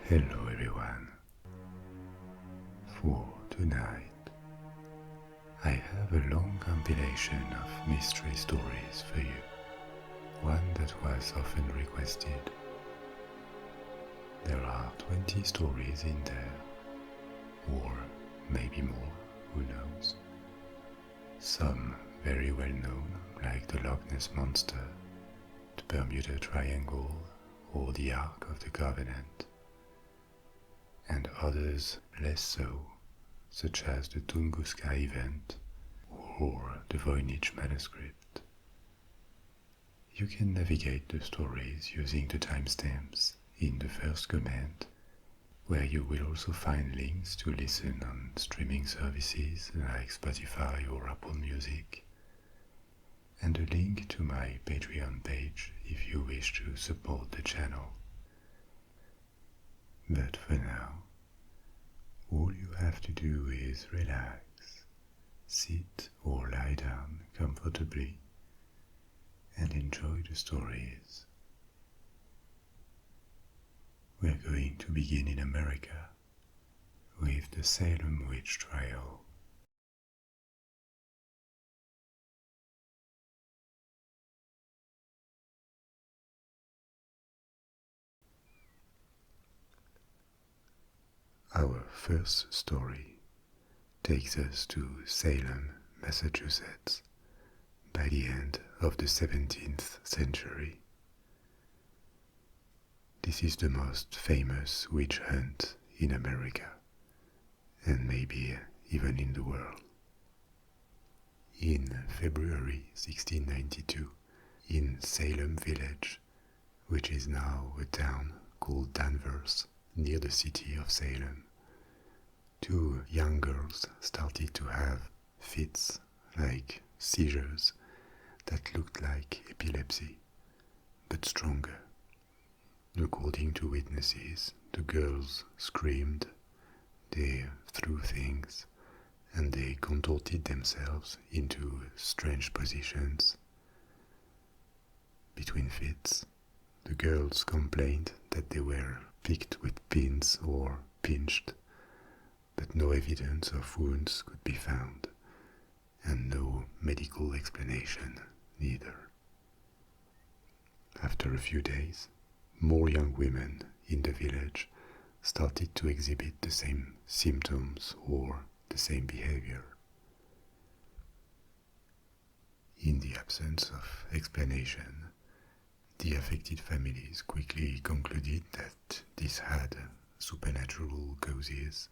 Hello everyone. For tonight, I have a long compilation of mystery stories for you, one that was often requested. There are 20 stories in there, or maybe more, who knows. Some very well known, like the Loch Ness Monster, the Bermuda Triangle, or the Ark of the Covenant, and others less so, such as the Tungunska Event or the Voynitch Manuscript. You can navigate the stories using the timestamps in the first comment, where you will also find links to listen on streaming services like Spotify or Apple Music, and a link to my Patreon page if you wish to support the channel. But for now, all you have to do is relax, sit or lie down comfortably, and enjoy the stories. We're going to begin in America with the Salem witch trial. Our first story takes us to Salem, Massachusetts, by the end of the 17th century. This is the most famous witch hunt in America, and maybe even in the world. In February 1692, in Salem village, which is now a town called Danvers, near the city of Salem, two young girls started to have fits, like seizures, that looked like epilepsy, but stronger. According to witnesses, the girls screamed, they threw things, and they contorted themselves into strange positions. Between fits, the girls complained that they were picked with pins or pinched, but no evidence of wounds could be found, and no medical explanation neither. After a few days, more young women in the village started to exhibit the same symptoms or the same behavior. In the absence of explanation, the affected families quickly concluded that this had supernatural causes,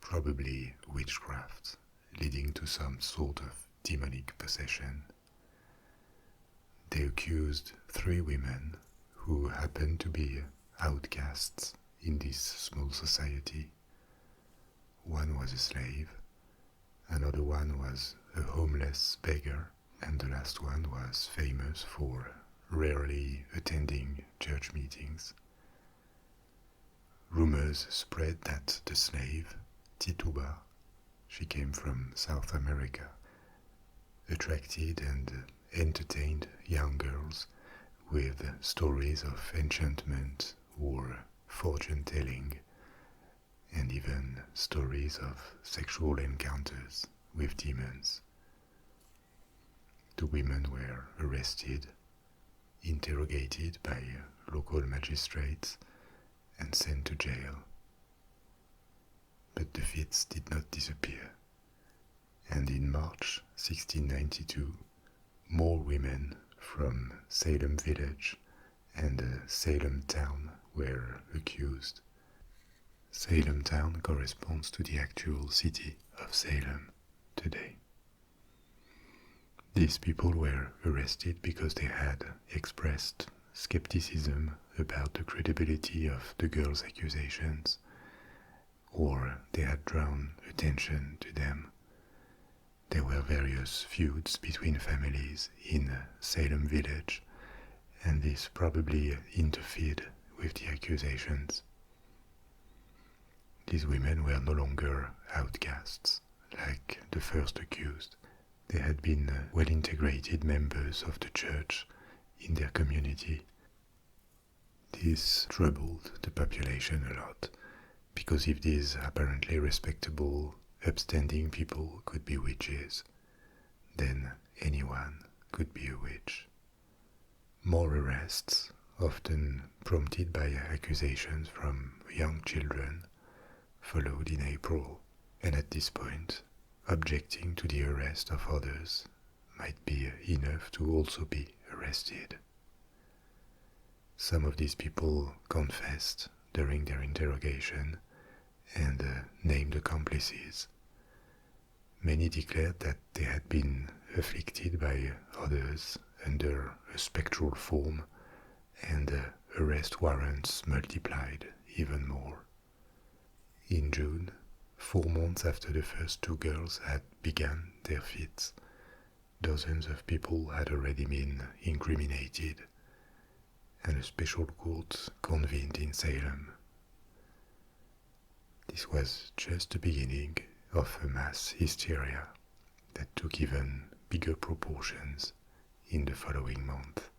probably witchcraft, leading to some sort of demonic possession. They accused 3 women who happened to be outcasts in this small society. One was a slave, another one was a homeless beggar, and the last one was famous for rarely attending church meetings. Rumors spread that the slave, Tituba, she came from South America, attracted and entertained young girls with stories of enchantment or fortune-telling, and even stories of sexual encounters with demons. The women were arrested, interrogated by local magistrates, and sent to jail. But the fits did not disappear, and in March 1692, more women from Salem village and Salem town were accused. Salem town corresponds to the actual city of Salem today. These people were arrested because they had expressed skepticism about the credibility of the girls' accusations, or they had drawn attention to them. There were various feuds between families in Salem village, and this probably interfered with the accusations. These women were no longer outcasts, like the first accused. They had been well-integrated members of the church in their community. This troubled the population a lot, because if these apparently respectable, upstanding people could be witches, then anyone could be a witch. More arrests, often prompted by accusations from young children, followed in April, and at this point, objecting to the arrest of others might be enough to also be arrested. Some of these people confessed during their interrogation and named accomplices. Many declared that they had been afflicted by others under a spectral form, and arrest warrants multiplied even more. In June, 4 months after the first 2 girls had begun their fits, dozens of people had already been incriminated, and a special court convened in Salem. This was just the beginning of a mass hysteria that took even bigger proportions in the following month,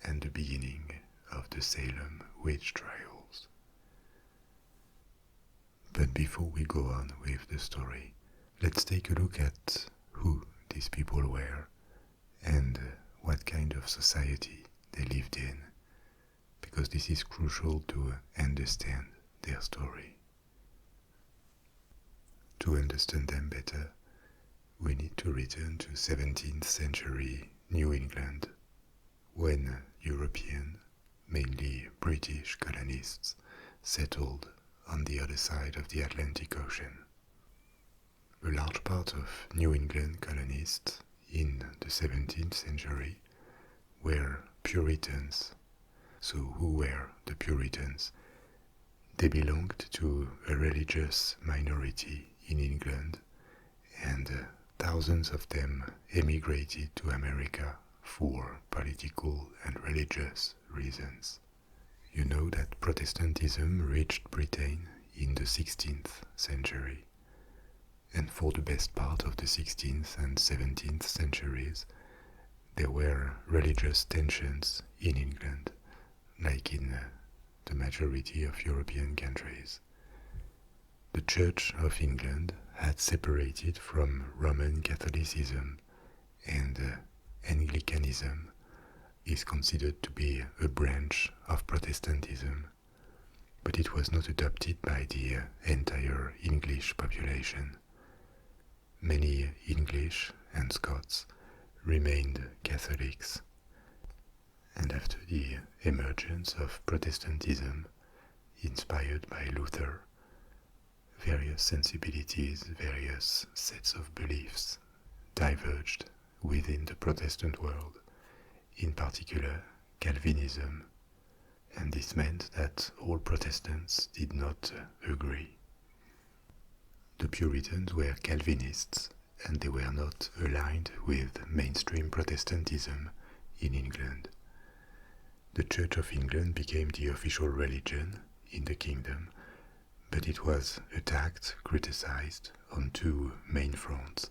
and the beginning of the Salem witch trials. But before we go on with the story, let's take a look at who these people were and what kind of society they lived in, because this is crucial to understand their story. To understand them better, we need to return to 17th century New England, when European, mainly British colonists settled on the other side of the Atlantic Ocean. A large part of New England colonists in the 17th century were Puritans. So who were the Puritans? They belonged to a religious minority in England, and thousands of them emigrated to America for political and religious reasons. You know that Protestantism reached Britain in the 16th century, and for the best part of the 16th and 17th centuries, there were religious tensions in England, like in the majority of European countries. The Church of England had separated from Roman Catholicism, and Anglicanism is considered to be a branch of Protestantism, but it was not adopted by the entire English population. Many English and Scots remained Catholics, and after the emergence of Protestantism, inspired by Luther, various sensibilities, various sets of beliefs diverged within the Protestant world, in particular Calvinism, and this meant that all Protestants did not agree. The Puritans were Calvinists, and they were not aligned with mainstream Protestantism in England. The Church of England became the official religion in the kingdom, but it was attacked, criticized on 2 main fronts.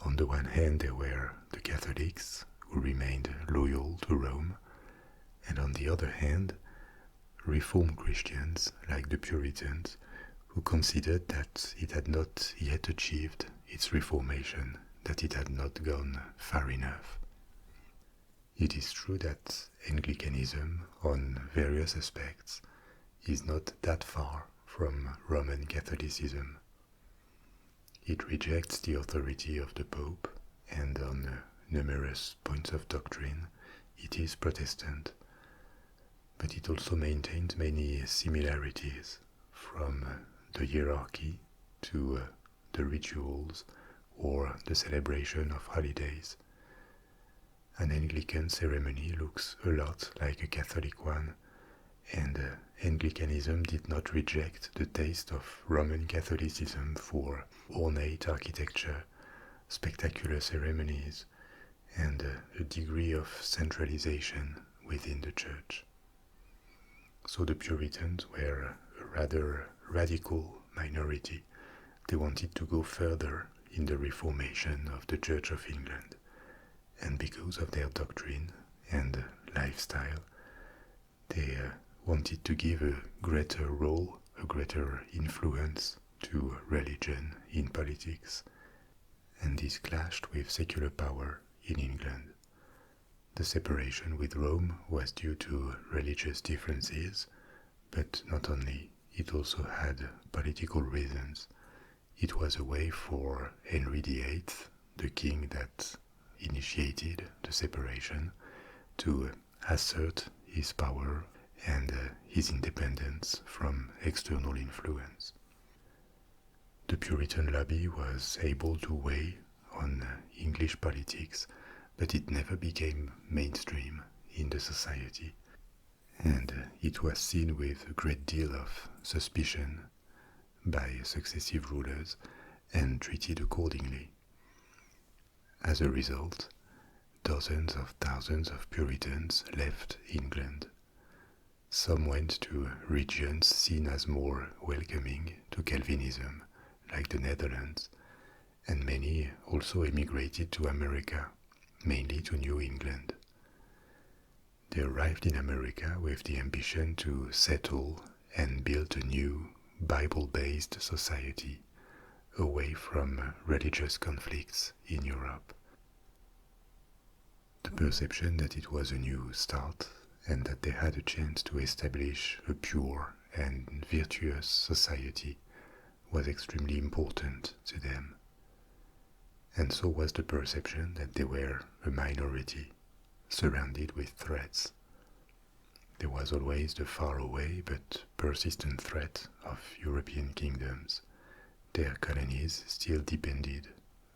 On the one hand, there were the Catholics, who remained loyal to Rome, and on the other hand, Reformed Christians like the Puritans, who considered that it had not yet achieved its reformation, that it had not gone far enough. It is true that Anglicanism, on various aspects, is not that far from Roman Catholicism. It rejects the authority of the Pope, and on numerous points of doctrine, it is Protestant. But it also maintains many similarities, from the hierarchy to the rituals or the celebration of holidays. An Anglican ceremony looks a lot like a Catholic one, and Anglicanism did not reject the taste of Roman Catholicism for ornate architecture, spectacular ceremonies, and a degree of centralization within the church. So the Puritans were a rather radical minority. They wanted to go further in the reformation of the Church of England, and because of their doctrine and lifestyle, they wanted to give a greater role, a greater influence to religion in politics, and this clashed with secular power in England. The separation with Rome was due to religious differences, but not only, it also had political reasons. It was a way for Henry VIII, the king that initiated the separation, to assert his power and his independence from external influence. The Puritan lobby was able to weigh on English politics, but it never became mainstream in the society, and it was seen with a great deal of suspicion by successive rulers and treated accordingly. As a result, dozens of thousands of Puritans left England. Some went to regions seen as more welcoming to Calvinism, like the Netherlands, and many also emigrated to America, mainly to New England. They arrived in America with the ambition to settle and build a new Bible-based society away from religious conflicts in Europe. The perception that it was a new start and that they had a chance to establish a pure and virtuous society was extremely important to them. And so was the perception that they were a minority, surrounded with threats. There was always the faraway but persistent threat of European kingdoms. Their colonies still depended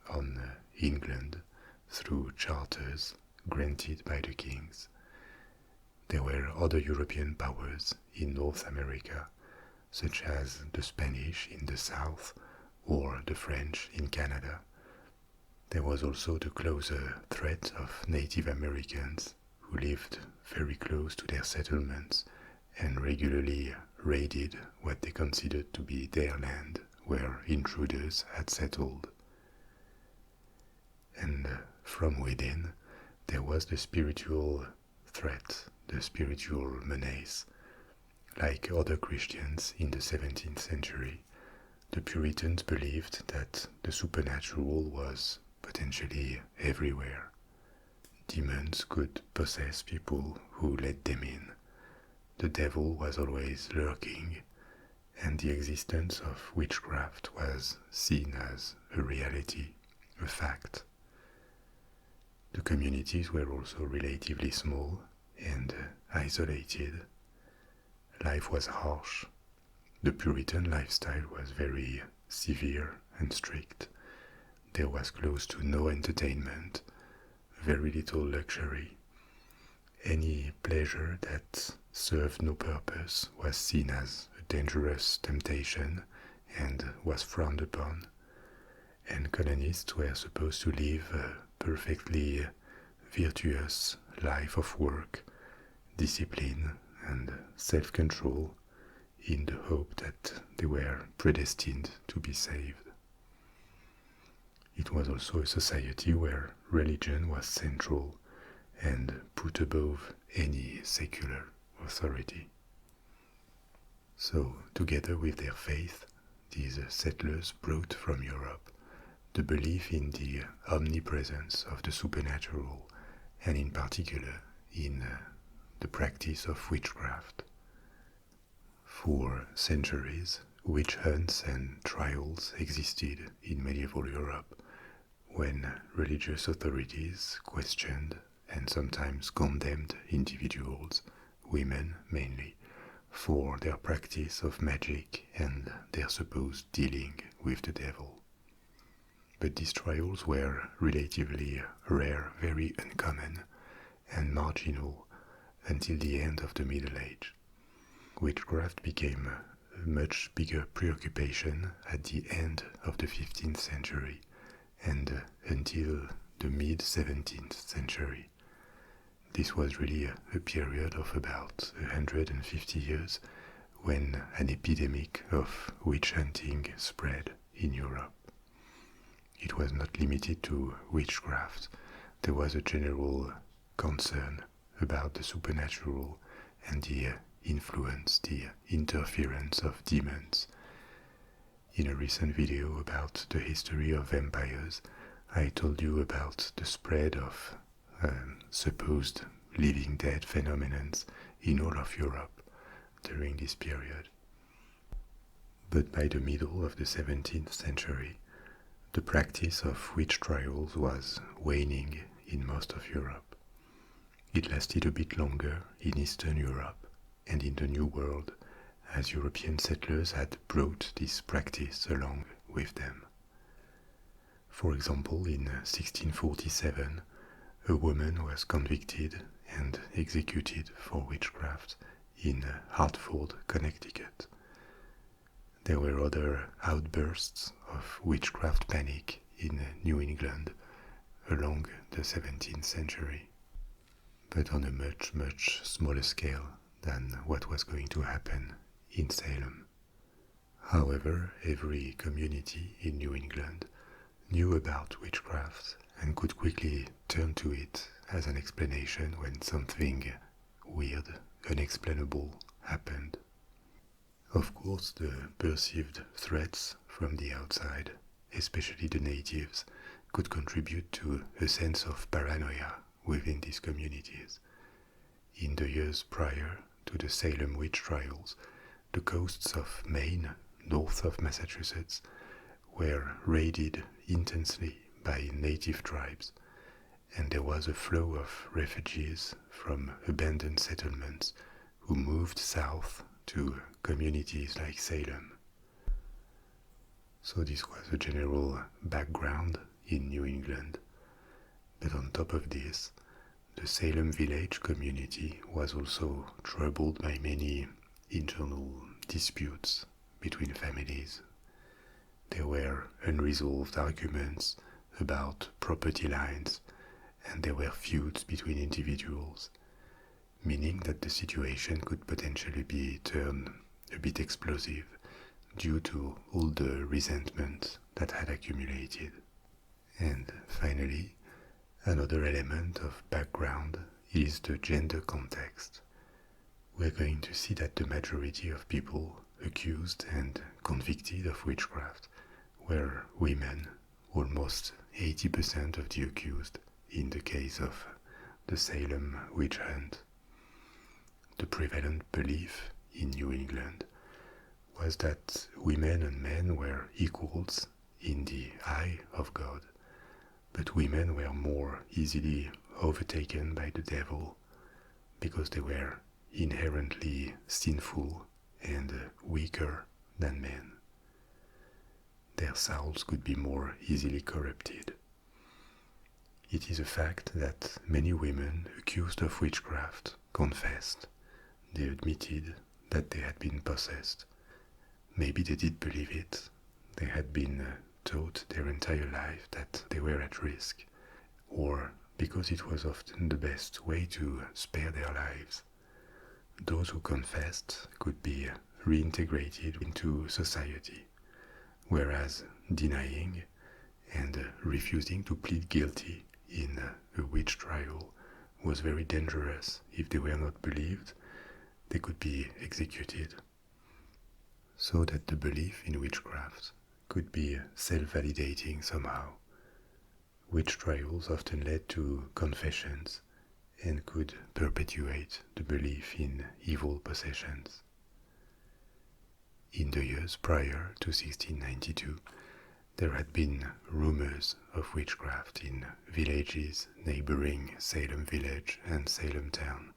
on England through charters granted by the kings. There were other European powers in North America, such as the Spanish in the south or the French in Canada. There was also the closer threat of Native Americans who lived very close to their settlements and regularly raided what they considered to be their land where intruders had settled. And from within, there was the spiritual threat, the spiritual menace. Like other Christians in the 17th century, the Puritans believed that the supernatural was potentially everywhere. Demons could possess people who let them in. The devil was always lurking, and the existence of witchcraft was seen as a reality, a fact. The communities were also relatively small and isolated. Life was harsh. The Puritan lifestyle was very severe and strict. There was close to no entertainment, very little luxury. Any pleasure that served no purpose was seen as a dangerous temptation and was frowned upon. And colonists were supposed to live a perfectly virtuous life of work, discipline, and self-control in the hope that they were predestined to be saved. It was also a society where religion was central and put above any secular authority. So, together with their faith, these settlers brought from Europe the belief in the omnipresence of the supernatural, and in particular in the practice of witchcraft. For centuries, witch hunts and trials existed in medieval Europe when religious authorities questioned and sometimes condemned individuals, women mainly, for their practice of magic and their supposed dealing with the devil. But these trials were relatively rare, very uncommon, and marginal until the end of the Middle Age. Witchcraft became a much bigger preoccupation at the end of the 15th century and until the mid-17th century. This was really a period of about 150 years when an epidemic of witch hunting spread in Europe. It was not limited to witchcraft. There was a general concern about the supernatural and the influence, the interference of demons. In a recent video about the history of vampires, I told you about the spread of supposed living dead phenomena in all of Europe during this period. But by the middle of the 17th century, the practice of witch trials was waning in most of Europe. It lasted a bit longer in Eastern Europe and in the New World, as European settlers had brought this practice along with them. For example, in 1647, a woman was convicted and executed for witchcraft in Hartford, Connecticut. There were other outbursts of witchcraft panic in New England along the 17th century, but on a much, much smaller scale than what was going to happen in Salem. However, every community in New England knew about witchcraft and could quickly turn to it as an explanation when something weird, unexplainable happened. Of course, the perceived threats from the outside, especially the natives, could contribute to a sense of paranoia within these communities. In the years prior to the Salem witch trials, the coasts of Maine, north of Massachusetts, were raided intensely by native tribes, and there was a flow of refugees from abandoned settlements who moved south to communities like Salem. So this was a general background in New England. But on top of this, the Salem village community was also troubled by many internal disputes between families. There were unresolved arguments about property lines, and there were feuds between individuals, meaning that the situation could potentially be turned a bit explosive due to all the resentment that had accumulated. And finally, another element of background is the gender context. We're going to see that the majority of people accused and convicted of witchcraft were women, almost 80% of the accused in the case of the Salem witch hunt. The prevalent belief in New England was that women and men were equals in the eye of God, but women were more easily overtaken by the devil because they were inherently sinful and weaker than men. Their souls could be more easily corrupted. It is a fact that many women accused of witchcraft confessed. They admitted that they had been possessed. Maybe they did believe it. They had been taught their entire life that they were at risk, or because it was often the best way to spare their lives. Those who confessed could be reintegrated into society, whereas denying and refusing to plead guilty in a witch trial was very dangerous. If they were not believed, they could be executed. So that the belief in witchcraft could be self-validating somehow. Witch trials often led to confessions and could perpetuate the belief in evil possessions. In the years prior to 1692, there had been rumors of witchcraft in villages neighboring Salem village and Salem town.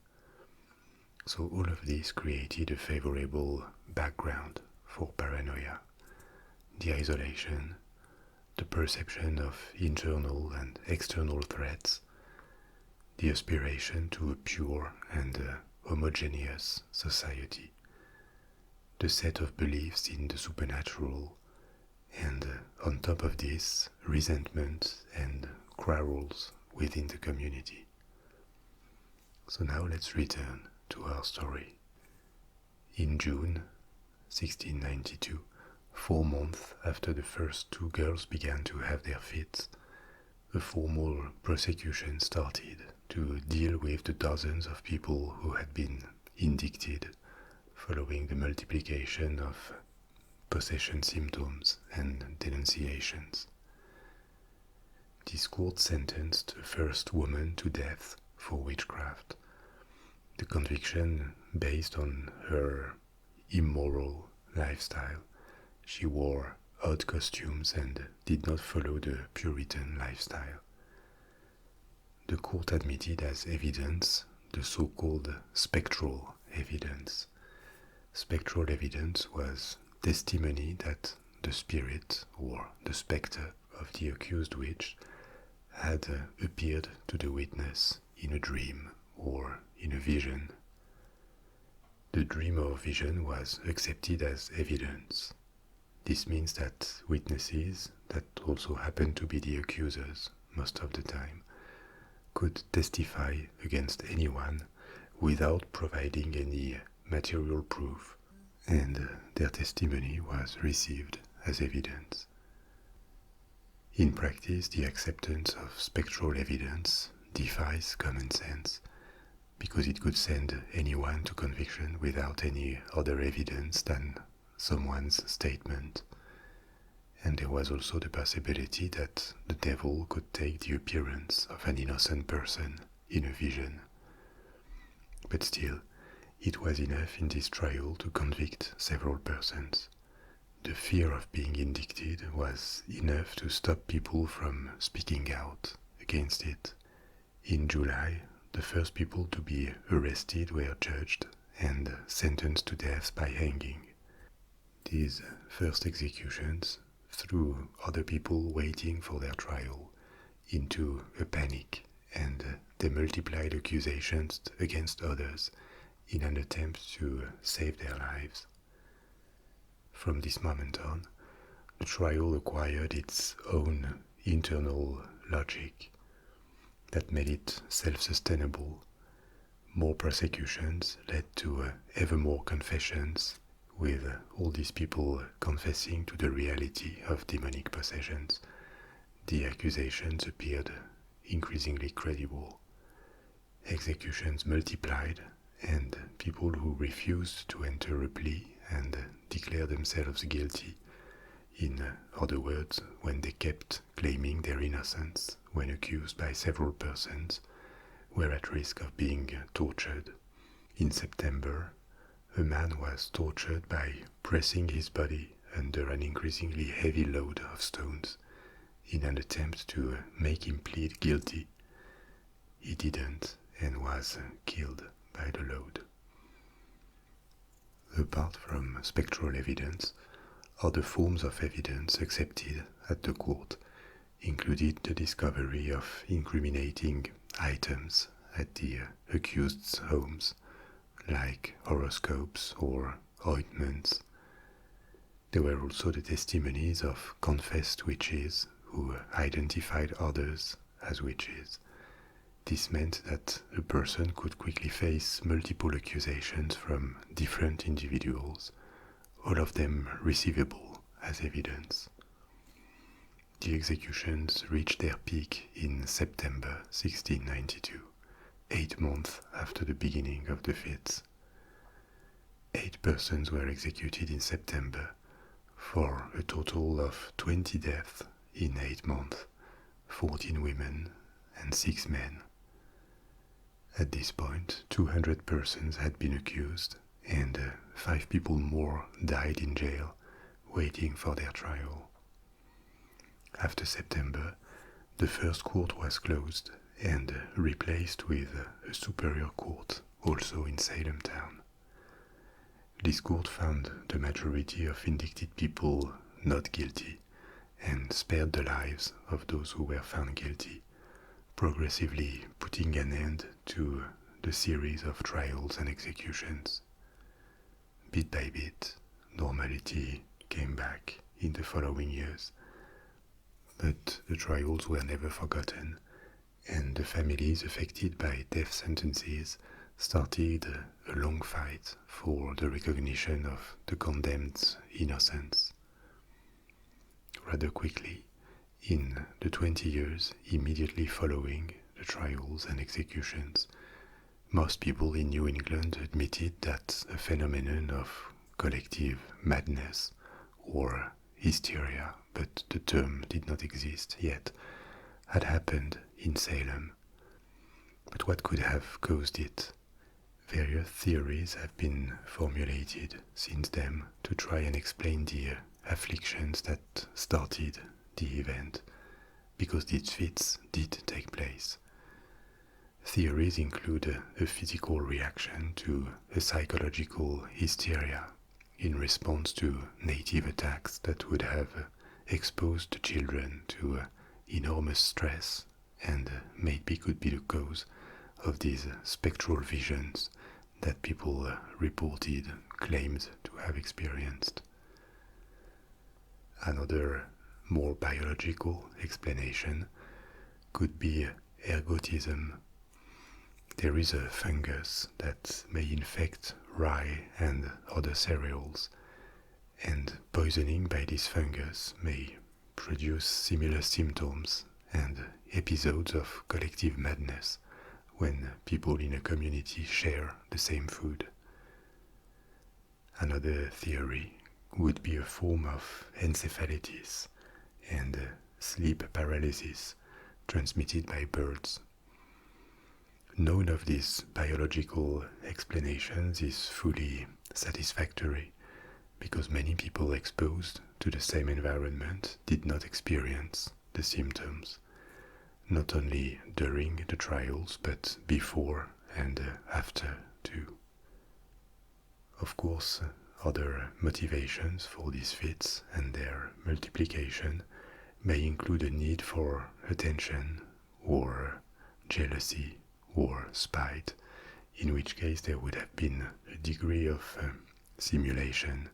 So all of this created a favorable background for paranoia, the isolation, the perception of internal and external threats, the aspiration to a pure and homogeneous society, the set of beliefs in the supernatural, and on top of this, resentment and quarrels within the community. So now let's return to our story. In June 1692, 4 months after the first 2 girls began to have their fits, a formal prosecution started to deal with the dozens of people who had been indicted following the multiplication of possession symptoms and denunciations. This court sentenced a first woman to death for witchcraft. The conviction based on her immoral lifestyle. She wore odd costumes and did not follow the Puritan lifestyle. The court admitted as evidence the so-called spectral evidence. Spectral evidence was testimony that the spirit or the spectre of the accused witch had appeared to the witness in a dream or in a vision. The dream or vision was accepted as evidence. This means that witnesses, that also happened to be the accusers most of the time, could testify against anyone without providing any material proof, and their testimony was received as evidence. In practice, the acceptance of spectral evidence defies common sense, because it could send anyone to conviction without any other evidence than someone's statement. And there was also the possibility that the devil could take the appearance of an innocent person in a vision. But still, it was enough in this trial to convict several persons. The fear of being indicted was enough to stop people from speaking out against it. In July, the first people to be arrested were judged and sentenced to death by hanging. These first executions threw other people waiting for their trial into a panic, and they multiplied accusations against others in an attempt to save their lives. From this moment on, the trial acquired its own internal logic that made it self-sustainable. More prosecutions led to ever more confessions, with all these people confessing to the reality of demonic possessions. The accusations appeared increasingly credible. Executions multiplied, and people who refused to enter a plea and declare themselves guilty, in other words, when they kept claiming their innocence when accused by several persons, were at risk of being tortured. In September, a man was tortured by pressing his body under an increasingly heavy load of stones in an attempt to make him plead guilty. He didn't and was killed by the load. Apart from spectral evidence, other forms of evidence accepted at the court included the discovery of incriminating items at the accused's homes, like horoscopes or ointments. There were also the testimonies of confessed witches who identified others as witches. This meant that a person could quickly face multiple accusations from different individuals, all of them receivable as evidence. The executions reached their peak in September 1692, 8 months after the beginning of the fits. 8 persons were executed in September, for a total of 20 deaths in 8 months, 14 women and 6 men. At this point, 200 persons had been accused, and 5 people more died in jail, waiting for their trial. After September, the first court was closed and replaced with a superior court, also in Salem town. This court found the majority of indicted people not guilty and spared the lives of those who were found guilty, progressively putting an end to the series of trials and executions. Bit by bit, normality came back in the following years, but the trials were never forgotten, and the families affected by death sentences started a long fight for the recognition of the condemned's innocence. Rather quickly, in the 20 years immediately following the trials and executions, Most people in New England admitted that a phenomenon of collective madness or hysteria, but the term did not exist yet, had happened in Salem. But what could have caused it? Various theories have been formulated since then to try and explain the afflictions that started the event, because these fits did take place. Theories include a physical reaction to a psychological hysteria in response to native attacks that would have exposed the children to enormous stress and maybe could be the cause of these spectral visions that people reported, claimed to have experienced. Another more biological explanation could be ergotism. There is a fungus that may infect rye and other cereals, and poisoning by this fungus may produce similar symptoms and episodes of collective madness when people in a community share the same food. Another theory would be a form of encephalitis and sleep paralysis transmitted by birds. None of these biological explanations is fully satisfactory because many people exposed to the same environment did not experience the symptoms, not only during the trials but before and after too. Of course, other motivations for these fits and their multiplication may include a need for attention or jealousy or spite, in which case there would have been a degree of simulation,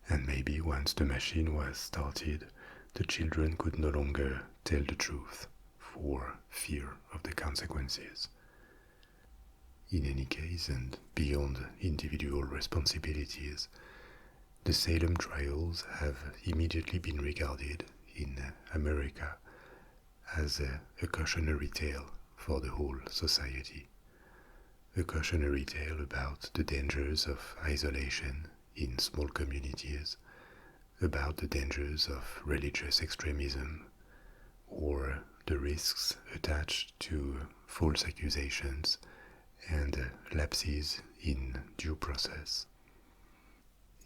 and maybe once the machine was started, the children could no longer tell the truth for fear of the consequences. In any case, and beyond individual responsibilities, the Salem trials have immediately been regarded in America as a cautionary tale for the whole society. A cautionary tale about the dangers of isolation in small communities, about the dangers of religious extremism, or the risks attached to false accusations and lapses in due process.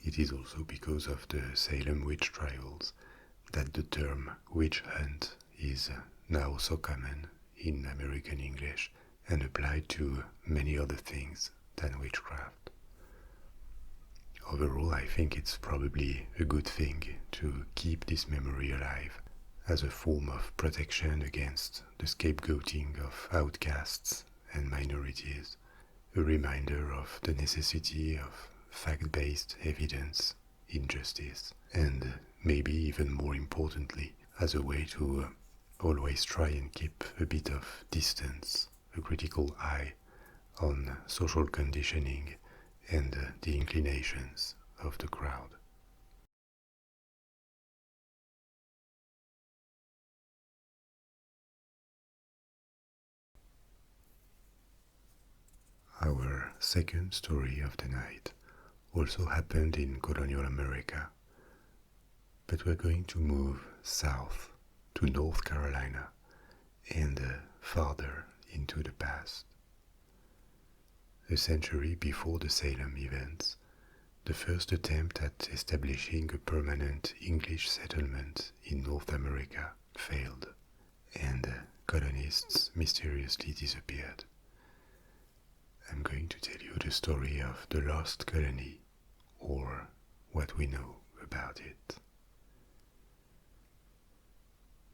It is also because of the Salem witch trials that the term witch hunt is now so common in American English and applied to many other things than witchcraft. Overall, I think it's probably a good thing to keep this memory alive as a form of protection against the scapegoating of outcasts and minorities, a reminder of the necessity of fact-based evidence in justice, and maybe even more importantly, as a way to always try and keep a bit of distance, a critical eye on social conditioning and the inclinations of the crowd. Our second story of the night also happened in colonial America, but we're going to move south to North Carolina and farther into the past. A century before the Salem events, the first attempt at establishing a permanent English settlement in North America failed, and colonists mysteriously disappeared. I'm going to tell you the story of the lost colony, or what we know about it.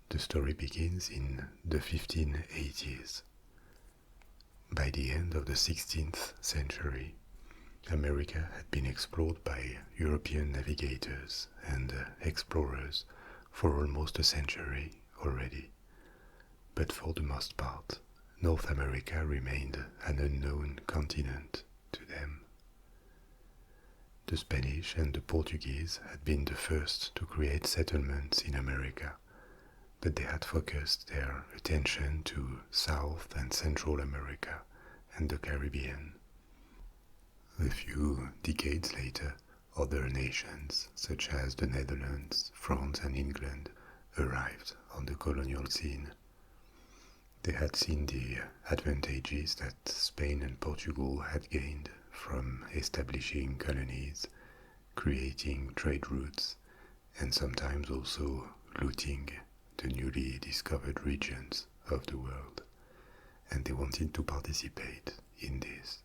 The story begins in the 1580s. By the end of the 16th century, America had been explored by European navigators and explorers for almost a century already, but for the most part, North America remained an unknown continent to them. The Spanish and the Portuguese had been the first to create settlements in America, but they had focused their attention to South and Central America and the Caribbean. A few decades later, other nations, such as the Netherlands, France, and England, arrived on the colonial scene. They had seen the advantages that Spain and Portugal had gained from establishing colonies, creating trade routes, and sometimes also looting the newly discovered regions of the world, and they wanted to participate in this.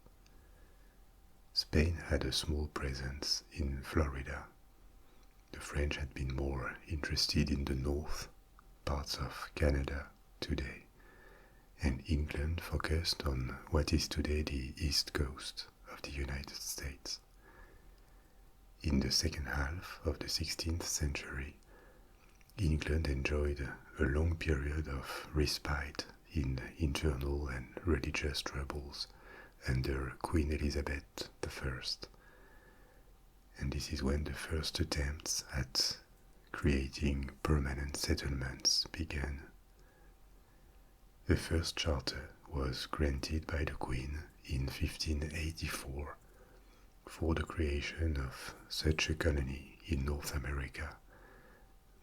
Spain had a small presence in Florida. The French had been more interested in the north parts of Canada today, and England focused on what is today the east coast of the United States. In the second half of the 16th century, England enjoyed a long period of respite in internal and religious troubles under Queen Elizabeth I. And this is when the first attempts at creating permanent settlements began. The first charter was granted by the Queen in 1584 for the creation of such a colony in North America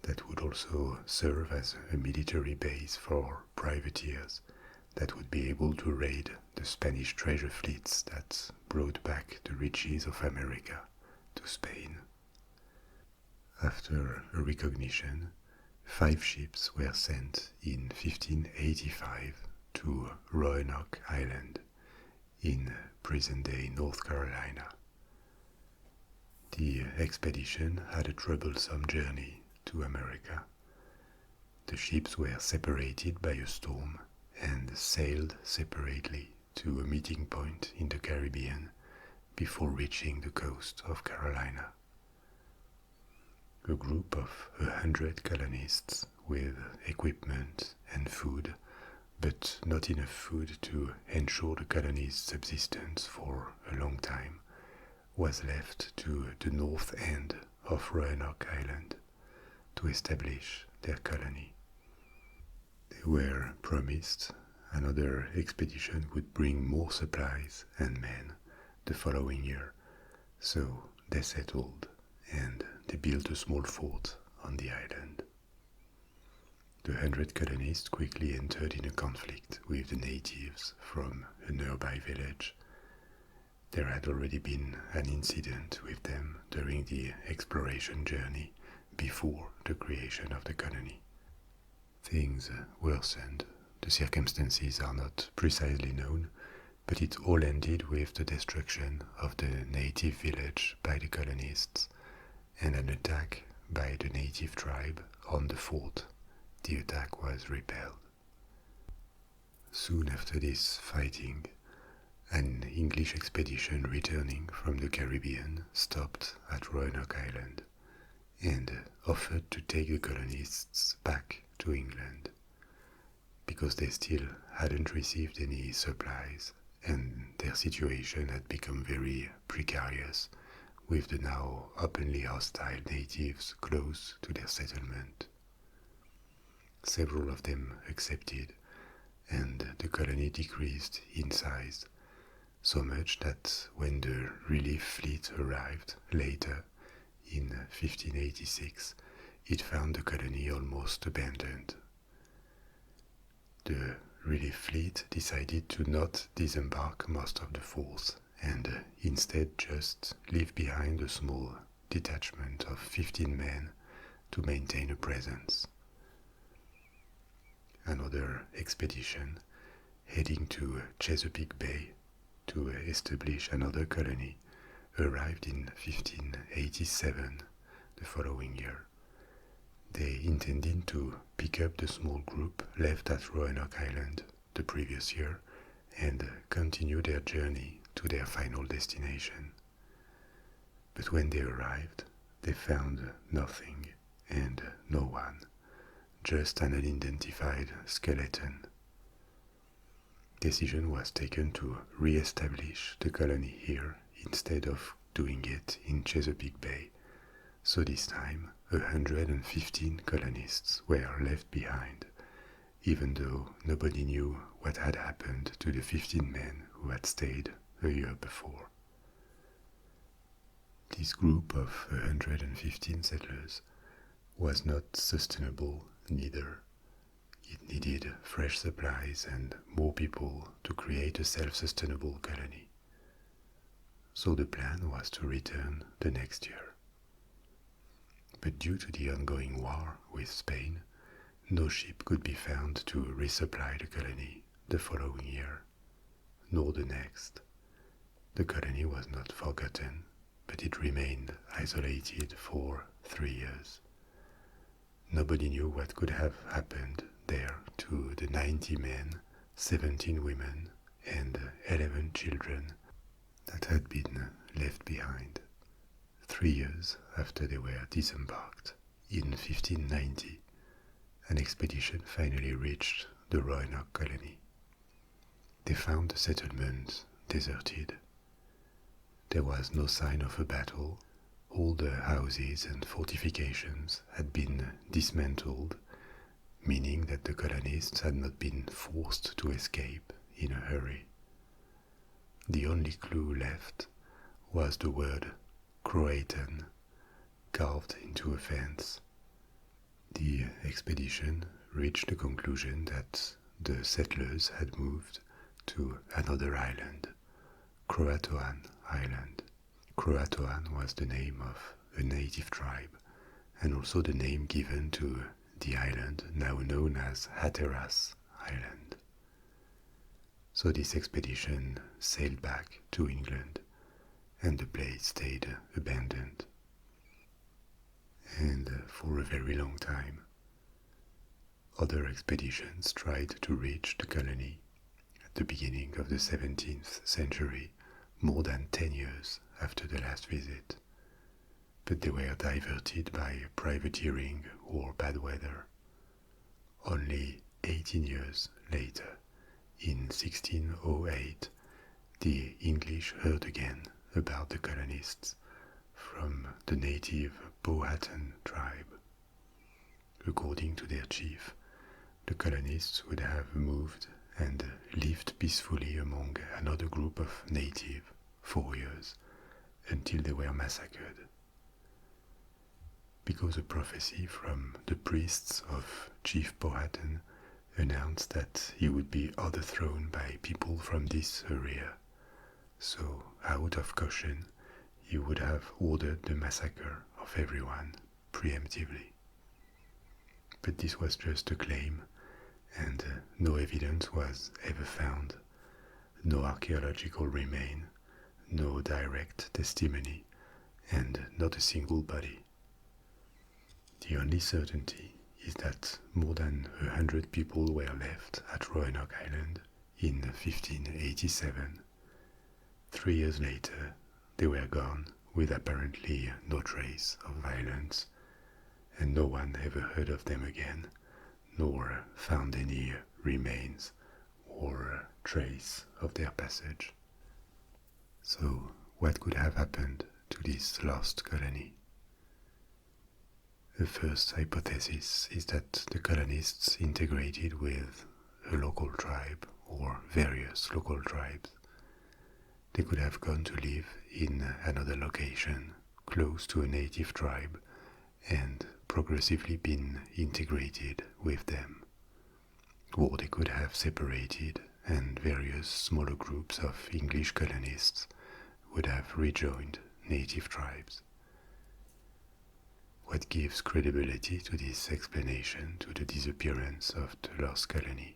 that would also serve as a military base for privateers that would be able to raid the Spanish treasure fleets that brought back the riches of America to Spain. After a recognition, 5 ships were sent in 1585 to Roanoke Island in present-day North Carolina. The expedition had a troublesome journey to America. The ships were separated by a storm and sailed separately to a meeting point in the Caribbean before reaching the coast of Carolina. A group of 100 colonists with equipment and food, but not enough food to ensure the colony's subsistence for a long time, was left to the north end of Roanoke Island to establish their colony. They were promised another expedition would bring more supplies and men the following year, so they settled and they built a small fort on the island. The 100 colonists quickly entered in a conflict with the natives from a nearby village. There had already been an incident with them during the exploration journey before the creation of the colony. Things worsened. The circumstances are not precisely known, but it all ended with the destruction of the native village by the colonists and an attack by the native tribe on the fort. The attack was repelled. Soon after this fighting, an English expedition returning from the Caribbean stopped at Roanoke Island and offered to take the colonists back to England because they still hadn't received any supplies and their situation had become very precarious with the now openly hostile natives close to their settlement. Several of them accepted, and the colony decreased in size, so much that when the relief fleet arrived later in 1586, it found the colony almost abandoned. The relief fleet decided to not disembark most of the force and instead just leave behind a small detachment of 15 men to maintain a presence. Another expedition heading to Chesapeake Bay to establish another colony arrived in 1587, the following year. They intended to pick up the small group left at Roanoke Island the previous year and continue their journey to their final destination. But when they arrived, they found nothing and no one, just an unidentified skeleton. Decision was taken to re-establish the colony here instead of doing it in Chesapeake Bay, so this time 115 colonists were left behind, even though nobody knew what had happened to the 15 men who had stayed a year before. This group of 115 settlers was not sustainable neither. It needed fresh supplies and more people to create a self-sustainable colony. So the plan was to return the next year. But due to the ongoing war with Spain, no ship could be found to resupply the colony the following year, nor the next. The colony was not forgotten, but it remained isolated for 3 years. Nobody knew what could have happened there to the 90 men, 17 women, and 11 children that had been left behind 3 years after they were disembarked. In 1590, an expedition finally reached the Roanoke colony. They found the settlement deserted. There was no sign of a battle. All the houses and fortifications had been dismantled, meaning that the colonists had not been forced to escape in a hurry. The only clue left was the word Croatan carved into a fence. The expedition reached the conclusion that the settlers had moved to another island, Croatoan Island. Croatoan was the name of a native tribe and also the name given to the island now known as Hatteras Island. So this expedition sailed back to England and the place stayed abandoned. And for a very long time, other expeditions tried to reach the colony at the beginning of the 17th century, more than 10 years after the last visit, but they were diverted by privateering or bad weather. Only 18 years later, in 1608, the English heard again about the colonists from the native Powhatan tribe. According to their chief, the colonists would have moved and lived peacefully among another group of native 4 years until they were massacred. Because a prophecy from the priests of Chief Powhatan announced that he would be overthrown by people from this area, so out of caution he would have ordered the massacre of everyone preemptively. But this was just a claim, and no evidence was ever found, no archaeological remain, no direct testimony, and not a single body. The only certainty is that more than 100 people were left at Roanoke Island in 1587. 3 years later, they were gone with apparently no trace of violence, and no one ever heard of them again, nor found any remains or trace of their passage. So, what could have happened to this lost colony? The first hypothesis is that the colonists integrated with a local tribe or various local tribes. They could have gone to live in another location close to a native tribe and progressively been integrated with them. Or they could have separated and various smaller groups of English colonists would have rejoined native tribes. What gives credibility to this explanation to the disappearance of the lost colony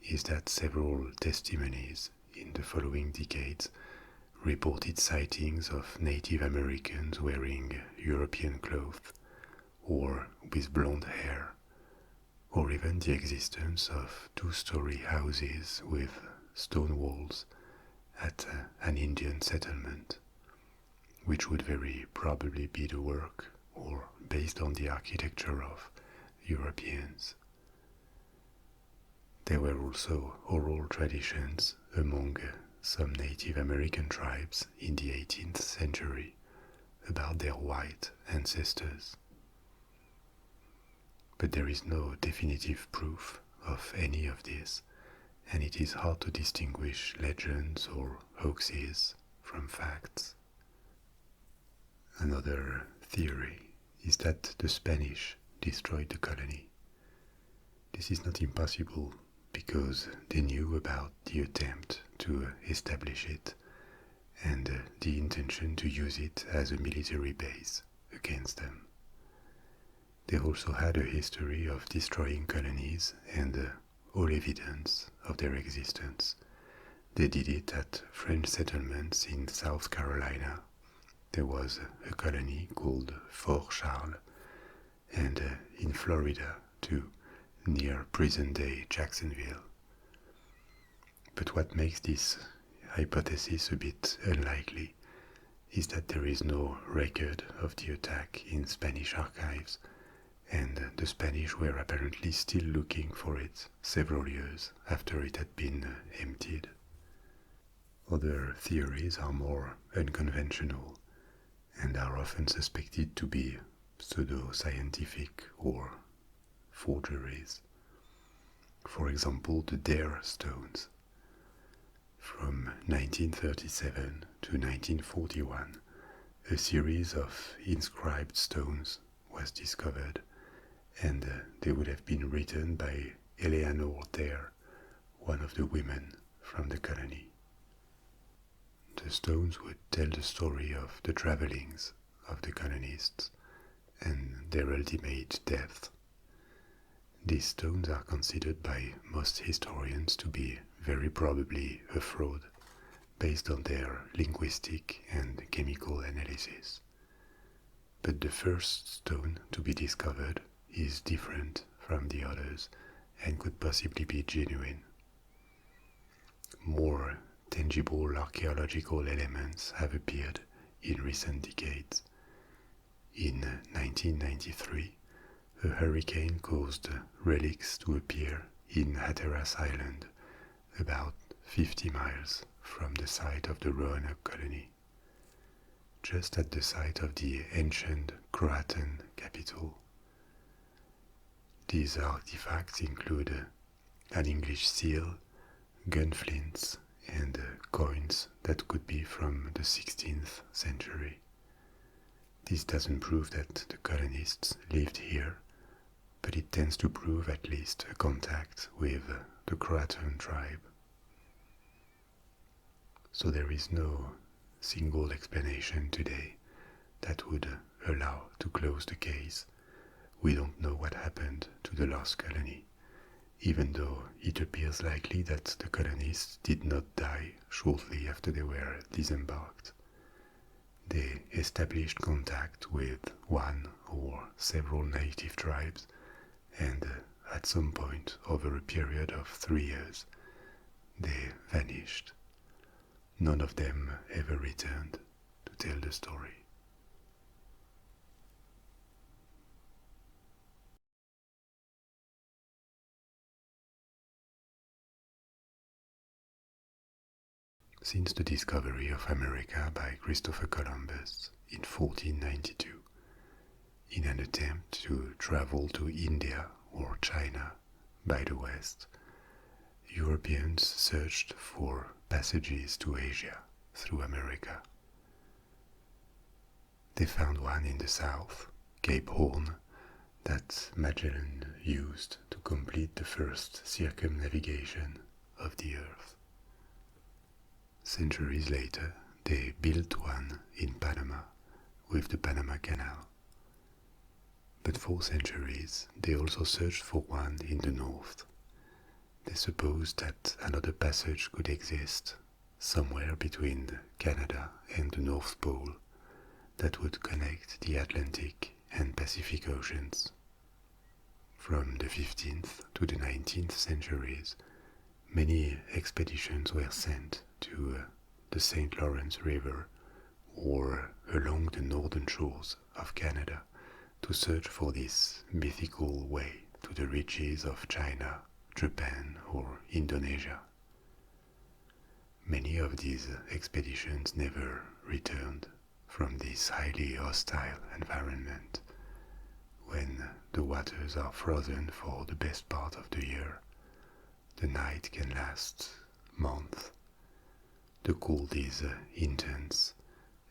is that several testimonies in the following decades reported sightings of Native Americans wearing European clothes or with blonde hair, or even the existence of two-story houses with stone walls at an Indian settlement, which would very probably be the work or based on the architecture of Europeans. There were also oral traditions among some Native American tribes in the 18th century about their white ancestors. But there is no definitive proof of any of this, and it is hard to distinguish legends or hoaxes from facts. Another theory is that the Spanish destroyed the colony. This is not impossible because they knew about the attempt to establish it and the intention to use it as a military base against them. They also had a history of destroying colonies and all evidence of their existence. They did it at French settlements in South Carolina. There was a colony called Fort Charles, and in Florida too, near present-day Jacksonville. But what makes this hypothesis a bit unlikely is that there is no record of the attack in Spanish archives, and the Spanish were apparently still looking for it several years after it had been emptied. Other theories are more unconventional and are often suspected to be pseudo-scientific or forgeries. For example, the Dare stones. From 1937 to 1941, a series of inscribed stones was discovered, and they would have been written by Eleanor Dare, one of the women from the colony. The stones would tell the story of the travelings of the colonists and their ultimate death. These stones are considered by most historians to be very probably a fraud based on their linguistic and chemical analysis. But the first stone to be discovered is different from the others and could possibly be genuine. More tangible archaeological elements have appeared in recent decades. In 1993, a hurricane caused relics to appear in Hatteras Island, about 50 miles from the site of the Roanoke colony, just at the site of the ancient Croatan capital. These artifacts include an English seal, gunflints, and coins that could be from the 16th century. This doesn't prove that the colonists lived here, but it tends to prove at least a contact with the Croatan tribe. So there is no single explanation today that would allow to close the case. We don't know what happened to the lost colony, even though it appears likely that the colonists did not die shortly after they were disembarked. They established contact with one or several native tribes, and at some point over a period of 3 years, they vanished. None of them ever returned to tell the story. Since the discovery of America by Christopher Columbus in 1492, in an attempt to travel to India or China by the west, Europeans searched for passages to Asia through America. They found one in the south, Cape Horn, that Magellan used to complete the first circumnavigation of the Earth. Centuries later, they built one in Panama with the Panama Canal. But for centuries, they also searched for one in the north. They supposed that another passage could exist somewhere between Canada and the North Pole that would connect the Atlantic and Pacific Oceans. From the 15th to the 19th centuries, many expeditions were sent to the St. Lawrence River or along the northern shores of Canada to search for this mythical way to the reaches of China, Japan, or Indonesia. Many of these expeditions never returned from this highly hostile environment when the waters are frozen for the best part of the year. the night can last months. The cold is intense,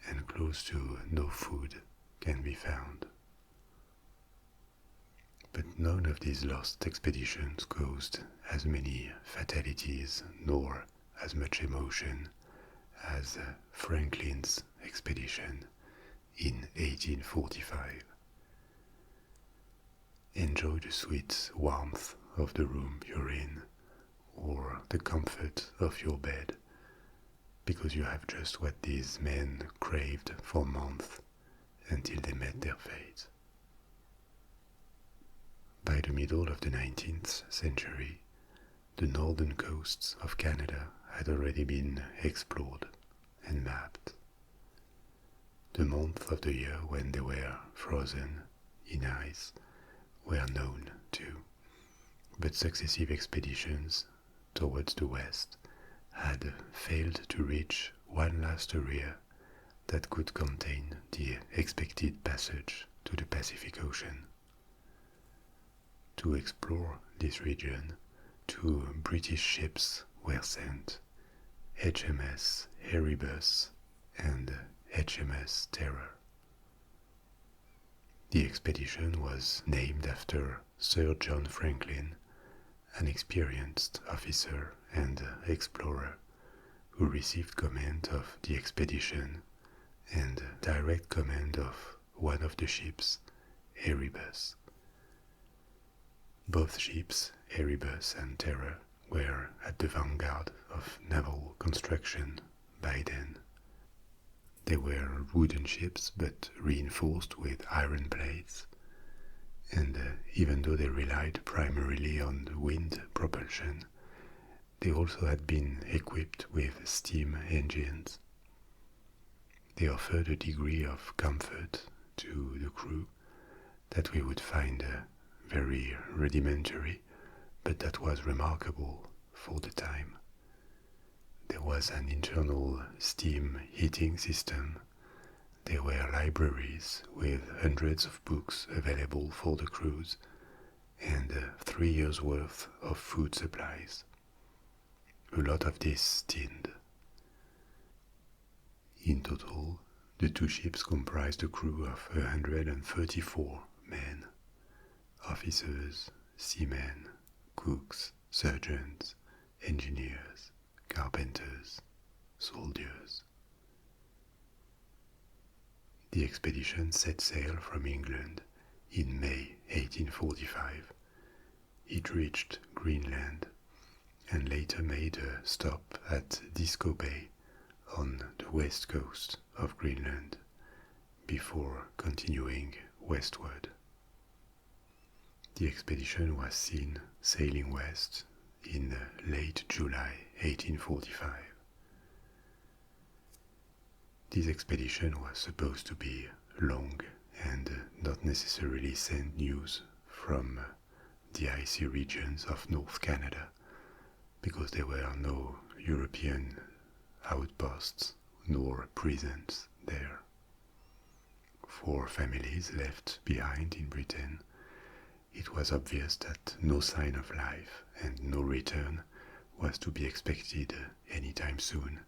and close to no food can be found. But none of these lost expeditions caused as many fatalities nor as much emotion as Franklin's expedition in 1845. Enjoy the sweet warmth of the room you're in, or the comfort of your bed, because you have just what these men craved for months until they met their fate. By the middle of the 19th century, the northern coasts of Canada had already been explored and mapped. The months of the year when they were frozen in ice were known too, but successive expeditions towards the west had failed to reach one last area that could contain the expected passage to the Pacific Ocean. To explore this region, 2 British ships were sent, HMS Erebus and HMS Terror. The expedition was named after Sir John Franklin, an experienced officer and explorer who received command of the expedition and direct command of one of the ships, Erebus. Both ships, Erebus and Terror, were at the vanguard of naval construction by then. They were wooden ships but reinforced with iron plates, and even though they relied primarily on wind propulsion, they also had been equipped with steam engines. They offered a degree of comfort to the crew that we would find very rudimentary, but that was remarkable for the time. There was an internal steam heating system. There were libraries with hundreds of books available for the crews, and 3 years' worth of food supplies. A lot of this tinned. In total, the 2 ships comprised a crew of 134 men, officers, seamen, cooks, surgeons, engineers, carpenters, soldiers. The expedition set sail from England in May 1845. It reached Greenland and later made a stop at Disko Bay on the west coast of Greenland before continuing westward. The expedition was seen sailing west in late July 1845. This expedition was supposed to be long and not necessarily send news from the icy regions of North Canada, because there were no European outposts nor prisons there. For families left behind in Britain, it was obvious that no sign of life and no return was to be expected anytime soon,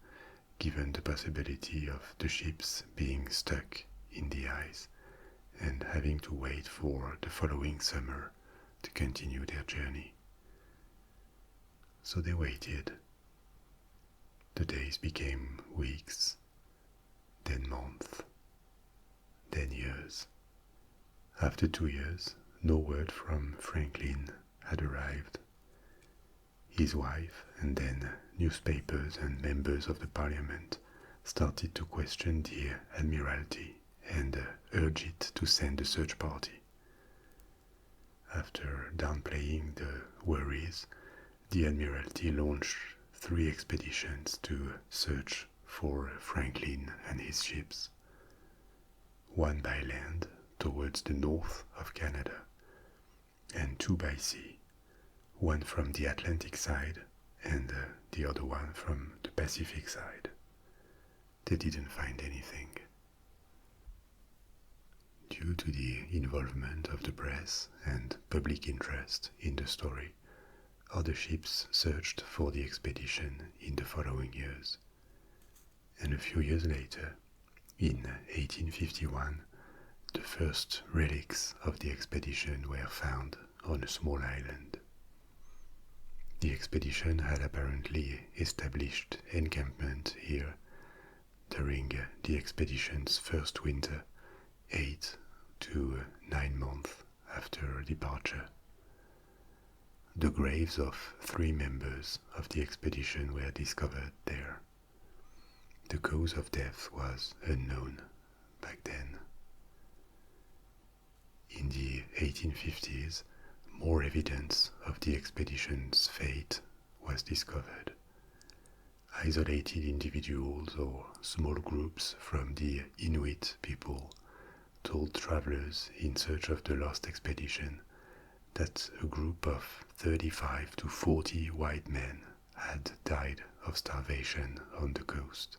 given the possibility of the ships being stuck in the ice and having to wait for the following summer to continue their journey. So they waited. The days became weeks, then months, then years. After 2 years, no word from Franklin had arrived. His wife and then newspapers and members of the parliament started to question the Admiralty and urge it to send a search party. After downplaying the worries, the Admiralty launched 3 expeditions to search for Franklin and his ships. One by land towards the north of Canada, and 2 by sea, one from the Atlantic side and the other one from the Pacific side. They didn't find anything. Due to the involvement of the press and public interest in the story, other ships searched for the expedition in the following years. And a few years later, in 1851, the first relics of the expedition were found on a small island. The expedition had apparently established encampment here during the expedition's first winter, 8 to 9 months after departure. The graves of 3 members of the expedition were discovered there. The cause of death was unknown back then. In the 1850s, more evidence of the expedition's fate was discovered. Isolated individuals or small groups from the Inuit people told travelers in search of the lost expedition that a group of 35 to 40 white men had died of starvation on the coast.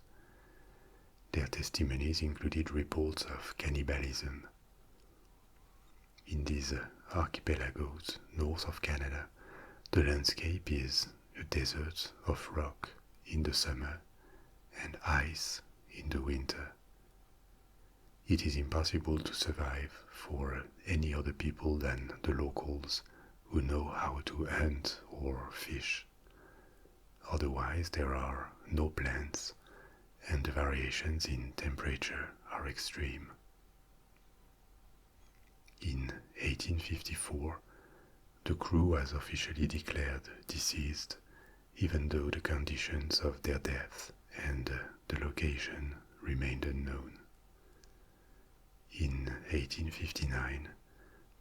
Their testimonies included reports of cannibalism. In these archipelagos north of Canada, the landscape is a desert of rock in the summer and ice in the winter. It is impossible to survive for any other people than the locals who know how to hunt or fish. Otherwise, there are no plants, and the variations in temperature are extreme. In 1854, the crew was officially declared deceased, even though the conditions of their death and the location remained unknown. In 1859,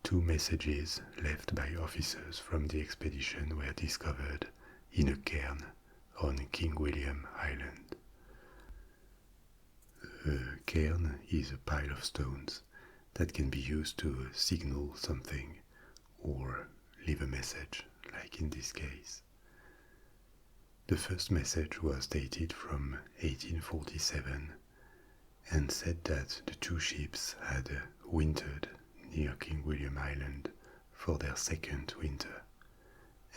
2 messages left by officers from the expedition were discovered in a cairn on King William Island. A cairn is a pile of stones that can be used to signal something or leave a message, like in this case. The first message was dated from 1847 and said that the 2 ships had wintered near King William Island for their second winter,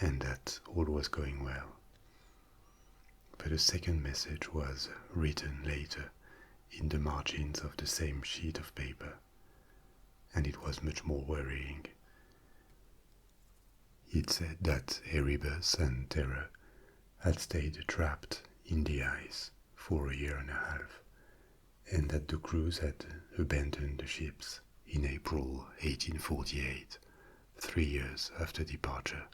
and that all was going well. But a second message was written later in the margins of the same sheet of paper, and it was much more worrying. It said that Erebus and Terror had stayed trapped in the ice for a year and a half, and that the crews had abandoned the ships in April 1848, 3 years after departure.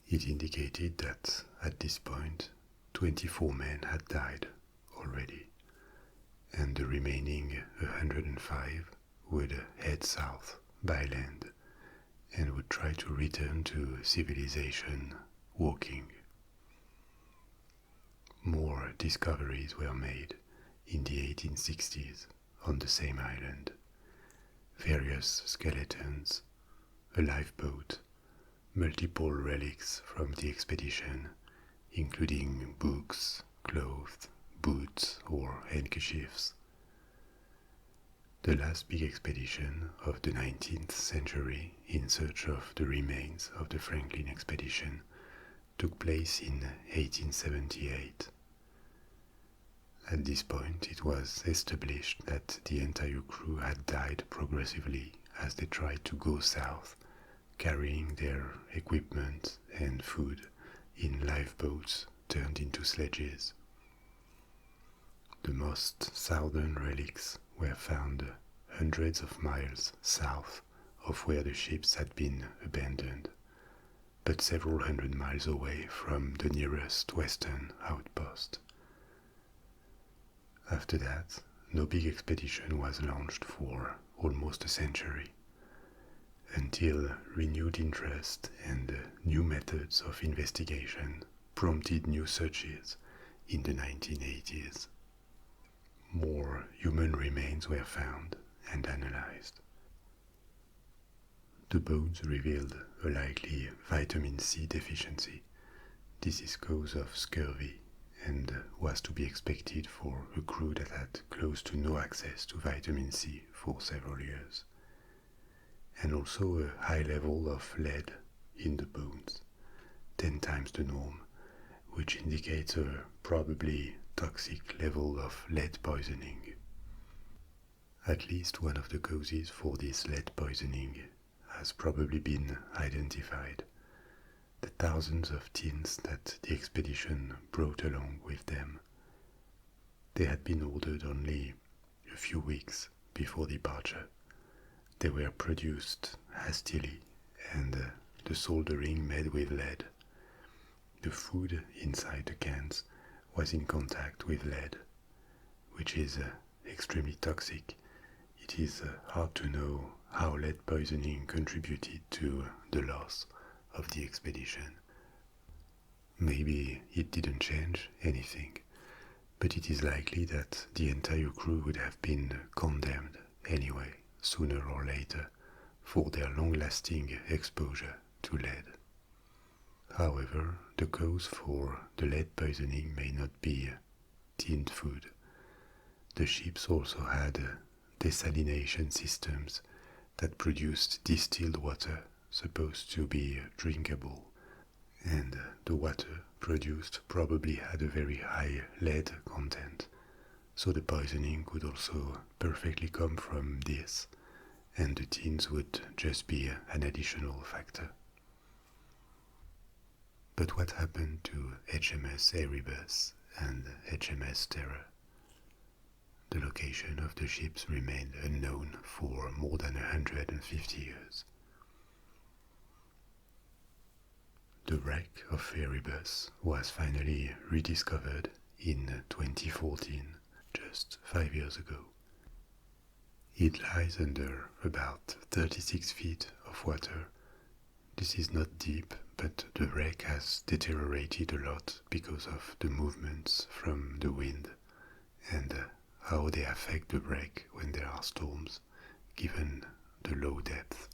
It indicated that at this point 24 men had died already, and the remaining 105 would head south by land and would try to return to civilization walking. More discoveries were made in the 1860s on the same island. Various skeletons, a lifeboat, multiple relics from the expedition, including books, clothes, boots, or handkerchiefs. The last big expedition of the 19th century in search of the remains of the Franklin expedition took place in 1878. At this point, it was established that the entire crew had died progressively as they tried to go south, carrying their equipment and food in lifeboats turned into sledges. The most southern relics were found hundreds of miles south of where the ships had been abandoned, but several hundred miles away from the nearest western outpost. After that, no big expedition was launched for almost a century, until renewed interest and new methods of investigation prompted new searches in the 1980s. More human remains were found and analyzed. The bones revealed a likely vitamin C deficiency. This is cause of scurvy and was to be expected for a crew that had close to no access to vitamin C for several years, and also a high level of lead in the bones, 10 times the norm, which indicates a probably toxic level of lead poisoning. At least one of the causes for this lead poisoning has probably been identified: the thousands of tins that the expedition brought along with them. They had been ordered only a few weeks before departure. They were produced hastily, and the soldering made with lead. The food inside the cans was in contact with lead, which is extremely toxic. It is hard to know how lead poisoning contributed to the loss of the expedition. Maybe it didn't change anything, but it is likely that the entire crew would have been condemned anyway, sooner or later, for their long-lasting exposure to lead. However, the cause for the lead poisoning may not be tinned food. The ships also had desalination systems that produced distilled water supposed to be drinkable, and the water produced probably had a very high lead content, so the poisoning could also perfectly come from this, and the tins would just be an additional factor. But what happened to HMS Erebus and HMS Terror? The location of the ships remained unknown for more than 150 years. The wreck of Erebus was finally rediscovered in 2014, just 5 years ago. It lies under about 36 feet of water. This is not deep, but the wreck has deteriorated a lot because of the movements from the wind and how they affect the wreck when there are storms, given the low depth.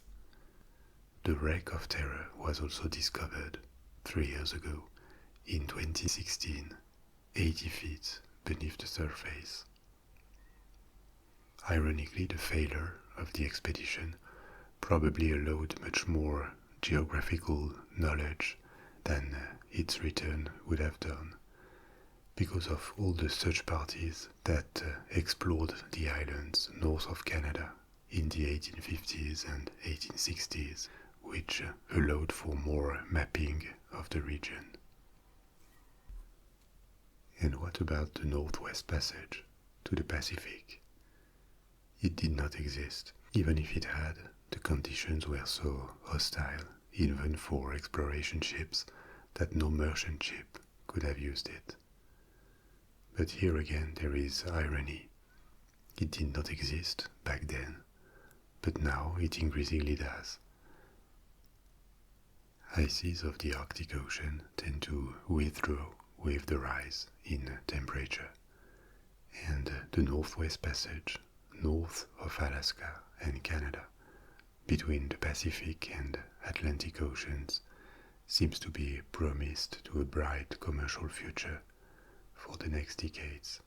The wreck of Terror was also discovered 3 years ago, in 2016, 80 feet beneath the surface. Ironically, the failure of the expedition probably allowed much more geographical knowledge than its return would have done, because of all the search parties that explored the islands north of Canada in the 1850s and 1860s, which allowed for more mapping of the region. And what about the Northwest Passage to the Pacific? It did not exist. Even if it had, the conditions were so hostile, even for exploration ships, that no merchant ship could have used it. But here again there is irony. It did not exist back then, but now it increasingly does. Ices of the Arctic Ocean tend to withdraw with the rise in temperature, and the Northwest Passage, north of Alaska and Canada, between the Pacific and Atlantic Oceans, seems to be promised to a bright commercial future for the next decades.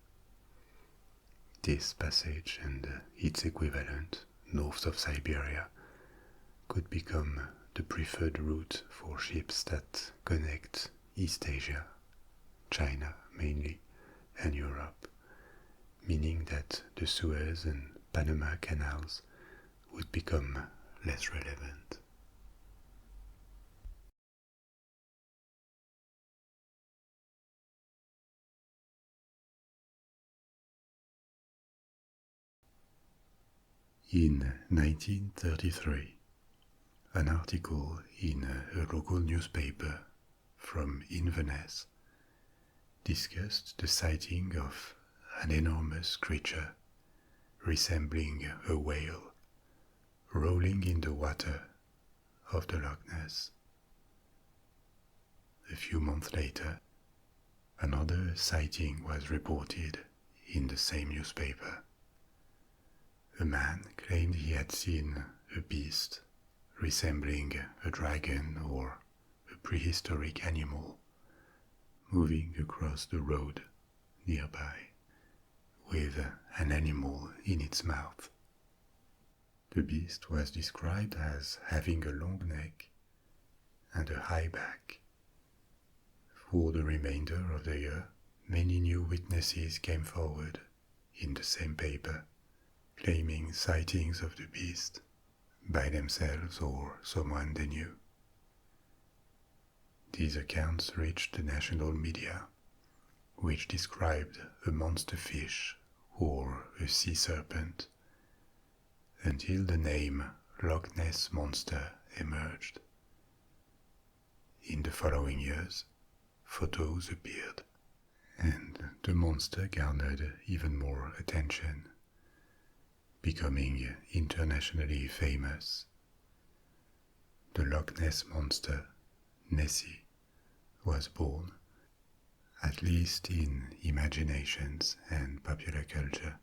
This passage and its equivalent north of Siberia could become the preferred route for ships that connect East Asia, China mainly, and Europe, meaning that the Suez and Panama canals would become less relevant. In 1933, an article in a local newspaper from Inverness discussed the sighting of an enormous creature resembling a whale rolling in the water of the Loch Ness. A few months later, another sighting was reported in the same newspaper. A man claimed he had seen a beast resembling a dragon or a prehistoric animal moving across the road nearby, with an animal in its mouth. The beast was described as having a long neck and a high back. For the remainder of the year, many new witnesses came forward in the same paper, claiming sightings of the beast by themselves or someone they knew. These accounts reached the national media, which described a monster fish or a sea serpent, until the name Loch Ness Monster emerged. In the following years, photos appeared, and the monster garnered even more attention, becoming internationally famous. The Loch Ness Monster, Nessie, was born, at least in imaginations and popular culture.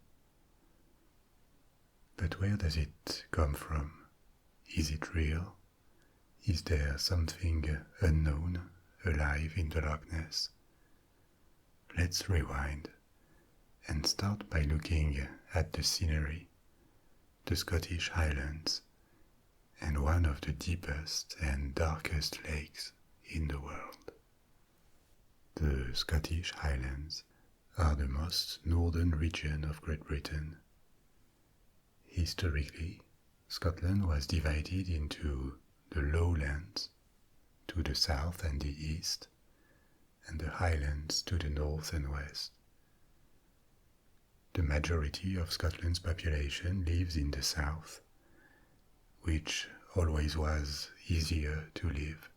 But where does it come from? Is it real? Is there something unknown alive in the Loch Ness? Let's rewind and start by looking at the scenery, the Scottish Highlands, and one of the deepest and darkest lakes in the world. The Scottish Highlands are the most northern region of Great Britain. Historically, Scotland was divided into the lowlands to the south and the east, and the highlands to the north and west. The majority of Scotland's population lives in the south, which always was easier to live,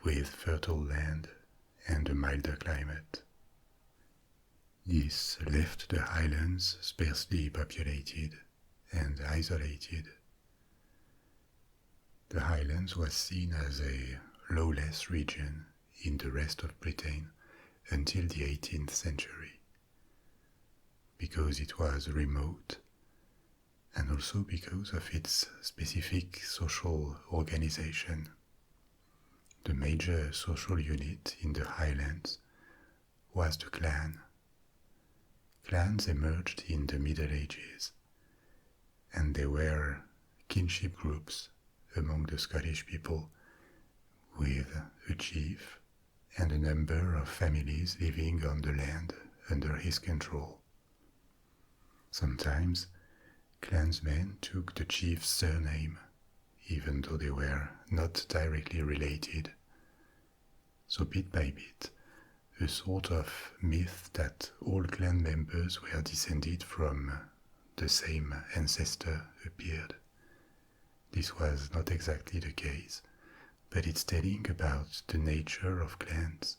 with fertile land and a milder climate. This left the highlands sparsely populated and isolated. The highlands was seen as a lawless region in the rest of Britain until the 18th century, because it was remote and also because of its specific social organization. The major social unit in the highlands was the clan. Clans emerged in the Middle Ages, and they were kinship groups among the Scottish people, with a chief and a number of families living on the land under his control. Sometimes clansmen took the chief's surname, even though they were not directly related. So bit by bit, a sort of myth that all clan members were descended from the same ancestor appeared. This was not exactly the case, but it's telling about the nature of clans.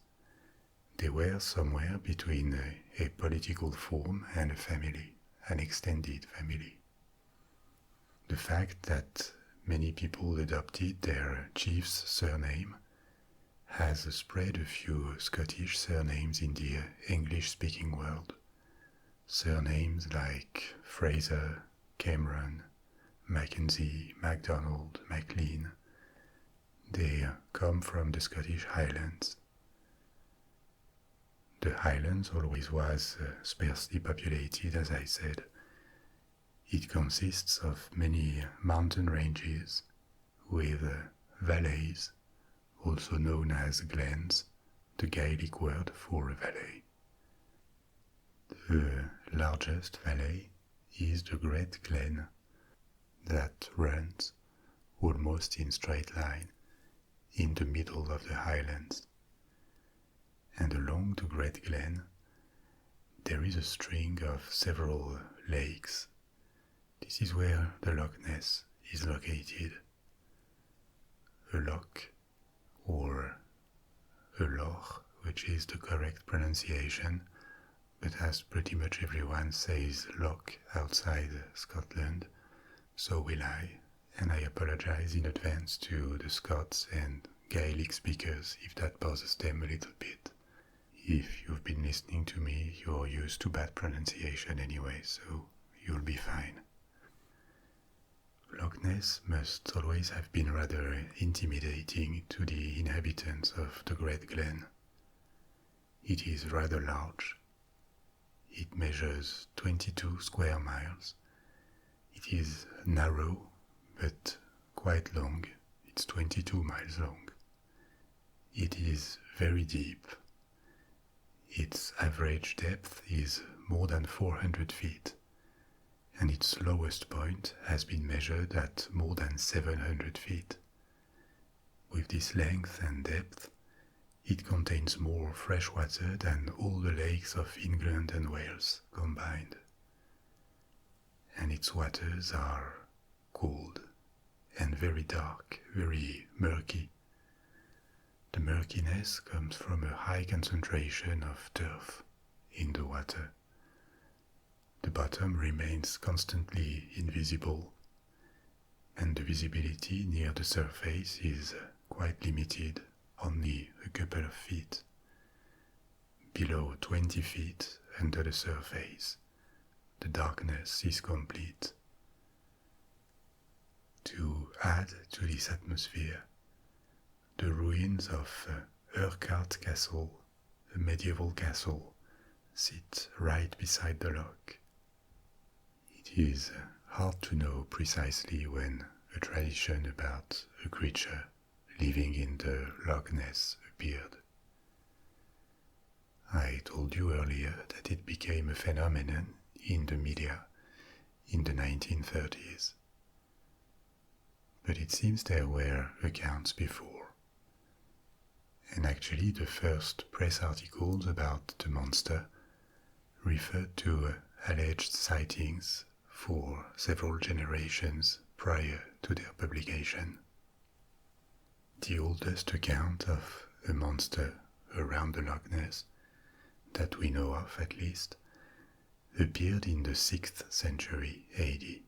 They were somewhere between a political form and a family, an extended family. The fact that many people adopted their chief's surname has spread a few Scottish surnames in the English-speaking world. Surnames like Fraser, Cameron, Mackenzie, MacDonald, MacLean. They come from the Scottish Highlands. The Highlands always was sparsely populated, as I said. It consists of many mountain ranges with valleys, also known as glens, the Gaelic word for a valley. The largest valley is the Great Glen that runs, almost in straight line, in the middle of the highlands. And along the Great Glen, there is a string of several lakes. This is where the Loch Ness is located. A loch, or a loch, which is the correct pronunciation, but as pretty much everyone says loch outside Scotland, so will I, and I apologize in advance to the Scots and Gaelic speakers if that bothers them a little bit. If you've been listening to me, you're used to bad pronunciation anyway, so you'll be fine. Loch Ness must always have been rather intimidating to the inhabitants of the Great Glen. It is rather large. It measures 22 square miles. It is narrow, but quite long. It's 22 miles long. It is very deep. Its average depth is more than 400 feet, and its lowest point has been measured at more than 700 feet. With this length and depth, it contains more fresh water than all the lakes of England and Wales combined. And its waters are cold and very dark, very murky. The murkiness comes from a high concentration of turf in the water. The bottom remains constantly invisible, and the visibility near the surface is quite limited, only a couple of feet. Below 20 feet under the surface, the darkness is complete. To add to this atmosphere, the ruins of Urquhart Castle, a medieval castle, sit right beside the loch. It is hard to know precisely when a tradition about a creature living in the Loch Ness appeared. I told you earlier that it became a phenomenon in the media in the 1930s. But it seems there were accounts before. And actually the first press articles about the monster referred to alleged sightings for several generations prior to their publication. The oldest account of a monster around the Loch Ness, that we know of at least, appeared in the 6th century AD,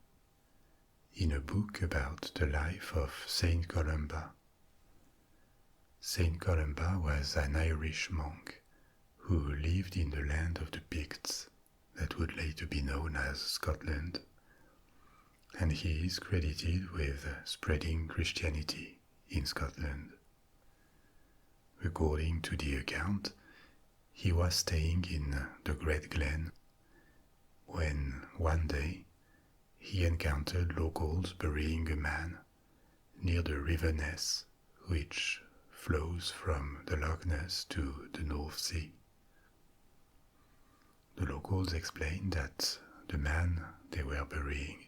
in a book about the life of Saint Columba. Saint Columba was an Irish monk who lived in the land of the Picts, that would later be known as Scotland, and he is credited with spreading Christianity in Scotland. According to the account, he was staying in the Great Glen when one day he encountered locals burying a man near the River Ness, which flows from the Loch Ness to the North Sea. The locals explained that the man they were burying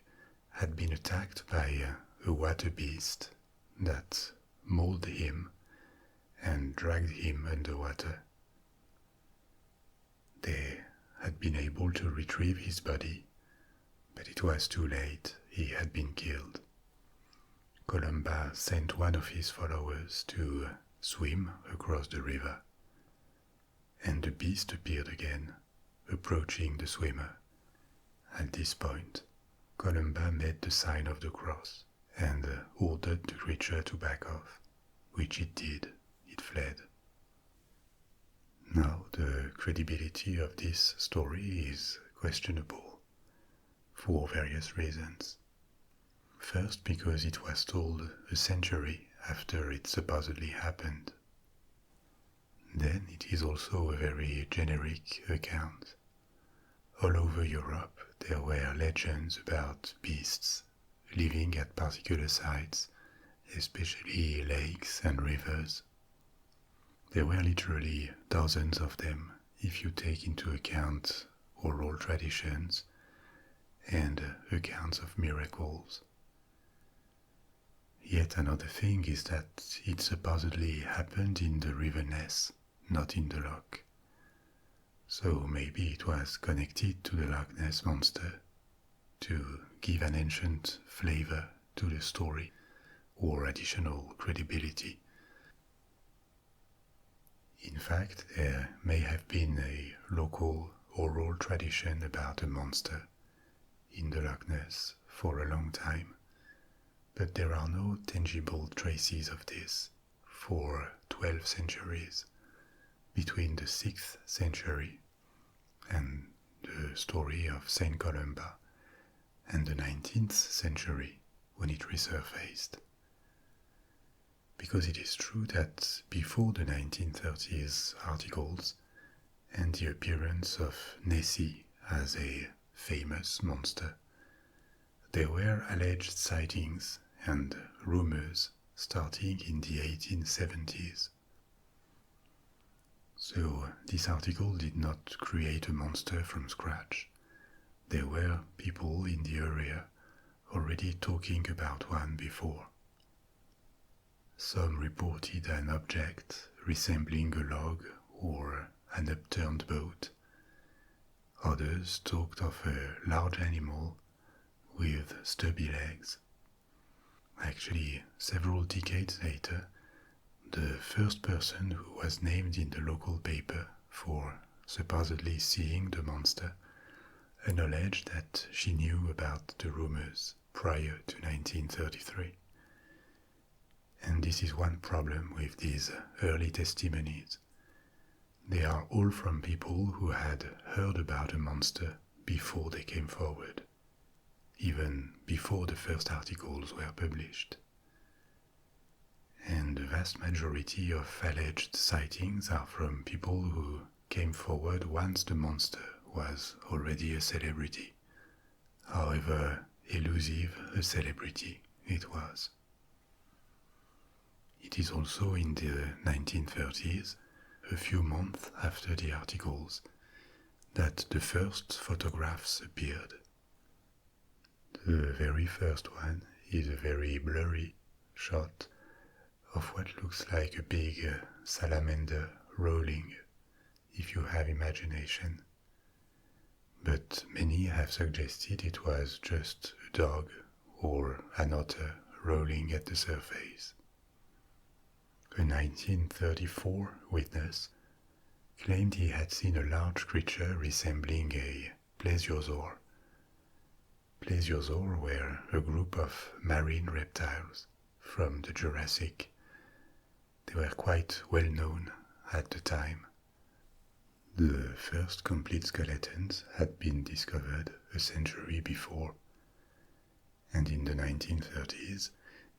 had been attacked by a water beast that mauled him and dragged him underwater. They had been able to retrieve his body, but it was too late, he had been killed. Columba sent one of his followers to swim across the river, and the beast appeared again, approaching the swimmer. At this point, Columba made the sign of the cross and ordered the creature to back off, which it did. It fled. Now, the credibility of this story is questionable for various reasons. First, because it was told a century after it supposedly happened. Then it is also a very generic account. All over Europe there were legends about beasts living at particular sites, especially lakes and rivers. There were literally dozens of them if you take into account oral traditions and accounts of miracles. Yet another thing is that it supposedly happened in the River Ness, not in the Loch. So maybe it was connected to the Loch Ness monster to give an ancient flavor to the story or additional credibility. In fact, there may have been a local oral tradition about a monster in the Loch Ness for a long time, but there are no tangible traces of this for 12 centuries, between the 6th century and the story of Saint Columba and the 19th century when it resurfaced. Because it is true that before the 1930s articles and the appearance of Nessie as a famous monster, there were alleged sightings and rumors starting in the 1870s. So this article did not create a monster from scratch. There were people in the area already talking about one before. Some reported an object resembling a log or an upturned boat. Others talked of a large animal with stubby legs. Actually, several decades later, the first person who was named in the local paper for supposedly seeing the monster acknowledged that she knew about the rumors prior to 1933. And this is one problem with these early testimonies. They are all from people who had heard about a monster before they came forward, even before the first articles were published. And the vast majority of alleged sightings are from people who came forward once the monster was already a celebrity, however elusive a celebrity it was. It is also in the 1930s, a few months after the articles, that the first photographs appeared. The very first one is a very blurry shot of what looks like a big salamander rolling, if you have imagination. But many have suggested it was just a dog or an otter rolling at the surface. A 1934 witness claimed he had seen a large creature resembling a plesiosaur. Plesiosaurs were a group of marine reptiles from the Jurassic. They were quite well known at the time. The first complete skeletons had been discovered a century before, and in the 1930s,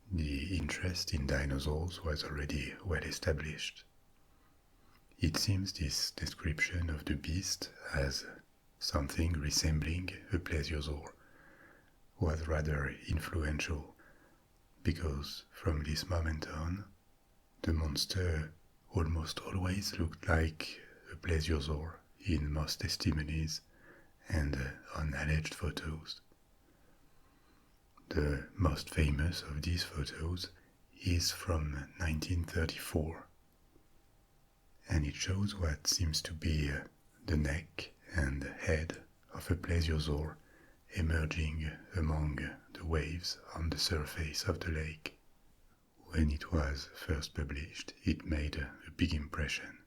the interest in dinosaurs was already well established. It seems this description of the beast as something resembling a plesiosaur was rather influential, because from this moment on, the monster almost always looked like a plesiosaur in most testimonies and on alleged photos. The most famous of these photos is from 1934, and it shows what seems to be the neck and head of a plesiosaur emerging among the waves on the surface of the lake. When it was first published, it made a big impression.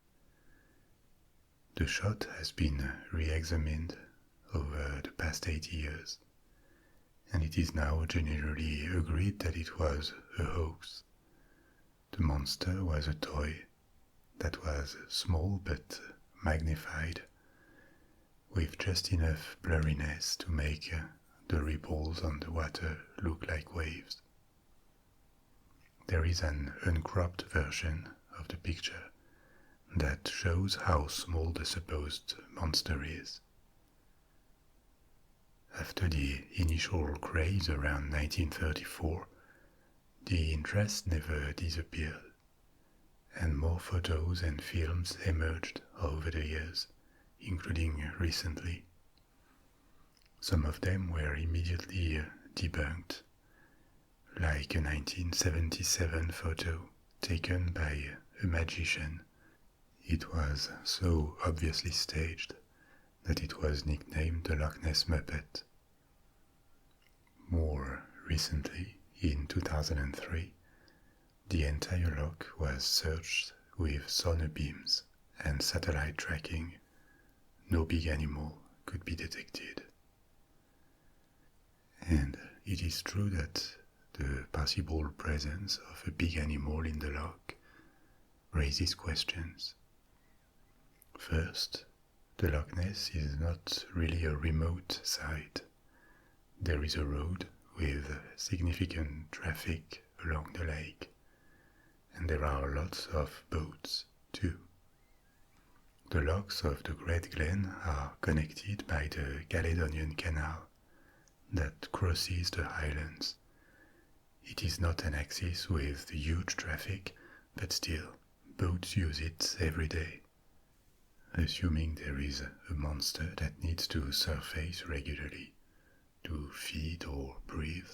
The shot has been re-examined over the past 80 years, and it is now generally agreed that it was a hoax. The monster was a toy that was small but magnified, with just enough blurriness to make the ripples on the water look like waves. There is an uncropped version of the picture that shows how small the supposed monster is. After the initial craze around 1934, the interest never disappeared, and more photos and films emerged over the years, including recently. Some of them were immediately debunked, like a 1977 photo taken by a magician. It was so obviously staged that it was nicknamed the Loch Ness Muppet. More recently, in 2003, the entire loch was searched with sonar beams and satellite tracking. No big animal could be detected. And it is true that the possible presence of a big animal in the loch raises questions. First, the Loch Ness is not really a remote site. There is a road with significant traffic along the lake, and there are lots of boats too. The lochs of the Great Glen are connected by the Caledonian Canal that crosses the highlands. It is not an axis with huge traffic, but still, boats use it every day, assuming there is a monster that needs to surface regularly to feed or breathe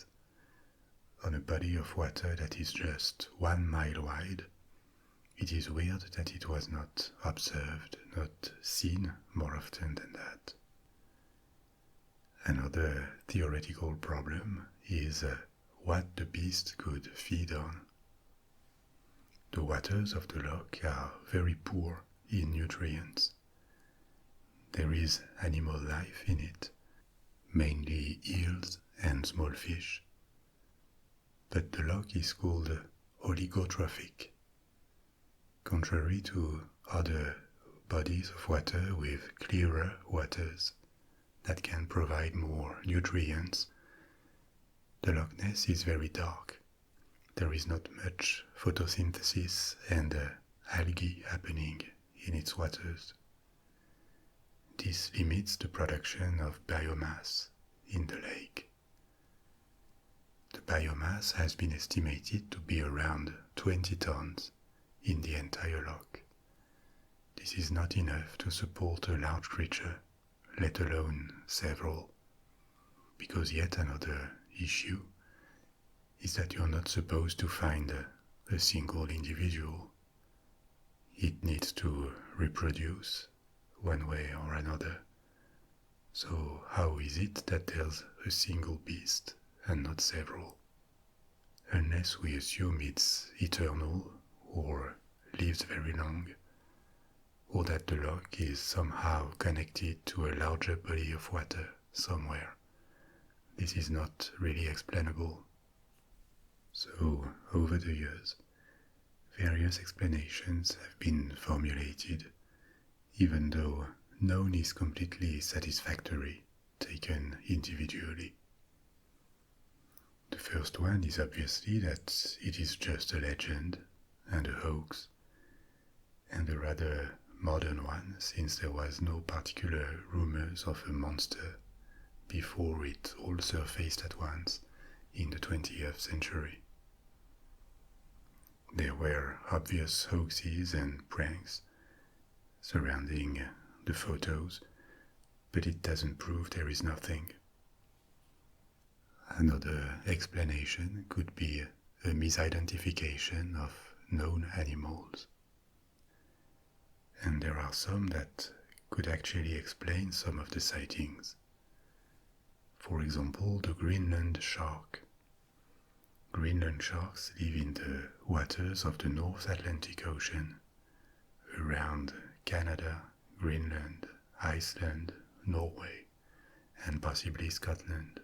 on a body of water that is just 1 mile wide, it is weird that it was not observed, not seen more often than that. Another theoretical problem is what the beast could feed on. The waters of the loch are very poor in nutrients. There is animal life in it, mainly eels and small fish. But the loch is called oligotrophic. Contrary to other bodies of water with clearer waters that can provide more nutrients, the Loch Ness is very dark. There is not much photosynthesis and algae happening in its waters. This limits the production of biomass in the lake. The biomass has been estimated to be around 20 tons in the entire loch. This is not enough to support a large creature, let alone several, because yet another issue is that you're not supposed to find a single individual. It needs to reproduce one way or another. So how is it that there's a single beast and not several? Unless we assume it's eternal or lives very long, or that the loch is somehow connected to a larger body of water somewhere. This is not really explainable. So, over the years, various explanations have been formulated, even though none is completely satisfactory, taken individually. The first one is obviously that it is just a legend and a hoax, and a rather modern one, since there was no particular rumors of a monster before it all surfaced at once in the 20th century. There were obvious hoaxes and pranks surrounding the photos, but it doesn't prove there is nothing. Another explanation could be a misidentification of known animals. And there are some that could actually explain some of the sightings. For example, the Greenland shark. Greenland sharks live in the waters of the North Atlantic Ocean, around Canada, Greenland, Iceland, Norway, and possibly Scotland.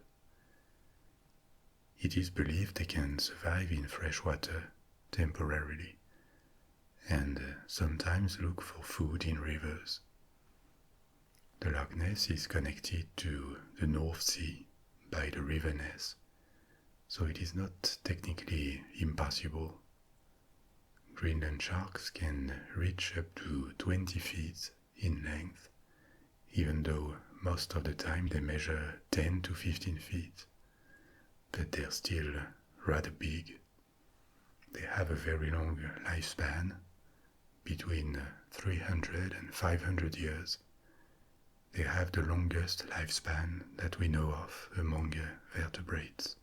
It is believed they can survive in fresh water temporarily, and sometimes look for food in rivers. The Loch Ness is connected to the North Sea by the river Ness, so it is not technically impossible. Greenland sharks can reach up to 20 feet in length, even though most of the time they measure 10 to 15 feet, but they're still rather big. They have a very long lifespan, between 300 and 500 years. They have the longest lifespan that we know of among vertebrates.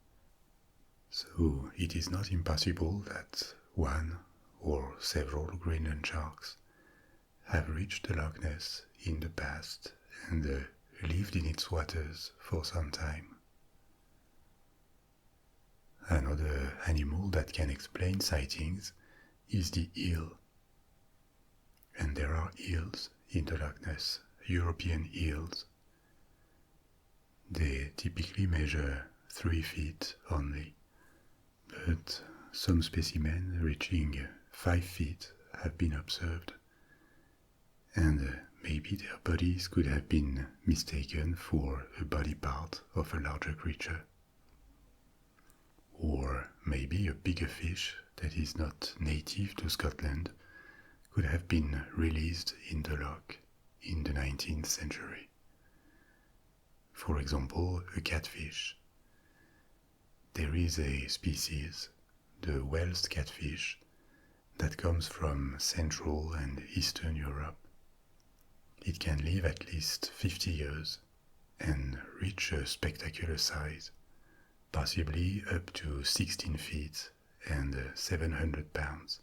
So it is not impossible that one or several Greenland sharks have reached the Loch Ness in the past and lived in its waters for some time. Another animal that can explain sightings is the eel. And there are eels in the Loch Ness, European eels. They typically measure 3 feet only, but some specimens reaching 5 feet have been observed, and maybe their bodies could have been mistaken for a body part of a larger creature. Or maybe a bigger fish that is not native to Scotland could have been released in the loch in the 19th century. For example, a catfish. There is a species, the Welsh catfish, that comes from Central and Eastern Europe. It can live at least 50 years and reach a spectacular size, possibly up to 16 feet and 700 pounds.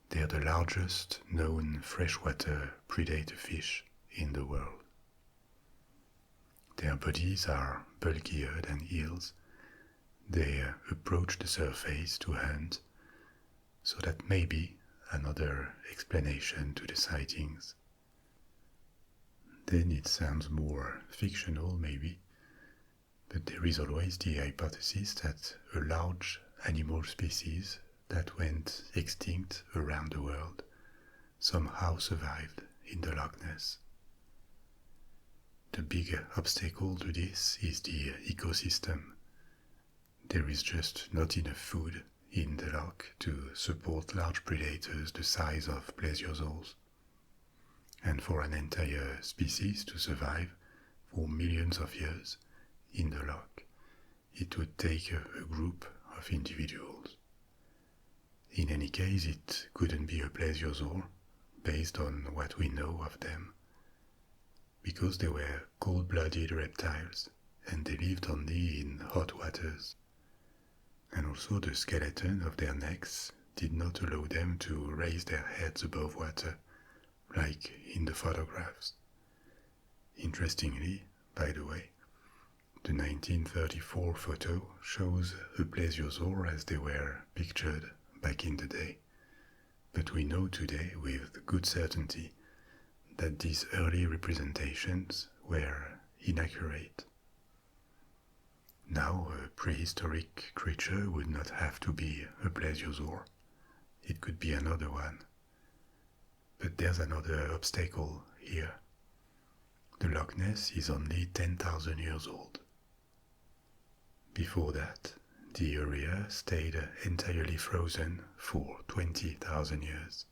They're the largest known freshwater predator fish in the world. Their bodies are bulkier than eels. They approach the surface to hunt, so that may be another explanation to the sightings. Then it sounds more fictional, maybe, but there is always the hypothesis that a large animal species that went extinct around the world somehow survived in the Loch Ness. The big obstacle to this is the ecosystem. There is just not enough food in the loch to support large predators the size of plesiosaurs. And for an entire species to survive for millions of years in the loch, it would take a group of individuals. In any case, it couldn't be a plesiosaur based on what we know of them, because they were cold-blooded reptiles and they lived only in hot waters. And also the skeleton of their necks did not allow them to raise their heads above water, like in the photographs. Interestingly, by the way, the 1934 photo shows a plesiosaur as they were pictured back in the day, but we know today with good certainty that these early representations were inaccurate. Now, a prehistoric creature would not have to be a plesiosaur. It could be another one. But there's another obstacle here. The Loch Ness is only 10,000 years old. Before that, the area stayed entirely frozen for 20,000 years.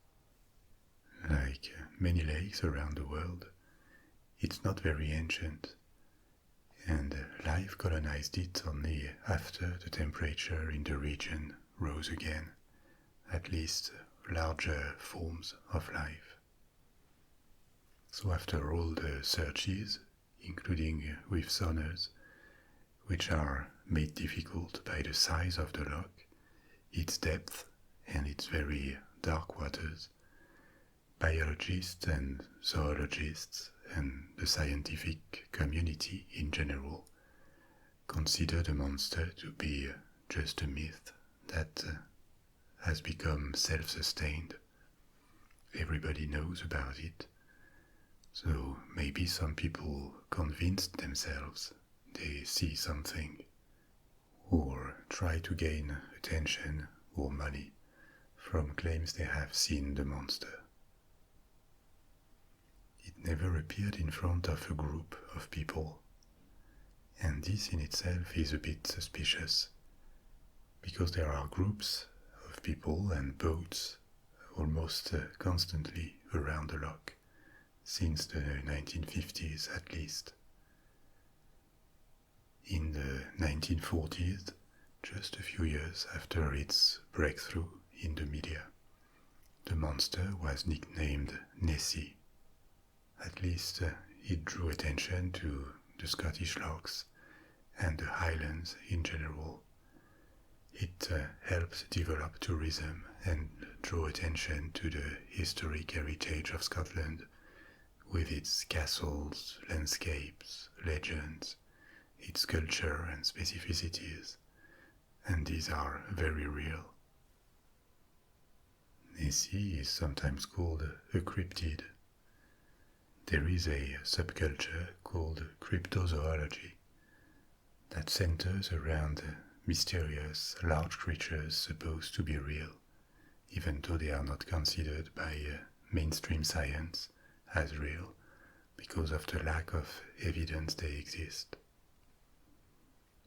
Like many lakes around the world, it's not very ancient, and life colonized it only after the temperature in the region rose again, at least larger forms of life. So after all the searches, including with sonars, which are made difficult by the size of the loch, its depth, and its very dark waters, biologists and zoologists and the scientific community in general consider the monster to be just a myth that has become self-sustained. Everybody knows about it, so maybe some people convinced themselves they see something, or try to gain attention or money from claims they have seen the monster. It never appeared in front of a group of people, and this in itself is a bit suspicious, because there are groups of people and boats almost constantly around the loch, since the 1950s at least. In the 1940s, just a few years after its breakthrough in the media, the monster was nicknamed Nessie. At least it drew attention to the Scottish lochs and the Highlands in general. It helped develop tourism and draw attention to the historic heritage of Scotland with its castles, landscapes, legends, its culture and specificities, and these are very real. Nessie is sometimes called a cryptid. There is a subculture called cryptozoology that centers around mysterious large creatures supposed to be real, even though they are not considered by mainstream science as real because of the lack of evidence they exist.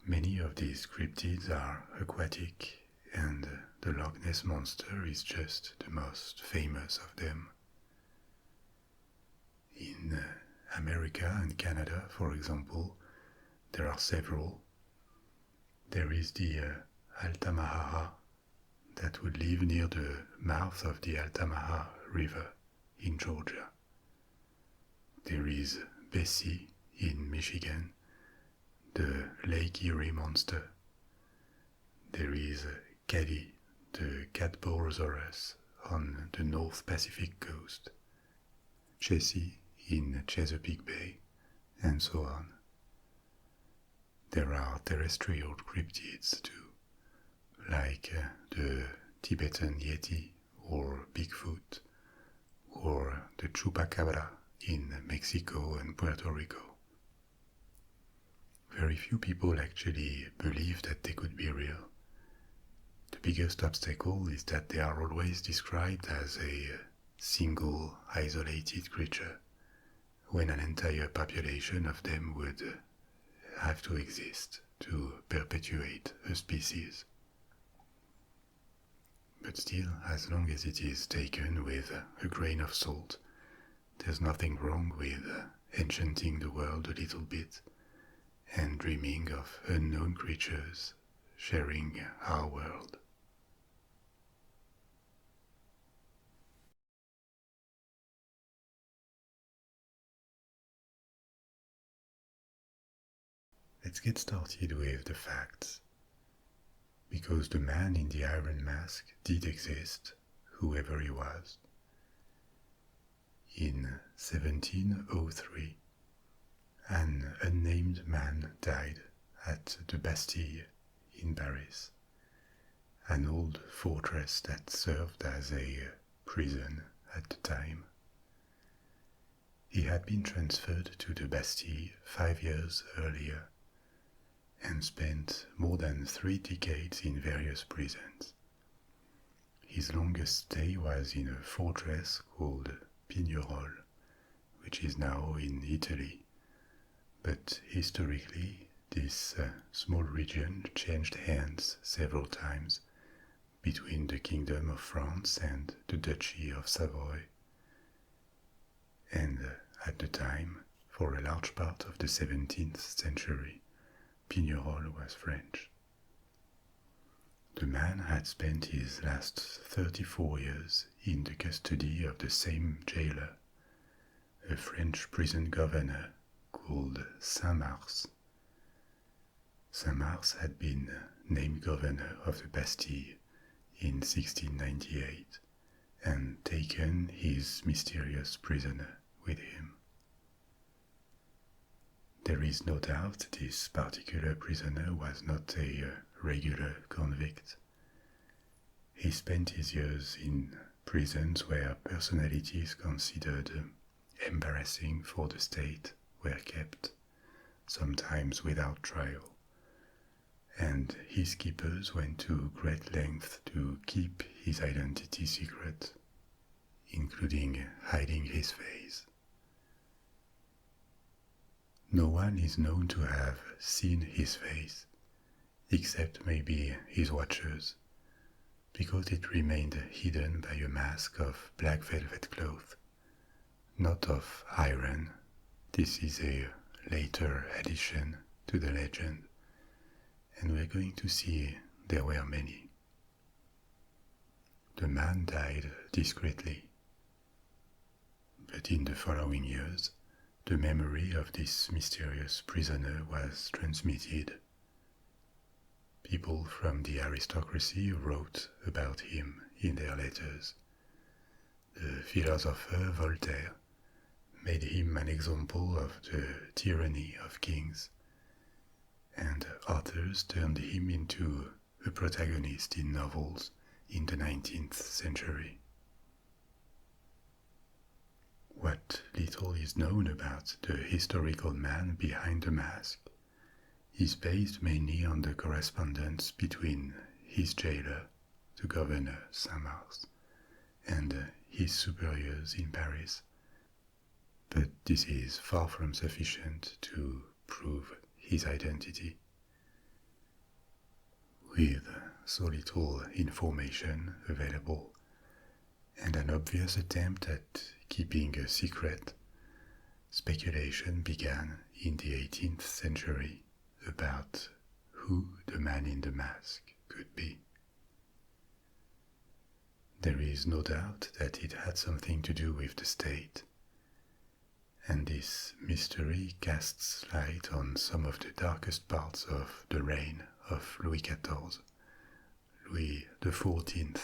Many of these cryptids are aquatic, and the Loch Ness monster is just the most famous of them. In America and Canada, for example, there are several. There is the Altamaha that would live near the mouth of the Altamaha River in Georgia. There is Bessie in Michigan, the Lake Erie monster. There is Caddy, the Catborosaurus on the North Pacific coast, Jessie in Chesapeake Bay, and so on. There are terrestrial cryptids too, like the Tibetan Yeti or Bigfoot, or the Chupacabra in Mexico and Puerto Rico. Very few people actually believe that they could be real. The biggest obstacle is that they are always described as a single, isolated creature, when an entire population of them would have to exist to perpetuate a species. But still, as long as it is taken with a grain of salt, there's nothing wrong with enchanting the world a little bit and dreaming of unknown creatures sharing our world. Let's get started with the facts. Because the man in the iron mask did exist, whoever he was. In 1703, an unnamed man died at the Bastille in Paris, an old fortress that served as a prison at the time. He had been transferred to the Bastille 5 years earlier and spent more than 3 decades in various prisons. His longest stay was in a fortress called Pignerol, which is now in Italy, but historically this small region changed hands several times between the Kingdom of France and the Duchy of Savoy. And at the time, for a large part of the 17th century, Pignerol was French. The man had spent his last 34 years in the custody of the same jailer, a French prison governor called Saint-Mars. Saint-Mars had been named governor of the Bastille in 1698 and taken his mysterious prisoner with him. There is no doubt this particular prisoner was not a regular convict. He spent his years in prisons where personalities considered embarrassing for the state were kept, sometimes without trial, and his keepers went to great lengths to keep his identity secret, including hiding his face. No one is known to have seen his face, except maybe his watchers, because it remained hidden by a mask of black velvet cloth, not of iron. This is a later addition to the legend, and we're going to see there were many. The man died discreetly, but in the following years, the memory of this mysterious prisoner was transmitted. People from the aristocracy wrote about him in their letters. The philosopher Voltaire made him an example of the tyranny of kings, and authors turned him into a protagonist in novels in the 19th century. What little is known about the historical man behind the mask is based mainly on the correspondence between his jailer, the governor Saint-Mars, and his superiors in Paris. But this is far from sufficient to prove his identity. With so little information available, and an obvious attempt at keeping a secret, speculation began in the 18th century about who the man in the mask could be. There is no doubt that it had something to do with the state, and this mystery casts light on some of the darkest parts of the reign of Louis XIV, Louis XIV,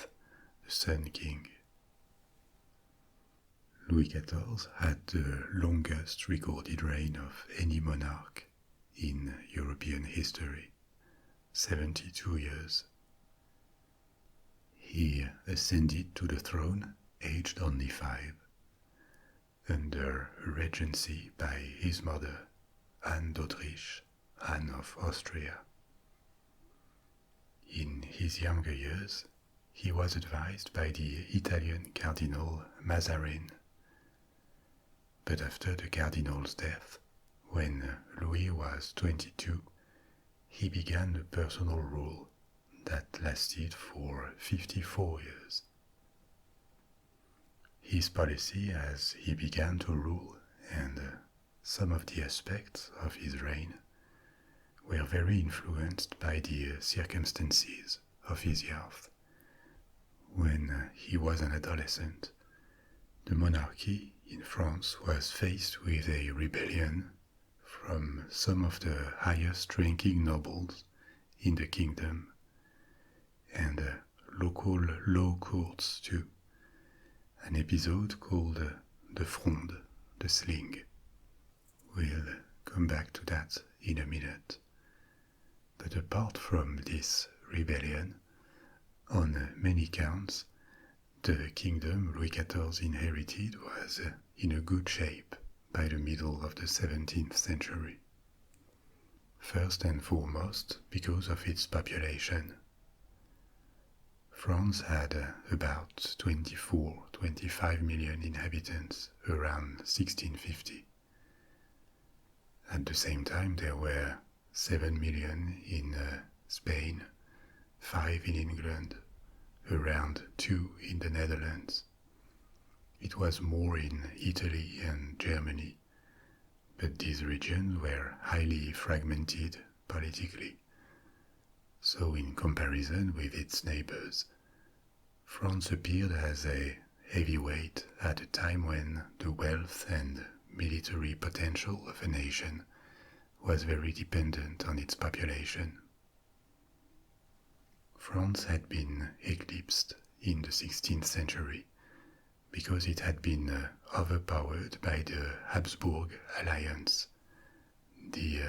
the Sun King. Louis XIV had the longest recorded reign of any monarch in European history, 72 years. He ascended to the throne aged only 5, under regency by his mother, Anne d'Autriche, Anne of Austria. In his younger years, he was advised by the Italian Cardinal Mazarin. But after the cardinal's death, when Louis was 22, he began a personal rule that lasted for 54 years. His policy as he began to rule and some of the aspects of his reign were very influenced by the circumstances of his youth. When he was an adolescent, the monarchy in France was faced with a rebellion from some of the highest ranking nobles in the kingdom and local law courts too. An episode called the Fronde, the Sling. We'll come back to that in a minute. But apart from this rebellion, on many counts, the kingdom Louis XIV inherited was in a good shape by the middle of the 17th century. First and foremost because of its population. France had about 24-25 million inhabitants around 1650. At the same time there were 7 million in Spain, 5 in England, around 2 in the Netherlands. It was more in Italy and Germany, but these regions were highly fragmented politically. So in comparison with its neighbors, France appeared as a heavyweight at a time when the wealth and military potential of a nation was very dependent on its population. France had been eclipsed in the 16th century because it had been overpowered by the Habsburg alliance, the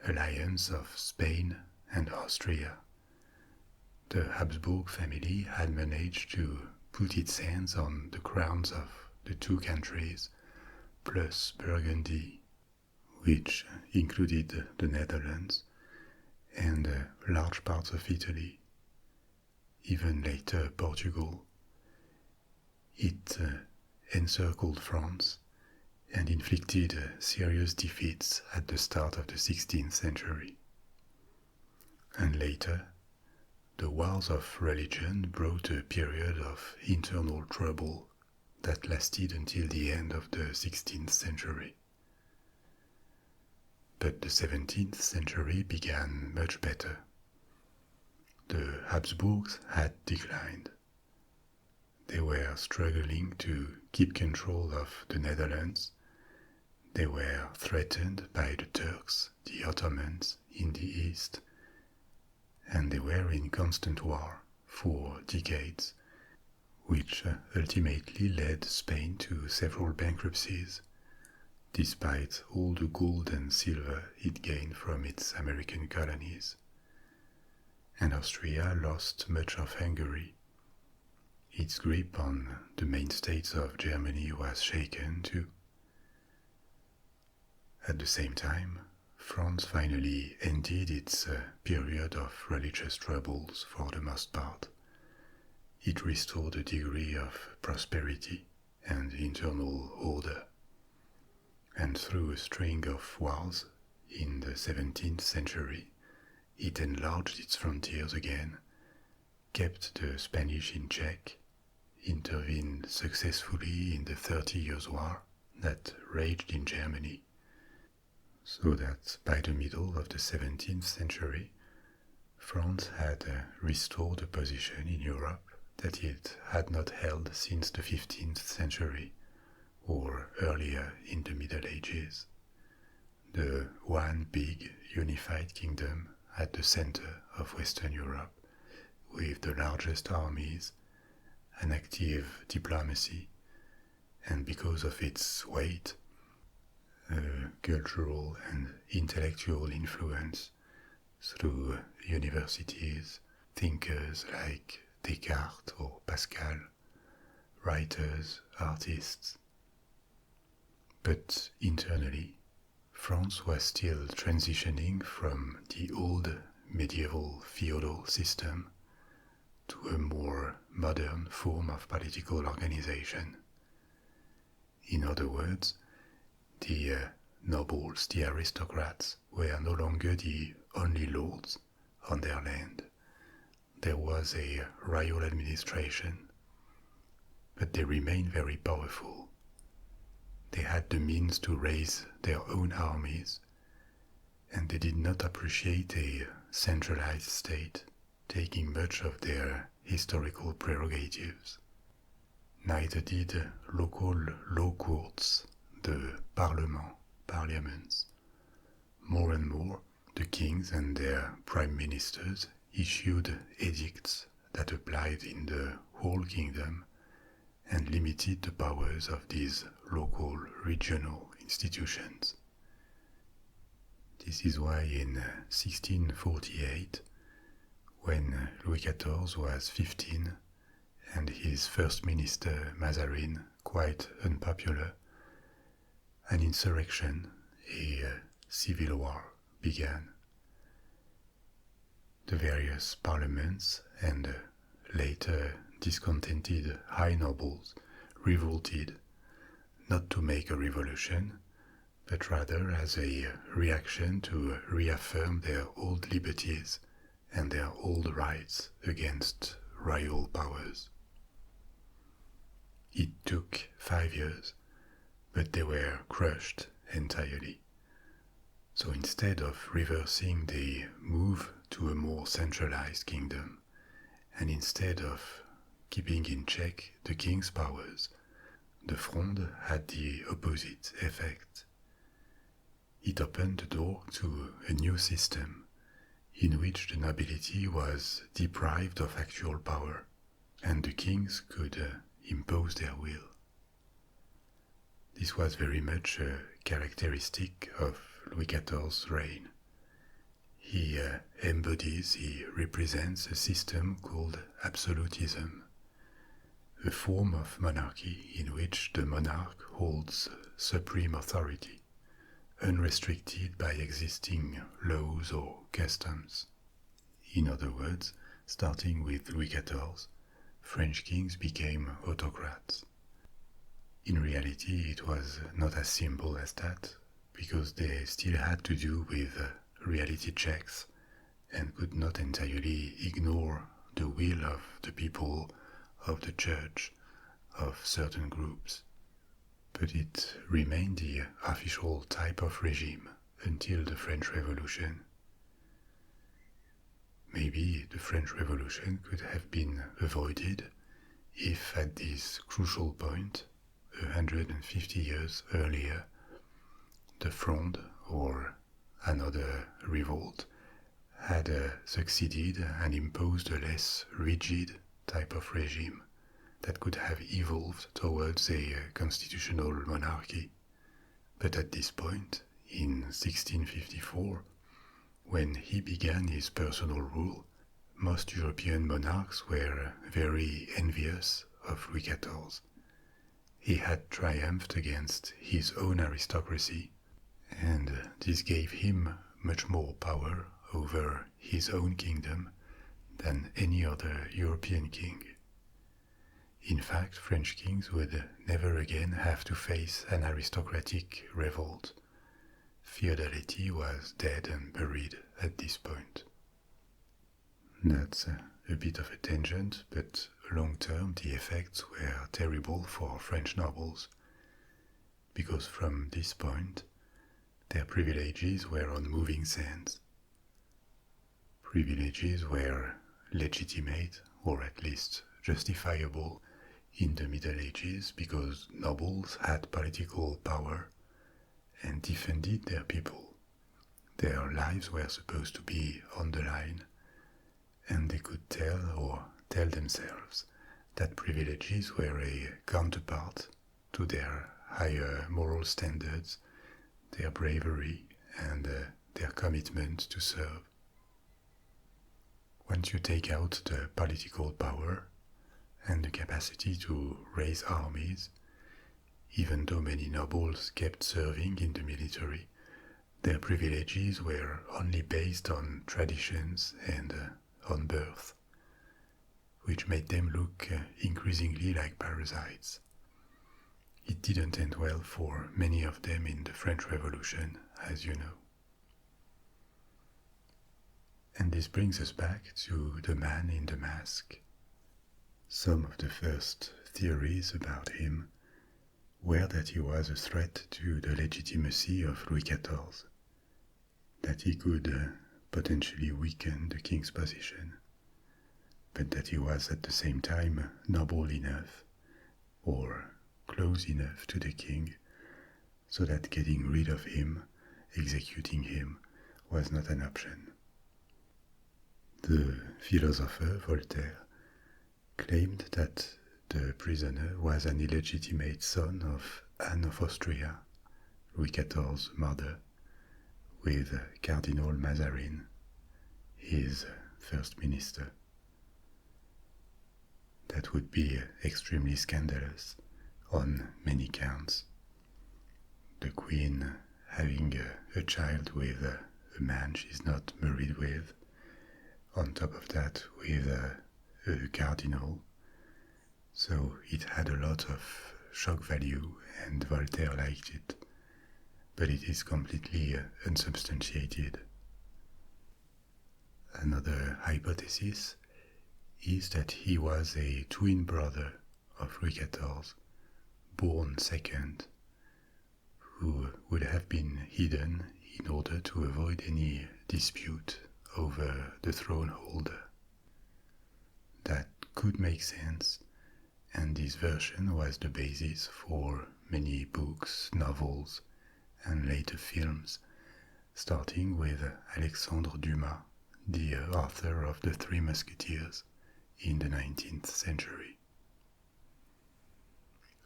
alliance of Spain and Austria. The Habsburg family had managed to put its hands on the crowns of the two countries, plus Burgundy, which included the Netherlands, and large parts of Italy, even later Portugal. It encircled France and inflicted serious defeats at the start of the 16th century. And later, the wars of religion brought a period of internal trouble that lasted until the end of the 16th century. But the 17th century began much better. The Habsburgs had declined. They were struggling to keep control of the Netherlands. They were threatened by the Turks, the Ottomans in the east, and they were in constant war for decades, which ultimately led Spain to several bankruptcies, despite all the gold and silver it gained from its American colonies. And Austria lost much of Hungary. Its grip on the main states of Germany was shaken too. At the same time, France finally ended its period of religious troubles for the most part. It restored a degree of prosperity and internal order. And through a string of wars in the 17th century, it enlarged its frontiers again, kept the Spanish in check, intervened successfully in the 30 Years' War that raged in Germany, so that by the middle of the 17th century, France had restored a position in Europe that it had not held since the 15th century, or earlier in the Middle Ages, the one big unified kingdom at the center of Western Europe, with the largest armies, an active diplomacy, and because of its weight, cultural and intellectual influence through universities, thinkers like Descartes or Pascal, writers, artists. But internally, France was still transitioning from the old medieval feudal system to a more modern form of political organization. In other words, the nobles, the aristocrats, were no longer the only lords on their land. There was a royal administration, but they remained very powerful. They had the means to raise their own armies, and they did not appreciate a centralized state taking much of their historical prerogatives. Neither did local law courts, the parliaments. More and more, the kings and their prime ministers issued edicts that applied in the whole kingdom and limited the powers of these local, regional institutions. This is why in 1648, when Louis XIV was 15 and his first minister Mazarin quite unpopular, an insurrection, a civil war began. The various parliaments and later discontented high nobles revolted, not to make a revolution, but rather as a reaction to reaffirm their old liberties and their old rights against royal powers. It took 5 years, but they were crushed entirely. So instead of reversing, they moved to a more centralized kingdom, and instead of keeping in check the king's powers, the Fronde had the opposite effect. It opened the door to a new system in which the nobility was deprived of actual power, and the kings could impose their will. This was very much a characteristic of Louis XIV's reign. He embodies, he represents a system called absolutism, a form of monarchy in which the monarch holds supreme authority, unrestricted by existing laws or customs. In other words, starting with Louis XIV, French kings became autocrats. In reality, it was not as simple as that, because they still had to do with reality checks and could not entirely ignore the will of the people, of the church, of certain groups. But it remained the official type of regime until the French Revolution. Maybe the French Revolution could have been avoided if at this crucial point, 150 years earlier, the Fronde, or another revolt, had succeeded and imposed a less rigid type of regime that could have evolved towards a constitutional monarchy. But at this point, in 1654, when he began his personal rule, most European monarchs were very envious of Louis XIV. He had triumphed against his own aristocracy, and this gave him much more power over his own kingdom than any other European king. In fact, French kings would never again have to face an aristocratic revolt. Feudality was dead and buried at this point. That's a bit of a tangent, but long term the effects were terrible for French nobles, because from this point their privileges were on moving sands. Privileges were legitimate, or at least justifiable, in the Middle Ages because nobles had political power and defended their people. Their lives were supposed to be on the line, and they could tell themselves that privileges were a counterpart to their higher moral standards, their bravery, and their commitment to serve. Once you take out the political power and the capacity to raise armies, even though many nobles kept serving in the military, their privileges were only based on traditions and on birth, which made them look increasingly like parasites. It didn't end well for many of them in the French Revolution, as you know. And this brings us back to the man in the mask. Some of the first theories about him were that he was a threat to the legitimacy of Louis XIV, that he could potentially weaken the king's position, but that he was at the same time noble enough or close enough to the king so that getting rid of him, executing him, was not an option. The philosopher Voltaire claimed that the prisoner was an illegitimate son of Anne of Austria, Louis XIV's mother, with Cardinal Mazarin, his first minister. That would be extremely scandalous on many counts. The Queen having a child with a man she's not married with, on top of that with a cardinal. So it had a lot of shock value and Voltaire liked it, but it is completely unsubstantiated. Another hypothesis is that he was a twin brother of Louis XIV, born second, who would have been hidden in order to avoid any dispute over the throne holder. That could make sense, and this version was the basis for many books, novels, and later films, starting with Alexandre Dumas, the author of The Three Musketeers in the 19th century.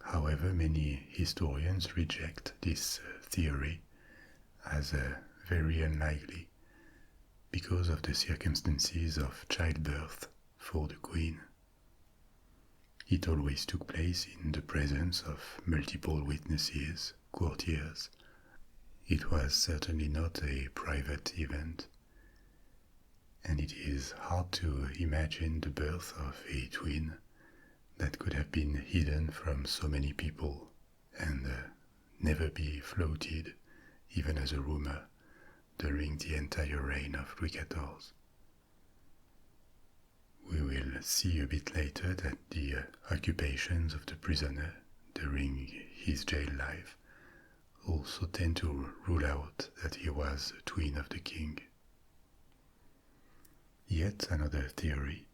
However, many historians reject this theory as very unlikely because of the circumstances of childbirth for the Queen. It always took place in the presence of multiple witnesses, courtiers. It was certainly not a private event, and it is hard to imagine the birth of a twin that could have been hidden from so many people and never be floated, even as a rumor, during the entire reign of Louis XIV. We will see a bit later that the occupations of the prisoner during his jail life also tend to rule out that he was a twin of the king. Yet another theory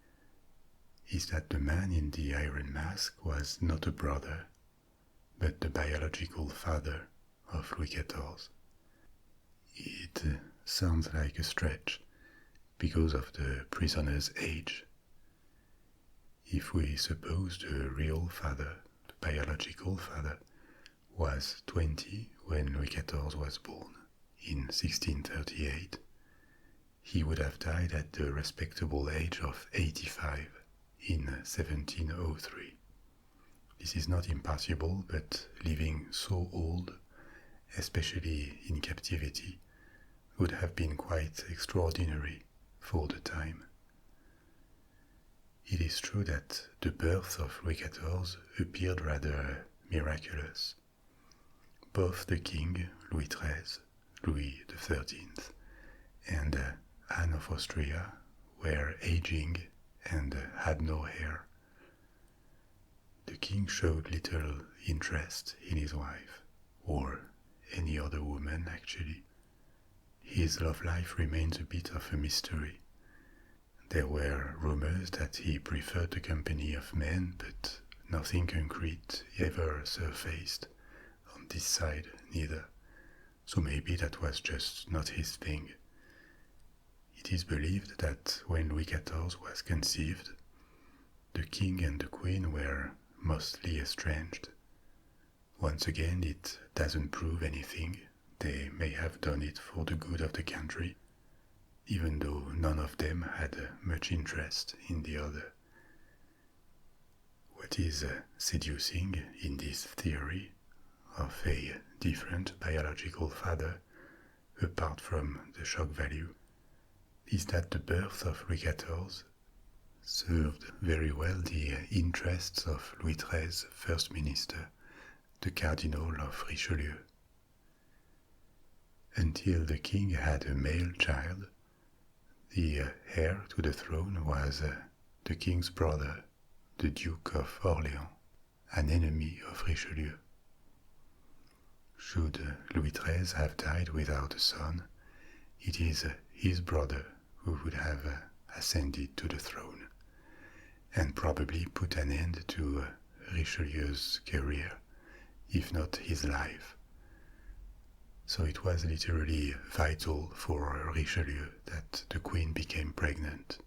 is that the man in the iron mask was not a brother, but the biological father of Louis XIV. It sounds like a stretch because of the prisoner's age. If we suppose the real father, the biological father, was 20 when Louis XIV was born in 1638, he would have died at the respectable age of 85 in 1703. This is not impossible, but living so old, especially in captivity, would have been quite extraordinary for the time. It is true that the birth of Louis XIV appeared rather miraculous. Both the king, Louis XIII, Louis XIII, and Anne of Austria were aging and had no heir. The king showed little interest in his wife, or any other woman actually. His love life remains a bit of a mystery. There were rumors that he preferred the company of men, but nothing concrete ever surfaced on this side neither, so maybe that was just not his thing. It is believed that when Louis XIV was conceived, the king and the queen were mostly estranged. Once again, it doesn't prove anything. They may have done it for the good of the country, even though none of them had much interest in the other. What is seducing in this theory of a different biological father, apart from the shock value, is that the birth of Louis XIV served very well the interests of Louis XIII's first minister, the Cardinal of Richelieu. Until the king had a male child, the heir to the throne was the king's brother, the Duke of Orléans, an enemy of Richelieu. Should Louis XIII have died without a son, it is his brother who would have ascended to the throne, and probably put an end to Richelieu's career, if not his life. So it was literally vital for Richelieu that the queen became pregnant.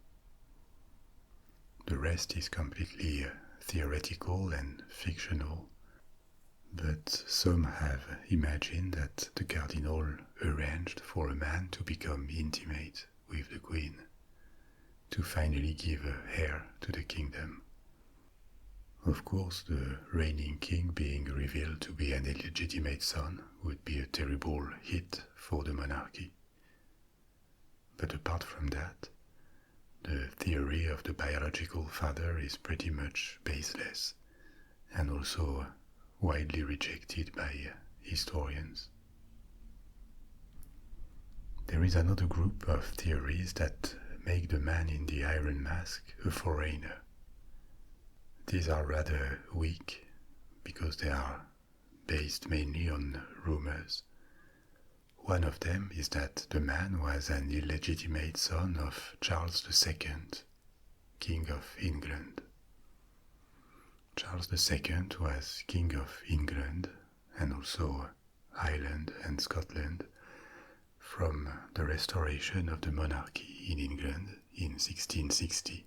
The rest is completely theoretical and fictional, but some have imagined that the cardinal arranged for a man to become intimate with the queen, to finally give a heir to the kingdom. Of course, the reigning king being revealed to be an illegitimate son would be a terrible hit for the monarchy. But apart from that, the theory of the biological father is pretty much baseless, and also widely rejected by historians. There is another group of theories that make the man in the iron mask a foreigner. These are rather weak because they are based mainly on rumors. One of them is that the man was an illegitimate son of Charles II, King of England. Charles II was King of England and also Ireland and Scotland from the restoration of the monarchy in England in 1660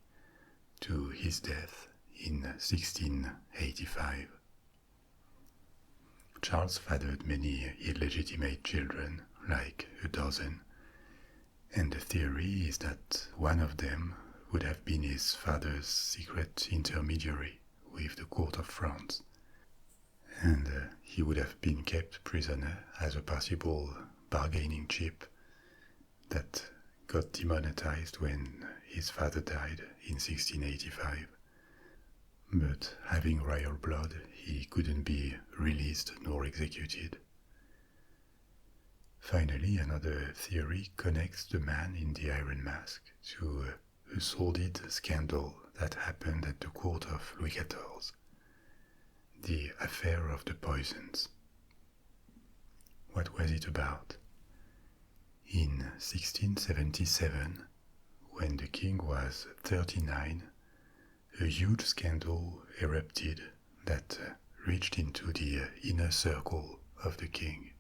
to his death in 1685. Charles fathered many illegitimate children, like a dozen, and the theory is that one of them would have been his father's secret intermediary with the court of France, and he would have been kept prisoner as a possible bargaining chip that got demonetized when his father died in 1685. But having royal blood, he couldn't be released nor executed. Finally, another theory connects the man in the iron mask to a sordid scandal that happened at the court of Louis XIV, the affair of the poisons. What was it about? In 1677, when the king was 39, a huge scandal erupted that reached into the inner circle of the king.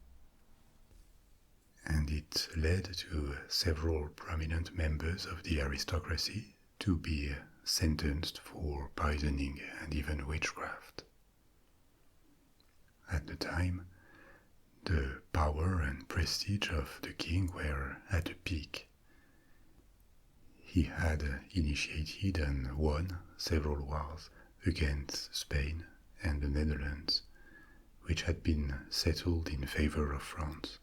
And it led to several prominent members of the aristocracy to be sentenced for poisoning and even witchcraft. At the time, the power and prestige of the king were at a peak. He had initiated and won several wars against Spain and the Netherlands, which had been settled in favor of France.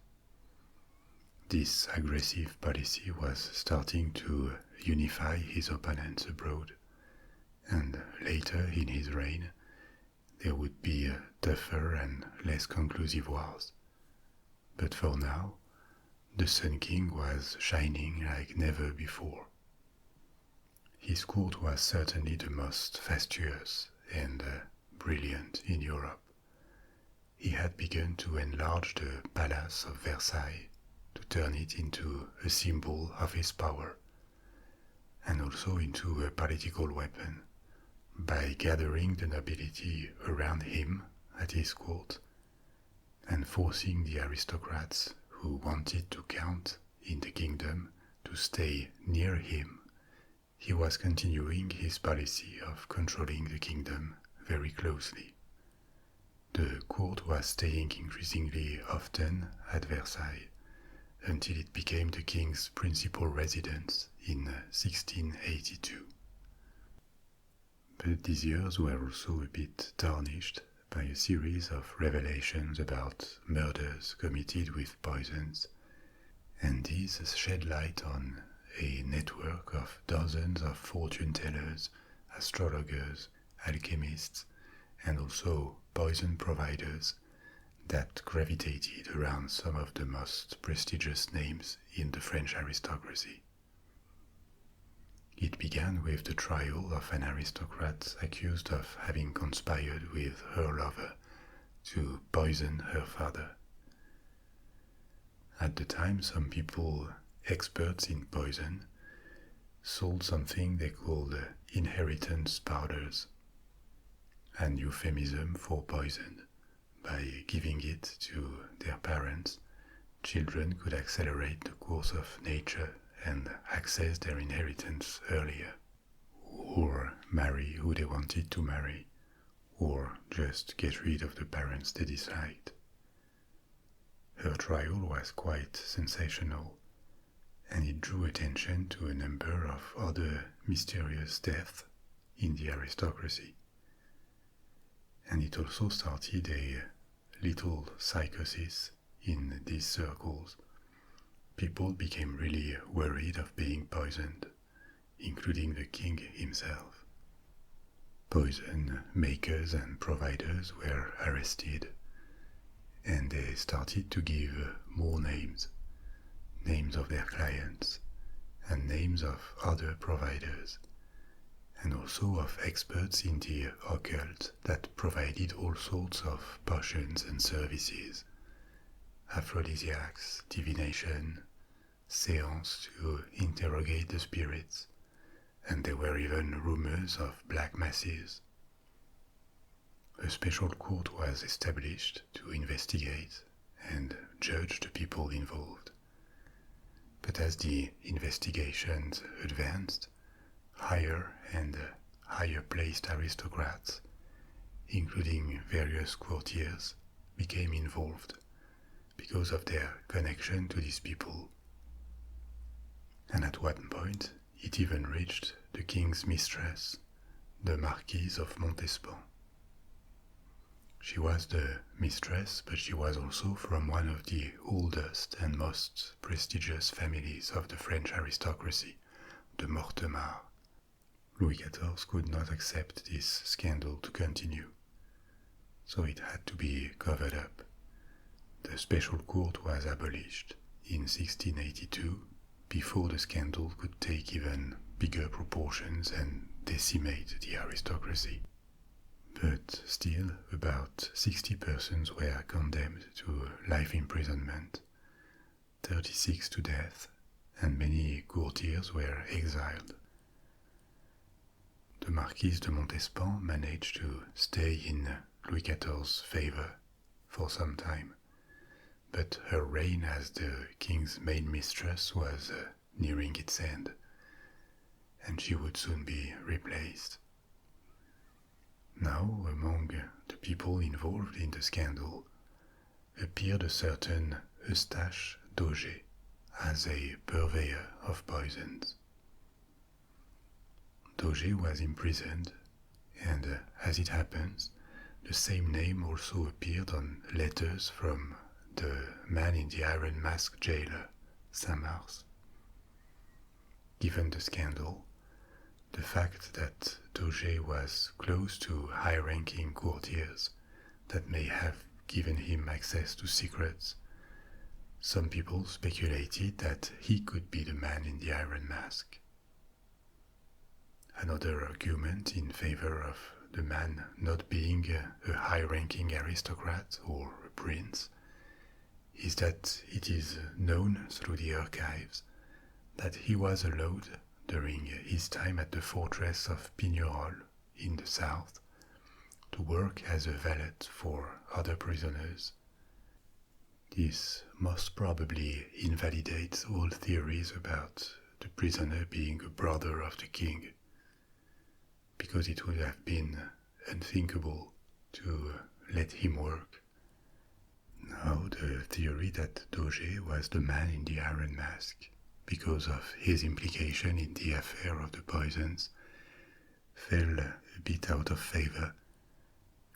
This aggressive policy was starting to unify his opponents abroad, and later in his reign there would be tougher and less conclusive wars. But for now, the Sun King was shining like never before. His court was certainly the most fastuous and brilliant in Europe. He had begun to enlarge the Palace of Versailles to turn it into a symbol of his power, and also into a political weapon, by gathering the nobility around him at his court and forcing the aristocrats who wanted to count in the kingdom to stay near him. He was continuing his policy of controlling the kingdom very closely. The court was staying increasingly often at Versailles until it became the king's principal residence in 1682. But these years were also a bit tarnished by a series of revelations about murders committed with poisons, and these shed light on a network of dozens of fortune tellers, astrologers, alchemists, and also poison providers that gravitated around some of the most prestigious names in the French aristocracy. It began with the trial of an aristocrat accused of having conspired with her lover to poison her father. At the time, some people, experts in poison, sold something they called inheritance powders, an euphemism for poison. By giving it to their parents, children could accelerate the course of nature and access their inheritance earlier, or marry who they wanted to marry, or just get rid of the parents they disliked. Her trial was quite sensational, and it drew attention to a number of other mysterious deaths in the aristocracy. And it also started a little psychosis in these circles. People became really worried of being poisoned, including the king himself. Poison makers and providers were arrested, and they started to give more names, names of their clients, and names of other providers, and also of experts in the occult that provided all sorts of potions and services, aphrodisiacs, divination, seance to interrogate the spirits, and there were even rumors of black masses. A special court was established to investigate and judge the people involved. But as the investigations advanced, higher and higher placed aristocrats, including various courtiers, became involved because of their connection to these people. And at one point, it even reached the king's mistress, the Marquise of Montespan. She was the mistress, but she was also from one of the oldest and most prestigious families of the French aristocracy, the Mortemart. Louis XIV could not accept this scandal to continue, so it had to be covered up. The special court was abolished in 1682, before the scandal could take even bigger proportions and decimate the aristocracy. But still, about 60 persons were condemned to life imprisonment, 36 to death, and many courtiers were exiled. The Marquise de Montespan managed to stay in Louis XIV's favor for some time, but her reign as the king's main mistress was nearing its end, and she would soon be replaced. Now, among the people involved in the scandal, appeared a certain Eustache d'Auger as a purveyor of poisons. D'Auger was imprisoned, and as it happens, the same name also appeared on letters from the man in the Iron Mask jailer, Saint-Mars. Given the scandal, the fact that D'Auger was close to high-ranking courtiers that may have given him access to secrets, some people speculated that he could be the man in the Iron Mask. Another argument in favor of the man not being a high-ranking aristocrat or a prince is that it is known through the archives that he was allowed during his time at the fortress of Pignerol in the south to work as a valet for other prisoners. This most probably invalidates all theories about the prisoner being a brother of the king, because it would have been unthinkable to let him work. Now, the theory that Doge was the man in the Iron Mask, because of his implication in the affair of the poisons, fell a bit out of favor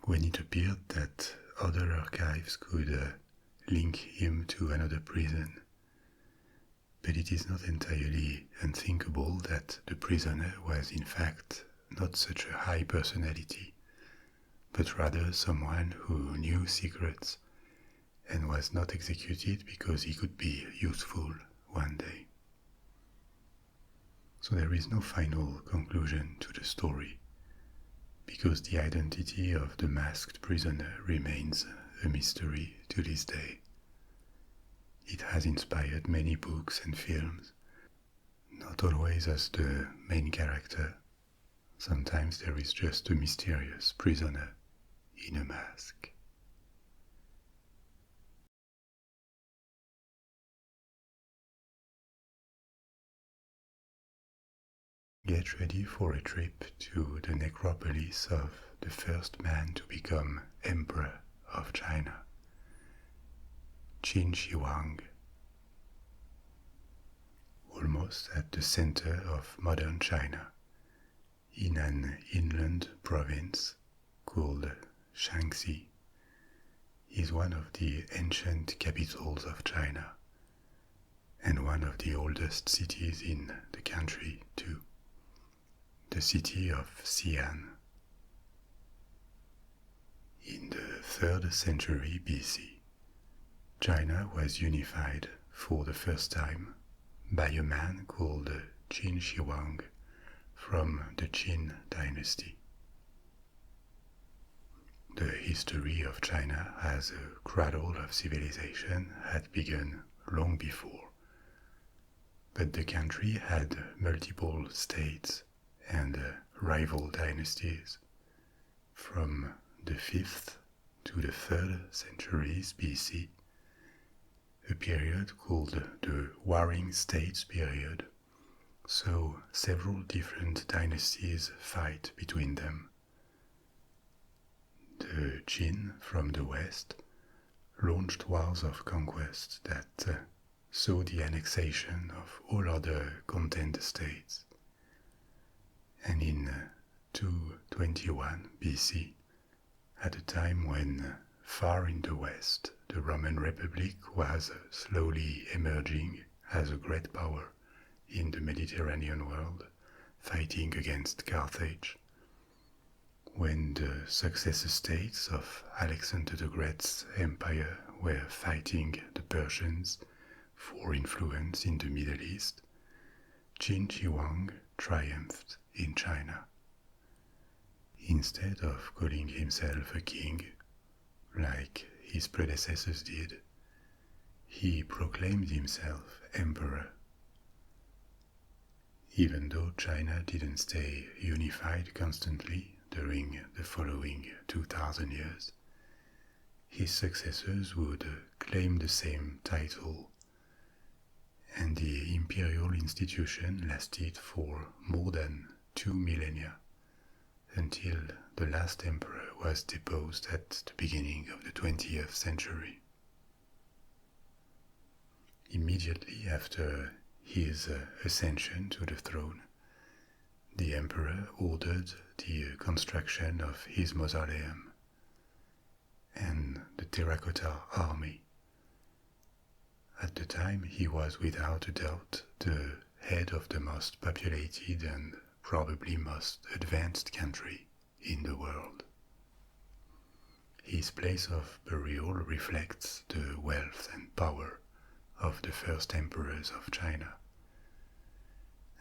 when it appeared that other archives could link him to another prison. But it is not entirely unthinkable that the prisoner was in fact not such a high personality, but rather someone who knew secrets and was not executed because he could be useful one day. So there is no final conclusion to the story, because the identity of the masked prisoner remains a mystery to this day. It has inspired many books and films, not always as the main character. Sometimes there is just a mysterious prisoner in a mask. Get ready for a trip to the necropolis of the first man to become Emperor of China, Qin Shi Huang. Almost at the center of modern China, in an inland province called Shaanxi, is one of the ancient capitals of China, and one of the oldest cities in the country too, the city of Xi'an. In the 3rd century BC, China was unified for the first time by a man called Qin Shi Huang from the Qin dynasty. The history of China as a cradle of civilization had begun long before, but the country had multiple states and rival dynasties. From the 5th to the 3rd centuries BC, a period called the Warring States period saw several different dynasties fight between them. The Qin from the west launched wars of conquest that saw the annexation of all other contender states. And in 221 BC, at a time when far in the west the Roman Republic was slowly emerging as a great power in the Mediterranean world, fighting against Carthage, when the successor states of Alexander the Great's empire were fighting the Persians for influence in the Middle East, Qin Shi Huang triumphed in China. Instead of calling himself a king, like his predecessors did, he proclaimed himself emperor. Even though China didn't stay unified constantly during the following 2000 years, his successors would claim the same title, and the imperial institution lasted for more than 2 millennia, until the last emperor was deposed at the beginning of the 20th century. Immediately after his ascension to the throne, the emperor ordered the construction of his mausoleum and the Terracotta Army. At the time, he was without a doubt the head of the most populated and probably most advanced country in the world. His place of burial reflects the wealth and power of the first emperors of China,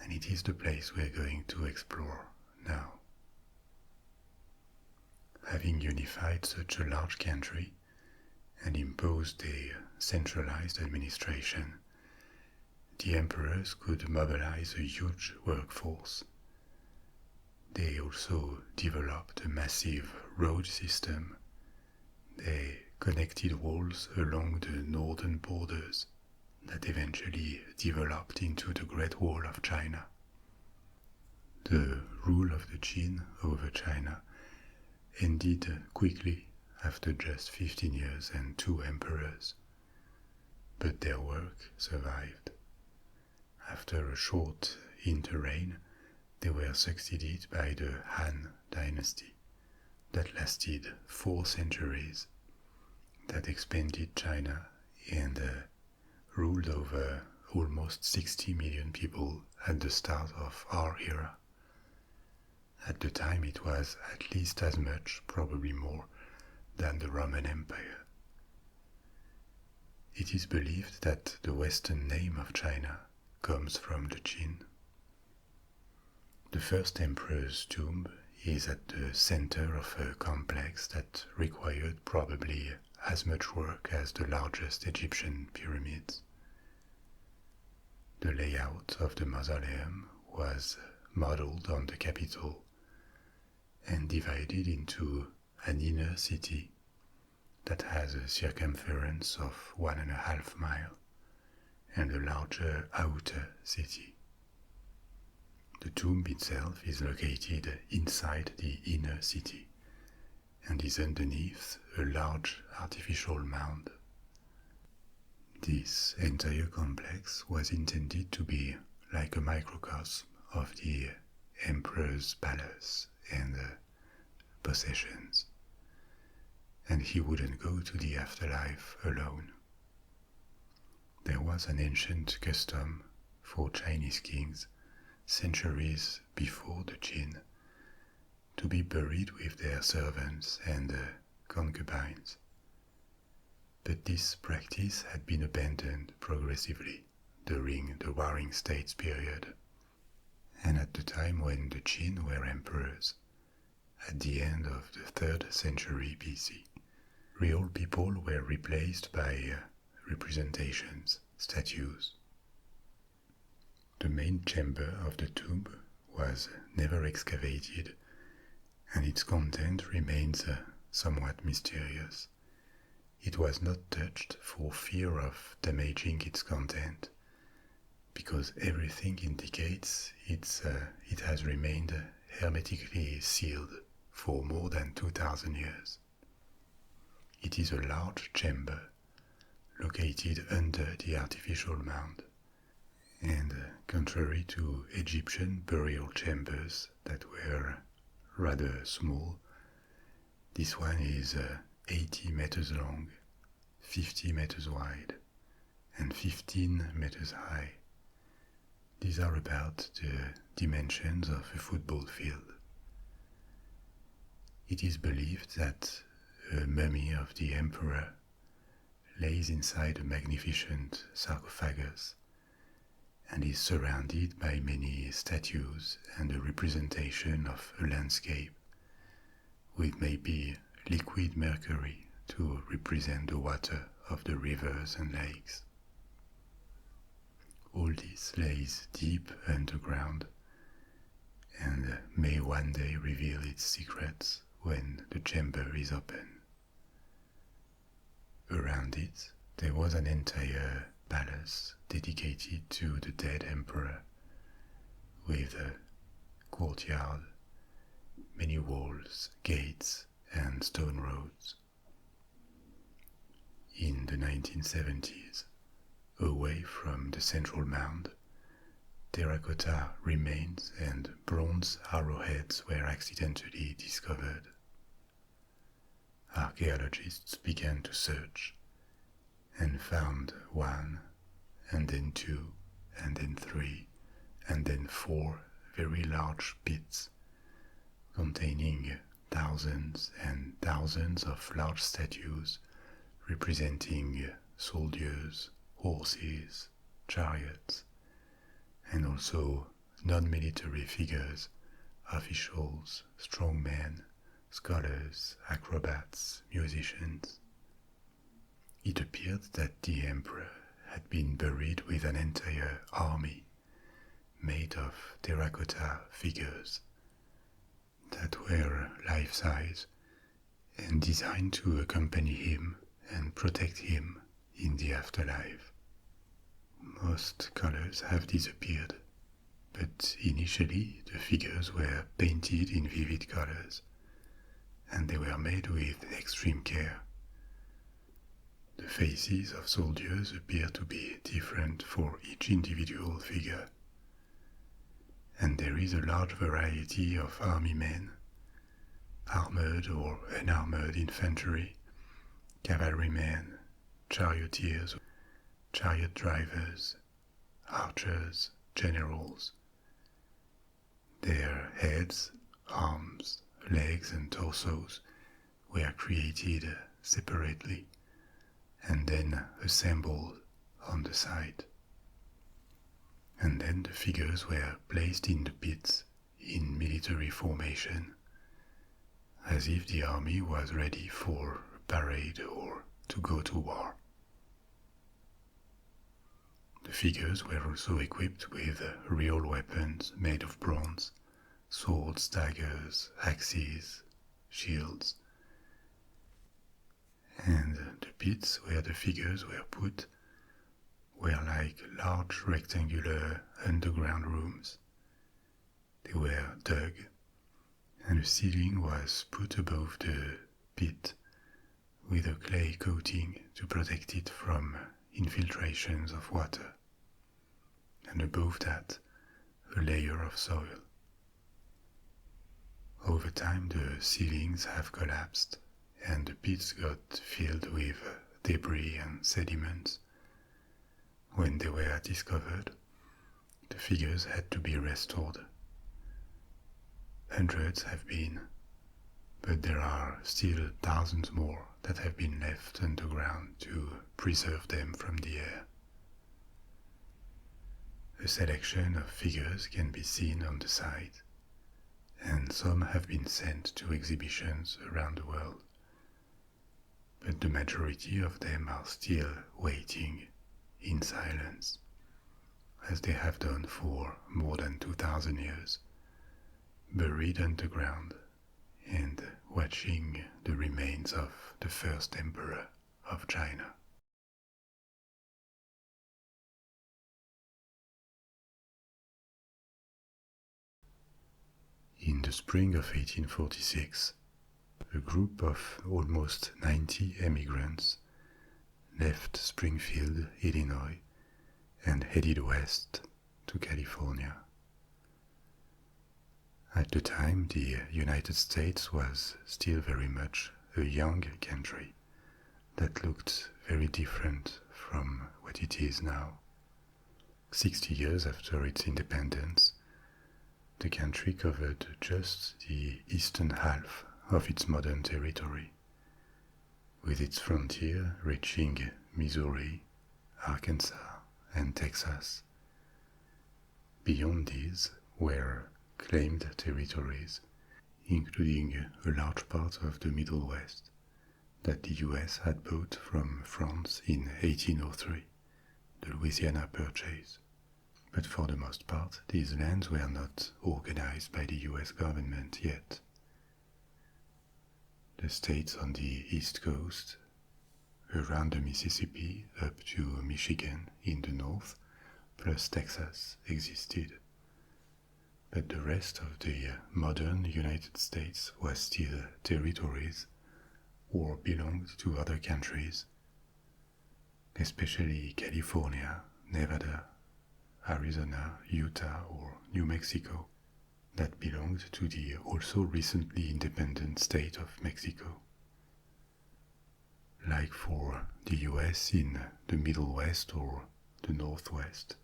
and it is the place we're going to explore now. Having unified such a large country and imposed a centralized administration, the emperors could mobilize a huge workforce. They also developed a massive road system. They connected walls along the northern borders that eventually developed into the Great Wall of China. The rule of the Qin over China ended quickly after just 15 years and 2 emperors, but their work survived. After a short interreign, they were succeeded by the Han dynasty that lasted 4 centuries, that expanded China and ruled over almost 60 million people at the start of our era. At the time it was at least as much, probably more, than the Roman Empire. It is believed that the Western name of China comes from the Qin. The first emperor's tomb is at the center of a complex that required probably as much work as the largest Egyptian pyramids. The layout of the mausoleum was modeled on the capital and divided into an inner city that has a circumference of 1.5 miles and a larger outer city. The tomb itself is located inside the inner city and is underneath a large artificial mound. This entire complex was intended to be like a microcosm of the emperor's palace and possessions, and he wouldn't go to the afterlife alone. There was an ancient custom for Chinese kings centuries before the Qin to be buried with their servants and concubines. But this practice had been abandoned progressively during the Warring States period, and at the time when the Qin were emperors, at the end of the 3rd century BC, real people were replaced by representations, statues. The main chamber of the tomb was never excavated, and its content remains somewhat mysterious. It was not touched for fear of damaging its content, because everything indicates it has remained hermetically sealed for more than 2,000 years. It is a large chamber located under the artificial mound, and contrary to Egyptian burial chambers that were rather small, this one is 80 meters long, 50 meters wide, and 15 meters high. These are about the dimensions of a football field. It is believed that a mummy of the emperor lays inside a magnificent sarcophagus and is surrounded by many statues and a representation of a landscape with maybe liquid mercury to represent the water of the rivers and lakes. All this lays deep underground and may one day reveal its secrets when the chamber is open. Around it there was an entire palace dedicated to the dead emperor, with a courtyard, many walls, gates, and stone roads. In the 1970s, away from the central mound, terracotta remains and bronze arrowheads were accidentally discovered. Archaeologists began to search and found 1, and then 2, and then 3, and then 4 very large pits containing thousands and thousands of large statues representing soldiers, horses, chariots, and also non-military figures, officials, strongmen, scholars, acrobats, musicians. It appeared that the emperor had been buried with an entire army made of terracotta figures, that were life-size and designed to accompany him and protect him in the afterlife. Most colors have disappeared, but initially the figures were painted in vivid colors, and they were made with extreme care. The faces of soldiers appear to be different for each individual figure, and there is a large variety of army men, armored or unarmored infantry, cavalrymen, charioteers, chariot drivers, archers, generals. Their heads, arms, legs and torsos were created separately and then assembled on the side. And then the figures were placed in the pits in military formation, as if the army was ready for a parade or to go to war. The figures were also equipped with real weapons made of bronze, swords, daggers, axes, shields. And the pits where the figures were put were like large rectangular underground rooms. They were dug, and a ceiling was put above the pit with a clay coating to protect it from infiltrations of water, and above that a layer of soil. Over time the ceilings have collapsed and the pits got filled with debris and sediments. When they were discovered, the figures had to be restored. Hundreds have been, but there are still thousands more that have been left underground to preserve them from the air. A selection of figures can be seen on the site, and some have been sent to exhibitions around the world, but the majority of them are still waiting in silence, as they have done for more than 2,000 years, buried underground and watching the remains of the first emperor of China. In the spring of 1846, a group of almost 90 emigrants left Springfield, Illinois, and headed west to California. At the time, the United States was still very much a young country that looked very different from what it is now. 60 years after its independence, the country covered just the eastern half of its modern territory, with its frontier reaching Missouri, Arkansas, and Texas. Beyond these were claimed territories, including a large part of the Middle West that the US had bought from France in 1803, the Louisiana Purchase. But for the most part, these lands were not organized by the US government yet. The states on the East Coast, around the Mississippi up to Michigan in the north, plus Texas, existed. But the rest of the modern United States was still territories or belonged to other countries, especially California, Nevada, Arizona, Utah, or New Mexico, that belonged to the also recently independent state of Mexico. Like for the US in the Middle West or the Northwest,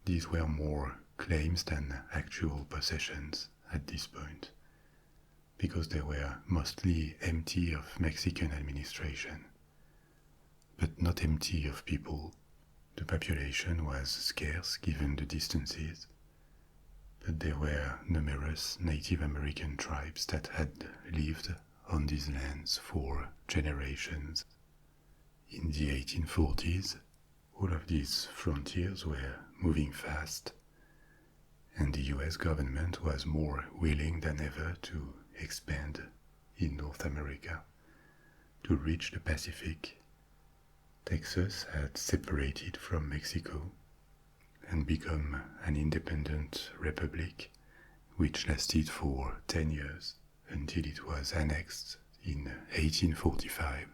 these were more claims than actual possessions at this point, because they were mostly empty of Mexican administration, but not empty of people. The population was scarce given the distances, but there were numerous Native American tribes that had lived on these lands for generations. In the 1840s, all of these frontiers were moving fast, and the US government was more willing than ever to expand in North America to reach the Pacific. Texas had separated from Mexico and become an independent republic, which lasted for 10 years until it was annexed in 1845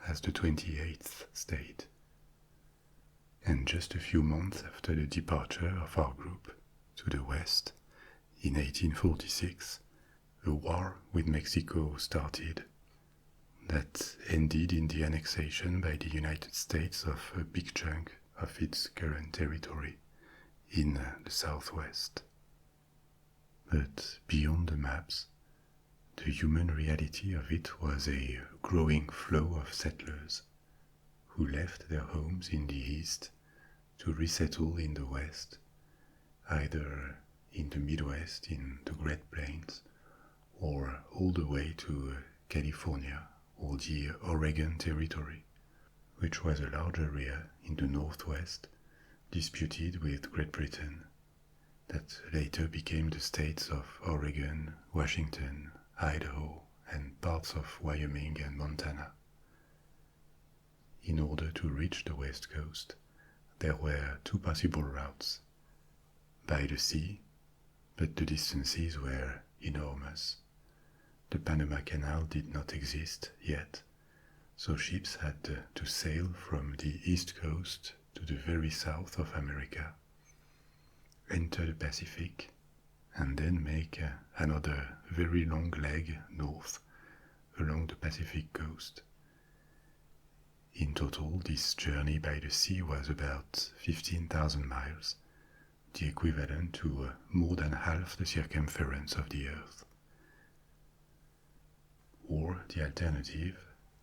as the 28th state. And just a few months after the departure of our group to the west, in 1846, a war with Mexico started that ended in the annexation by the United States of a big chunk of its current territory in the southwest. But beyond the maps, the human reality of it was a growing flow of settlers who left their homes in the east to resettle in the west, either in the Midwest, in the Great Plains, or all the way to California or the Oregon Territory, which was a large area in the northwest disputed with Great Britain, that later became the states of Oregon, Washington, Idaho, and parts of Wyoming and Montana. In order to reach the west coast, there were two possible routes: by the sea, but the distances were enormous. The Panama Canal did not exist yet, so ships had to sail from the east coast to the very south of America, enter the Pacific, and then make another very long leg north along the Pacific coast. In total, this journey by the sea was about 15,000 miles, the equivalent to more than half the circumference of the Earth. Or the alternative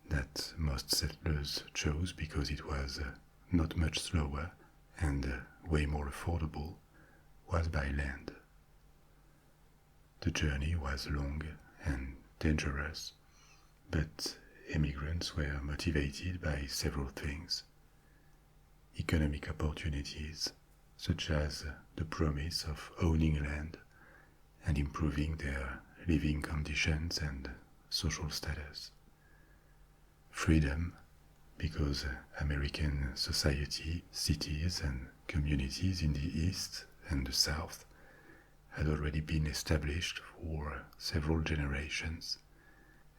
that most settlers chose because it was not much slower and way more affordable was by land. The journey was long and dangerous, but immigrants were motivated by several things: economic opportunities, such as the promise of owning land and improving their living conditions and social status; freedom, because American society, cities, and communities in the East and the South had already been established for several generations,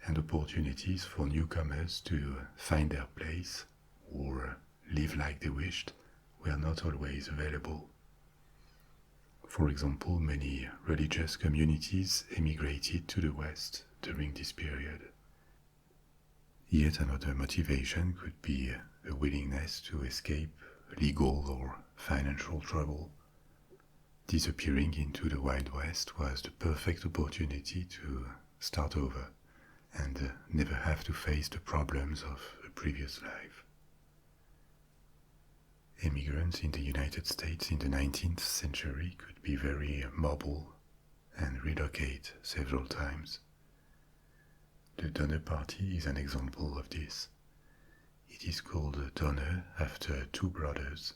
and opportunities for newcomers to find their place or live like they wished were not always available. For example, many religious communities emigrated to the West during this period. Yet another motivation could be a willingness to escape legal or financial trouble. Disappearing into the Wild West was the perfect opportunity to start over and never have to face the problems of a previous life. Immigrants in the United States in the 19th century could be very mobile and relocate several times. The Donner Party is an example of this. It is called Donner after two brothers,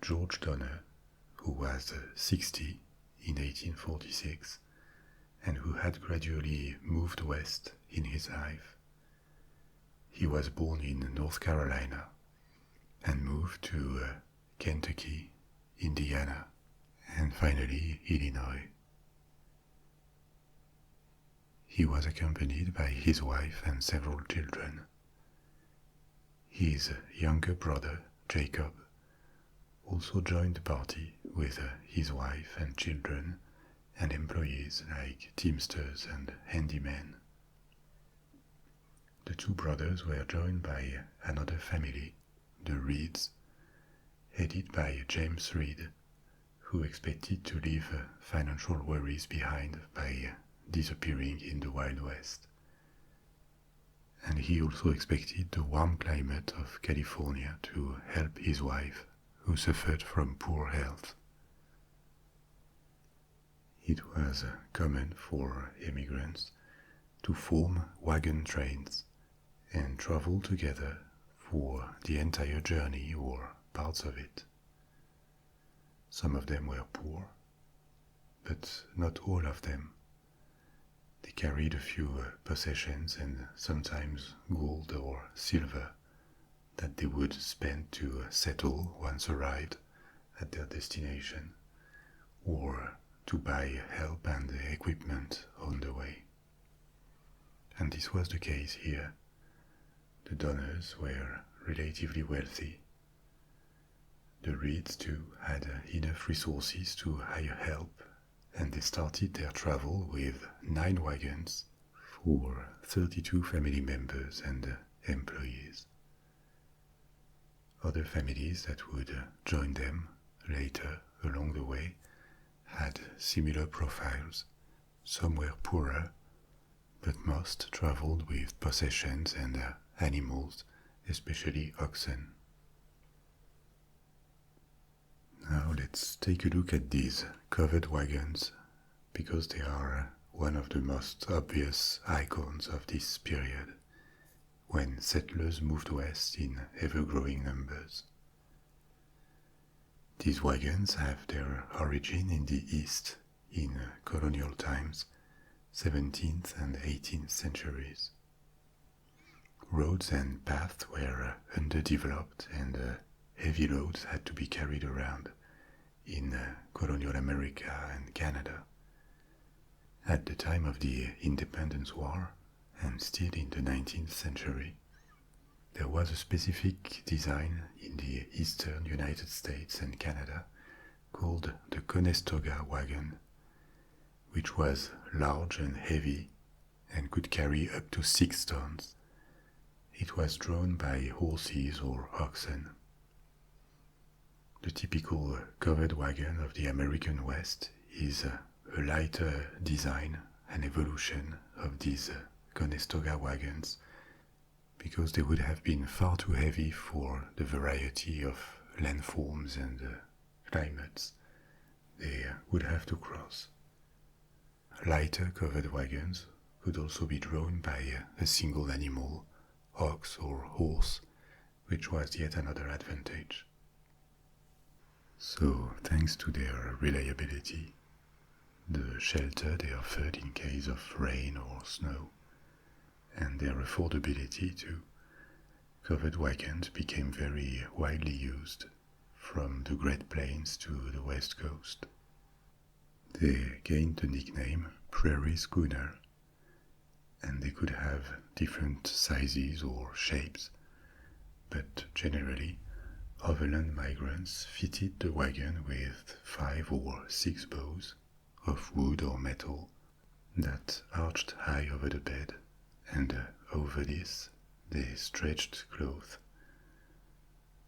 George Donner, who was 60 in 1846 and who had gradually moved west in his life. He was born in North Carolina and moved to Kentucky, Indiana, and finally Illinois. He was accompanied by his wife and several children. His younger brother, Jacob, also joined the party with his wife and children and employees like teamsters and handymen. The two brothers were joined by another family, the Reeds, headed by James Reed, who expected to leave financial worries behind by disappearing in the Wild West. And he also expected the warm climate of California to help his wife, who suffered from poor health. It was common for immigrants to form wagon trains and travel together for the entire journey or parts of it. Some of them were poor, but not all of them. They carried a few possessions and sometimes gold or silver that they would spend to settle once arrived at their destination, or to buy help and equipment on the way. And this was the case here. The donors were relatively wealthy. The Reeds too had enough resources to hire help, and they started their travel with 9 wagons for 32 family members and employees. Other families that would join them later along the way had similar profiles. Some were poorer, but most traveled with possessions and animals, especially oxen. Now let's take a look at these covered wagons, because they are one of the most obvious icons of this period, when settlers moved west in ever-growing numbers. These wagons have their origin in the East in colonial times, 17th and 18th centuries. Roads and paths were underdeveloped and heavy loads had to be carried around in colonial America and Canada. At the time of the Independence War, and still in the 19th century, there was a specific design in the eastern United States and Canada called the Conestoga wagon, which was large and heavy and could carry up to 6 tons. It was drawn by horses or oxen. The typical covered wagon of the American West is a lighter design and evolution of these Conestoga wagons, because they would have been far too heavy for the variety of landforms and climates they would have to cross. Lighter covered wagons could also be drawn by a single animal, ox or horse, which was yet another advantage. So, thanks to their reliability, the shelter they offered in case of rain or snow, and their affordability too, covered wagons became very widely used, from the Great Plains to the West Coast. They gained the nickname Prairie Schooner, and they could have different sizes or shapes, but generally, overland migrants fitted the wagon with 5 or 6 bows of wood or metal that arched high over the bed, and over this they stretched cloth.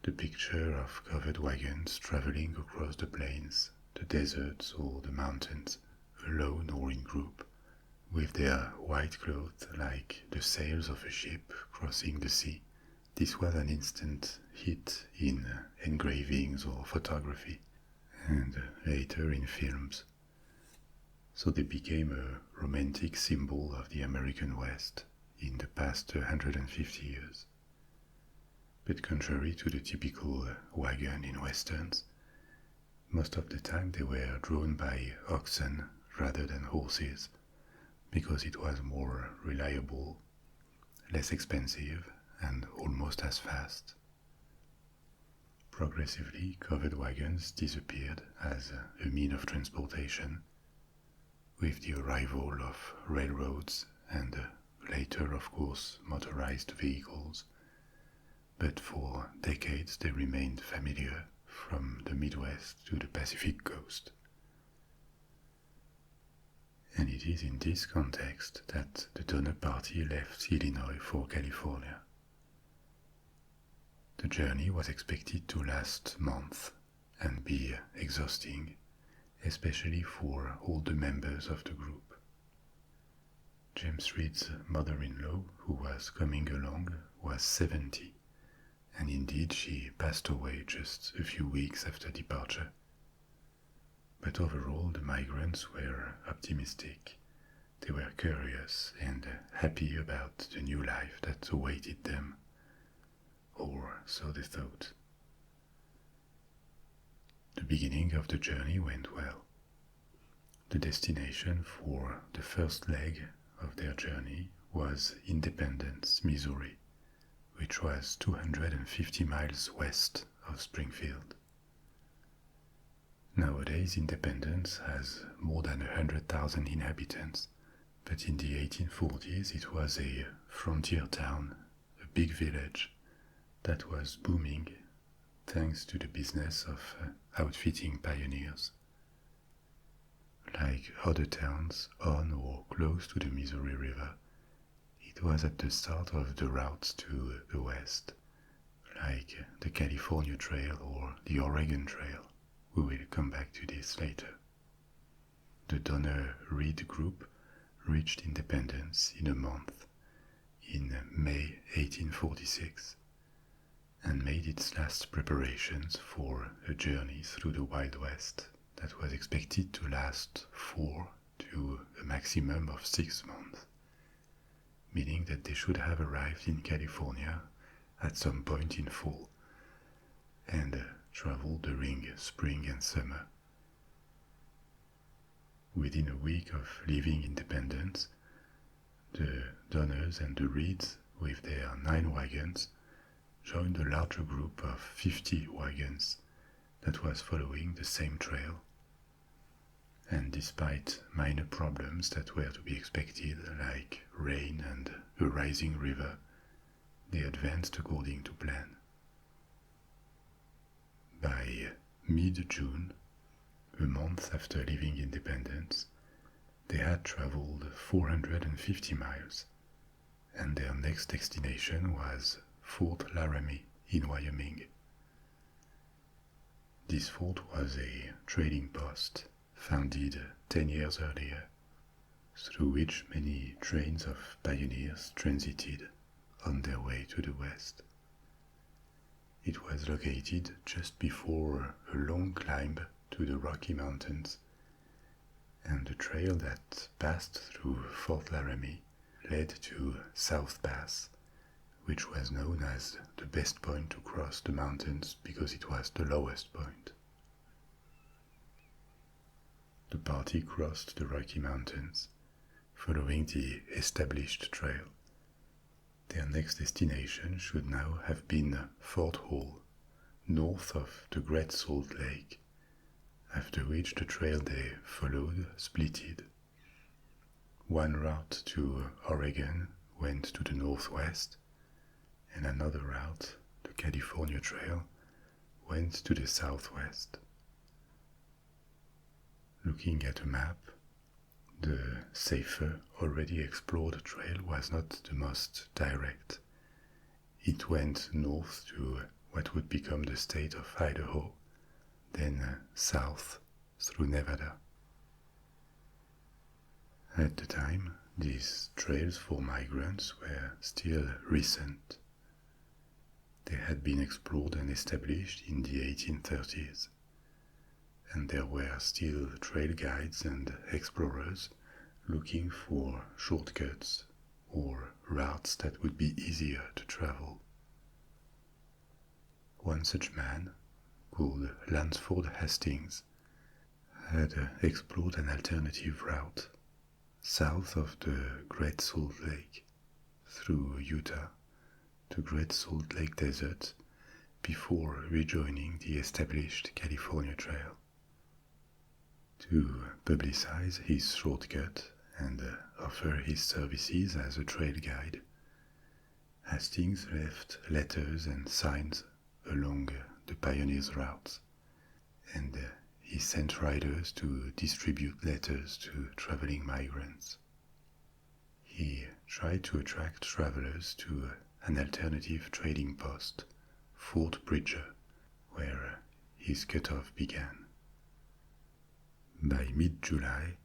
The picture of covered wagons traveling across the plains, the deserts or the mountains, alone or in group, with their white cloth like the sails of a ship crossing the sea. This was an instant hit in engravings or photography, and later in films. So they became a romantic symbol of the American West in the past 150 years. But contrary to the typical wagon in westerns, most of the time they were drawn by oxen rather than horses, because it was more reliable, less expensive, and almost as fast. Progressively, covered wagons disappeared as a mean of transportation, with the arrival of railroads and later, of course, motorized vehicles. But for decades they remained familiar from the Midwest to the Pacific coast. And it is in this context that the donor party left Illinois for California. The journey was expected to last months and be exhausting, especially for all the members of the group. James Reed's mother-in-law, who was coming along, was 70, and indeed she passed away just a few weeks after departure. But overall the migrants were optimistic. They were curious and happy about the new life that awaited them, or so they thought. The beginning of the journey went well. The destination for the first leg of their journey was Independence, Missouri, which was 250 miles west of Springfield. Nowadays, Independence has more than 100,000 inhabitants, but in the 1840s it was a frontier town, a big village that was booming thanks to the business of outfitting pioneers. Like other towns on or close to the Missouri River, it was at the start of the routes to the west, like the California Trail or the Oregon Trail. We will come back to this later. The Donner-Reed group reached Independence in a month, in May 1846, and made its last preparations for a journey through the Wild West that was expected to last 4 to a maximum of 6 months, meaning that they should have arrived in California at some point in fall and traveled during spring and summer. Within a week of leaving Independence, the Donners and the Reeds, with their 9 wagons, joined a larger group of 50 wagons that was following the same trail. And despite minor problems that were to be expected, like rain and a rising river, they advanced according to plan. By mid-June, a month after leaving Independence, they had traveled 450 miles, and their next destination was Fort Laramie in Wyoming. This fort was a trading post founded 10 years earlier, through which many trains of pioneers transited on their way to the west. It was located just before a long climb to the Rocky Mountains, and the trail that passed through Fort Laramie led to South Pass, which was known as the best point to cross the mountains because it was the lowest point. The party crossed the Rocky Mountains, following the established trail. Their next destination should now have been Fort Hall, north of the Great Salt Lake, after which the trail they followed splitted. One route to Oregon went to the northwest, and another route, the California Trail, went to the southwest. Looking at a map, the safer, already explored trail was not the most direct. It went north to what would become the state of Idaho, then south through Nevada. At the time, these trails for migrants were still recent. They had been explored and established in the 1830s, and there were still trail guides and explorers looking for shortcuts or routes that would be easier to travel. One such man, called Lansford Hastings, had explored an alternative route south of the Great Salt Lake through Utah to Great Salt Lake Desert before rejoining the established California Trail. To publicize his shortcut and offer his services as a trail guide, Hastings left letters and signs along the pioneers' routes, and he sent riders to distribute letters to traveling migrants. He tried to attract travelers to an alternative trading post, Fort Bridger, where his cutoff began. By mid-July,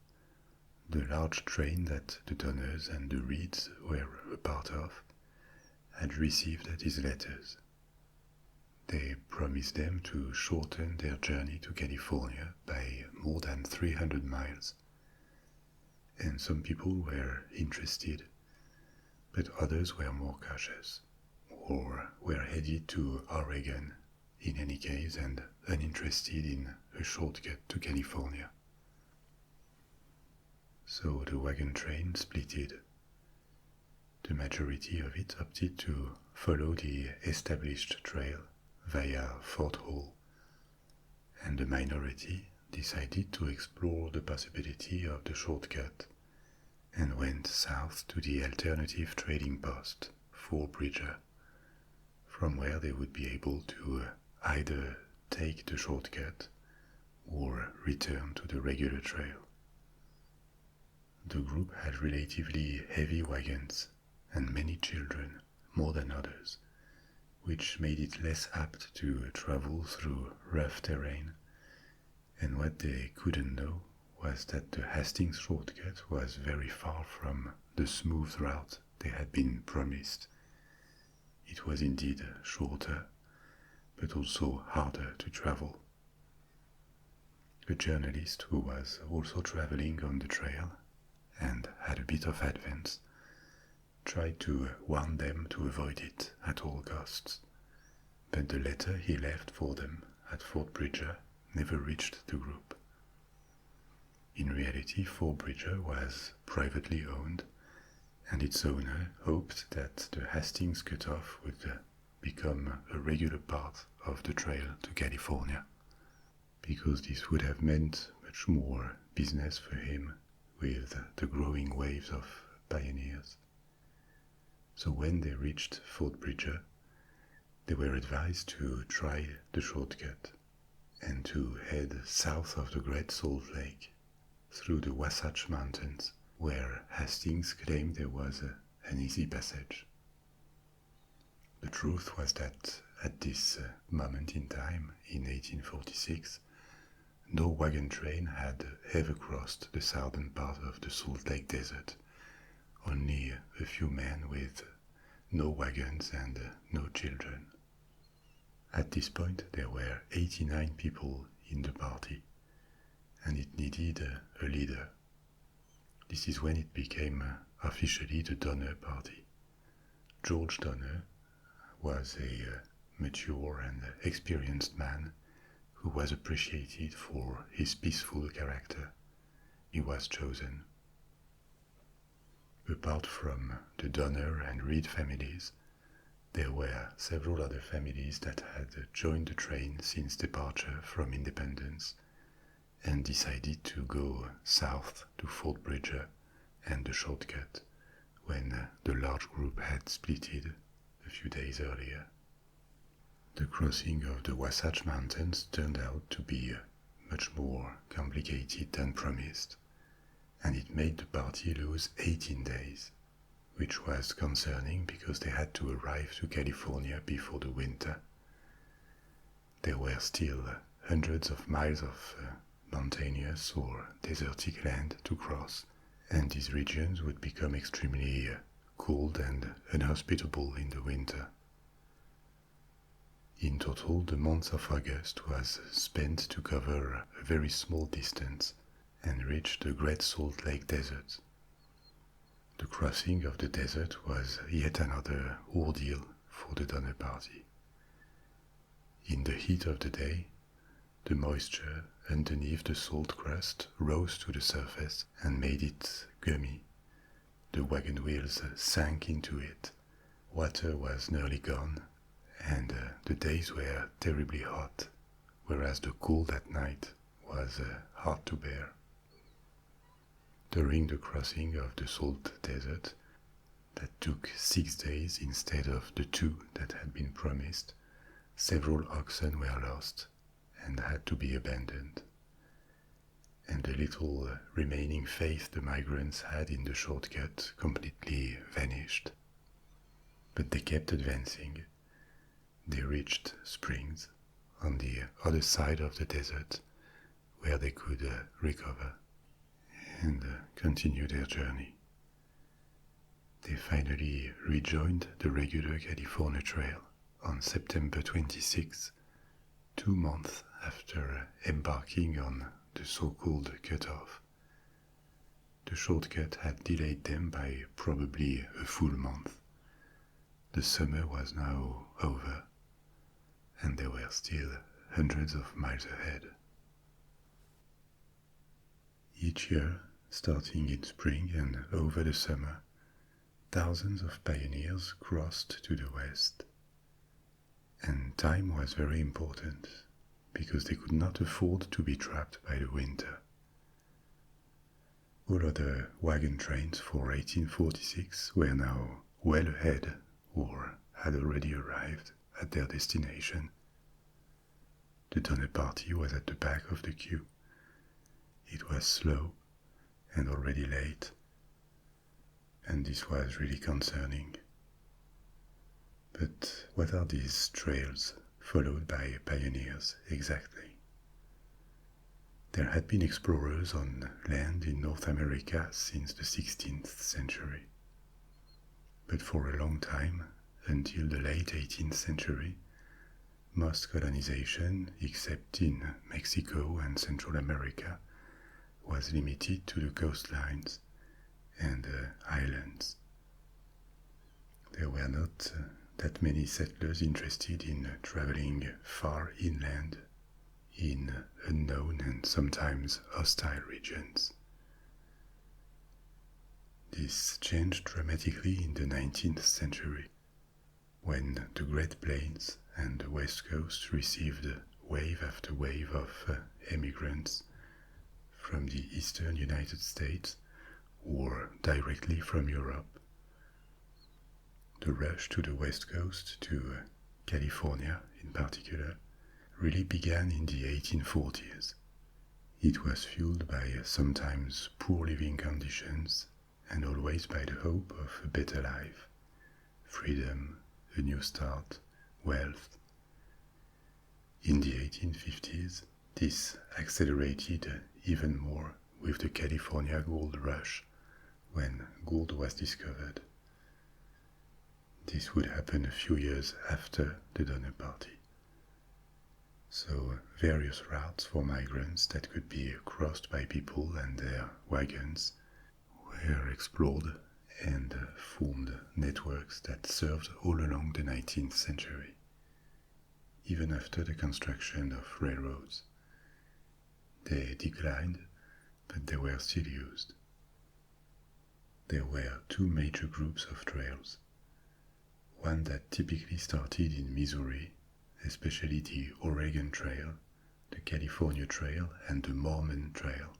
the large train that the Donners and the Reeds were a part of had received these letters. They promised them to shorten their journey to California by more than 300 miles, and some people were interested, but others were more cautious, or were headed to Oregon in any case and uninterested in a shortcut to California. so the wagon train splitted. The majority of it opted to follow the established trail via Fort Hall, and the minority decided to explore the possibility of the shortcut and went south to the alternative trading post, Fort Bridger, from where they would be able to either take the shortcut or return to the regular trail. The group had relatively heavy wagons and many children, more than others, which made it less apt to travel through rough terrain, and what they couldn't know was that the Hastings shortcut was very far from the smooth route they had been promised. It was indeed shorter, but also harder to travel. A journalist who was also traveling on the trail and had a bit of advance tried to warn them to avoid it at all costs, but the letter he left for them at Fort Bridger never reached the group. In reality, Fort Bridger was privately owned, and its owner hoped that the Hastings cutoff would become a regular part of the trail to California, because this would have meant much more business for him with the growing waves of pioneers. So when they reached Fort Bridger, they were advised to try the shortcut and to head south of the Great Salt Lake through the Wasatch Mountains, where Hastings claimed there was an easy passage. The truth was that at this moment in time, in 1846, no wagon train had ever crossed the southern part of the Salt Lake Desert, only a few men with no wagons and no children. At this point there were 89 people in the party, and it needed a leader. This is when it became officially the Donner Party. George Donner was a mature and experienced man who was appreciated for his peaceful character. He was chosen. Apart from the Donner and Reed families, there were several other families that had joined the train since departure from Independence and decided to go south to Fort Bridger and the shortcut when the large group had splitted a few days earlier. The crossing of the Wasatch Mountains turned out to be much more complicated than promised, and it made the party lose 18 days, which was concerning because they had to arrive to California before the winter. There were still hundreds of miles of mountainous or desertic land to cross, and these regions would become extremely cold and inhospitable in the winter. In total, the month of August was spent to cover a very small distance and reach the Great Salt Lake Desert. The crossing of the desert was yet another ordeal for the Donner Party. In the heat of the day, the moisture underneath the salt crust rose to the surface and made it gummy. The wagon wheels sank into it, water was nearly gone, and the days were terribly hot, whereas the cold at night was hard to bear. During the crossing of the Salt Desert, that took 6 days instead of the 2 that had been promised, several oxen were lost and had to be abandoned. And the little remaining faith the migrants had in the shortcut completely vanished. But they kept advancing. They reached springs on the other side of the desert where they could recover and continue their journey. They finally rejoined the regular California Trail on September 26, 2 months after embarking on the so-called cutoff. The shortcut had delayed them by probably a full month. The summer was now over, and they were still hundreds of miles ahead. Each year, Starting in spring and over the summer, thousands of pioneers crossed to the west. And time was very important, because they could not afford to be trapped by the winter. All other wagon trains for 1846 were now well ahead or had already arrived at their destination. The Donner Party was at the back of the queue. It was slow and already late, and this was really concerning. But what are these trails followed by pioneers exactly? There had been explorers on land in North America since the 16th century. But for a long time, until the late 18th century, most colonization, except in Mexico and Central America, was limited to the coastlines and islands. There were not that many settlers interested in traveling far inland in unknown and sometimes hostile regions. This changed dramatically in the 19th century, when the Great Plains and the West Coast received wave after wave of emigrants from the eastern United States or directly from Europe. The rush to the West Coast, to California in particular, really began in the 1840s. It was fueled by sometimes poor living conditions and always by the hope of a better life, freedom, a new start, wealth. In the 1850s, this accelerated even more with the California gold rush, when gold was discovered. This would happen a few years after the Donner Party. So various routes for migrants that could be crossed by people and their wagons were explored and formed networks that served all along the 19th century, even after the construction of railroads. They declined, but they were still used. There were two major groups of trails. One that typically started in Missouri, especially the Oregon Trail, the California Trail, and the Mormon Trail.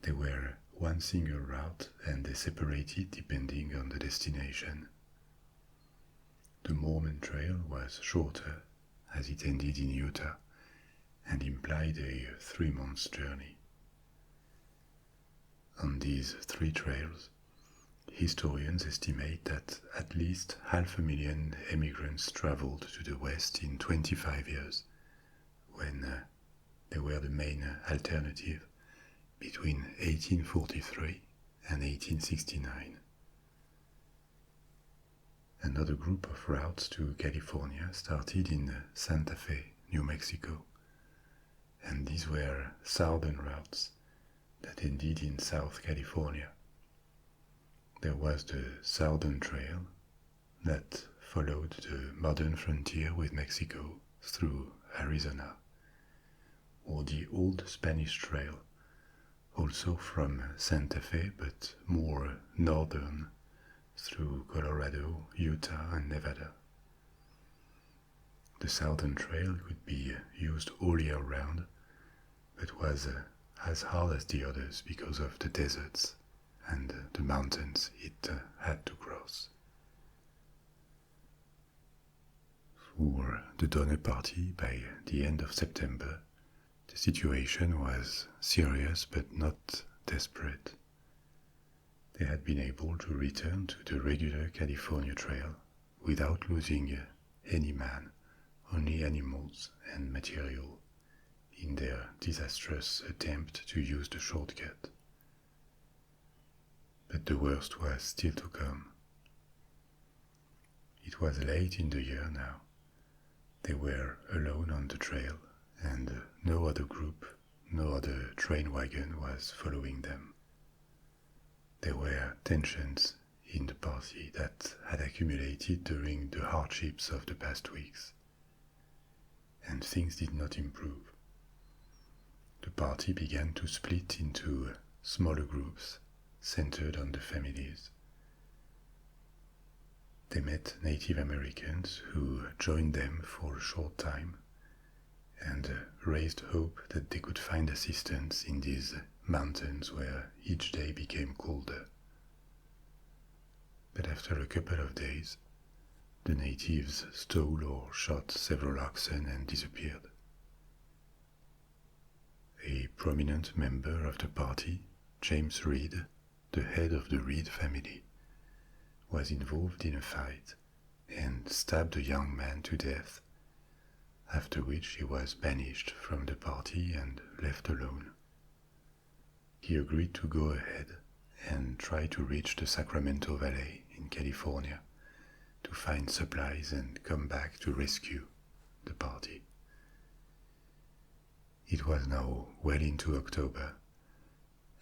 They were one single route and they separated depending on the destination. The Mormon Trail was shorter, as it ended in Utah, and implied a 3-month journey. On these 3 trails, historians estimate that at least 500,000 emigrants traveled to the west in 25 years, when they were the main alternative between 1843 and 1869. Another group of routes to California started in Santa Fe, New Mexico, and these were southern routes that ended in South California. There was the Southern Trail that followed the modern frontier with Mexico through Arizona, or the Old Spanish Trail, also from Santa Fe but more northern through Colorado, Utah, and Nevada. The Southern Trail could be used all year round, but was as hard as the others because of the deserts and the mountains it had to cross. For the Donner Party, by the end of September, the situation was serious but not desperate. They had been able to return to the regular California Trail without losing any man, only animals and material, in their disastrous attempt to use the shortcut. But the worst was still to come. It was late in the year now. They were alone on the trail, and no other group, no other train wagon was following them. There were tensions in the party that had accumulated during the hardships of the past weeks, and things did not improve. The party began to split into smaller groups centered on the families. They met Native Americans who joined them for a short time and raised hope that they could find assistance in these mountains where each day became colder. But after a couple of days, the natives stole or shot several oxen and disappeared. A prominent member of the party, James Reed, the head of the Reed family, was involved in a fight and stabbed a young man to death, after which he was banished from the party and left alone. He agreed to go ahead and try to reach the Sacramento Valley in California to find supplies and come back to rescue the party. It was now well into October,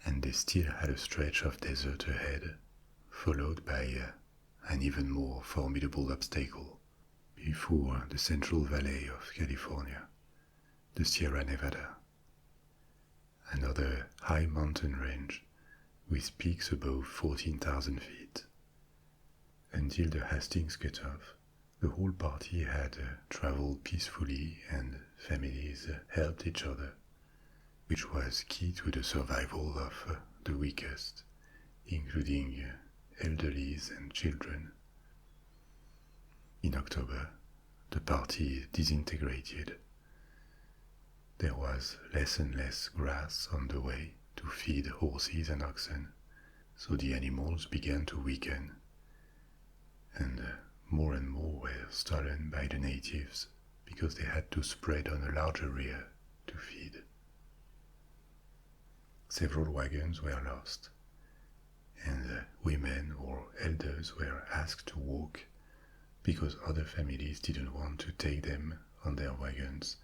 and they still had a stretch of desert ahead, followed by an even more formidable obstacle before the Central Valley of California, the Sierra Nevada. Another high mountain range with peaks above 14,000 feet. Until the Hastings cutoff, the whole party had traveled peacefully and families helped each other, which was key to the survival of the weakest, including elderlies and children. In October, the party disintegrated. There was less and less grass on the way to feed horses and oxen, so the animals began to weaken, and more were stolen by the natives because they had to spread on a large area to feed. Several wagons were lost, and women or elders were asked to walk because other families didn't want to take them on their wagons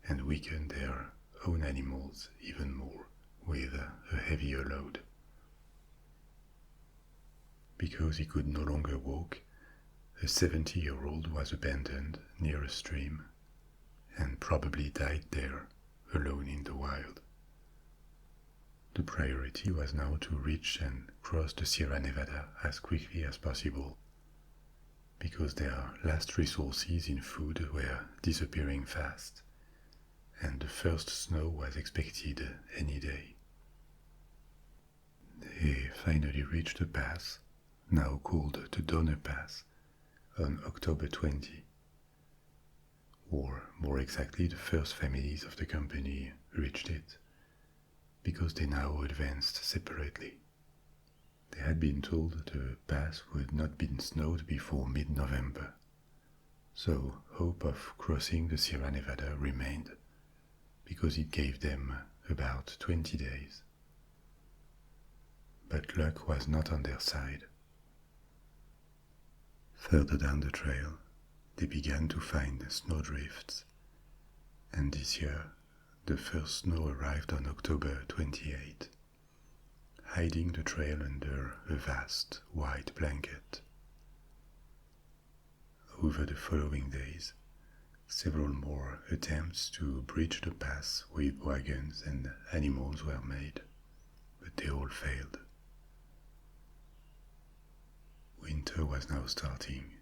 and weaken their own animals even more with a heavier load. Because he could no longer walk, a 70-year-old was abandoned near a stream and probably died there alone in the wild. The priority was now to reach and cross the Sierra Nevada as quickly as possible, because their last resources in food were disappearing fast, and the first snow was expected any day. They finally reached the pass, now called the Donner Pass, on October 20, or more exactly the first families of the company reached it, because they now advanced separately. They had been told the pass would not be snowed before mid-November, so hope of crossing the Sierra Nevada remained, because it gave them about 20 days. But luck was not on their side. Further down the trail, they began to find snowdrifts, and this year the first snow arrived on October 28, hiding the trail under a vast white blanket. Over the following days, several more attempts to bridge the pass with wagons and animals were made, but they all failed. Winter was now starting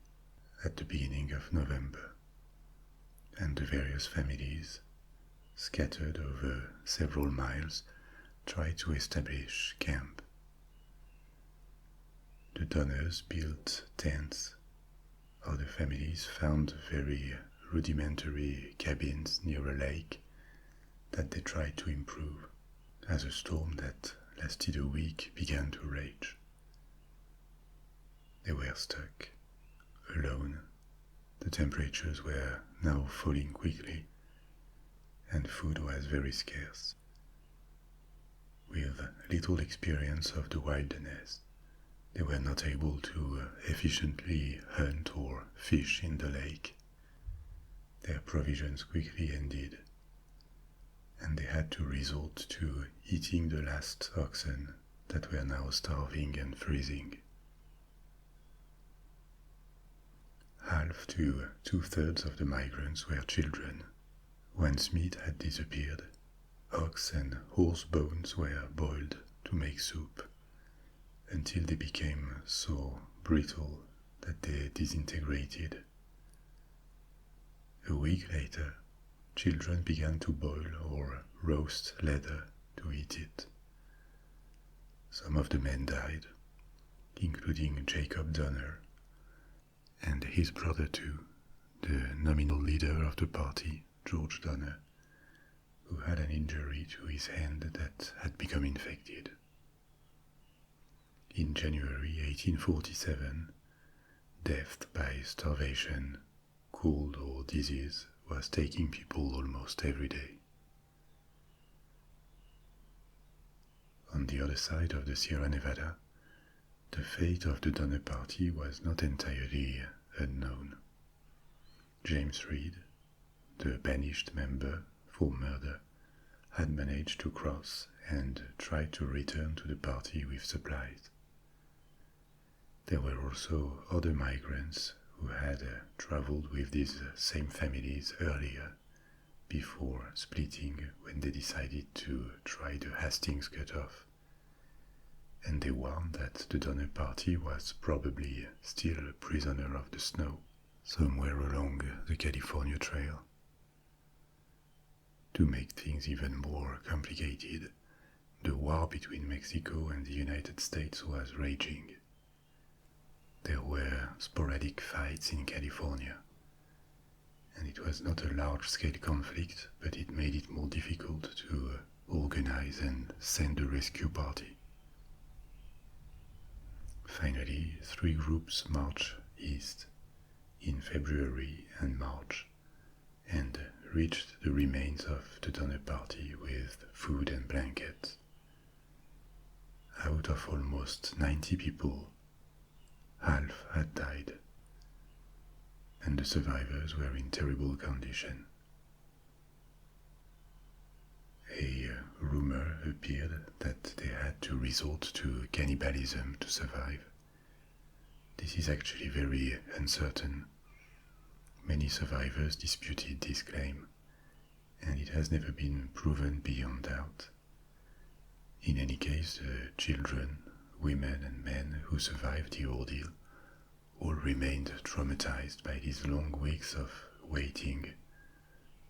at the beginning of November, and the various families, scattered over several miles, tried to establish camp. The Donners built tents. Other families found very rudimentary cabins near a lake that they tried to improve as a storm that lasted a week began to rage. They were stuck, alone. The temperatures were now falling quickly, and food was very scarce. With little experience of the wilderness, they were not able to efficiently hunt or fish in the lake. Their provisions quickly ended, and they had to resort to eating the last oxen that were now starving and freezing. Half to two-thirds of the migrants were children. Once meat had disappeared, ox and horse bones were boiled to to make soup until they became so brittle that they disintegrated. A week later, children began to boil or roast leather to eat it. Some of the men died, including Jacob Donner, and his brother too, the nominal leader of the party, George Donner, who had an injury to his hand that had become infected. In January 1847, death by starvation, cold or disease was taking people almost every day. On the other side of the Sierra Nevada, the fate of the Donner Party was not entirely unknown. James Reed, the banished member for murder, had managed to cross and tried to return to the party with supplies. There were also other migrants who had traveled with these same families earlier, before splitting when they decided to try the Hastings cutoff, and they warned that the Donner Party was probably still a prisoner of the snow somewhere along the California Trail. To make things even more complicated, the war between Mexico and the United States was raging. There were sporadic fights in California, and it was not a large-scale conflict, but it made it more difficult to organize and send a rescue party. Finally, 3 groups marched east in February and March, and reached the remains of the Donner Party with food and blankets. Out of almost 90 people, half had died, and the survivors were in terrible condition. A rumor appeared that they had to resort to cannibalism to survive. This is actually very uncertain. Many survivors disputed this claim, and it has never been proven beyond doubt. In any case, the children, women and men who survived the ordeal all remained traumatized by these long weeks of waiting,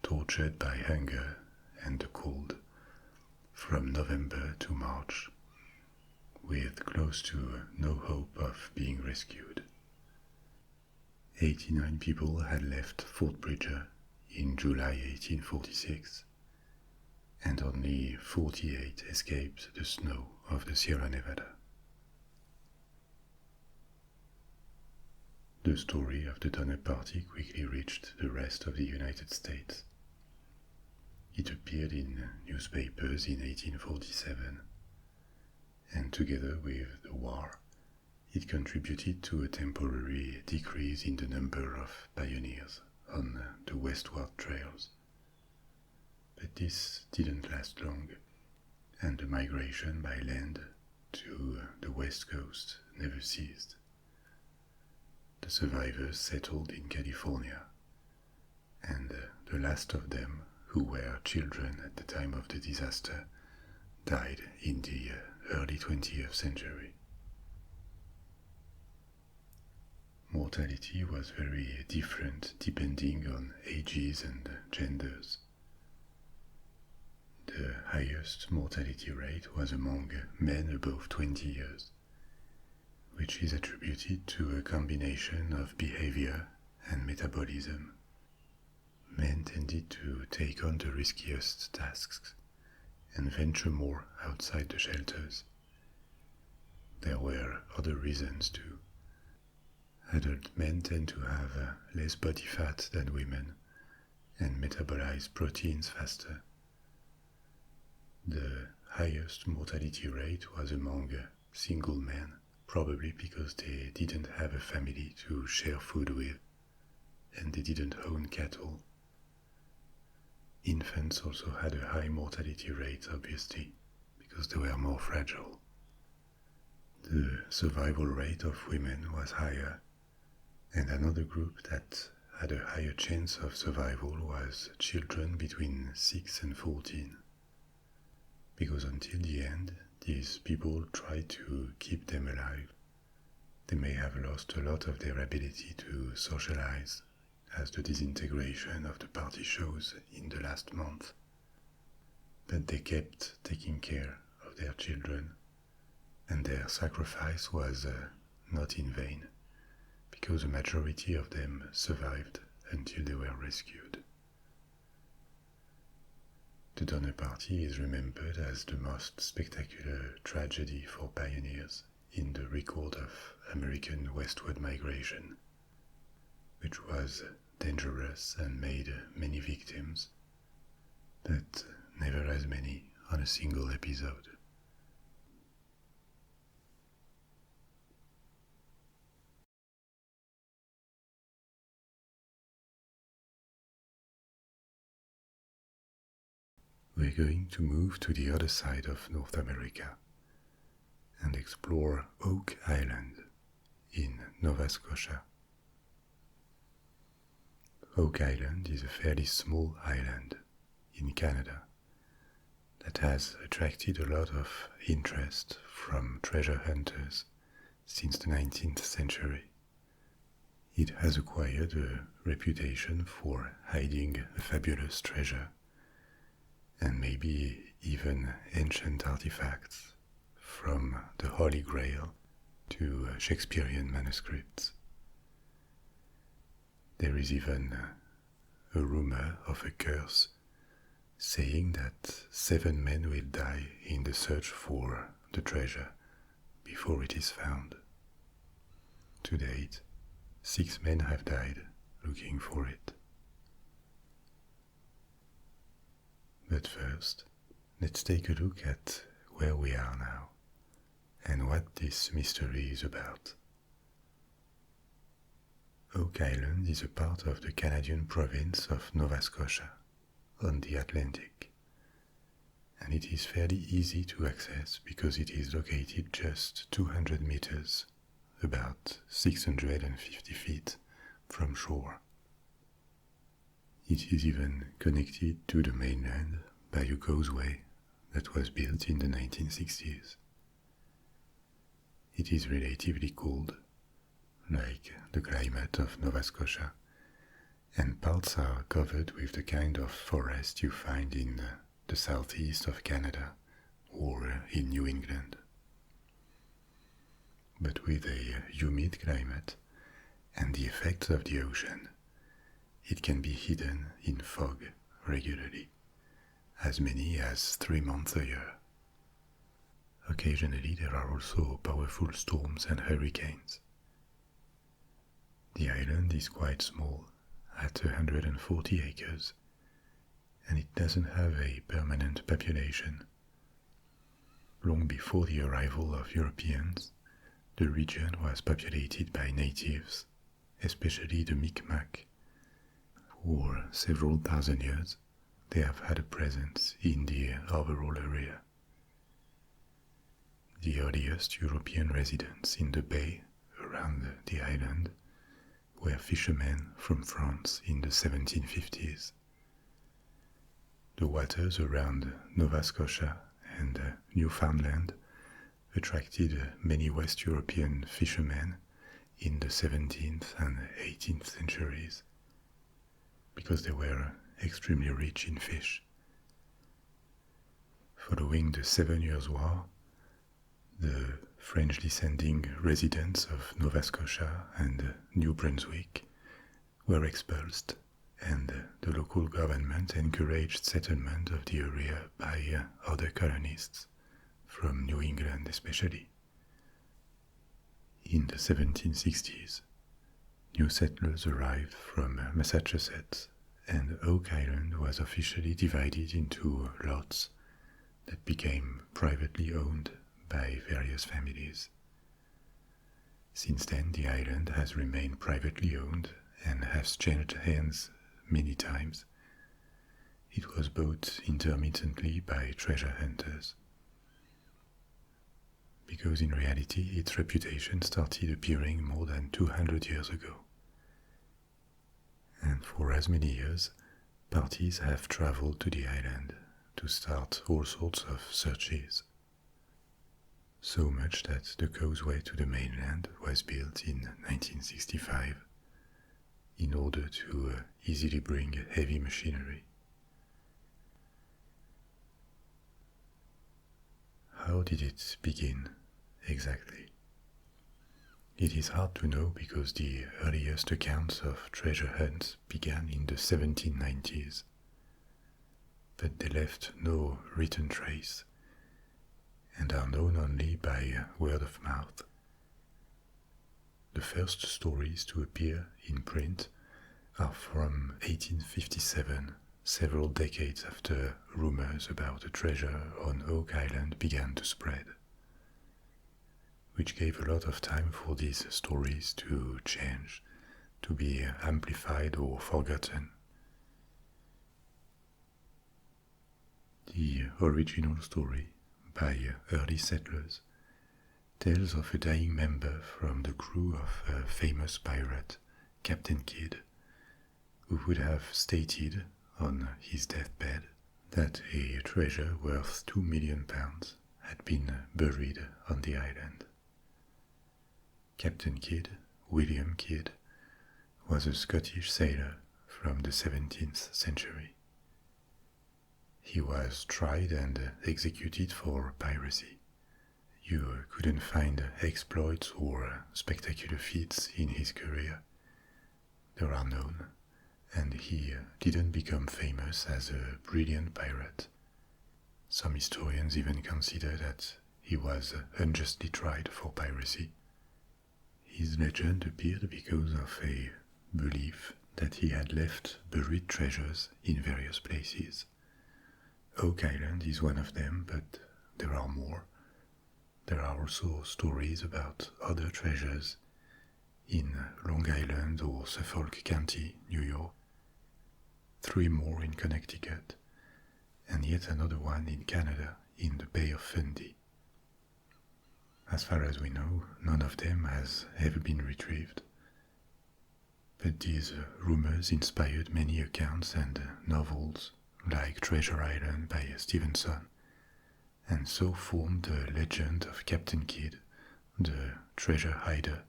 tortured by hunger and the cold, from November to March, with close to no hope of being rescued. 89 people had left Fort Bridger in July 1846, and only 48 escaped the snow of the Sierra Nevada. The story of the Donner Party quickly reached the rest of the United States. It appeared in newspapers in 1847, and together with the war, it contributed to a temporary decrease in the number of pioneers on the westward trails. But this didn't last long, and the migration by land to the west coast never ceased. The survivors settled in California, and the last of them, who were children at the time of the disaster, died in the early 20th century. Mortality was very different depending on ages and genders. The highest mortality rate was among men above 20 years, which is attributed to a combination of behavior and metabolism. Men tended to take on the riskiest tasks and venture more outside the shelters. There were other reasons too. Adult men tend to have less body fat than women and metabolize proteins faster. The highest mortality rate was among single men, probably because they didn't have a family to share food with, and they didn't own cattle. Infants also had a high mortality rate, obviously, because they were more fragile. The survival rate of women was higher, and another group that had a higher chance of survival was children between 6 and 14, because until the end, these people tried to keep them alive. They may have lost a lot of their ability to socialize, as the disintegration of the party shows in the last month. But they kept taking care of their children, and their sacrifice was not in vain, because a majority of them survived until they were rescued. The Donner Party is remembered as the most spectacular tragedy for pioneers in the record of American westward migration, which was dangerous and made many victims, but never as many on a single episode. We're going to move to the other side of North America and explore Oak Island in Nova Scotia. Oak Island is a fairly small island in Canada that has attracted a lot of interest from treasure hunters since the 19th century. It has acquired a reputation for hiding a fabulous treasure and maybe even ancient artifacts, from the Holy Grail to Shakespearean manuscripts. There is even a rumor of a curse saying that 7 men will die in the search for the treasure before it is found. To date, 6 men have died looking for it. But first, let's take a look at where we are now and what this mystery is about. Oak Island is a part of the Canadian province of Nova Scotia on the Atlantic, and it is fairly easy to access because it is located just 200 meters, about 650 feet from shore. It is even connected to the mainland by a causeway that was built in the 1960s. It is relatively cold, like the climate of Nova Scotia, and parts are covered with the kind of forest you find in the southeast of Canada or in New England. But with a humid climate and the effects of the ocean, it can be hidden in fog regularly, as many as 3 months a year. Occasionally there are also powerful storms and hurricanes. The island is quite small, at 140 acres, and it doesn't have a permanent population. Long before the arrival of Europeans, the region was populated by natives, especially the Mi'kmaq. For several thousand years, they have had a presence in the overall area. The earliest European residents in the bay around the island were fishermen from France in the 1750s. The waters around Nova Scotia and Newfoundland attracted many West European fishermen in the 17th and 18th centuries because they were extremely rich in fish. Following the 7 Years' War, the French-descending residents of Nova Scotia and New Brunswick were expulsed, and the local government encouraged settlement of the area by other colonists, from New England especially. In the 1760s, new settlers arrived from Massachusetts, and Oak Island was officially divided into lots that became privately owned by various families. Since then, the island has remained privately owned and has changed hands many times. It was bought intermittently by treasure hunters, because in reality its reputation started appearing more than 200 years ago. And for as many years, parties have traveled to the island to start all sorts of searches. so much that the causeway to the mainland was built in 1965 in order to easily bring heavy machinery. How did it begin exactly? It is hard to know because the earliest accounts of treasure hunts began in the 1790s, but they left no written trace and are known only by word of mouth. The first stories to appear in print are from 1857, several decades after rumors about a treasure on Oak Island began to spread, which gave a lot of time for these stories to change, to be amplified or forgotten. The original story, by early settlers, tells of a dying member from the crew of a famous pirate, Captain Kidd, who would have stated on his deathbed that a treasure worth £2 million had been buried on the island. Captain Kidd, William Kidd, was a Scottish sailor from the 17th century. He was tried and executed for piracy. You couldn't find exploits or spectacular feats in his career. There are none, and he didn't become famous as a brilliant pirate. Some historians even consider that he was unjustly tried for piracy. His legend appeared because of a belief that he had left buried treasures in various places. Oak Island is one of them, but there are more. There are also stories about other treasures in Long Island or Suffolk County, New York, 3 more in Connecticut, and yet another one in Canada in the Bay of Fundy. As far as we know, none of them has ever been retrieved. But these rumors inspired many accounts and novels like Treasure Island by Stevenson, and so formed the legend of Captain Kidd, the treasure hider,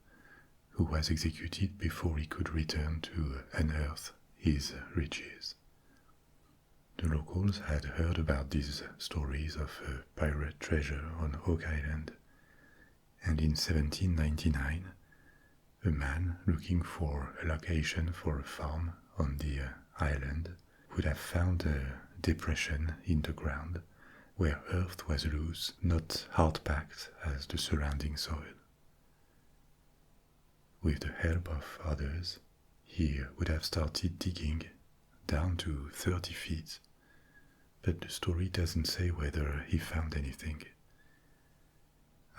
who was executed before he could return to unearth his riches. The locals had heard about these stories of a pirate treasure on Oak Island, and in 1799, a man looking for a location for a farm on the island would have found a depression in the ground where earth was loose, not hard-packed as the surrounding soil. With the help of others, he would have started digging down to 30 feet, but the story doesn't say whether he found anything.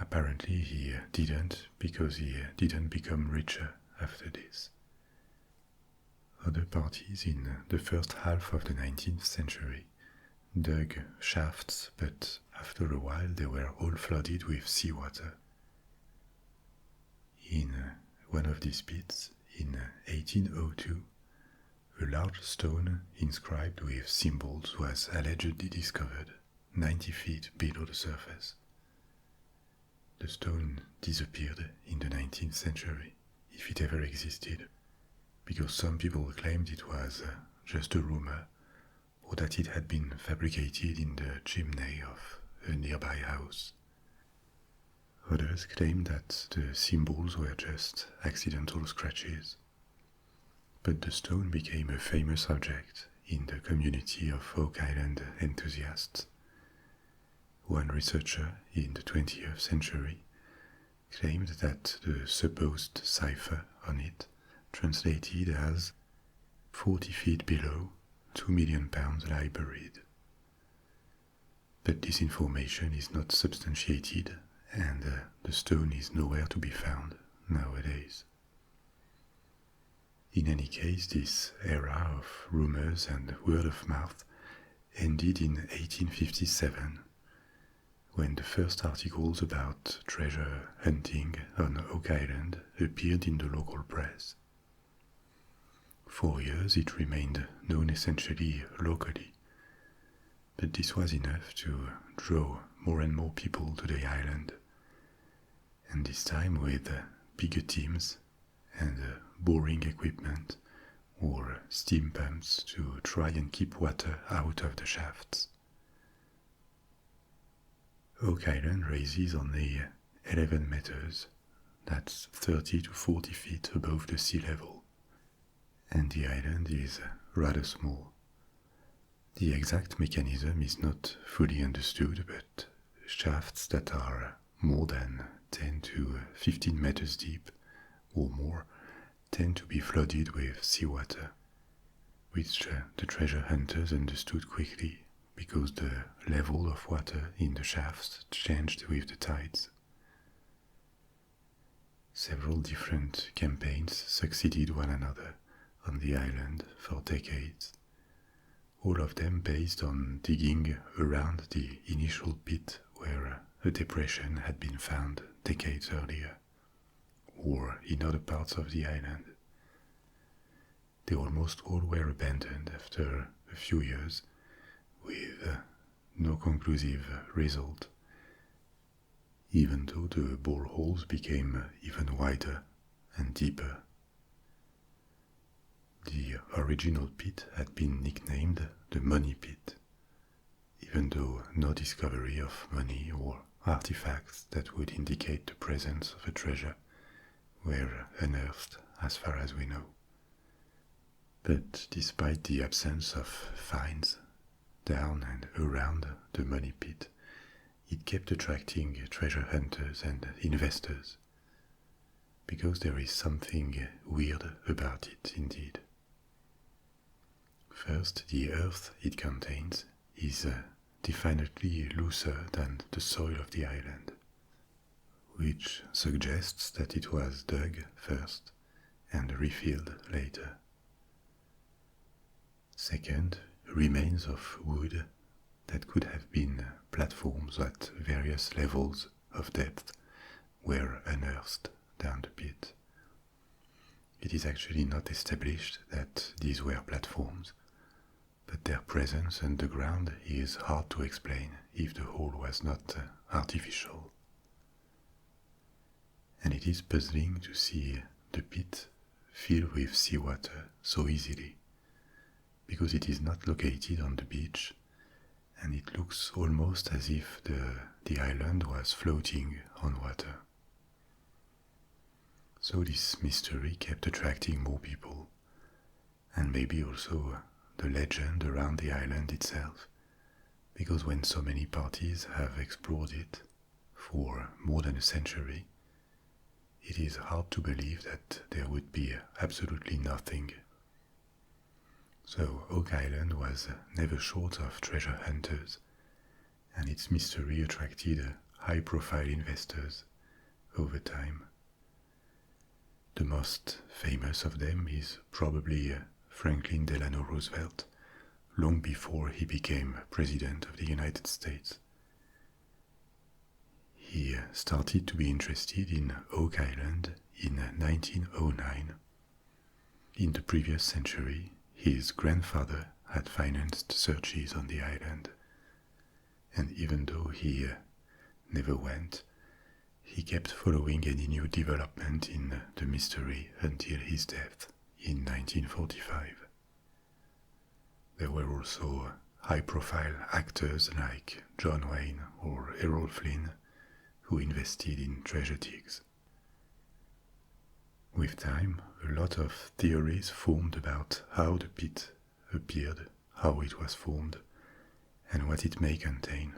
Apparently he didn't, because he didn't become richer after this. Other parties in the first half of the 19th century dug shafts, but after a while they were all flooded with seawater. In one of these pits, in 1802, a large stone inscribed with symbols was allegedly discovered 90 feet below the surface. The stone disappeared in the 19th century, if it ever existed, because some people claimed it was just a rumor, or that it had been fabricated in the chimney of a nearby house. Others claimed that the symbols were just accidental scratches. But the stone became a famous object in the community of Oak Island enthusiasts. One researcher in the 20th century claimed that the supposed cipher on it translated as 40 feet below, £2 million lie buried. But this information is not substantiated, and the stone is nowhere to be found nowadays. In any case, this era of rumors and word of mouth ended in 1857, when the first articles about treasure hunting on Oak Island appeared in the local press. For years it remained known essentially locally, but this was enough to draw more and more people to the island, and this time with bigger teams and boring equipment or steam pumps to try and keep water out of the shafts. Oak Island raises only 11 meters, that's 30 to 40 feet above the sea level, and the island is rather small. The exact mechanism is not fully understood, but shafts that are more than 10 to 15 meters deep or more tend to be flooded with seawater, which the treasure hunters understood quickly because the level of water in the shafts changed with the tides. Several different campaigns succeeded one another on the island for decades, all of them based on digging around the initial pit where a depression had been found decades earlier, or in other parts of the island. They almost all were abandoned after a few years, with no conclusive result, even though the boreholes became even wider and deeper. The original pit had been nicknamed the Money Pit, even though no discovery of money or artifacts that would indicate the presence of a treasure were unearthed as far as we know. But despite the absence of finds down and around the Money Pit, it kept attracting treasure hunters and investors, because there is something weird about it indeed. First, the earth it contains is definitely looser than the soil of the island, which suggests that it was dug first and refilled later. Second, remains of wood that could have been platforms at various levels of depth were unearthed down the pit. It is actually not established that these were platforms, but their presence underground is hard to explain if the hole was not artificial. And it is puzzling to see the pit filled with seawater so easily, because it is not located on the beach, and it looks almost as if the island was floating on water. So this mystery kept attracting more people, and maybe also the legend around the island itself, because when so many parties have explored it for more than a century, it is hard to believe that there would be absolutely nothing. So Oak Island was never short of treasure hunters, and its mystery attracted high-profile investors over time. The most famous of them is probably Franklin Delano Roosevelt, long before he became President of the United States. He started to be interested in Oak Island in 1909. In the previous century, his grandfather had financed searches on the island, and even though he never went, he kept following any new development in the mystery until his death in 1945. There were also high-profile actors like John Wayne or Errol Flynn who invested in treasure digs. With time, a lot of theories formed about how the pit appeared, how it was formed, and what it may contain.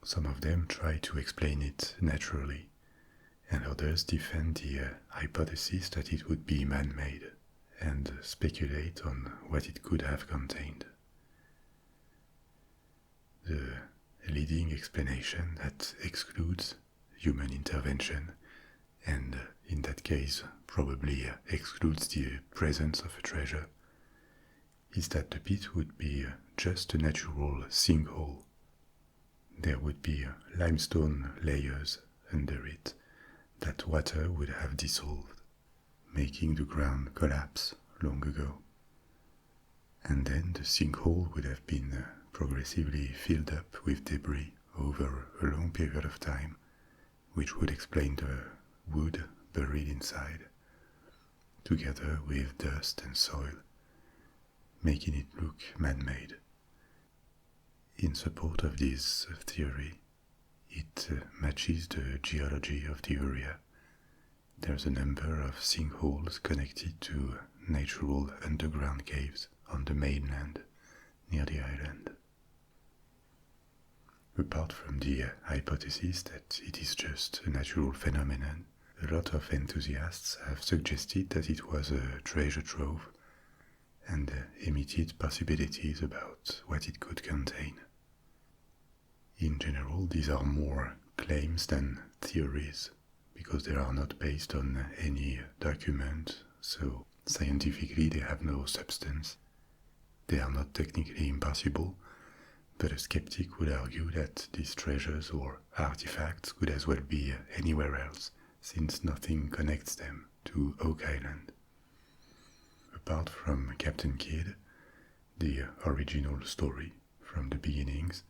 Some of them try to explain it naturally, and others defend the hypothesis that it would be man-made and speculate on what it could have contained. The leading explanation that excludes human intervention, and in that case probably excludes the presence of a treasure, is that the pit would be just a natural sinkhole. There would be limestone layers under it that water would have dissolved, making the ground collapse long ago. And then the sinkhole would have been progressively filled up with debris over a long period of time, which would explain the wood buried inside, together with dust and soil, making it look man-made. In support of this theory, it matches the geology of the area. There's a number of sinkholes connected to natural underground caves on the mainland near the island. Apart from the hypothesis that it is just a natural phenomenon, a lot of enthusiasts have suggested that it was a treasure trove and emitted possibilities about what it could contain. In general, these are more claims than theories, because they are not based on any document, so scientifically they have no substance. They are not technically impossible, but a skeptic would argue that these treasures or artifacts could as well be anywhere else, since nothing connects them to Oak Island. Apart from Captain Kidd, the original story from the beginnings,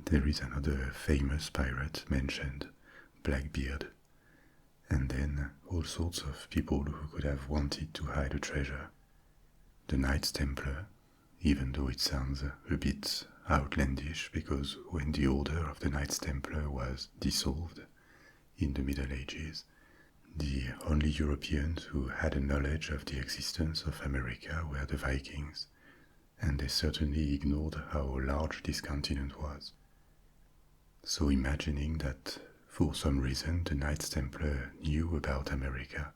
there is another famous pirate mentioned, Blackbeard, and then all sorts of people who could have wanted to hide a treasure. The Knights Templar, even though it sounds a bit outlandish, because when the Order of the Knights Templar was dissolved in the Middle Ages, the only Europeans who had a knowledge of the existence of America were the Vikings, and they certainly ignored how large this continent was. So imagining that for some reason the Knights Templar knew about America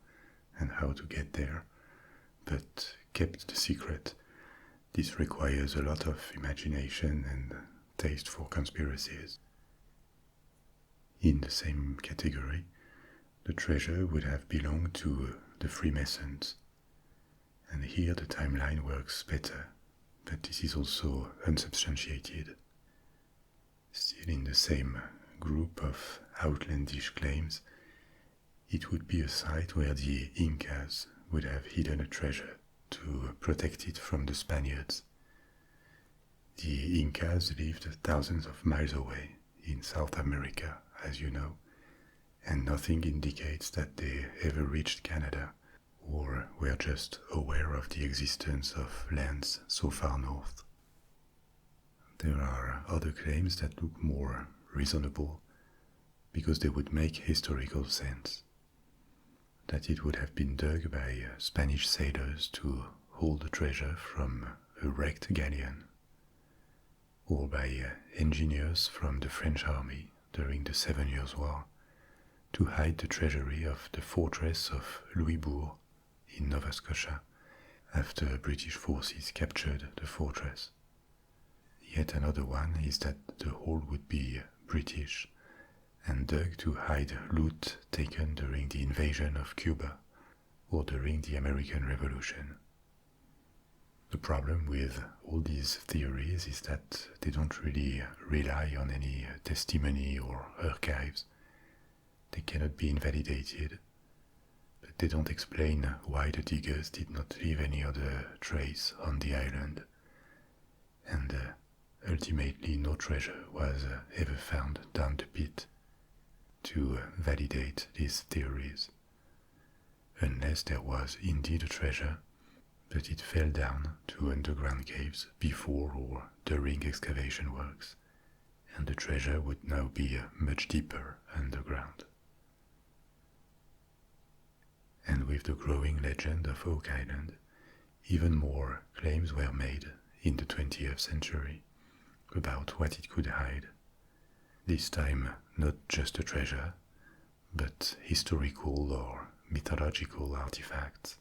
and how to get there, but kept the secret, this requires a lot of imagination and taste for conspiracies. In the same category, the treasure would have belonged to the Freemasons, and here the timeline works better, but this is also unsubstantiated. Still in the same group of outlandish claims, it would be a site where the Incas would have hidden a treasure to protect it from the Spaniards. The Incas lived thousands of miles away in South America, as you know, and nothing indicates that they ever reached Canada or were just aware of the existence of lands so far north. There are other claims that look more reasonable because they would make historical sense. That it would have been dug by Spanish sailors to hold the treasure from a wrecked galleon, or by engineers from the French army during the 7 Years' War to hide the treasury of the fortress of Louisbourg in Nova Scotia after British forces captured the fortress. Yet another one is that the hole would be British and dug to hide loot taken during the invasion of Cuba or during the American Revolution. The problem with all these theories is that they don't really rely on any testimony or archives. They cannot be invalidated, but they don't explain why the diggers did not leave any other trace on the island, and ultimately no treasure was ever found down the pit to validate these theories, unless there was indeed a treasure, but it fell down to underground caves before or during excavation works, and the treasure would now be much deeper underground. And with the growing legend of Oak Island, even more claims were made in the 20th century about what it could hide. This time not just a treasure, but historical or mythological artifacts,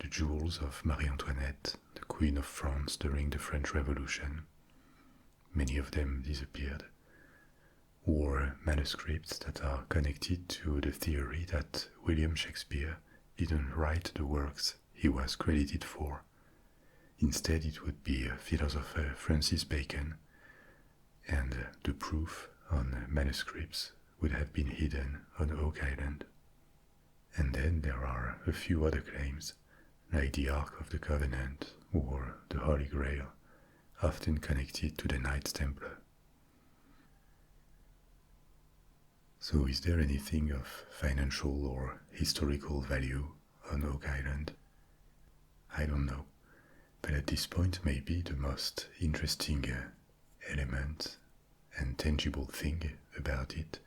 the jewels of Marie Antoinette, the Queen of France during the French Revolution. Many of them disappeared, or manuscripts that are connected to the theory that William Shakespeare didn't write the works he was credited for. Instead, it would be philosopher Francis Bacon, and the proof on manuscripts would have been hidden on Oak Island. And then there are a few other claims, like the Ark of the Covenant or the Holy Grail, often connected to the Knights Templar. So, is there anything of financial or historical value on Oak Island? I don't know, but at this point, maybe the most interesting element and tangible thing about it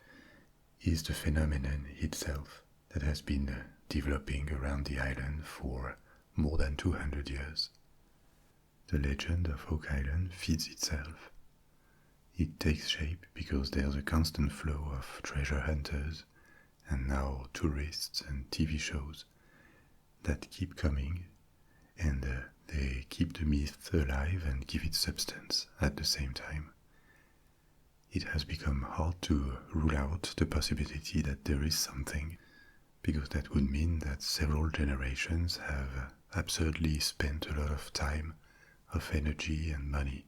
is the phenomenon itself that has been developing around the island for more than 200 years. The legend of Oak Island feeds itself. It takes shape because there's a constant flow of treasure hunters and now tourists and TV shows that keep coming, and they keep the myth alive and give it substance at the same time. It has become hard to rule out the possibility that there is something, because that would mean that several generations have absurdly spent a lot of time, of energy and money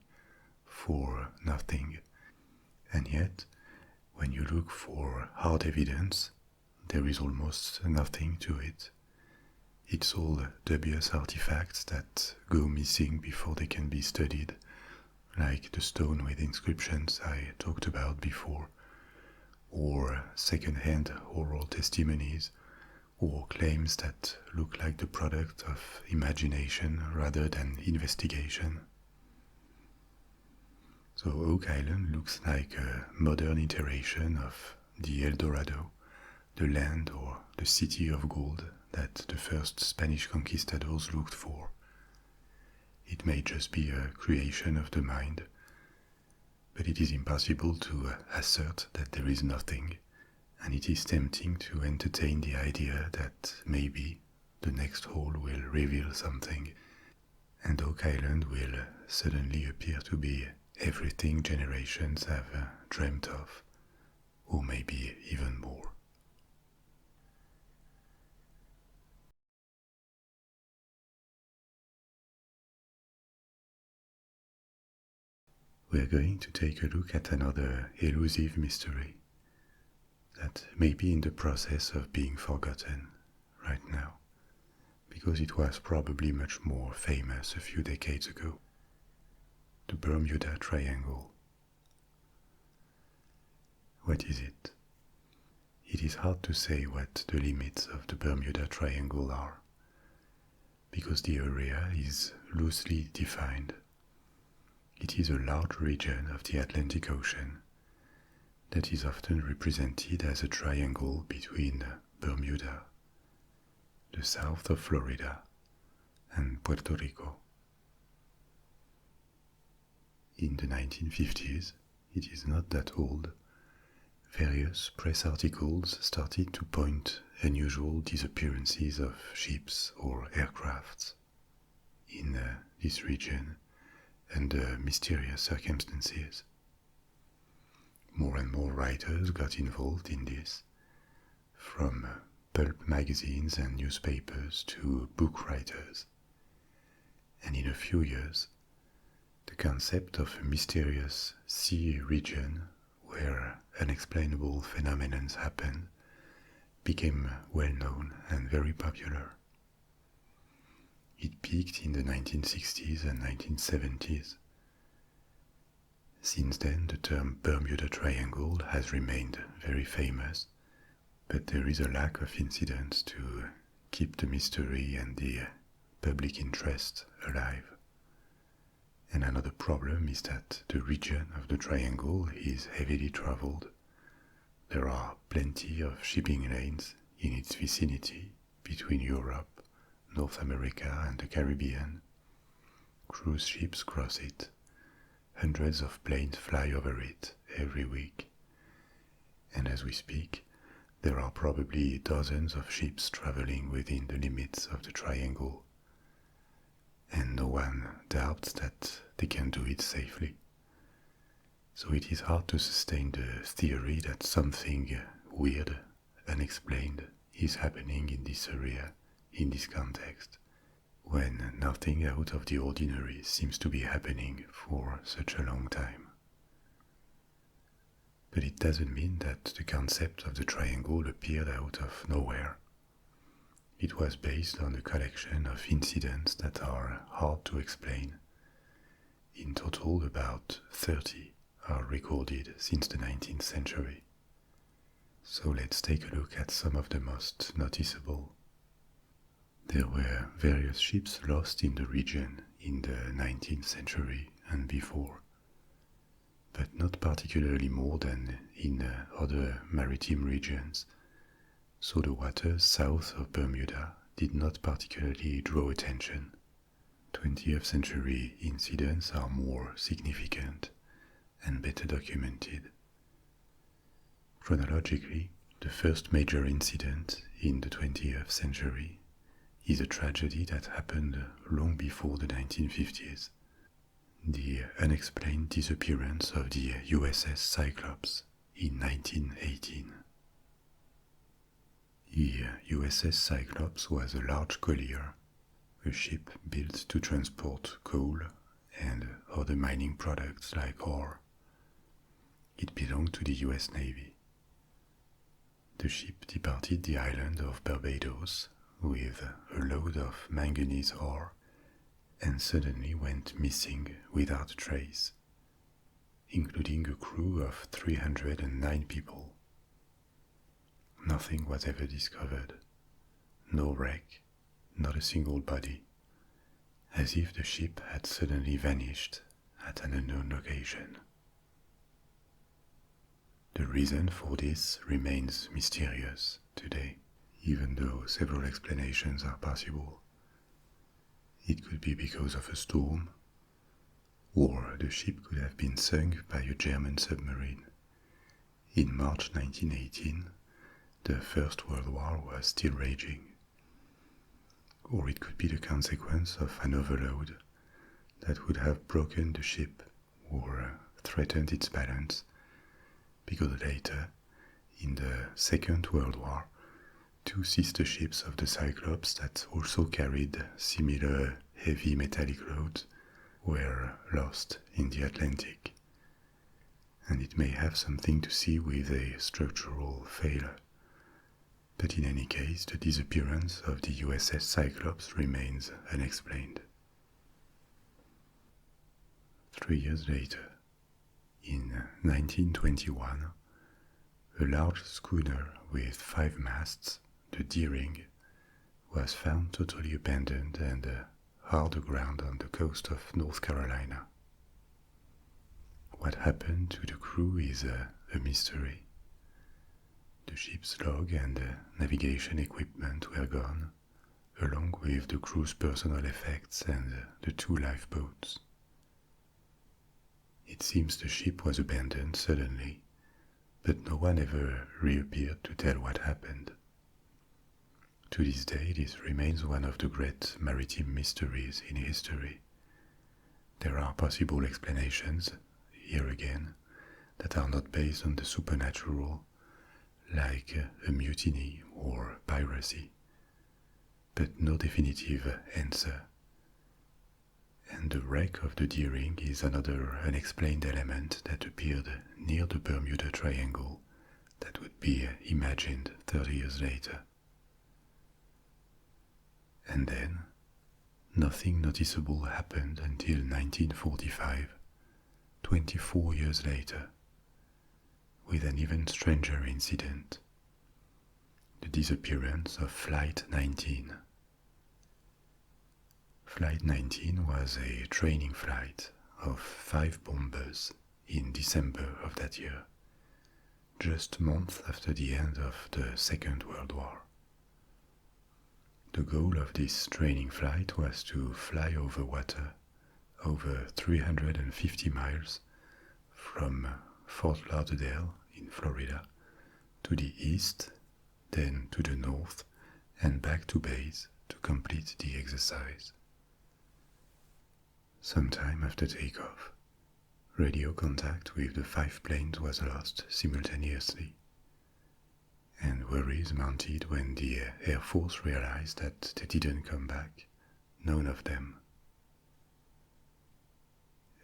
for nothing. And yet, when you look for hard evidence, there is almost nothing to it. It's all dubious artifacts that go missing before they can be studied, like the stone with inscriptions I talked about before, or second-hand oral testimonies, or claims that look like the product of imagination rather than investigation. So Oak Island looks like a modern iteration of the El Dorado, the land or the city of gold that the first Spanish conquistadors looked for. It may just be a creation of the mind, but it is impossible to assert that there is nothing, and it is tempting to entertain the idea that maybe the next hole will reveal something, and Oak Island will suddenly appear to be everything generations have dreamt of, or maybe even more. We're going to take a look at another elusive mystery that may be in the process of being forgotten right now, because it was probably much more famous a few decades ago. The Bermuda Triangle. What is it? It is hard to say what the limits of the Bermuda Triangle are, because the area is loosely defined. It is a large region of the Atlantic Ocean that is often represented as a triangle between Bermuda, the south of Florida, and Puerto Rico. In the 1950s, it is not that old, various press articles started to point unusual disappearances of ships or aircrafts in this region under mysterious circumstances. More and more writers got involved in this, from pulp magazines and newspapers to book writers. And in a few years, the concept of a mysterious sea region where unexplainable phenomena happen became well known and very popular. It peaked in the 1960s and 1970s. Since then, the term Bermuda Triangle has remained very famous, but there is a lack of incidents to keep the mystery and the public interest alive. And another problem is that the region of the triangle is heavily traveled. There are plenty of shipping lanes in its vicinity between Europe, North America, and the Caribbean. Cruise ships cross it. Hundreds of planes fly over it every week. And as we speak, there are probably dozens of ships traveling within the limits of the triangle. And no one doubts that they can do it safely. So it is hard to sustain the theory that something weird, unexplained, is happening in this area, in this context, when nothing out of the ordinary seems to be happening for such a long time. But it doesn't mean that the concept of the triangle appeared out of nowhere. It was based on a collection of incidents that are hard to explain. In total, about 30 are recorded since the 19th century. So let's take a look at some of the most noticeable. There were various ships lost in the region in the 19th century and before, but not particularly more than in other maritime regions, so the waters south of Bermuda did not particularly draw attention. 20th century incidents are more significant and better documented. Chronologically, the first major incident in the 20th century is a tragedy that happened long before the 1950s. The unexplained disappearance of the USS Cyclops in 1918. The USS Cyclops was a large collier, a ship built to transport coal and other mining products like ore. It belonged to the US Navy. The ship departed the island of Barbados with a load of manganese ore and suddenly went missing without a trace, including a crew of 309 people. Nothing was ever discovered, no wreck, not a single body, as if the ship had suddenly vanished at an unknown location. The reason for this remains mysterious today, even though several explanations are possible. It could be because of a storm, or the ship could have been sunk by a German submarine. In March 1918, the First World War was still raging. Or it could be the consequence of an overload that would have broken the ship or threatened its balance, because later, in the Second World War, two sister ships of the Cyclops that also carried similar heavy metallic loads were lost in the Atlantic. And it may have something to see with a structural failure. But in any case, the disappearance of the USS Cyclops remains unexplained. 3 years later, in 1921, a large schooner with 5 masts, the Deering, was found totally abandoned and hard aground on the coast of North Carolina. What happened to the crew is a mystery. The ship's log and navigation equipment were gone, along with the crew's personal effects and the 2 lifeboats. It seems the ship was abandoned suddenly, but no one ever reappeared to tell what happened. To this day, this remains one of the great maritime mysteries in history. There are possible explanations, here again, that are not based on the supernatural, like a mutiny or piracy, but no definitive answer. And the wreck of the Deering is another unexplained element that appeared near the Bermuda Triangle that would be imagined 30 years later. And then, nothing noticeable happened until 1945, 24 years later, with an even stranger incident, the disappearance of Flight 19. Flight 19 was a training flight of 5 bombers in December of that year, just a month after the end of the Second World War. The goal of this training flight was to fly over water, over 350 miles, from Fort Lauderdale in Florida to the east, then to the north, and back to base to complete the exercise. Sometime after takeoff, radio contact with the 5 planes was lost simultaneously, and worries mounted when the Air Force realized that they didn't come back, none of them.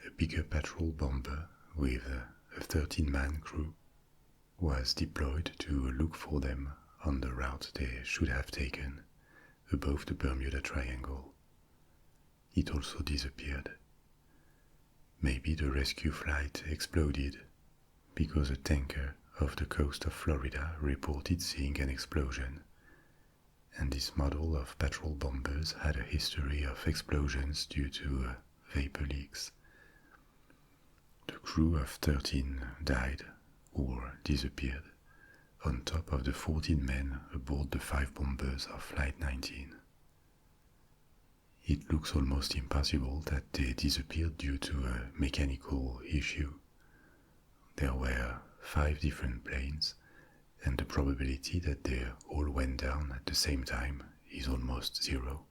A bigger patrol bomber with a 13-man crew was deployed to look for them on the route they should have taken above the Bermuda Triangle. It also disappeared. Maybe the rescue flight exploded because a tanker off the coast of Florida reported seeing an explosion, and this model of patrol bombers had a history of explosions due to vapor leaks. The crew of 13 died or disappeared, on top of the 14 men aboard the 5 bombers of Flight 19. It looks almost impossible that they disappeared due to a mechanical issue. There were 5 different planes, and the probability that they all went down at the same time is almost zero.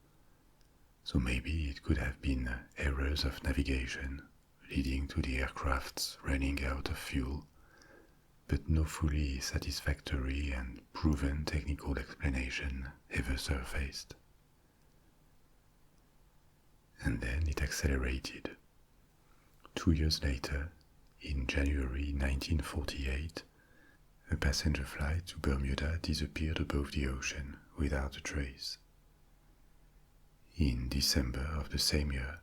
So maybe it could have been errors of navigation leading to the aircrafts running out of fuel, but no fully satisfactory and proven technical explanation ever surfaced. And then it accelerated. 2 years later, in January 1948, a passenger flight to Bermuda disappeared above the ocean without a trace. In December of the same year,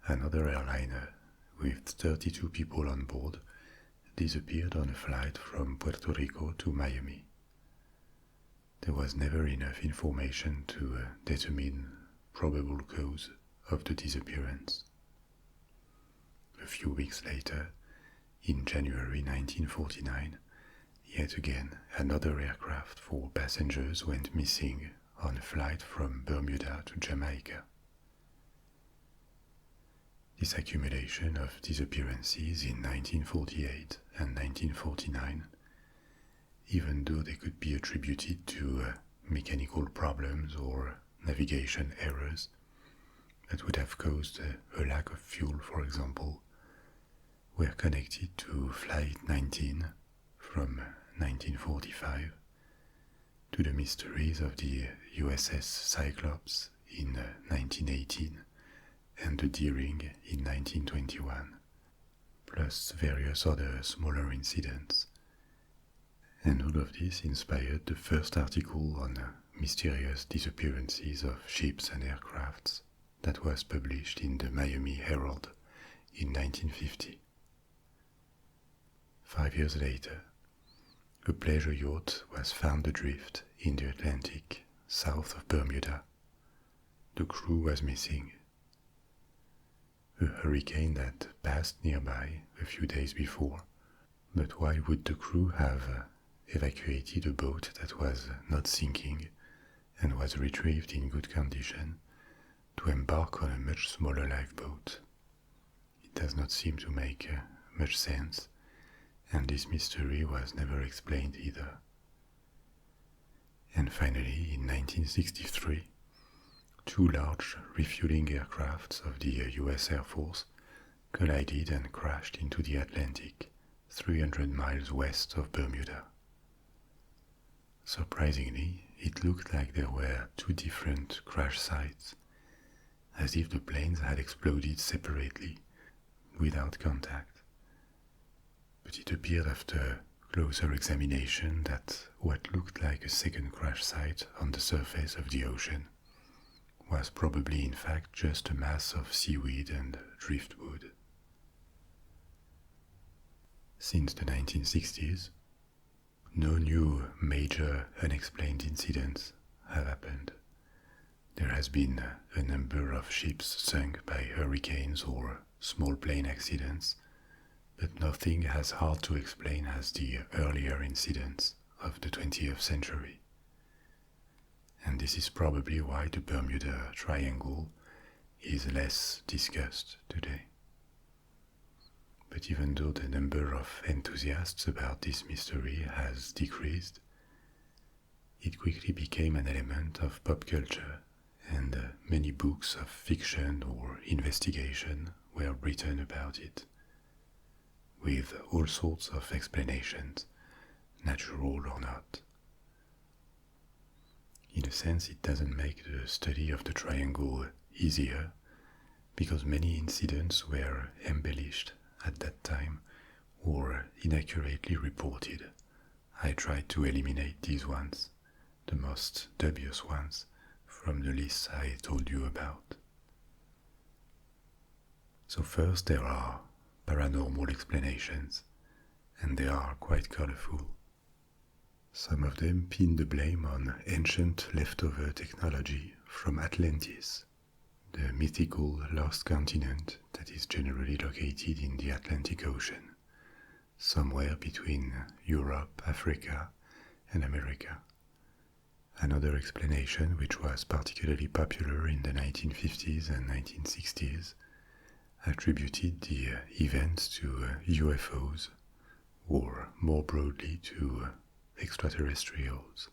another airliner with 32 people on board disappeared on a flight from Puerto Rico to Miami. There was never enough information to determine probable cause of the disappearance. A few weeks later, in January 1949, yet again another aircraft for passengers went missing on a flight from Bermuda to Jamaica. This accumulation of disappearances in 1948 and 1949, even though they could be attributed to mechanical problems or navigation errors that would have caused a lack of fuel, for example, were connected to Flight 19 from 1945, to the mysteries of the USS Cyclops in 1918 and the Deering in 1921, plus various other smaller incidents. And all of this inspired the first article on mysterious disappearances of ships and aircrafts that was published in the Miami Herald in 1950. 5 years later, a pleasure yacht was found adrift in the Atlantic south of Bermuda. The crew was missing. A hurricane that passed nearby a few days before, but why would the crew have evacuated a boat that was not sinking and was retrieved in good condition to embark on a much smaller lifeboat? It does not seem to make much sense, and this mystery was never explained either. And finally, in 1963, 2 large refueling aircrafts of the US Air Force collided and crashed into the Atlantic, 300 miles west of Bermuda. Surprisingly, it looked like there were 2 different crash sites, as if the planes had exploded separately, without contact. But it appeared after closer examination that what looked like a second crash site on the surface of the ocean was probably in fact just a mass of seaweed and driftwood. Since the 1960s, no new major unexplained incidents have happened. There has been a number of ships sunk by hurricanes or small plane accidents, but nothing as hard to explain as the earlier incidents of the 20th century. And this is probably why the Bermuda Triangle is less discussed today. But even though the number of enthusiasts about this mystery has decreased, it quickly became an element of pop culture, and many books of fiction or investigation were written about it, with all sorts of explanations, natural or not. In a sense, it doesn't make the study of the triangle easier, because many incidents were embellished at that time or inaccurately reported. I tried to eliminate these ones, the most dubious ones, from the list I told you about. So first there are paranormal explanations, and they are quite colorful. Some of them pin the blame on ancient leftover technology from Atlantis, the mythical lost continent that is generally located in the Atlantic Ocean, somewhere between Europe, Africa, and America. Another explanation, which was particularly popular in the 1950s and 1960s, attributed the events to UFOs, or more broadly to extraterrestrials.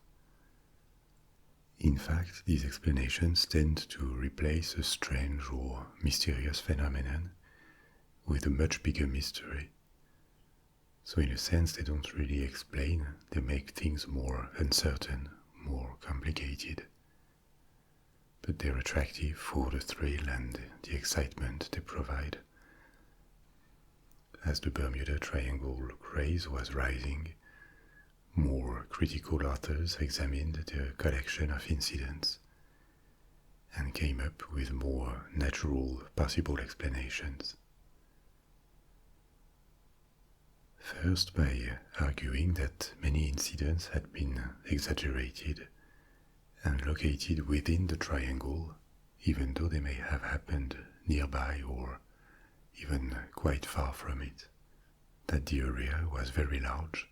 In fact, these explanations tend to replace a strange or mysterious phenomenon with a much bigger mystery. So in a sense, they don't really explain, they make things more uncertain, more complicated. But they're attractive for the thrill and the excitement they provide. As the Bermuda Triangle craze was rising, more critical authors examined the collection of incidents and came up with more natural possible explanations. First, by arguing that many incidents had been exaggerated and located within the triangle, even though they may have happened nearby or even quite far from it, that the area was very large,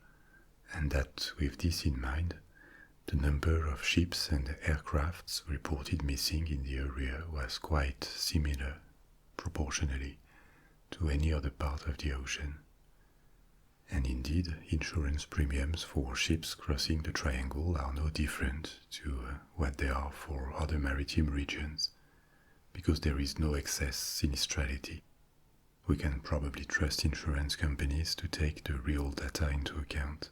and that with this in mind, the number of ships and aircrafts reported missing in the area was quite similar, proportionally, to any other part of the ocean. And indeed, insurance premiums for ships crossing the triangle are no different to what they are for other maritime regions, because there is no excess sinistrality. We can probably trust insurance companies to take the real data into account.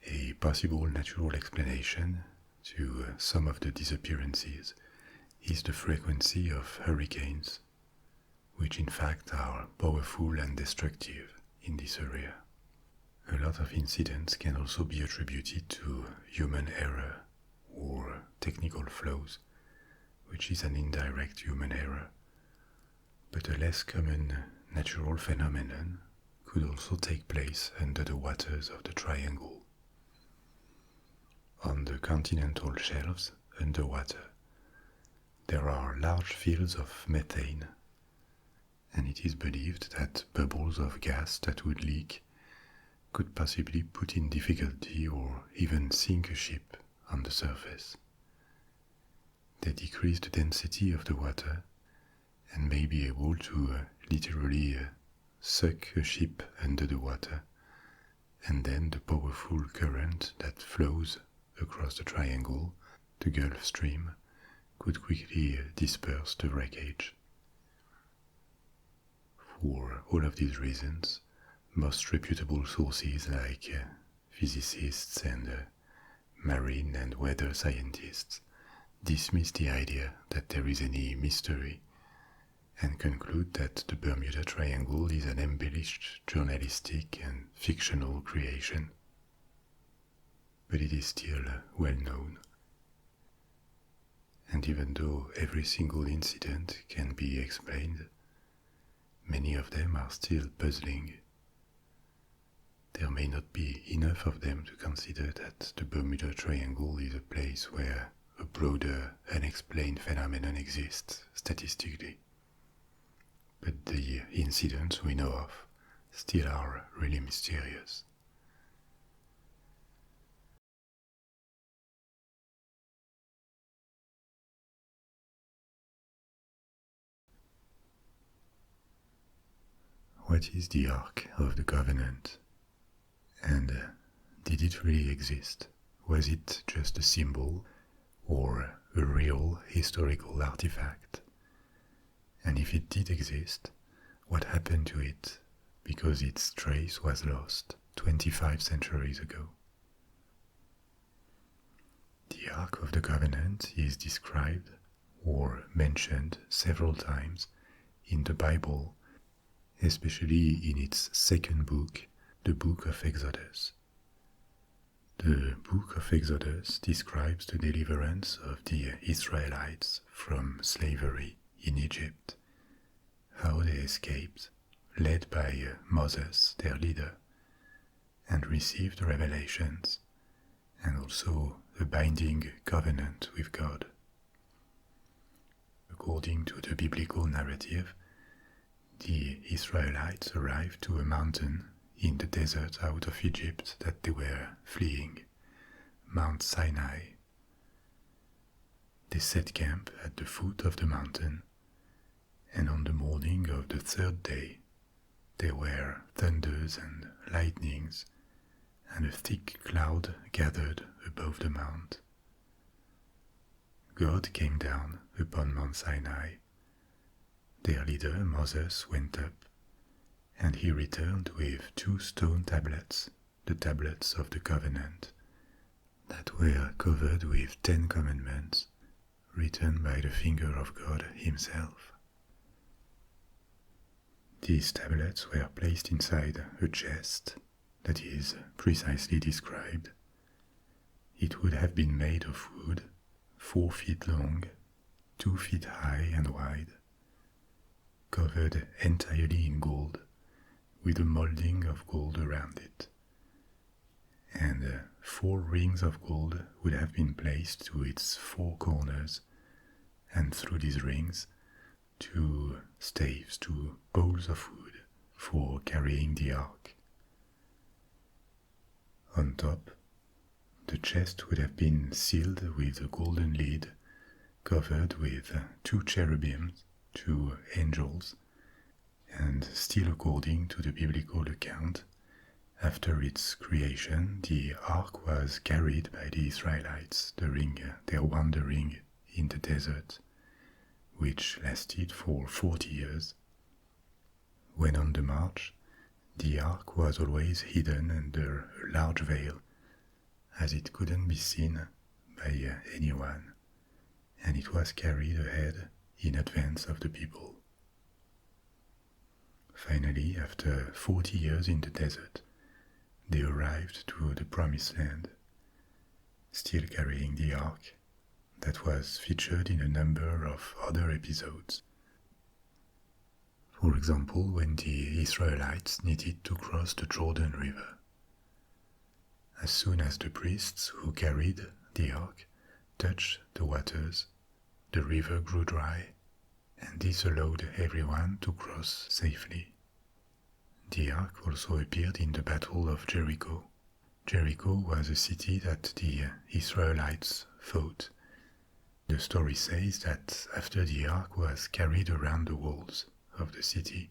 A possible natural explanation to some of the disappearances is the frequency of hurricanes, which in fact are powerful and destructive in this area. A lot of incidents can also be attributed to human error or technical flaws, which is an indirect human error. But a less common natural phenomenon could also take place under the waters of the triangle. On the continental shelves underwater, there are large fields of methane, and it is believed that bubbles of gas that would leak could possibly put in difficulty or even sink a ship on the surface. They decrease the density of the water and may be able to literally suck a ship under the water, and then the powerful current that flows across the triangle, the Gulf Stream, could quickly disperse the wreckage. For all of these reasons, most reputable sources like physicists and marine and weather scientists dismiss the idea that there is any mystery and conclude that the Bermuda Triangle is an embellished journalistic and fictional creation. But it is still well known. And even though every single incident can be explained, many of them are still puzzling. There may not be enough of them to consider that the Bermuda Triangle is a place where a broader, unexplained phenomenon exists statistically. But the incidents we know of still are really mysterious. What is the Ark of the Covenant? And did it really exist? Was it just a symbol or a real historical artifact? And if it did exist, what happened to it because its trace was lost 25 centuries ago? The Ark of the Covenant is described or mentioned several times in the Bible, especially in its second book, the Book of Exodus. The Book of Exodus describes the deliverance of the Israelites from slavery in Egypt, how they escaped, led by Moses, their leader, and received revelations and also a binding covenant with God. According to the biblical narrative, the Israelites arrived to a mountain in the desert out of Egypt that they were fleeing, Mount Sinai. They set camp at the foot of the mountain, and on the morning of the third day there were thunders and lightnings, and a thick cloud gathered above the mount. God came down upon Mount Sinai. Their leader Moses went up, and he returned with 2 stone tablets, the tablets of the covenant, that were covered with 10 commandments, written by the finger of God himself. These tablets were placed inside a chest that is precisely described. It would have been made of wood, 4 feet long, 2 feet high and wide, covered entirely in gold, with a molding of gold around it. And 4 rings of gold would have been placed to its 4 corners, and through these rings, 2 staves, 2 poles of wood for carrying the ark. On top, the chest would have been sealed with a golden lid covered with 2 cherubims, 2 angels, and still according to the biblical account, after its creation, the ark was carried by the Israelites during their wandering in the desert, which lasted for 40 years. When on the march, the ark was always hidden under a large veil, as it couldn't be seen by anyone, and it was carried ahead in advance of the people. Finally, after 40 years in the desert, they arrived to the Promised Land, still carrying the ark that was featured in a number of other episodes. For example, when the Israelites needed to cross the Jordan River. As soon as the priests who carried the ark touched the waters, the river grew dry, and this allowed everyone to cross safely. The ark also appeared in the Battle of Jericho. Jericho was a city that the Israelites fought. The story says that after the ark was carried around the walls of the city,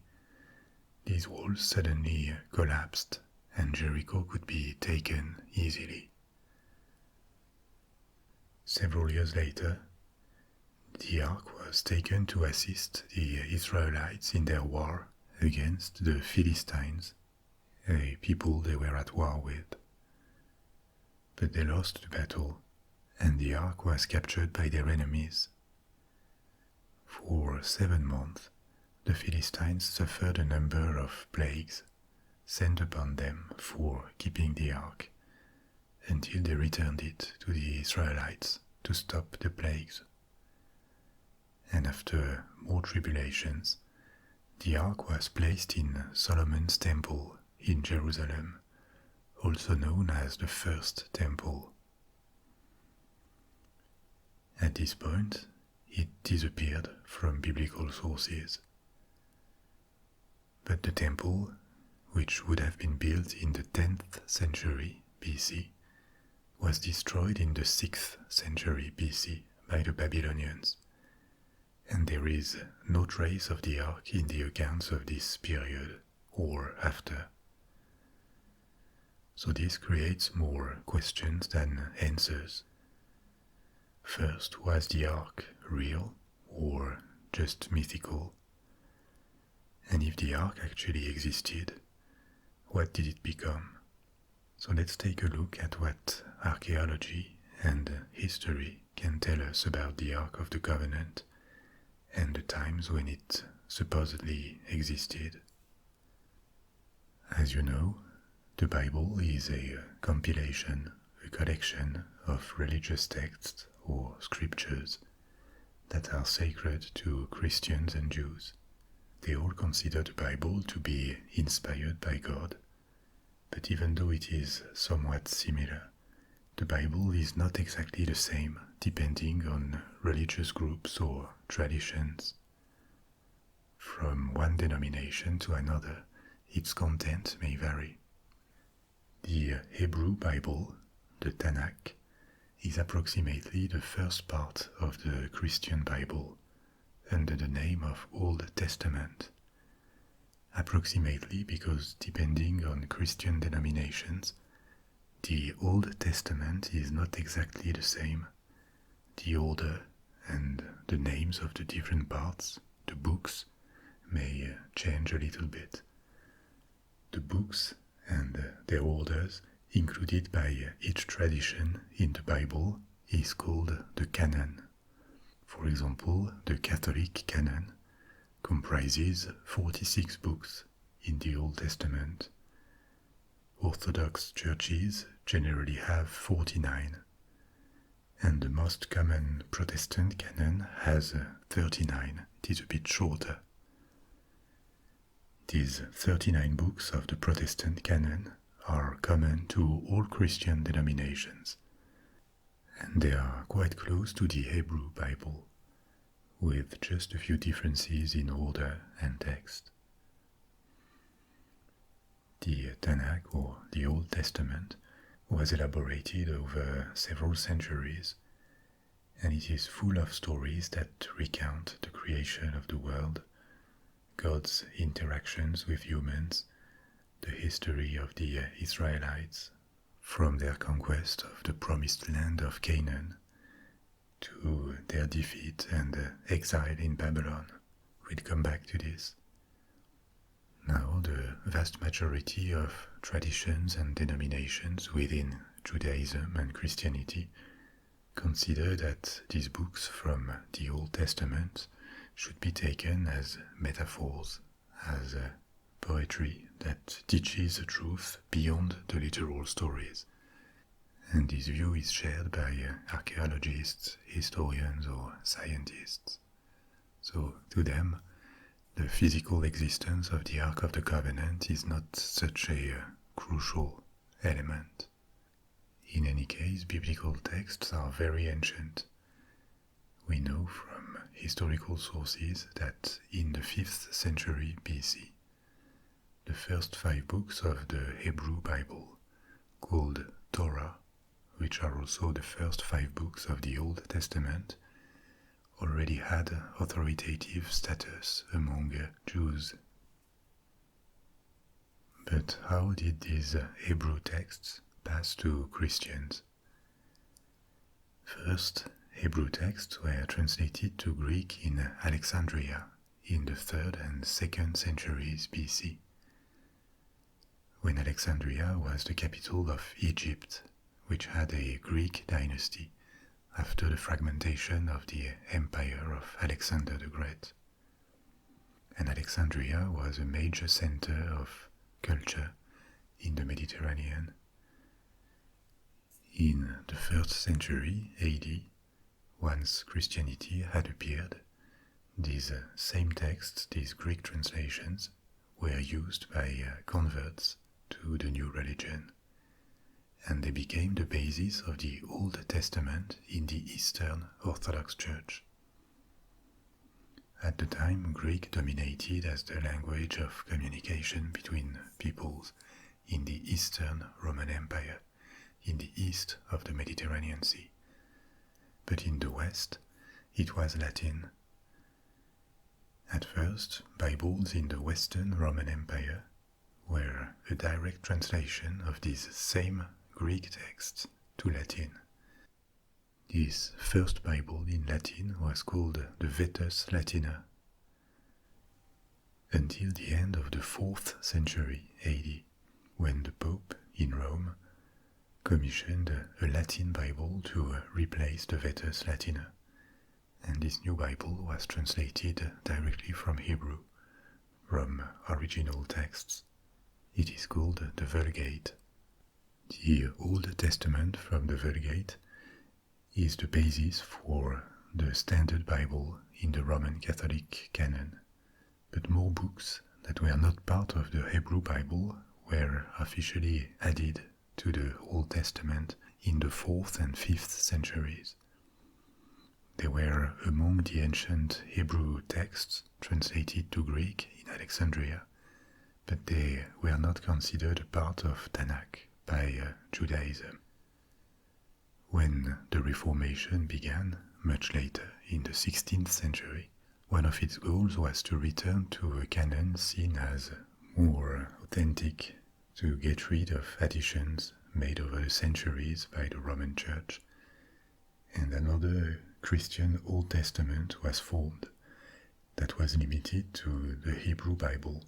these walls suddenly collapsed and Jericho could be taken easily. Several years later, the ark was taken to assist the Israelites in their war against the Philistines, a people they were at war with. But they lost the battle, and the ark was captured by their enemies. For 7 months, the Philistines suffered a number of plagues sent upon them for keeping the ark, until they returned it to the Israelites to stop the plagues. And after more tribulations, the ark was placed in Solomon's temple in Jerusalem, also known as the First Temple. At this point, it disappeared from biblical sources. But the temple, which would have been built in the 10th century BC, was destroyed in the 6th century BC by the Babylonians, and there is no trace of the ark in the accounts of this period or after. So this creates more questions than answers. First, was the ark real or just mythical? And if the ark actually existed, what did it become? So let's take a look at what archaeology and history can tell us about the Ark of the Covenant and the times when it supposedly existed. As you know, the Bible is a compilation, a collection of religious texts or scriptures that are sacred to Christians and Jews. They all consider the Bible to be inspired by God, but even though it is somewhat similar, the Bible is not exactly the same depending on religious groups or traditions. From one denomination to another, its content may vary. The Hebrew Bible, the Tanakh, is approximately the first part of the Christian Bible under the name of Old Testament. Approximately because depending on Christian denominations, the Old Testament is not exactly the same. The order and the names of the different parts, the books, may change a little bit. The books and their orders included by each tradition in the Bible is called the canon. For example, the Catholic canon comprises 46 books in the Old Testament. Orthodox churches generally have 49, and the most common Protestant canon has 39. It is a bit shorter. These 39 books of the Protestant canon are common to all Christian denominations, and they are quite close to the Hebrew Bible, with just a few differences in order and text. The Tanakh, or the Old Testament, was elaborated over several centuries, and it is full of stories that recount the creation of the world, God's interactions with humans, the history of the Israelites, from their conquest of the promised land of Canaan to their defeat and exile in Babylon. We'll come back to this. Now, the vast majority of traditions and denominations within Judaism and Christianity consider that these books from the Old Testament should be taken as metaphors, as poetry that teaches the truth beyond the literal stories. And this view is shared by archaeologists, historians, or scientists. So, to them, the physical existence of the Ark of the Covenant is not such a crucial element. In any case, biblical texts are very ancient. We know from historical sources that in the 5th century BC, the first 5 books of the Hebrew Bible, called Torah, which are also the first 5 books of the Old Testament, already had authoritative status among Jews. But how did these Hebrew texts pass to Christians? First, Hebrew texts were translated to Greek in Alexandria in the 3rd and 2nd centuries BC, when Alexandria was the capital of Egypt, which had a Greek dynasty after the fragmentation of the empire of Alexander the Great. And Alexandria was a major center of culture in the Mediterranean. In the 1st century AD, once Christianity had appeared, these same texts, these Greek translations, were used by converts to the new religion, and they became the basis of the Old Testament in the Eastern Orthodox Church. At the time, Greek dominated as the language of communication between peoples in the Eastern Roman Empire, in the east of the Mediterranean Sea. But in the West, it was Latin. At first, Bibles in the Western Roman Empire were a direct translation of these same Greek texts to Latin. This first Bible in Latin was called the Vetus Latina. Until the end of the 4th century AD, when the Pope in Rome commissioned a Latin Bible to replace the Vetus Latina, and this new Bible was translated directly from Hebrew, from original texts. It is called the Vulgate. The Old Testament from the Vulgate is the basis for the Standard Bible in the Roman Catholic canon, But more books that were not part of the Hebrew Bible were officially added to the Old Testament in the 4th and 5th centuries. They were among the ancient Hebrew texts translated to Greek in Alexandria, but they were not considered a part of Tanakh by Judaism. When the Reformation began, much later, in the 16th century, one of its goals was to return to a canon seen as more authentic, to get rid of additions made over the centuries by the Roman Church, and another Christian Old Testament was formed that was limited to the Hebrew Bible,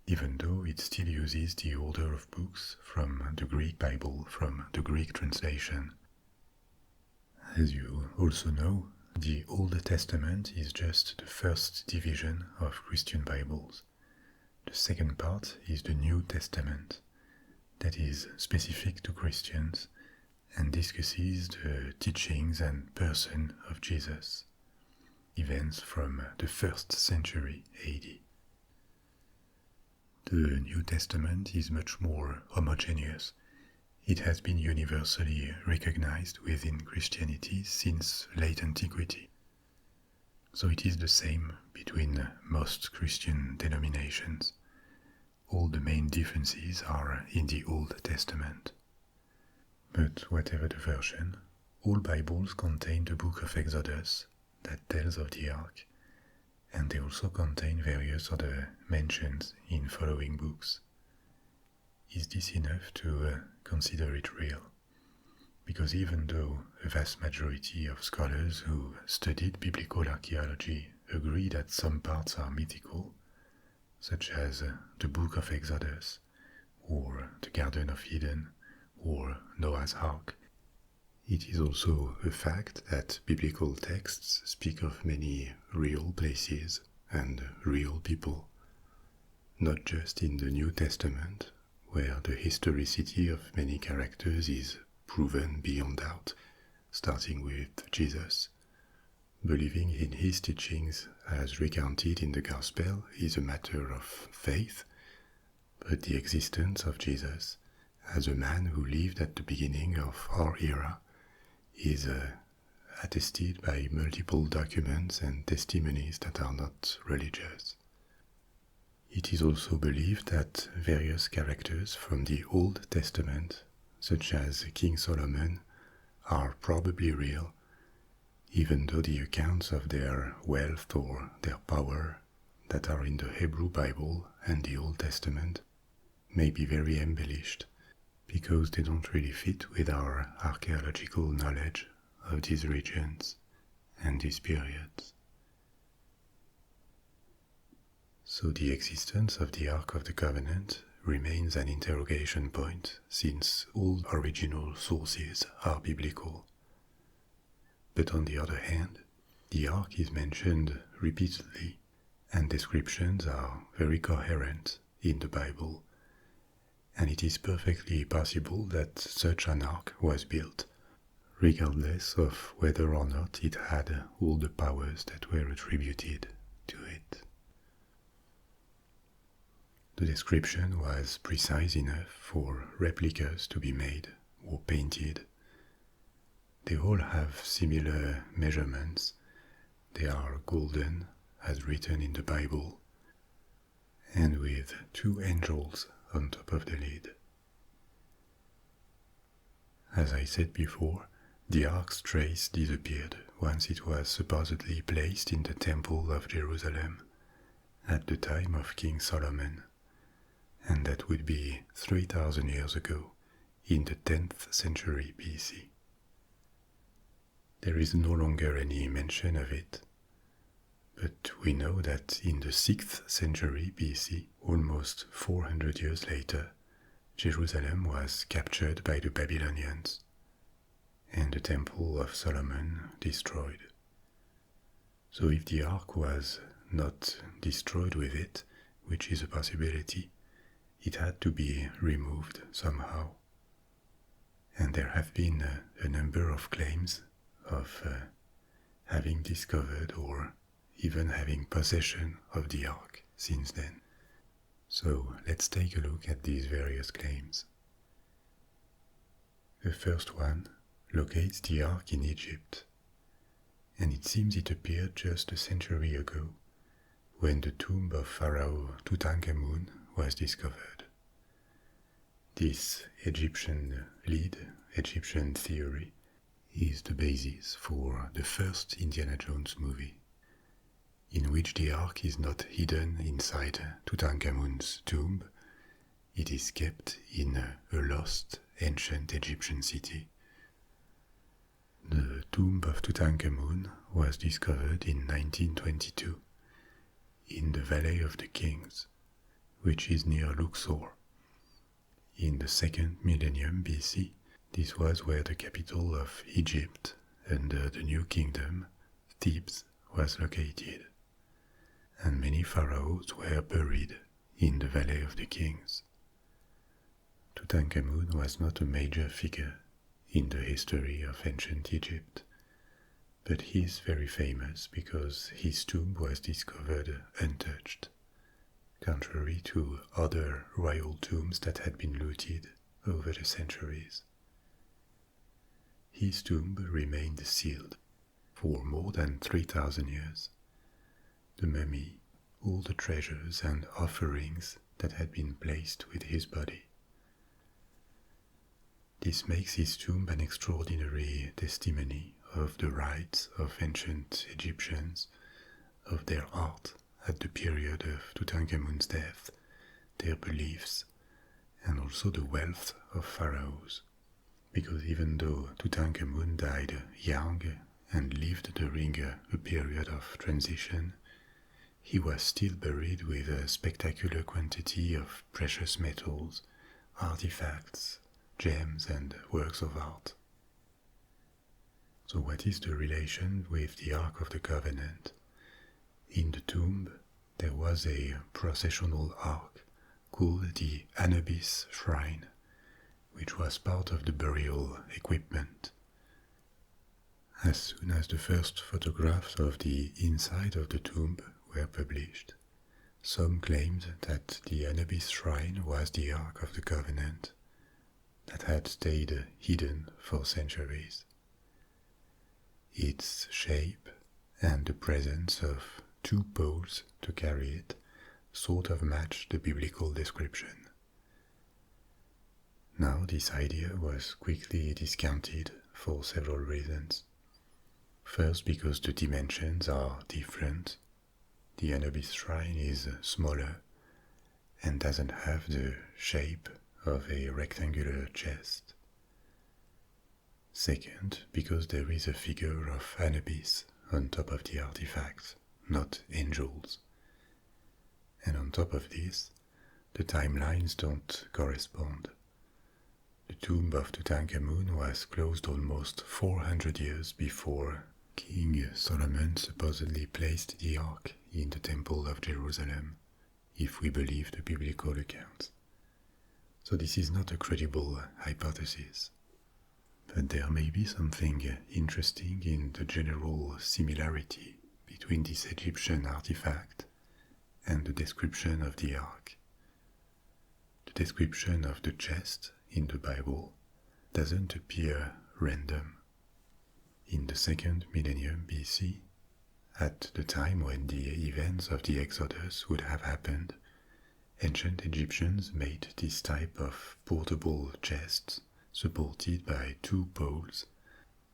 even though it still uses the order of books from the Greek Bible, from the Greek translation. As you also know, the Old Testament is just the first division of Christian Bibles. The second part is the New Testament, that is specific to Christians and discusses the teachings and person of Jesus, events from the 1st century AD. The New Testament is much more homogeneous. It has been universally recognized within Christianity since late antiquity. So it is the same between most Christian denominations. All the main differences are in the Old Testament. But whatever the version, all Bibles contain the book of Exodus that tells of the Ark, and they also contain various other mentions in following books. Is this enough to consider it real? Because even though a vast majority of scholars who studied biblical archaeology agree that some parts are mythical, such as the Book of Exodus, or the Garden of Eden, or Noah's Ark, it is also a fact that biblical texts speak of many real places and real people, not just in the New Testament, where the historicity of many characters is proven beyond doubt, starting with Jesus. Believing in his teachings as recounted in the Gospel is a matter of faith, but the existence of Jesus as a man who lived at the beginning of our era is attested by multiple documents and testimonies that are not religious. It is also believed that various characters from the Old Testament, such as King Solomon, are probably real, even though the accounts of their wealth or their power that are in the Hebrew Bible and the Old Testament may be very embellished, because they don't really fit with our archaeological knowledge of these regions and these periods. So the existence of the Ark of the Covenant remains an interrogation point, since all original sources are biblical. But on the other hand, the Ark is mentioned repeatedly, and descriptions are very coherent in the Bible, and it is perfectly possible that such an ark was built, regardless of whether or not it had all the powers that were attributed to it. The description was precise enough for replicas to be made or painted. They all have similar measurements. They are golden, as written in the Bible, and with 2 angels on top of the lid. As I said before, the ark's trace disappeared once it was supposedly placed in the Temple of Jerusalem at the time of King Solomon, and that would be 3,000 years ago, in the 10th century BC. There is no longer any mention of it, but we know that in the 6th century BC, almost 400 years later, Jerusalem was captured by the Babylonians, and the Temple of Solomon destroyed. So if the Ark was not destroyed with it, which is a possibility, it had to be removed somehow. And there have been a number of claims of having discovered or even having possession of the Ark since then. So let's take a look at these various claims. The first one locates the Ark in Egypt, and it seems it appeared just a century ago when the tomb of Pharaoh Tutankhamun was discovered. This Egyptian theory is the basis for the first Indiana Jones movie, in which the Ark is not hidden inside Tutankhamun's tomb, it is kept in a lost ancient Egyptian city. The tomb of Tutankhamun was discovered in 1922 in the Valley of the Kings, which is near Luxor. In the 2nd millennium BC, this was where the capital of Egypt under the New Kingdom, Thebes, was located, and many pharaohs were buried in the Valley of the Kings. Tutankhamun was not a major figure in the history of ancient Egypt, but he is very famous because his tomb was discovered untouched, contrary to other royal tombs that had been looted over the centuries. His tomb remained sealed for more than 3,000 years. The mummy, all the treasures and offerings that had been placed with his body. This makes his tomb an extraordinary testimony of the rights of ancient Egyptians, of their art at the period of Tutankhamun's death, their beliefs, and also the wealth of pharaohs, because even though Tutankhamun died young and lived during a period of transition, he was still buried with a spectacular quantity of precious metals, artifacts, gems, and works of art. So what is the relation with the Ark of the Covenant? In the tomb, there was a processional ark called the Anubis Shrine, which was part of the burial equipment. As soon as the first photographs of the inside of the tomb were published, some claimed that the Anubis Shrine was the Ark of the Covenant that had stayed hidden for centuries. Its shape and the presence of 2 poles to carry it sort of matched the biblical description. Now this idea was quickly discounted for several reasons. First, because the dimensions are different. The Anubis Shrine is smaller and doesn't have the shape of a rectangular chest. Second, because there is a figure of Anubis on top of the artifact, not angels. And on top of this, the timelines don't correspond. The tomb of Tutankhamun was closed almost 400 years before King Solomon supposedly placed the Ark in the Temple of Jerusalem, if we believe the biblical accounts. So this is not a credible hypothesis. But there may be something interesting in the general similarity between this Egyptian artifact and the description of the Ark. The description of the chest in the Bible doesn't appear random. In the 2nd millennium BC, at the time when the events of the Exodus would have happened, ancient Egyptians made this type of portable chests supported by 2 poles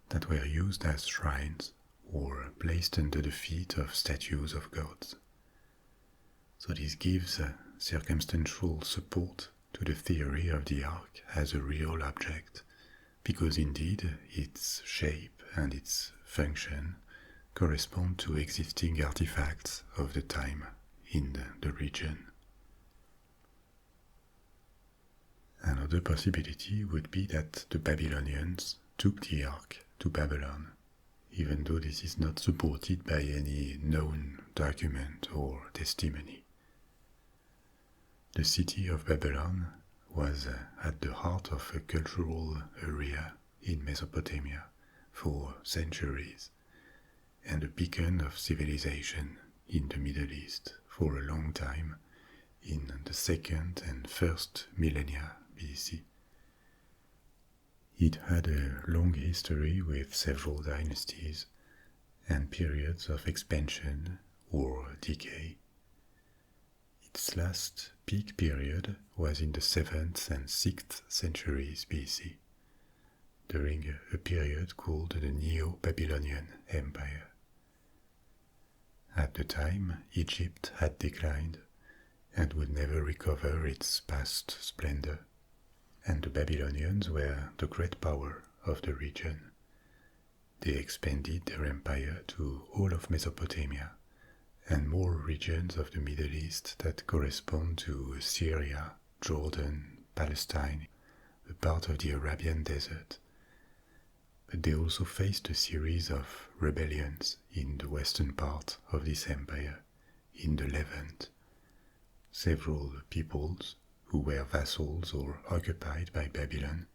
that were used as shrines or placed under the feet of statues of gods. So this gives circumstantial support to the theory of the Ark as a real object, because indeed its shape and its function correspond to existing artifacts of the time in the region. Another possibility would be that the Babylonians took the Ark to Babylon, even though this is not supported by any known document or testimony. The city of Babylon was at the heart of a cultural area in Mesopotamia for centuries, and a beacon of civilization in the Middle East for a long time in the second and first millennia BC. It had a long history with several dynasties and periods of expansion or decay. Its last peak period was in the 7th and 6th centuries BC, during a period called the Neo-Babylonian Empire. At the time, Egypt had declined and would never recover its past splendor, and the Babylonians were the great power of the region. They expanded their empire to all of Mesopotamia and more regions of the Middle East that correspond to Syria, Jordan, Palestine, a part of the Arabian Desert. But they also faced a series of rebellions in the western part of this empire, in the Levant. Several peoples who were vassals or occupied by Babylon,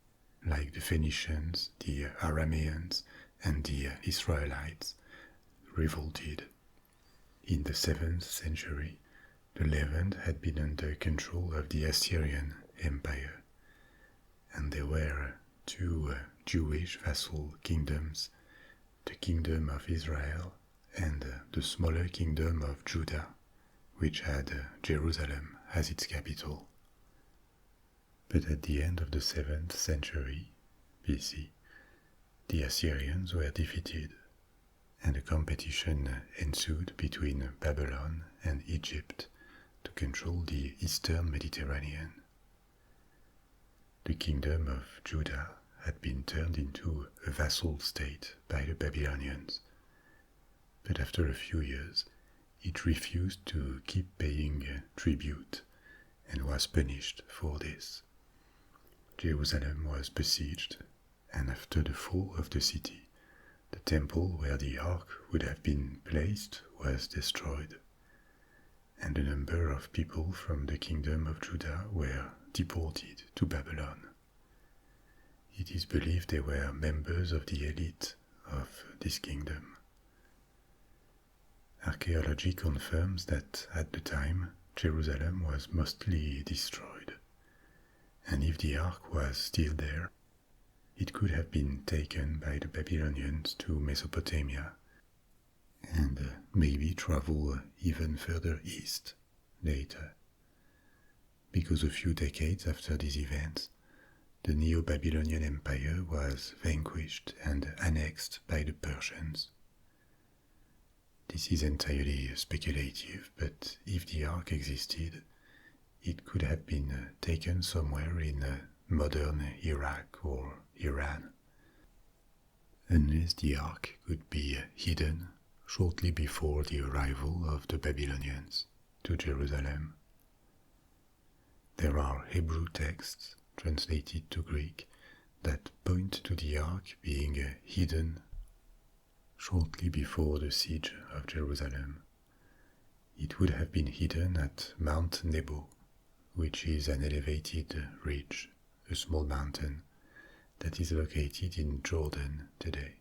like the Phoenicians, the Arameans, and the Israelites, revolted. In the 7th century, the Levant had been under control of the Assyrian Empire, and there were two Jewish vassal kingdoms, the Kingdom of Israel and the smaller Kingdom of Judah, which had Jerusalem as its capital. But at the end of the 7th century BC, the Assyrians were defeated, and a competition ensued between Babylon and Egypt to control the eastern Mediterranean. The Kingdom of Judah had been turned into a vassal state by the Babylonians, but after a few years it refused to keep paying tribute and was punished for this. Jerusalem was besieged, and after the fall of the city, the temple where the ark would have been placed was destroyed, and a number of people from the Kingdom of Judah were deported to Babylon. It is believed they were members of the elite of this kingdom. Archaeology confirms that at the time Jerusalem was mostly destroyed, and if the ark was still there, it could have been taken by the Babylonians to Mesopotamia and maybe travel even further east later. Because a few decades after these events, the Neo-Babylonian Empire was vanquished and annexed by the Persians. This is entirely speculative, but if the ark existed, it could have been taken somewhere in modern Iraq or Iran, unless the ark could be hidden shortly before the arrival of the Babylonians to Jerusalem. There are Hebrew texts translated to Greek that point to the ark being hidden shortly before the siege of Jerusalem. It would have been hidden at Mount Nebo, which is an elevated ridge, a small mountain, that is located in Jordan today.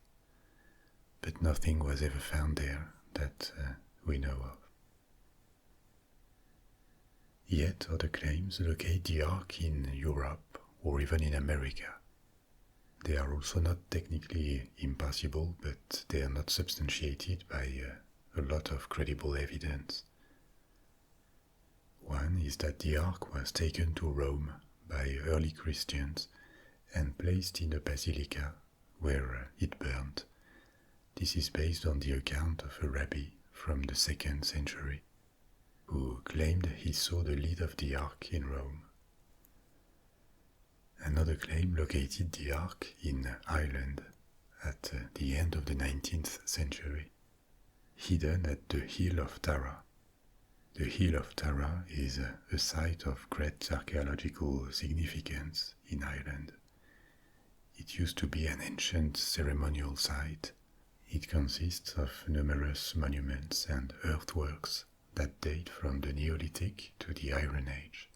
But nothing was ever found there that we know of. Yet other claims locate the ark in Europe or even in America. They are also not technically impossible, but they are not substantiated by a lot of credible evidence. One is that the ark was taken to Rome by early Christians and placed in a basilica where it burned. This is based on the account of a rabbi from the 2nd century who claimed he saw the lid of the ark in Rome. Another claim located the ark in Ireland at the end of the 19th century, hidden at the Hill of Tara. The Hill of Tara is a site of great archaeological significance in Ireland. It used to be an ancient ceremonial site. It consists of numerous monuments and earthworks that date from the Neolithic to the Iron Age.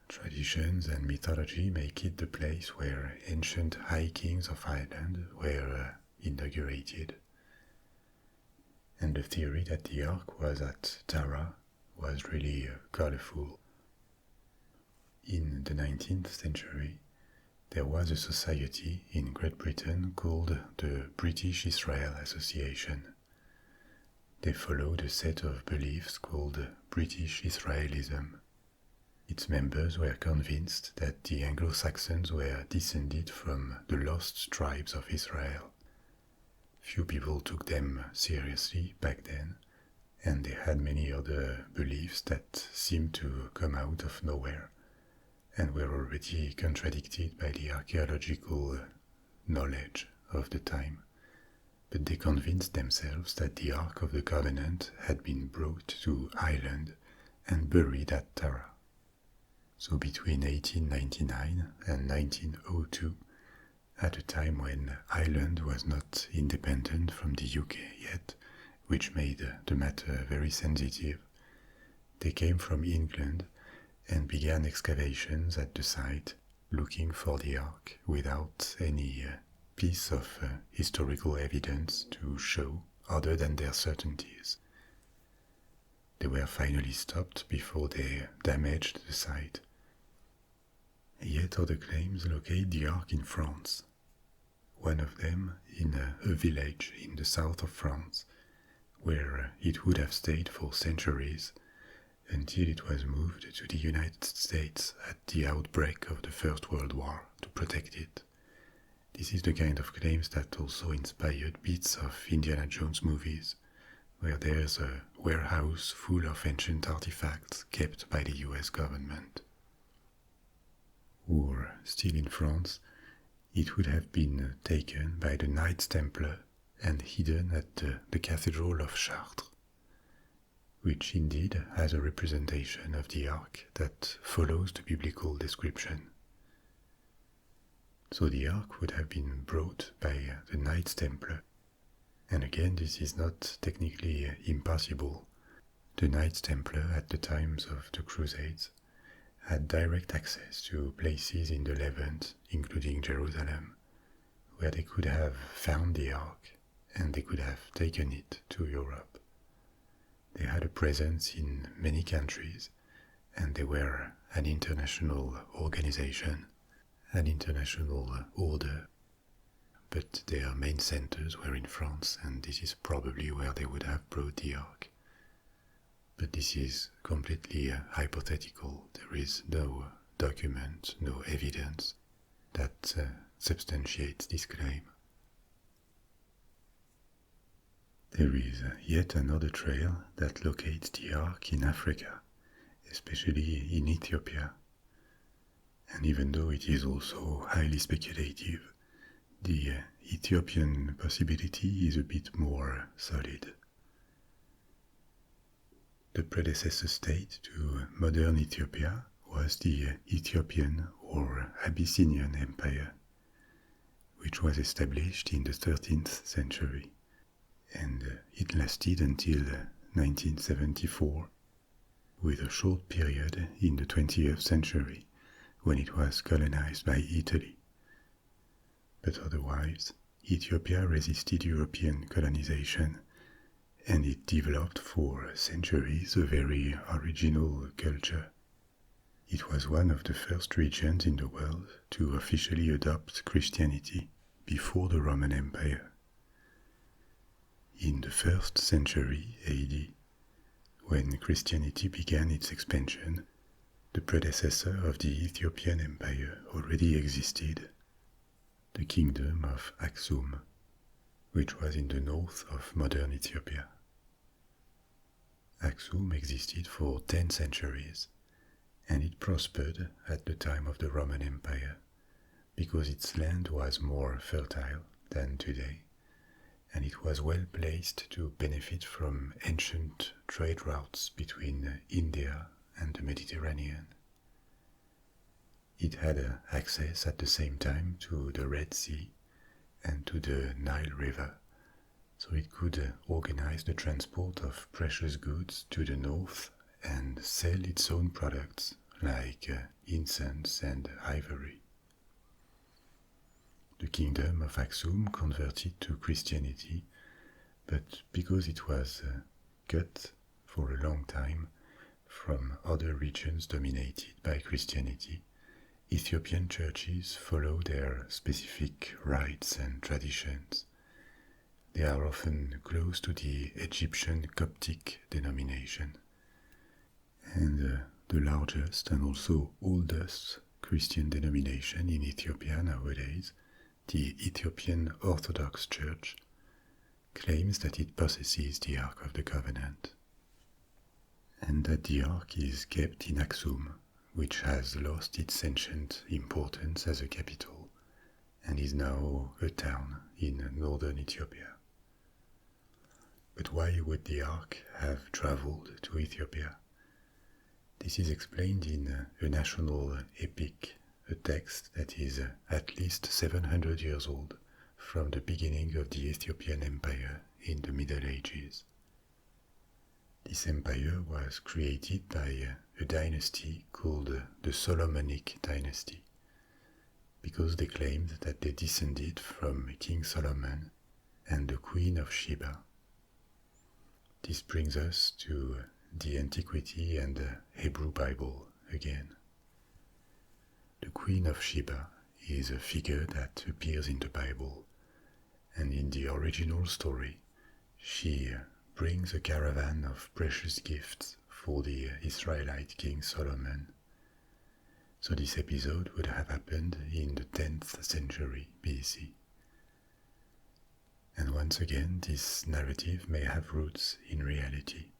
Traditions and mythology make it the place where ancient high kings of Ireland were inaugurated. and the theory that the Ark was at Tara was really colorful. In the 19th century, there was a society in Great Britain called the British Israel Association. They followed a set of beliefs called British Israelism. Its members were convinced that the Anglo-Saxons were descended from the lost tribes of Israel. Few people took them seriously back then, and they had many other beliefs that seemed to come out of nowhere and were already contradicted by the archaeological knowledge of the time. But they convinced themselves that the Ark of the Covenant had been brought to Ireland and buried at Tara. So between 1899 and 1902, at a time when Ireland was not independent from the UK yet, which made the matter very sensitive, they came from England and began excavations at the site looking for the Ark without any piece of historical evidence to show other than their certainties. They were finally stopped before they damaged the site. Yet other claims locate the Ark in France, one of them in a village in the south of France, where it would have stayed for centuries until it was moved to the United States at the outbreak of the First World War to protect it. This is the kind of claims that also inspired bits of Indiana Jones movies, where there's a warehouse full of ancient artifacts kept by the US government. Or, still in France, it would have been taken by the Knights Templar and hidden at the Cathedral of Chartres, which indeed has a representation of the Ark that follows the biblical description. So the Ark would have been brought by the Knights Templar, and again this is not technically impossible. The Knights Templar at the times of the Crusades had direct access to places in the Levant, including Jerusalem, where they could have found the Ark and they could have taken it to Europe. They had a presence in many countries, and they were an international organization, an international order, but their main centers were in France, and this is probably where they would have brought the Ark. But this is completely hypothetical. There is no document, no evidence that substantiates this claim. There is yet another trail that locates the Ark in Africa, especially in Ethiopia. And even though it is also highly speculative, the Ethiopian possibility is a bit more solid. The predecessor state to modern Ethiopia was the Ethiopian or Abyssinian Empire, which was established in the 13th century, and it lasted until 1974, with a short period in the 20th century when it was colonized by Italy. But otherwise, Ethiopia resisted European colonization, and it developed for centuries a very original culture. It was one of the first regions in the world to officially adopt Christianity before the Roman Empire. In the 1st century AD, when Christianity began its expansion, the predecessor of the Ethiopian Empire already existed, the kingdom of Aksum, which was in the north of modern Ethiopia. Aksum existed for 10 centuries, and it prospered at the time of the Roman Empire because its land was more fertile than today, and it was well placed to benefit from ancient trade routes between India and the Mediterranean. It had access at the same time to the Red Sea and to the Nile River, so it could organize the transport of precious goods to the north and sell its own products like incense and ivory. The kingdom of Aksum converted to Christianity, but because it was cut for a long time from other regions dominated by Christianity, Ethiopian churches follow their specific rites and traditions. They are often close to the Egyptian Coptic denomination. And the largest and also oldest Christian denomination in Ethiopia nowadays, the Ethiopian Orthodox Church, claims that it possesses the Ark of the Covenant, and that the Ark is kept in Aksum, which has lost its ancient importance as a capital and is now a town in northern Ethiopia. But why would the Ark have traveled to Ethiopia? This is explained in a national epic, a text that is at least 700 years old, from the beginning of the Ethiopian Empire in the Middle Ages. This empire was created by a dynasty called the Solomonic dynasty, because they claimed that they descended from King Solomon and the Queen of Sheba. This brings us to the Antiquity and the Hebrew Bible again. The Queen of Sheba is a figure that appears in the Bible, and in the original story, she brings a caravan of precious gifts for the Israelite King Solomon. So this episode would have happened in the 10th century BC. And once again, this narrative may have roots in reality.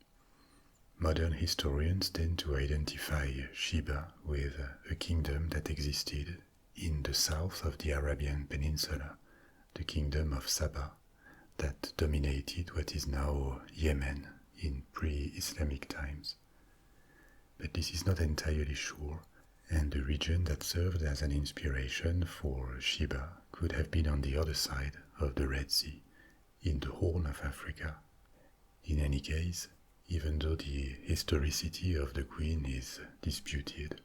Modern historians tend to identify Sheba with a kingdom that existed in the south of the Arabian Peninsula, the kingdom of Saba, that dominated what is now Yemen in pre-Islamic times. But this is not entirely sure, and the region that served as an inspiration for Sheba could have been on the other side of the Red Sea, in the Horn of Africa. In any case, even though the historicity of the queen is disputed,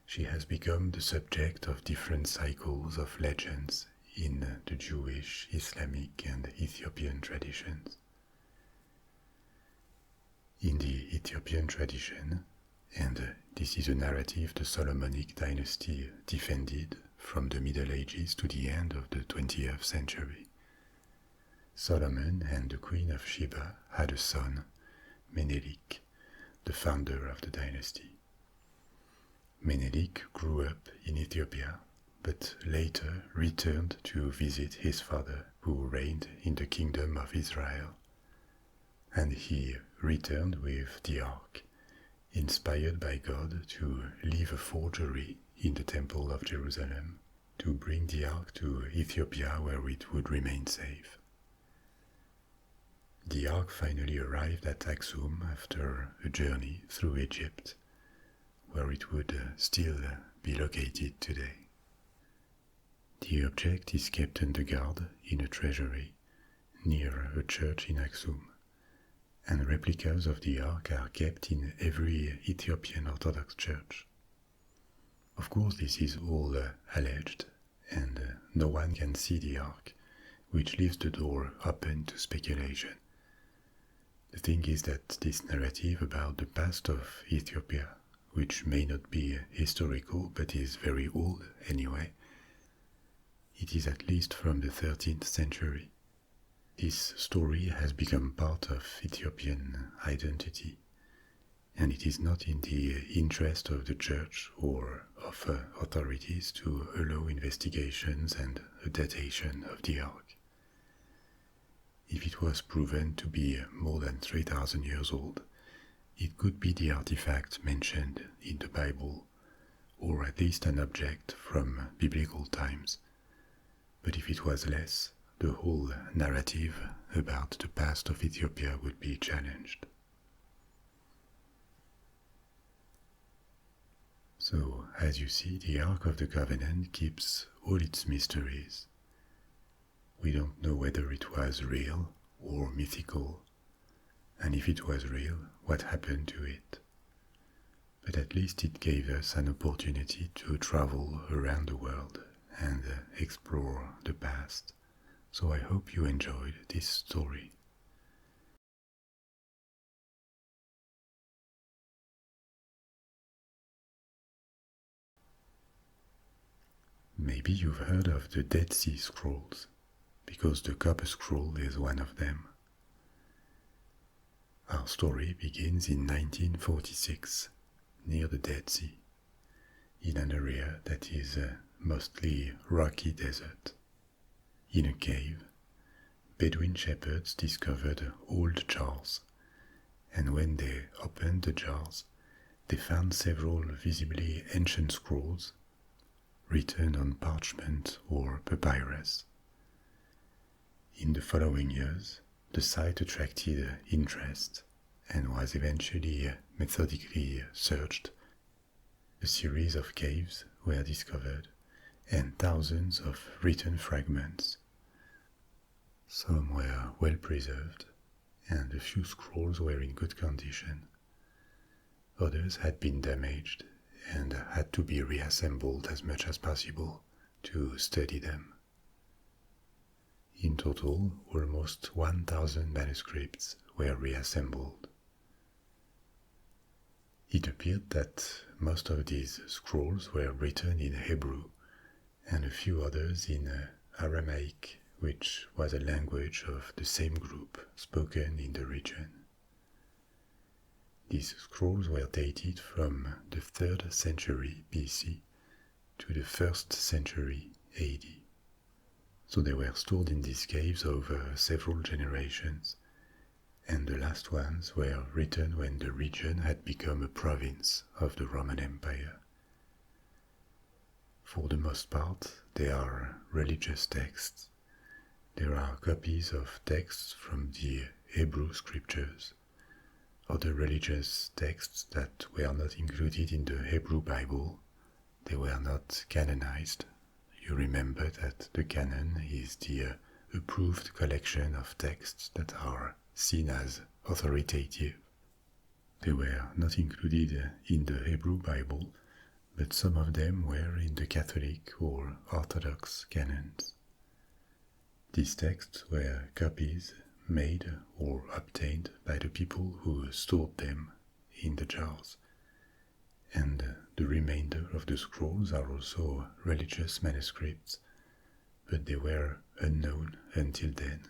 she has become the subject of different cycles of legends in the Jewish, Islamic, and Ethiopian traditions. In the Ethiopian tradition, and this is a narrative the Solomonic dynasty defended from the Middle Ages to the end of the 20th century, Solomon and the Queen of Sheba had a son, Menelik, the founder of the dynasty. Menelik grew up in Ethiopia, but later returned to visit his father, who reigned in the kingdom of Israel. And he returned with the ark, inspired by God to leave a forgery in the Temple of Jerusalem, to bring the ark to Ethiopia where it would remain safe. The ark finally arrived at Aksum after a journey through Egypt, where it would still be located today. The object is kept under guard in a treasury near a church in Aksum, and replicas of the ark are kept in every Ethiopian Orthodox church. Of course, this is all alleged, and no one can see the ark, which leaves the door open to speculation. The thing is that this narrative about the past of Ethiopia, which may not be historical but is very old anyway, it is at least from the 13th century. This story has become part of Ethiopian identity, and it is not in the interest of the church or of authorities to allow investigations and a datation of the ark. If it was proven to be more than 3,000 years old, it could be the artifact mentioned in the Bible, or at least an object from biblical times. But if it was less, the whole narrative about the past of Ethiopia would be challenged. So, as you see, the Ark of the Covenant keeps all its mysteries. We don't know whether it was real or mythical, and if it was real, what happened to it. But at least it gave us an opportunity to travel around the world and explore the past, so I hope you enjoyed this story. Maybe you've heard of the Dead Sea Scrolls, because the Copper Scroll is one of them. Our story begins in 1946, near the Dead Sea, in an area that is mostly rocky desert. In a cave, Bedouin shepherds discovered old jars, and when they opened the jars, they found several visibly ancient scrolls written on parchment or papyrus. In the following years, the site attracted interest and was eventually methodically searched. A series of caves were discovered and thousands of written fragments. Some were well preserved, and a few scrolls were in good condition. Others had been damaged and had to be reassembled as much as possible to study them. In total, almost 1,000 manuscripts were reassembled. It appeared that most of these scrolls were written in Hebrew and a few others in Aramaic, which was a language of the same group spoken in the region. These scrolls were dated from the 3rd century BC to the 1st century AD. So they were stored in these caves over several generations, and the last ones were written when the region had become a province of the Roman Empire. For the most part, they are religious texts. There are copies of texts from the Hebrew scriptures, other religious texts that were not included in the Hebrew Bible. They were not canonized. You remember that the canon is the approved collection of texts that are seen as authoritative. They were not included in the Hebrew Bible, but some of them were in the Catholic or Orthodox canons. These texts were copies made or obtained by the people who stored them in the jars, and the remainder of the scrolls are also religious manuscripts, but they were unknown until then,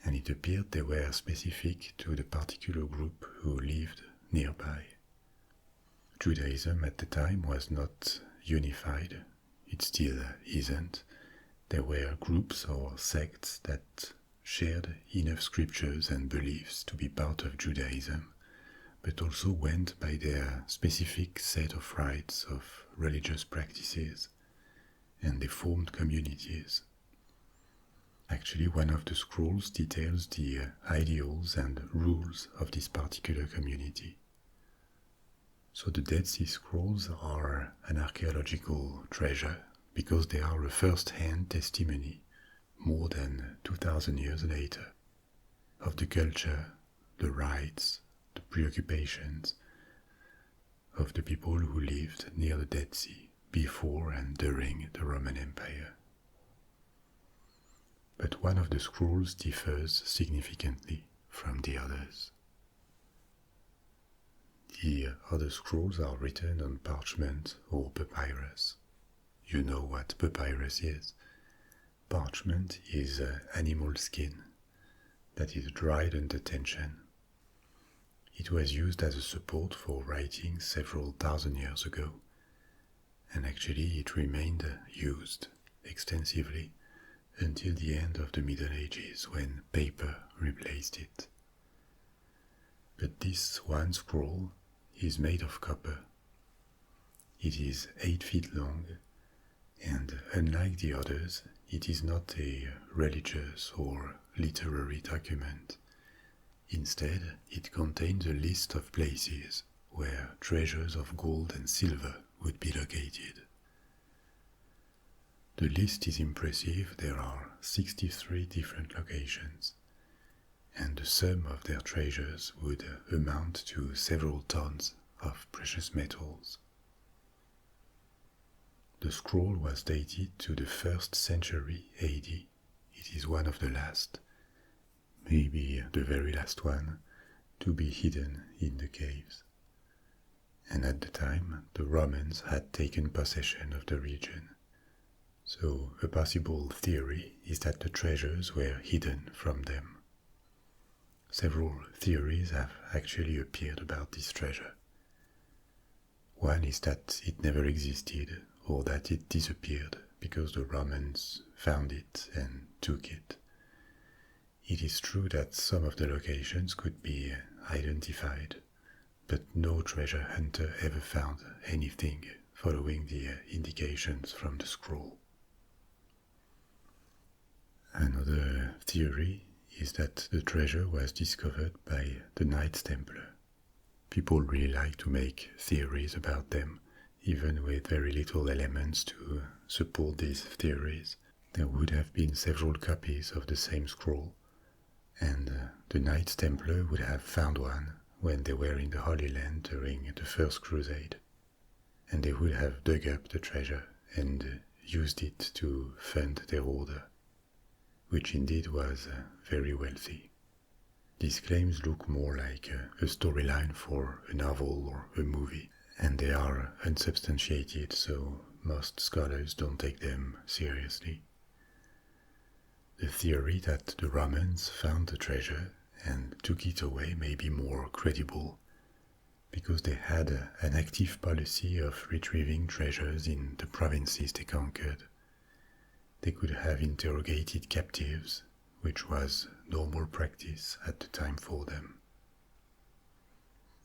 and it appeared they were specific to the particular group who lived nearby. Judaism at the time was not unified. It still isn't. There were groups or sects that shared enough scriptures and beliefs to be part of Judaism, but also went by their specific set of rites of religious practices, and they formed communities. Actually, one of the scrolls details the ideals and rules of this particular community. So the Dead Sea Scrolls are an archaeological treasure because they are a first-hand testimony, more than 2,000 years later, of the culture, the rites, the preoccupations of the people who lived near the Dead Sea before and during the Roman Empire. But one of the scrolls differs significantly from the others. The other scrolls are written on parchment or papyrus. You know what papyrus is. Parchment is animal skin that is dried under tension. It was used as a support for writing several thousand years ago, and actually it remained used extensively until the end of the Middle Ages when paper replaced it. But this one scroll is made of copper. It is 8 feet long, and unlike the others, it is not a religious or literary document. Instead, it contains a list of places where treasures of gold and silver would be located. The list is impressive. There are 63 different locations, and the sum of their treasures would amount to several tons of precious metals. The scroll was dated to the 1st century AD. It is one of the last, maybe the very last one, to be hidden in the caves. And at the time, the Romans had taken possession of the region, So a possible theory is that the treasures were hidden from them. Several theories have actually appeared about this treasure. One is that it never existed, or that it disappeared because the Romans found it and took it. It is true that some of the locations could be identified, but no treasure hunter ever found anything following the indications from the scroll. Another theory is that the treasure was discovered by the Knights Templar. People really like to make theories about them, even with very little elements to support these theories. There would have been several copies of the same scroll, and the Knights Templar would have found one when they were in the Holy Land during the First Crusade, and they would have dug up the treasure and used it to fund their order, which indeed was very wealthy. These claims look more like a storyline for a novel or a movie, and they are unsubstantiated, so most scholars don't take them seriously. The theory that the Romans found the treasure and took it away may be more credible, because they had an active policy of retrieving treasures in the provinces they conquered. They could have interrogated captives, which was normal practice at the time for them.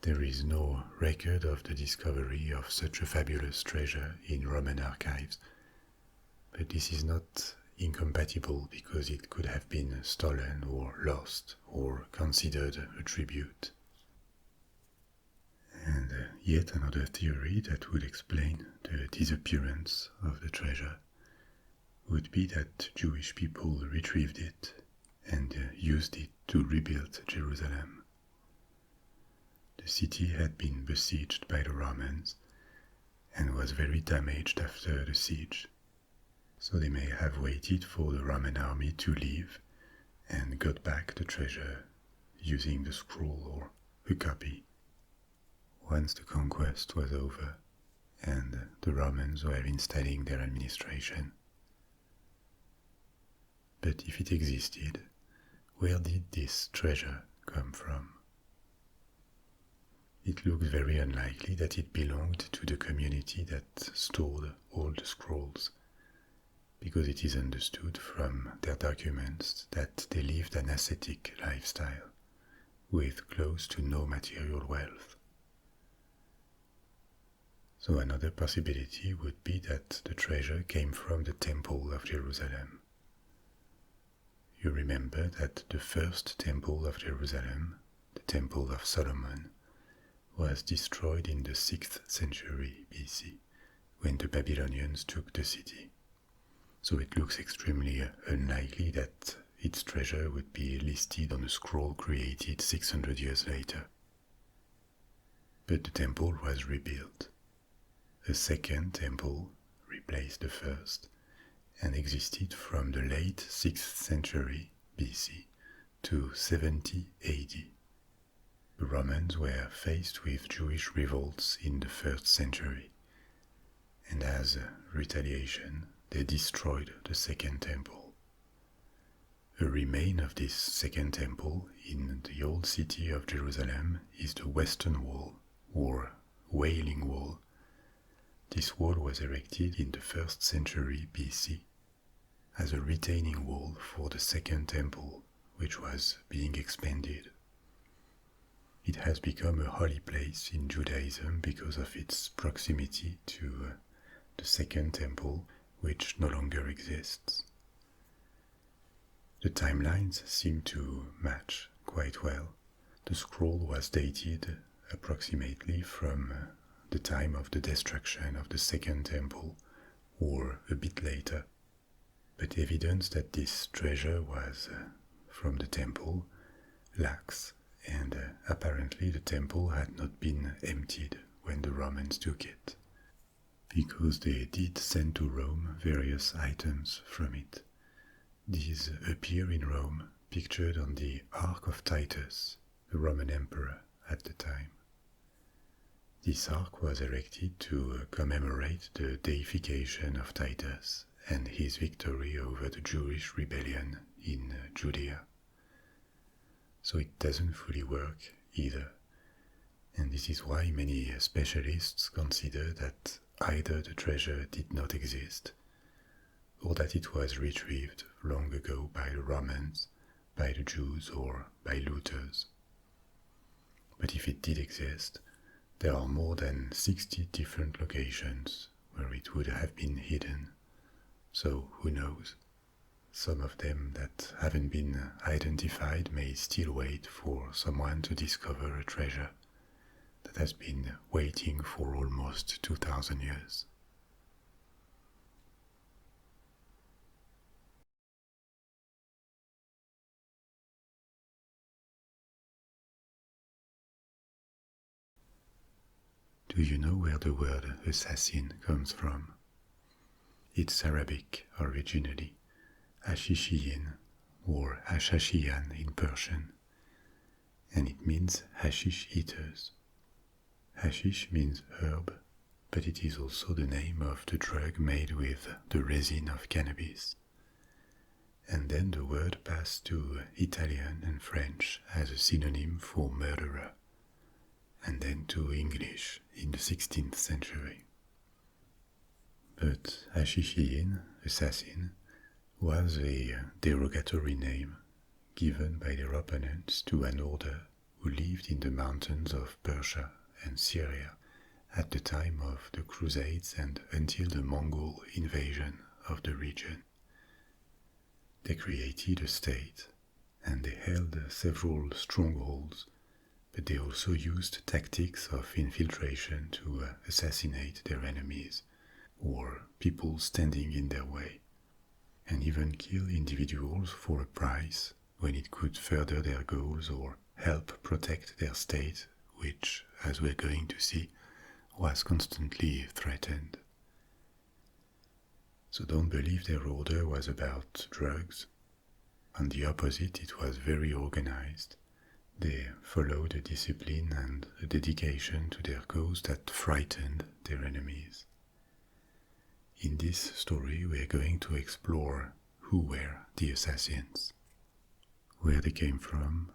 There is no record of the discovery of such a fabulous treasure in Roman archives, but this is not incompatible because it could have been stolen or lost or considered a tribute. And yet another theory that would explain the disappearance of the treasure would be that Jewish people retrieved it and used it to rebuild Jerusalem. The city had been besieged by the Romans and was very damaged after the siege, so they may have waited for the Roman army to leave and got back the treasure using the scroll or a copy. Once the conquest was over and the Romans were installing their administration. But if it existed, where did this treasure come from? It looks very unlikely that it belonged to the community that stored all the scrolls, because it is understood from their documents that they lived an ascetic lifestyle, with close to no material wealth. So another possibility would be that the treasure came from the Temple of Jerusalem. You remember that the first Temple of Jerusalem, the Temple of Solomon, was destroyed in the 6th century BC, when the Babylonians took the city. So it looks extremely unlikely that its treasure would be listed on a scroll created 600 years later. But the temple was rebuilt. A second temple replaced the first, and existed from the late 6th century BC to 70 AD. The Romans were faced with Jewish revolts in the 1st century, and as a retaliation, they destroyed the Second Temple. A remain of this Second Temple in the old city of Jerusalem is the Western Wall, or Wailing Wall. This wall was erected in the 1st century BC as a retaining wall for the Second Temple, which was being expanded. It has become a holy place in Judaism because of its proximity to the Second Temple, which no longer exists. The timelines seem to match quite well. The scroll was dated approximately from the time of the destruction of the Second Temple, or a bit later. But evidence that this treasure was from the temple lacks, and apparently the temple had not been emptied when the Romans took it, because they did send to Rome various items from it. These appear in Rome pictured on the Ark of Titus, the Roman emperor at the time. This ark was erected to commemorate the deification of Titus and his victory over the Jewish rebellion in Judea. So it doesn't fully work either. And this is why many specialists consider that either the treasure did not exist, or that it was retrieved long ago by the Romans, by the Jews, or by looters. But if it did exist, there are more than 60 different locations where it would have been hidden. So who knows? Some of them that haven't been identified may still wait for someone to discover a treasure that has been waiting for almost 2,000 years. Do you know where the word assassin comes from? It's Arabic originally, Hashishiyin or Hashashiyan in Persian, and it means hashish eaters. Hashish means herb, but it is also the name of the drug made with the resin of cannabis. And then the word passed to Italian and French as a synonym for murderer, and then to English in the 16th century. But Hashishiyin, assassin, was a derogatory name given by their opponents to an order who lived in the mountains of Persia and Syria at the time of the Crusades and until the Mongol invasion of the region. They created a state, and they held several strongholds, but they also used tactics of infiltration to assassinate their enemies or people standing in their way, and even kill individuals for a price when it could further their goals or help protect their state, which, as we're going to see, was constantly threatened. So don't believe their order was about drugs. On the opposite, it was very organized. They followed a discipline and a dedication to their cause that frightened their enemies. In this story, we are going to explore who were the assassins, where they came from,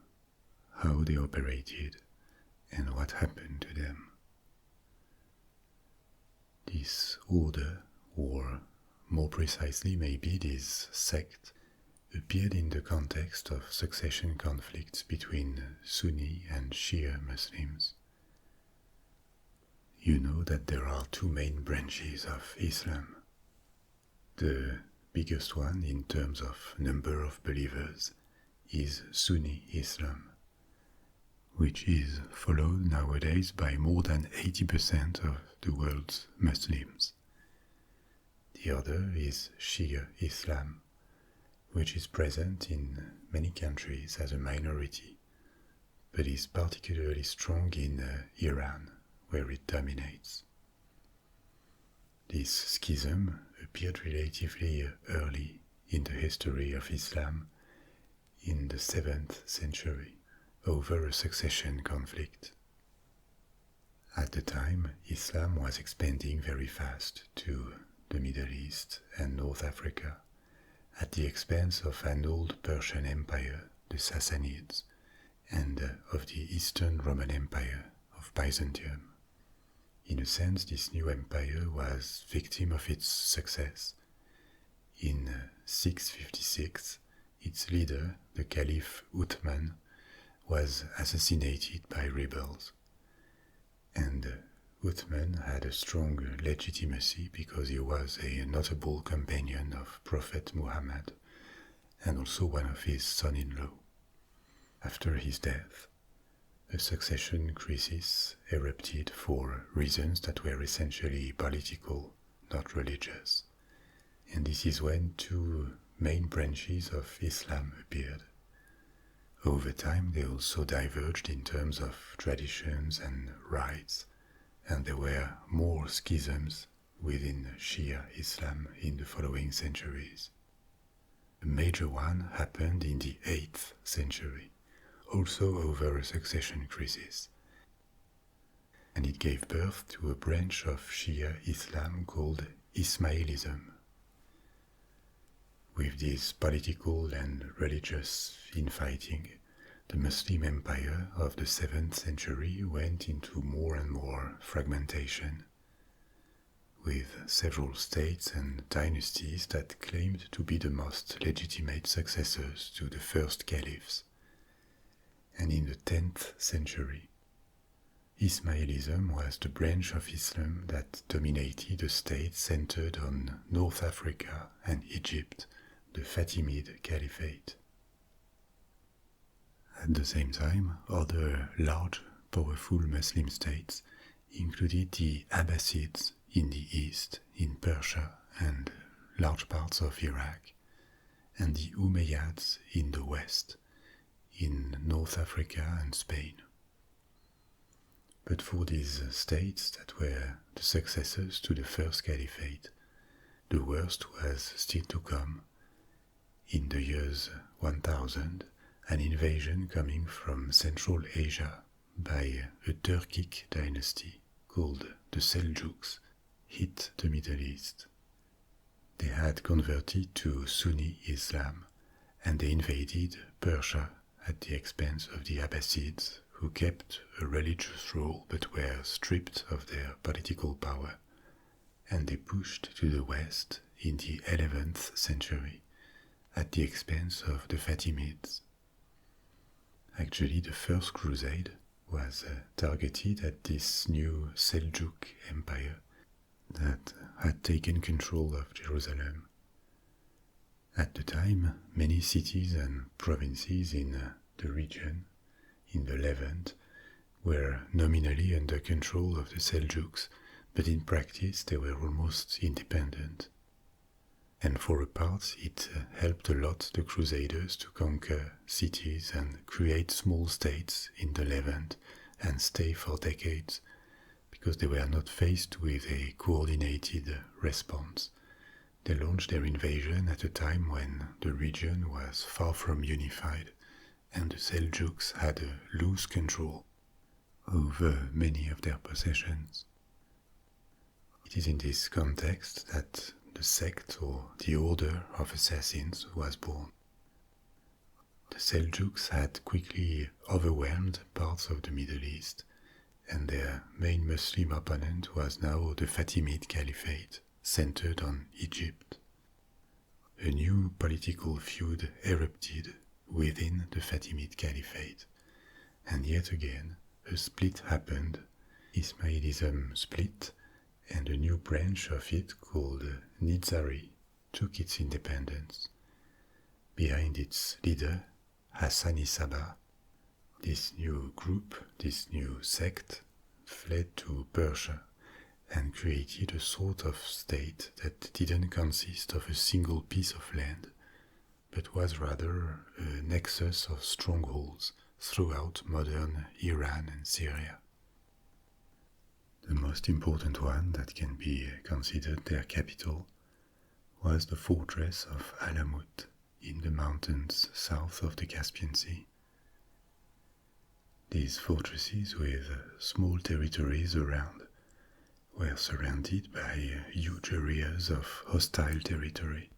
how they operated, and what happened to them. This order, or more precisely maybe this sect, appeared in the context of succession conflicts between Sunni and Shia Muslims. You know that there are two main branches of Islam. The biggest one in terms of number of believers is Sunni Islam, which is followed nowadays by more than 80% of the world's Muslims. The other is Shia Islam, which is present in many countries as a minority, but is particularly strong in Iran, where it dominates. This schism appeared relatively early in the history of Islam, in the 7th century, over a succession conflict. At the time, Islam was expanding very fast to the Middle East and North Africa, at the expense of an old Persian empire, the Sassanids, and of the Eastern Roman Empire of Byzantium. In a sense, this new empire was victim of its success. In 656, its leader, the Caliph Uthman, was assassinated by rebels. And Uthman had a strong legitimacy because he was a notable companion of Prophet Muhammad and also one of his son-in-law. After his death, a succession crisis erupted for reasons that were essentially political, not religious. And this is when two main branches of Islam appeared. Over time, they also diverged in terms of traditions and rites, and there were more schisms within Shia Islam in the following centuries. A major one happened in the 8th century, also over a succession crisis, and it gave birth to a branch of Shia Islam called Ismailism. With this political and religious infighting, the Muslim empire of the 7th century went into more and more fragmentation, with several states and dynasties that claimed to be the most legitimate successors to the first caliphs. And in the 10th century, Ismailism was the branch of Islam that dominated a state centered on North Africa and Egypt, the Fatimid Caliphate. At the same time, other large, powerful Muslim states included the Abbasids in the east, in Persia and large parts of Iraq, and the Umayyads in the west, in North Africa and Spain. But for these states that were the successors to the first caliphate, the worst was still to come. In the years 1000, an invasion coming from Central Asia by a Turkic dynasty called the Seljuks hit the Middle East. They had converted to Sunni Islam, and they invaded Persia at the expense of the Abbasids, who kept a religious role but were stripped of their political power, and they pushed to the west in the 11th century at the expense of the Fatimids. Actually, the First Crusade was targeted at this new Seljuk Empire that had taken control of Jerusalem. At the time, many cities and provinces in the region, in the Levant, were nominally under control of the Seljuks, but in practice they were almost independent. And for a part, it helped a lot the Crusaders to conquer cities and create small states in the Levant and stay for decades, because they were not faced with a coordinated response. They launched their invasion at a time when the region was far from unified, and the Seljuks had a loose control over many of their possessions. It is in this context that the sect or the order of assassins was born. The Seljuks had quickly overwhelmed parts of the Middle East, and their main Muslim opponent was now the Fatimid Caliphate, centered on Egypt. A new political feud erupted within the Fatimid Caliphate, and yet again a split happened. Ismailism split, and a new branch of it called Nizari took its independence. Behind its leader, Hassani Sabah, this new group, this new sect, fled to Persia and created a sort of state that didn't consist of a single piece of land, but was rather a nexus of strongholds throughout modern Iran and Syria. The most important one that can be considered their capital was the fortress of Alamut in the mountains south of the Caspian Sea. These fortresses, with small territories around, were surrounded by huge areas of hostile territory.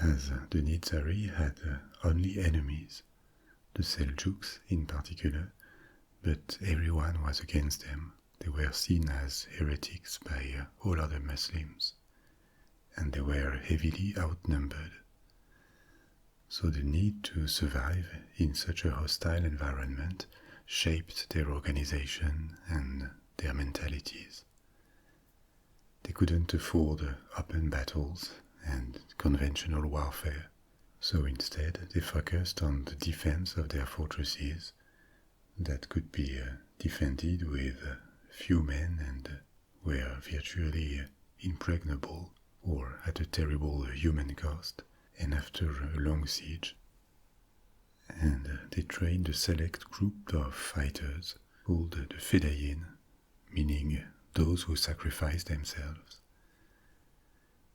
As the Nizari had only enemies, the Seljuks in particular, but everyone was against them. They were seen as heretics by all other Muslims, and they were heavily outnumbered. So the need to survive in such a hostile environment shaped their organization and their mentalities. They couldn't afford open battles and conventional warfare, so instead they focused on the defense of their fortresses that could be defended with few men and were virtually impregnable or at a terrible human cost, and after a long siege. And they trained a select group of fighters called the Fedayin, meaning those who sacrificed themselves.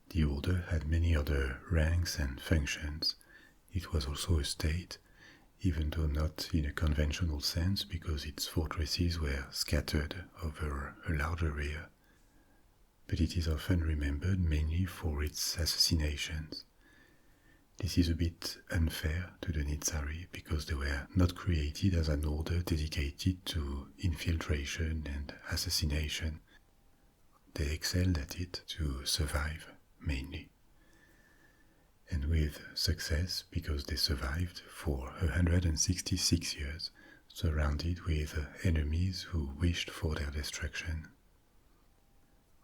The order had many other ranks and functions. It was also a state, even though not in a conventional sense, because its fortresses were scattered over a large area. But it is often remembered mainly for its assassinations, This is a bit unfair to the Nizari because they were not created as an order dedicated to infiltration and assassination. They excelled at it to survive, mainly. And with success because they survived for 166 years, surrounded with enemies who wished for their destruction.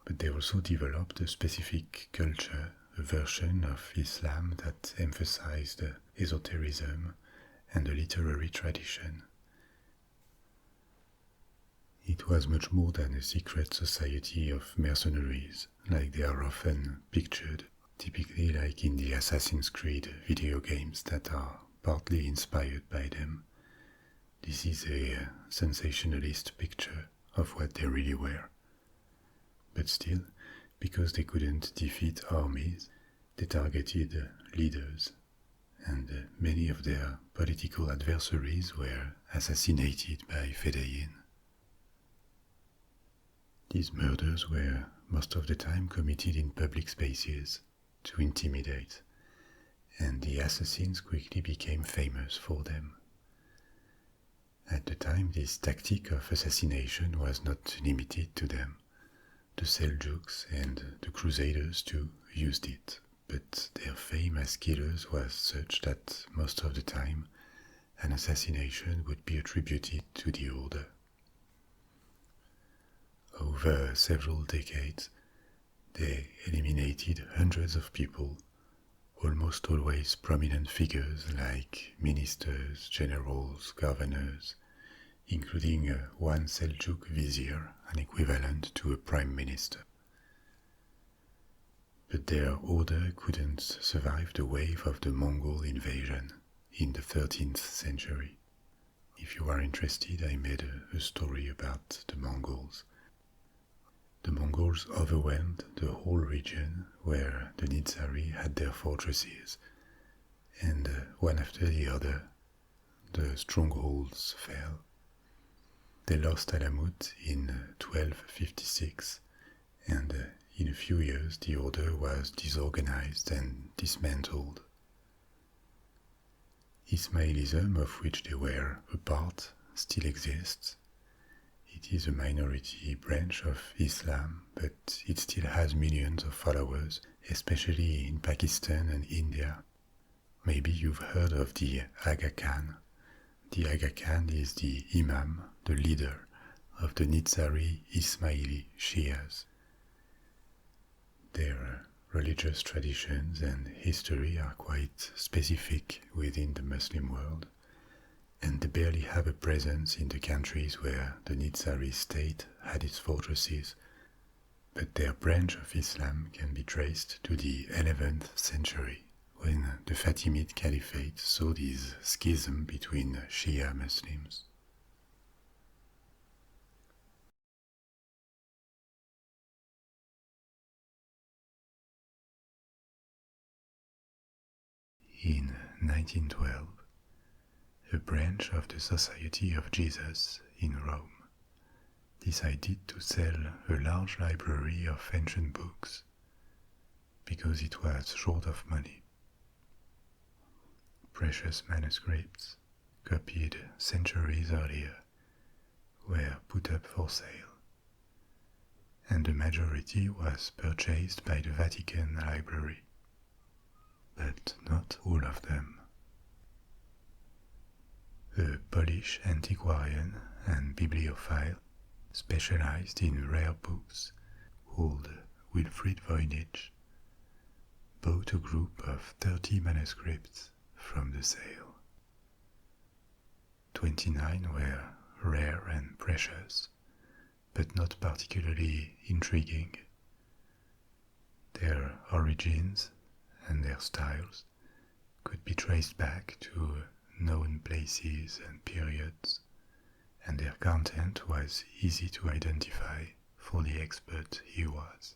But they also developed a specific culture, a version of Islam that emphasized esotericism and a literary tradition. It was much more than a secret society of mercenaries, like they are often pictured, typically like in the Assassin's Creed video games that are partly inspired by them. This is a sensationalist picture of what they really were. But still, because they couldn't defeat armies, they targeted leaders, and many of their political adversaries were assassinated by Fedayeen. These murders were most of the time committed in public spaces to intimidate, and the assassins quickly became famous for them. At the time, this tactic of assassination was not limited to them. The Seljuks and the Crusaders too used it, but their fame as killers was such that most of the time an assassination would be attributed to the order. Over several decades, they eliminated hundreds of people, almost always prominent figures like ministers, generals, governors, including one Seljuk vizier, an equivalent to a prime minister. But their order couldn't survive the wave of the Mongol invasion in the 13th century. If you are interested, I made a story about the Mongols. The Mongols overwhelmed the whole region where the Nizari had their fortresses, and one after the other, the strongholds fell. They lost Alamut in 1256, and in a few years the order was disorganized and dismantled. Ismailism, of which they were a part, still exists. It is a minority branch of Islam, but it still has millions of followers, especially in Pakistan and India. Maybe you've heard of the Aga Khan. The Aga Khan is the Imam, the leader of the Nizari Ismaili Shias. Their religious traditions and history are quite specific within the Muslim world, and they barely have a presence in the countries where the Nizari state had its fortresses, but their branch of Islam can be traced to the 11th century, when the Fatimid Caliphate saw this schism between Shia Muslims. In 1912, a branch of the Society of Jesus in Rome decided to sell a large library of ancient books because it was short of money. Precious manuscripts, copied centuries earlier, were put up for sale, and the majority was purchased by the Vatican Library, but not all of them. A Polish antiquarian and bibliophile specialized in rare books called Wilfrid Voynitch bought a group of 30 manuscripts from the sale. 29 were rare and precious, but not particularly intriguing. Their origins and their styles could be traced back to known places and periods, and their content was easy to identify for the expert he was.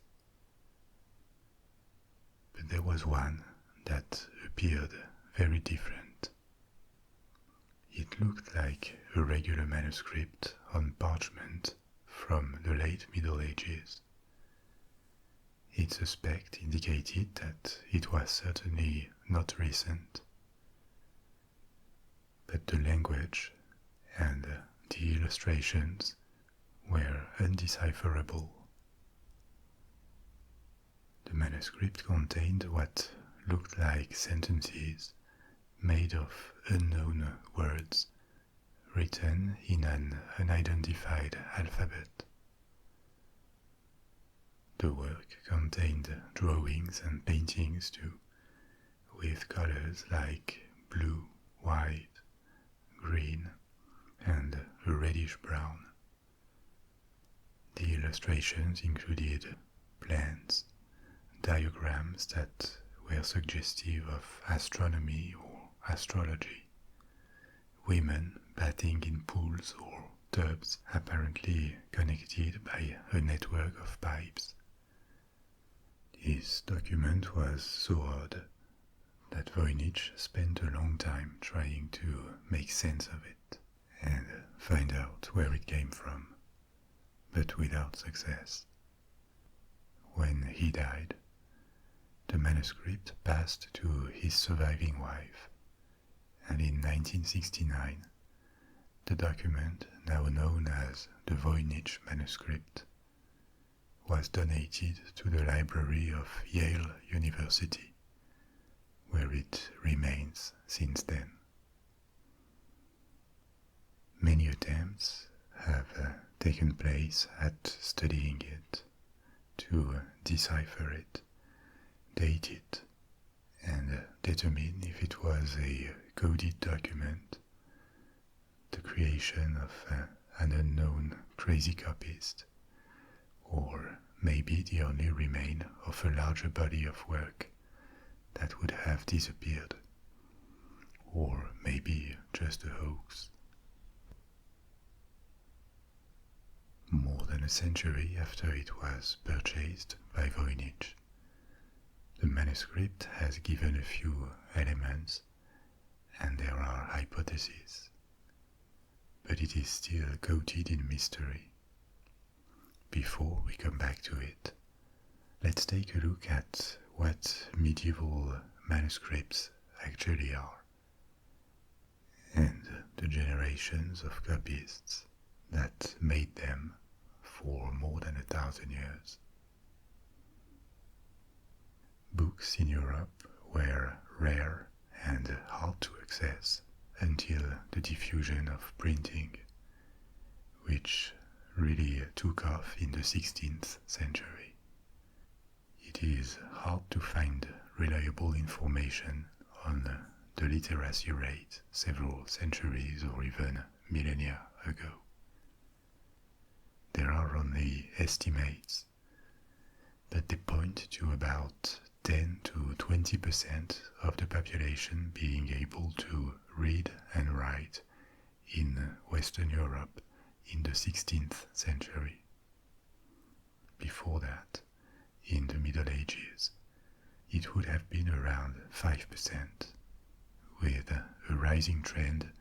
But there was one that appeared very different. It looked like a regular manuscript on parchment from the late Middle Ages. its aspect indicated that it was certainly not recent. But the language and the illustrations were undecipherable. The manuscript contained what looked like sentences made of unknown words written in an unidentified alphabet. The work contained drawings and paintings too, with colors like blue, white, green, and a reddish brown. The illustrations included plants, diagrams that were suggestive of astronomy or astrology, women bathing in pools or tubs apparently connected by a network of pipes. This document was so odd that Voynich spent a long time trying to make sense of it and find out where it came from, but without success. When he died, the manuscript passed to his surviving wife, and in 1969, the document, now known as the Voynitch Manuscript, was donated to the library of Yale University, where it remains since then. Many attempts have taken place at studying it, to decipher it, date it, and determine if it was a coded document, the creation of an unknown crazy copyist, or maybe the only remain of a larger body of work that would have disappeared, or maybe just a hoax. More than a century after it was purchased by Voynich, the manuscript has given a few elements, and there are hypotheses, but it is still coated in mystery. Before we come back to it, let's take a look at what medieval manuscripts actually are, and the generations of copyists that made them for more than 1,000 years. Books in Europe were rare and hard to access until the diffusion of printing, which really took off in the 16th century. It is hard to find reliable information on the literacy rate several centuries or even millennia ago. There are only estimates, but they point to about 10 to 20% of the population being able to read and write in Western Europe in the 16th century. Before that, in the Middle Ages, it would have been around 5%, with a rising trend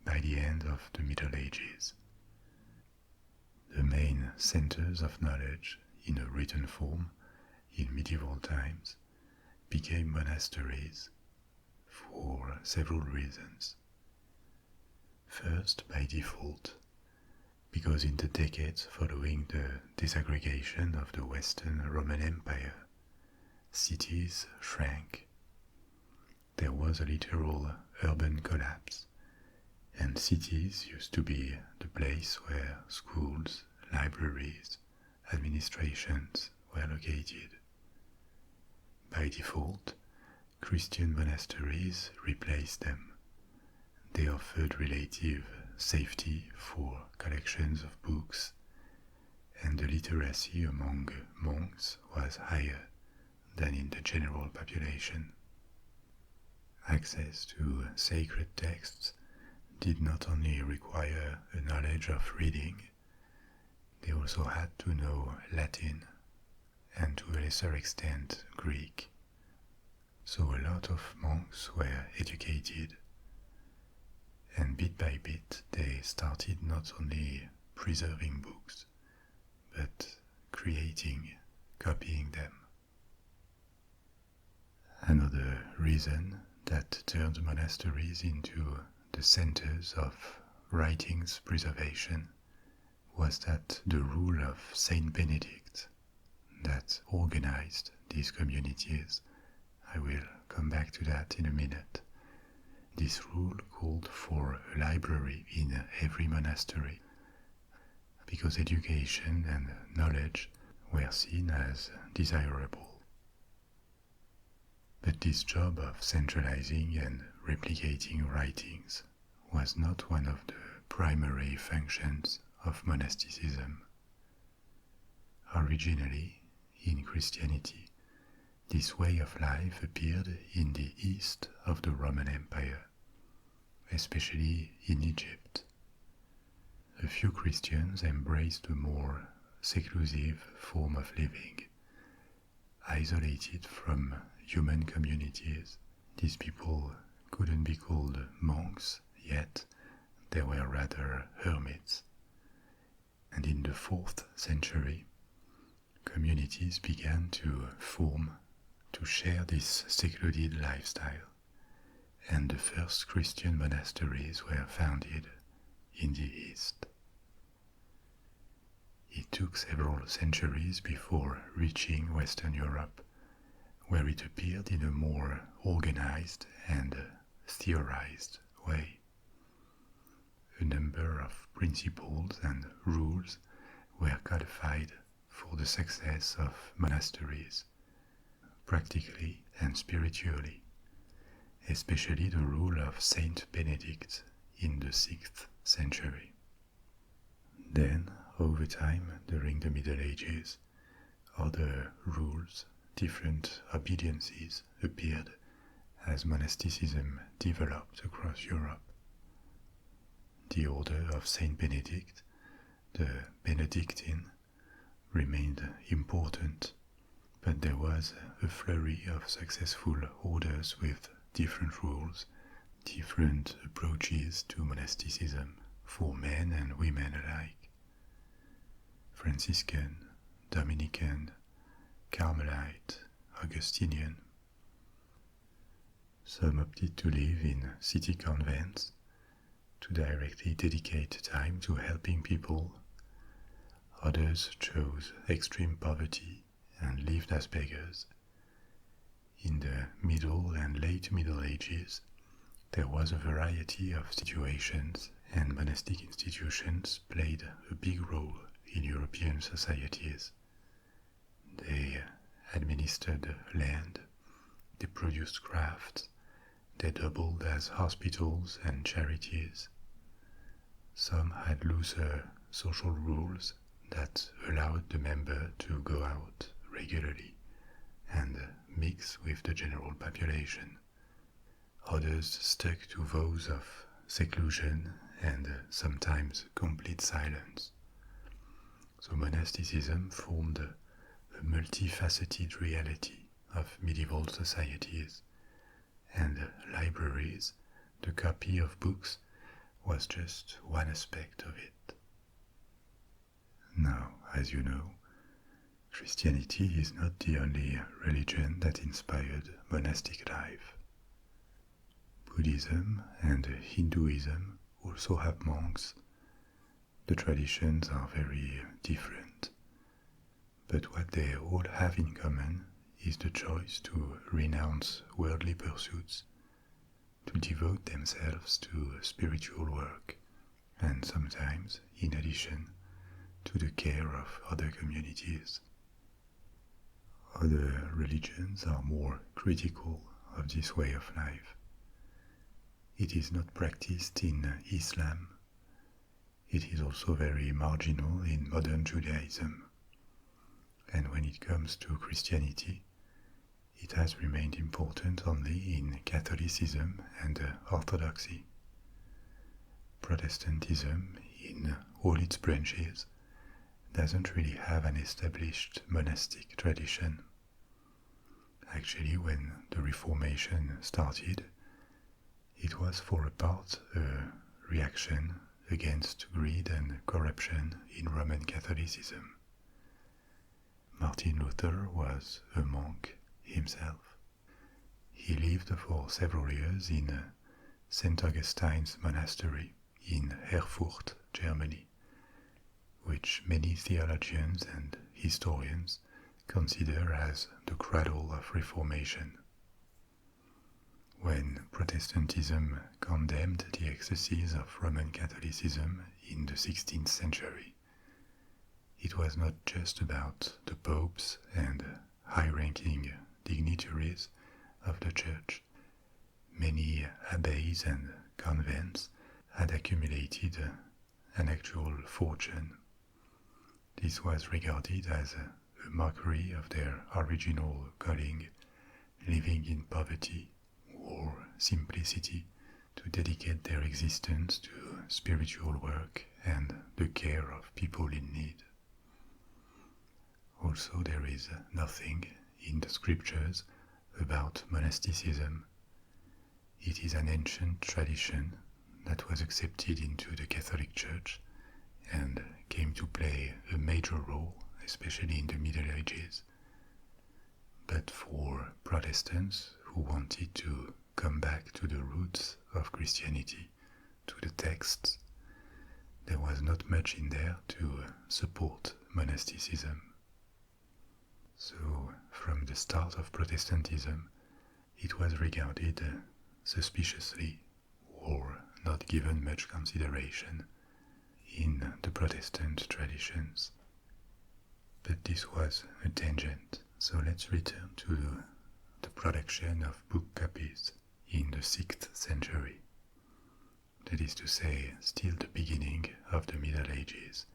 by the end of the Middle Ages. The main centers of knowledge in a written form in medieval times became monasteries for several reasons. First, by default, because in the decades following the disaggregation of the Western Roman Empire, cities shrank. There was a literal urban collapse, and cities used to be the place where schools, libraries, administrations were located. By default, Christian monasteries replaced them. They offered relative safety for collections of books, and the literacy among monks was higher than in the general population. Access to sacred texts did not only require a knowledge of reading, they also had to know Latin and to a lesser extent Greek. So a lot of monks were educated, and bit by bit they started not only preserving books, but creating, copying them, Another reason that turned monasteries into the centers of writings preservation was that the rule of Saint Benedict that organized these communities. I will come back to that in a minute. This rule called for a library in every monastery because education and knowledge were seen as desirable. But this job of centralizing and replicating writings was not one of the primary functions of monasticism. Originally, in Christianity, this way of life appeared in the east of the Roman Empire, especially in Egypt. A few Christians embraced a more seclusive form of living, isolated from human communities. These people couldn't be called monks, yet they were rather hermits. And in the 4th century, communities began to form to share this secluded lifestyle, and the first Christian monasteries were founded in the East. It took several centuries before reaching Western Europe, where it appeared in a more organized and theorized way. A number of principles and rules were codified for the success of monasteries, practically and spiritually, especially the rule of Saint Benedict in the 6th century. Then, over time, during the Middle Ages, other rules, different obediences appeared as monasticism developed across Europe. The order of Saint Benedict, the Benedictine, remained important, but there was a flurry of successful orders with different rules, different approaches to monasticism for men and women alike. Franciscan, Dominican, Carmelite, Augustinian. Some opted to live in city convents to directly dedicate time to helping people. Others chose extreme poverty and lived as beggars. In the Middle and Late Middle Ages, there was a variety of situations, and monastic institutions played a big role in European societies. They administered land, they produced crafts, they doubled as hospitals and charities. Some had looser social rules that allowed the member to go out regularly and mix with the general population. Others stuck to vows of seclusion and sometimes complete silence. So monasticism formed a multifaceted reality of medieval societies, and libraries, the copy of books, was just one aspect of it. Now, as you know, Christianity is not the only religion that inspired monastic life. Buddhism and Hinduism also have monks. The traditions are very different, but what they all have in common is the choice to renounce worldly pursuits, to devote themselves to spiritual work, and sometimes, in addition, to the care of other communities. Other religions are more critical of this way of life. It is not practiced in Islam. It is also very marginal in modern Judaism. And when it comes to Christianity, it has remained important only in Catholicism and Orthodoxy. Protestantism, in all its branches, doesn't really have an established monastic tradition. Actually, when the Reformation started, it was for a part a reaction against greed and corruption in Roman Catholicism. Martin Luther was a monk himself. He lived for several years in St. Augustine's Monastery in Erfurt, Germany, which many theologians and historians consider as the cradle of Reformation. When Protestantism condemned the excesses of Roman Catholicism in the 16th century, it was not just about the popes and high-ranking dignitaries of the Church. Many abbeys and convents had accumulated an actual fortune. This was regarded as a mockery of their original calling, living in poverty or simplicity to dedicate their existence to spiritual work and the care of people in need. Also, there is nothing in the scriptures about monasticism. It is an ancient tradition that was accepted into the Catholic Church and came to play a major role, especially in the Middle Ages. But for Protestants who wanted to come back to the roots of Christianity, to the texts, there was not much in there to support monasticism. So, from the start of Protestantism, it was regarded suspiciously or not given much consideration in the Protestant traditions. But this was a tangent, so let's return to the production of book copies in the 6th century. That is to say, still the beginning of the Middle Ages,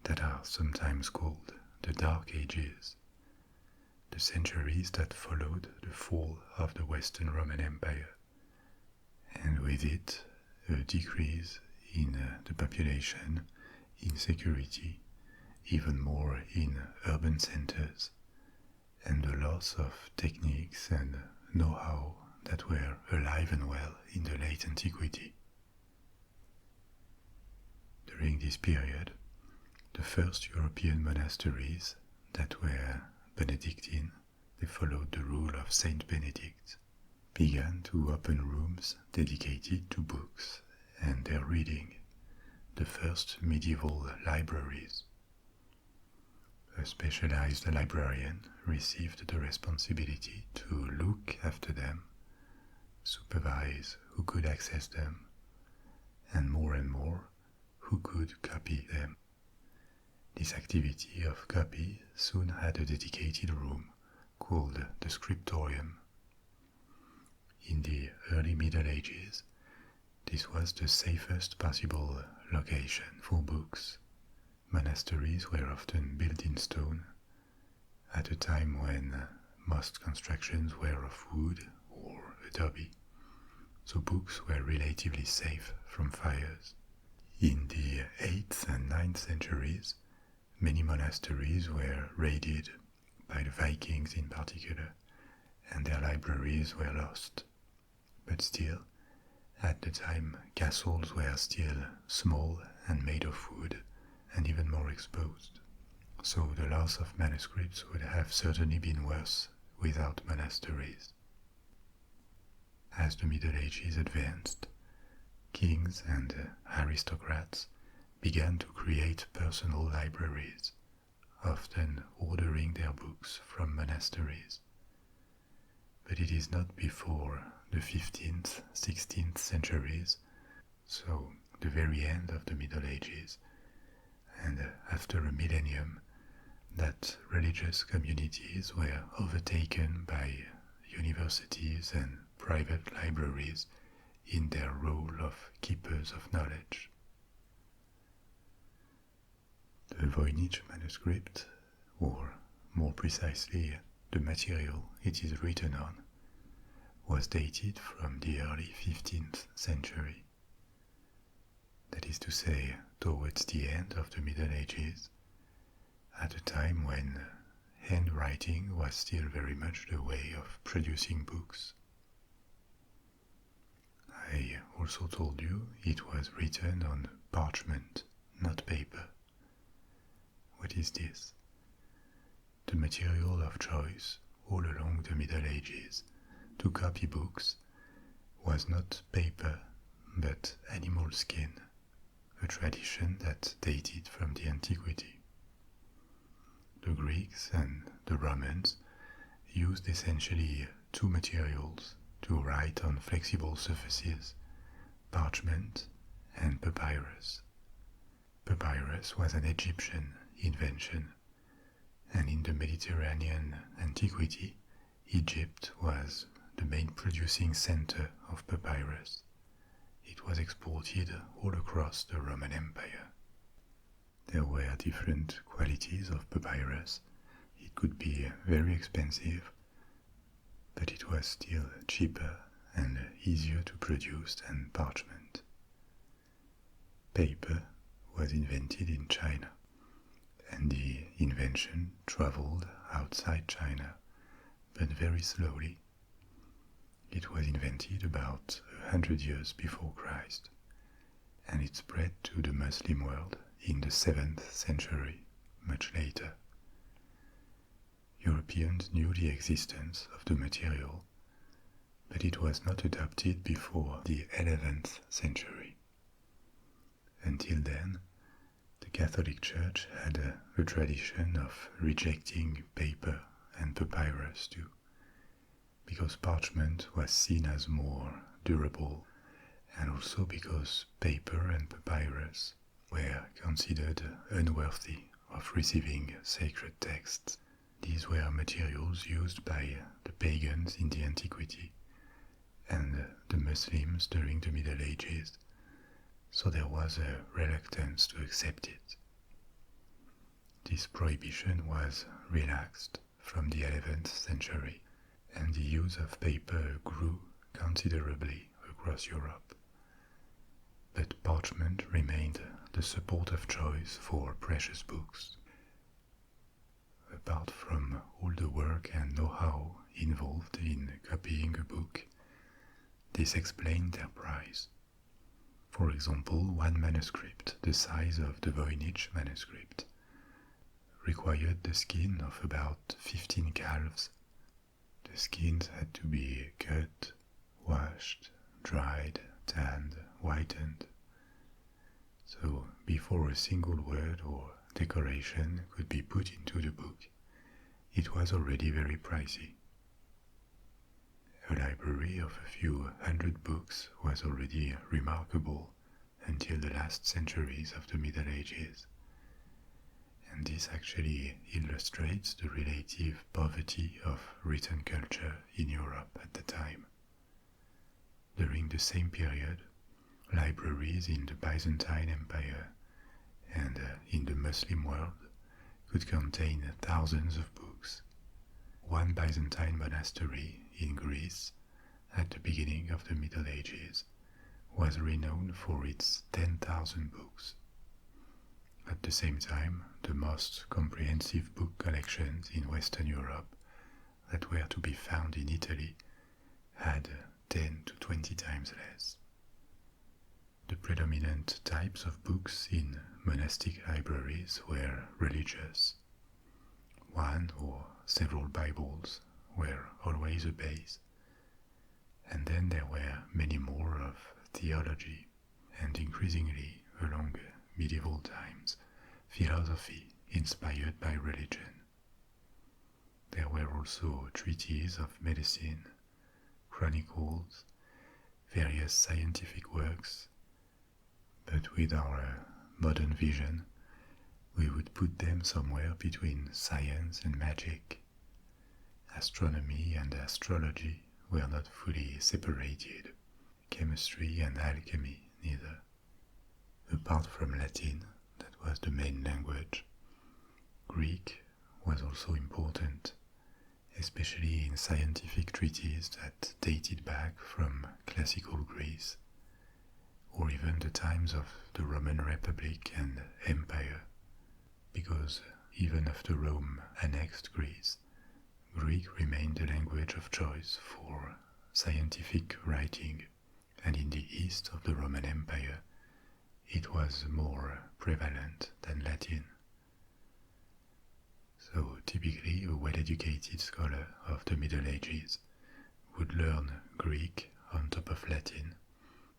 that are sometimes called the Dark Ages, the centuries that followed the fall of the Western Roman Empire, and with it a decrease in the population, in security, even more in urban centers, and the loss of techniques and know-how that were alive and well in the late antiquity. During this period, the first European monasteries that were Benedictine, they followed the rule of Saint Benedict, began to open rooms dedicated to books and their reading, the first medieval libraries. A specialized librarian received the responsibility to look after them, supervise who could access them, and more who could copy them. This activity of copy soon had a dedicated room called the scriptorium. In the early Middle Ages, this was the safest possible location for books. Monasteries were often built in stone, at a time when most constructions were of wood or adobe, so books were relatively safe from fires. In the 8th and 9th centuries, many monasteries were raided, by the Vikings in particular, and their libraries were lost. But still, at the time, castles were still small and made of wood, and even more exposed. So the loss of manuscripts would have certainly been worse without monasteries. As the Middle Ages advanced, kings and aristocrats began to create personal libraries, often ordering their books from monasteries. But it is not before the 15th, 16th centuries, so the very end of the Middle Ages, and after a millennium, that religious communities were overtaken by universities and private libraries in their role of keepers of knowledge. The Voynitch Manuscript, or more precisely the material it is written on, was dated from the early 15th century. That is to say, towards the end of the Middle Ages, at a time when handwriting was still very much the way of producing books. I also told you it was written on parchment, not paper. What is this? The material of choice all along the Middle Ages to copy books was not paper but animal skin, a tradition that dated from the antiquity. The Greeks and the Romans used essentially two materials to write on flexible surfaces: parchment and papyrus. Papyrus was an Egyptian invention, and in the Mediterranean antiquity, Egypt was the main producing center of papyrus. It was exported all across the Roman Empire. There were different qualities of papyrus. It could be very expensive, but it was still cheaper and easier to produce than parchment. Paper was invented in China, and the invention traveled outside China, but very slowly. It was invented about 100 years before Christ, and it spread to the Muslim world in the 7th century, much later. Europeans knew the existence of the material, but it was not adopted before the 11th century. Until then, the Catholic Church had a tradition of rejecting paper and papyrus too, because parchment was seen as more durable, and also because paper and papyrus were considered unworthy of receiving sacred texts. These were materials used by the pagans in the antiquity and the Muslims during the Middle Ages, so there was a reluctance to accept it. This prohibition was relaxed from the 11th century, and the use of paper grew considerably across Europe. But parchment remained the support of choice for precious books. Apart from all the work and know-how involved in copying a book, this explained their price. For example, one manuscript the size of the Voynitch Manuscript required the skin of about 15 calves. The skins had to be cut, washed, dried, tanned, whitened. So before a single word or decoration could be put into the book, it was already very pricey. A library of a few hundred books was already remarkable until the last centuries of the Middle Ages. And this actually illustrates the relative poverty of written culture in Europe at the time. During the same period, libraries in the Byzantine Empire and in the Muslim world could contain thousands of books. One Byzantine monastery in Greece at the beginning of the Middle Ages was renowned for its 10,000 books. At the same time, the most comprehensive book collections in Western Europe that were to be found in Italy had 10 to 20 times less. The predominant types of books in monastic libraries were religious. One or several Bibles were always a base, and then there were many more of theology, and increasingly along medieval times, philosophy inspired by religion. There were also treatises of medicine, chronicles, various scientific works, but with our modern vision, we would put them somewhere between science and magic. Astronomy and astrology were not fully separated, chemistry and alchemy neither. Apart from Latin, that was the main language, Greek was also important, especially in scientific treatises that dated back from classical Greece, or even the times of the Roman Republic and Empire, because even after Rome annexed Greece, Greek remained the language of choice for scientific writing, and in the east of the Roman Empire, it was more prevalent than Latin. So typically a well-educated scholar of the Middle Ages would learn Greek on top of Latin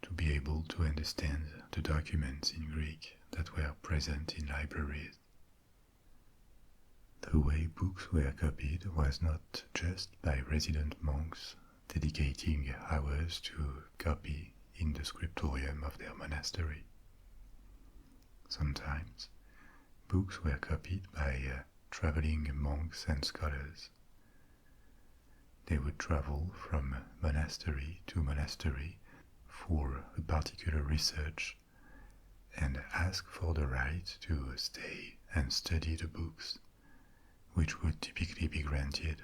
to be able to understand the documents in Greek that were present in libraries. The way books were copied was not just by resident monks dedicating hours to copy in the scriptorium of their monastery. Sometimes books were copied by traveling monks and scholars. They would travel from monastery to monastery for a particular research and ask for the right to stay and study the books, which would typically be granted.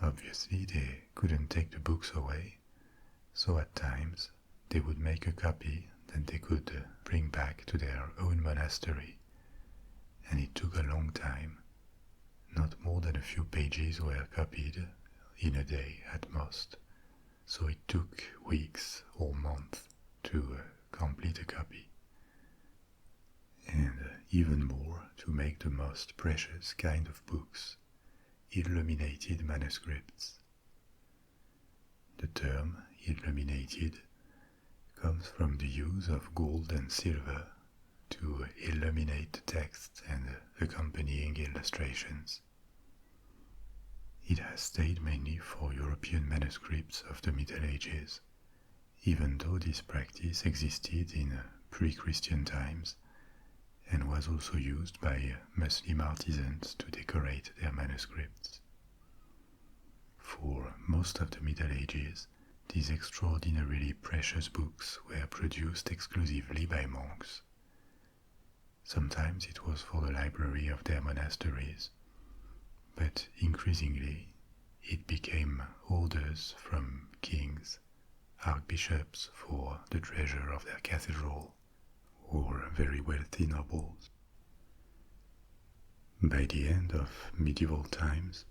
Obviously, they couldn't take the books away, so at times they would make a copy that they could bring back to their own monastery, and it took a long time. Not more than a few pages were copied in a day at most, so it took weeks or months to complete a copy. And even more to make the most precious kind of books, illuminated manuscripts. The term illuminated comes from the use of gold and silver to illuminate the text and accompanying illustrations. It has stayed mainly for European manuscripts of the Middle Ages, even though this practice existed in pre-Christian times and was also used by Muslim artisans to decorate their manuscripts. For most of the Middle Ages, these extraordinarily precious books were produced exclusively by monks. Sometimes it was for the library of their monasteries, but increasingly it became orders from kings, archbishops for the treasure of their cathedral, or very wealthy nobles. By the end of medieval times,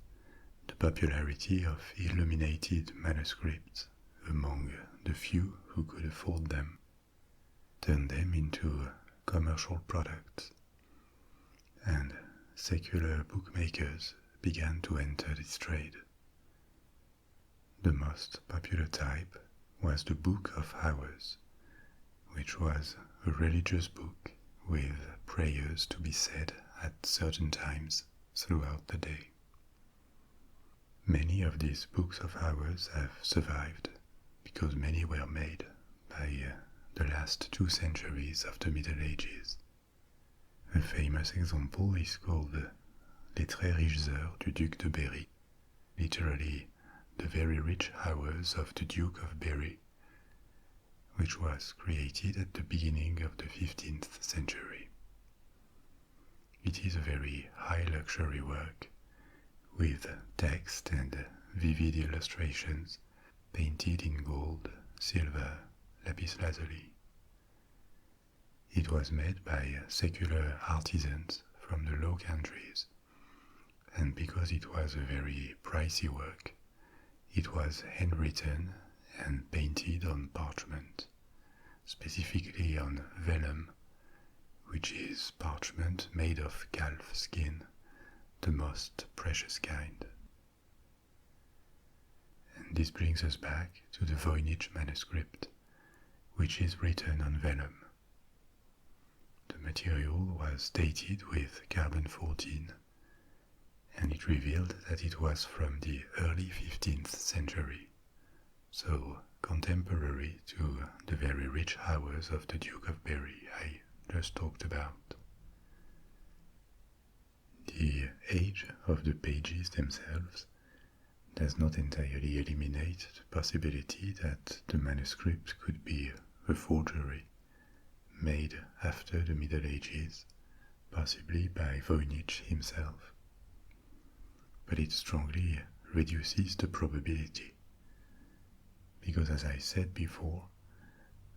the popularity of illuminated manuscripts among the few who could afford them turned them into commercial products, and secular bookmakers began to enter this trade. The most popular type was the Book of Hours, which was a religious book with prayers to be said at certain times throughout the day. Many of these books of hours have survived because many were made by the last 2 centuries of the Middle Ages. A famous example is called Les Très Riches Heures du Duc de Berry, literally the very rich hours of the Duke of Berry, which was created at the beginning of the 15th century. It is a very high luxury work, with text and vivid illustrations painted in gold, silver, lapis lazuli. It was made by secular artisans from the Low Countries, and because it was a very pricey work, it was handwritten and painted on parchment, specifically on vellum, which is parchment made of calf skin, the most precious kind. And this brings us back to the Voynitch Manuscript, which is written on vellum. The material was dated with carbon-14, and it revealed that it was from the early 15th century, so contemporary to the very rich hours of the Duke of Berry I just talked about. The age of the pages themselves does not entirely eliminate the possibility that the manuscript could be a forgery made after the Middle Ages, possibly by Voynich himself. But it strongly reduces the probability, because as I said before,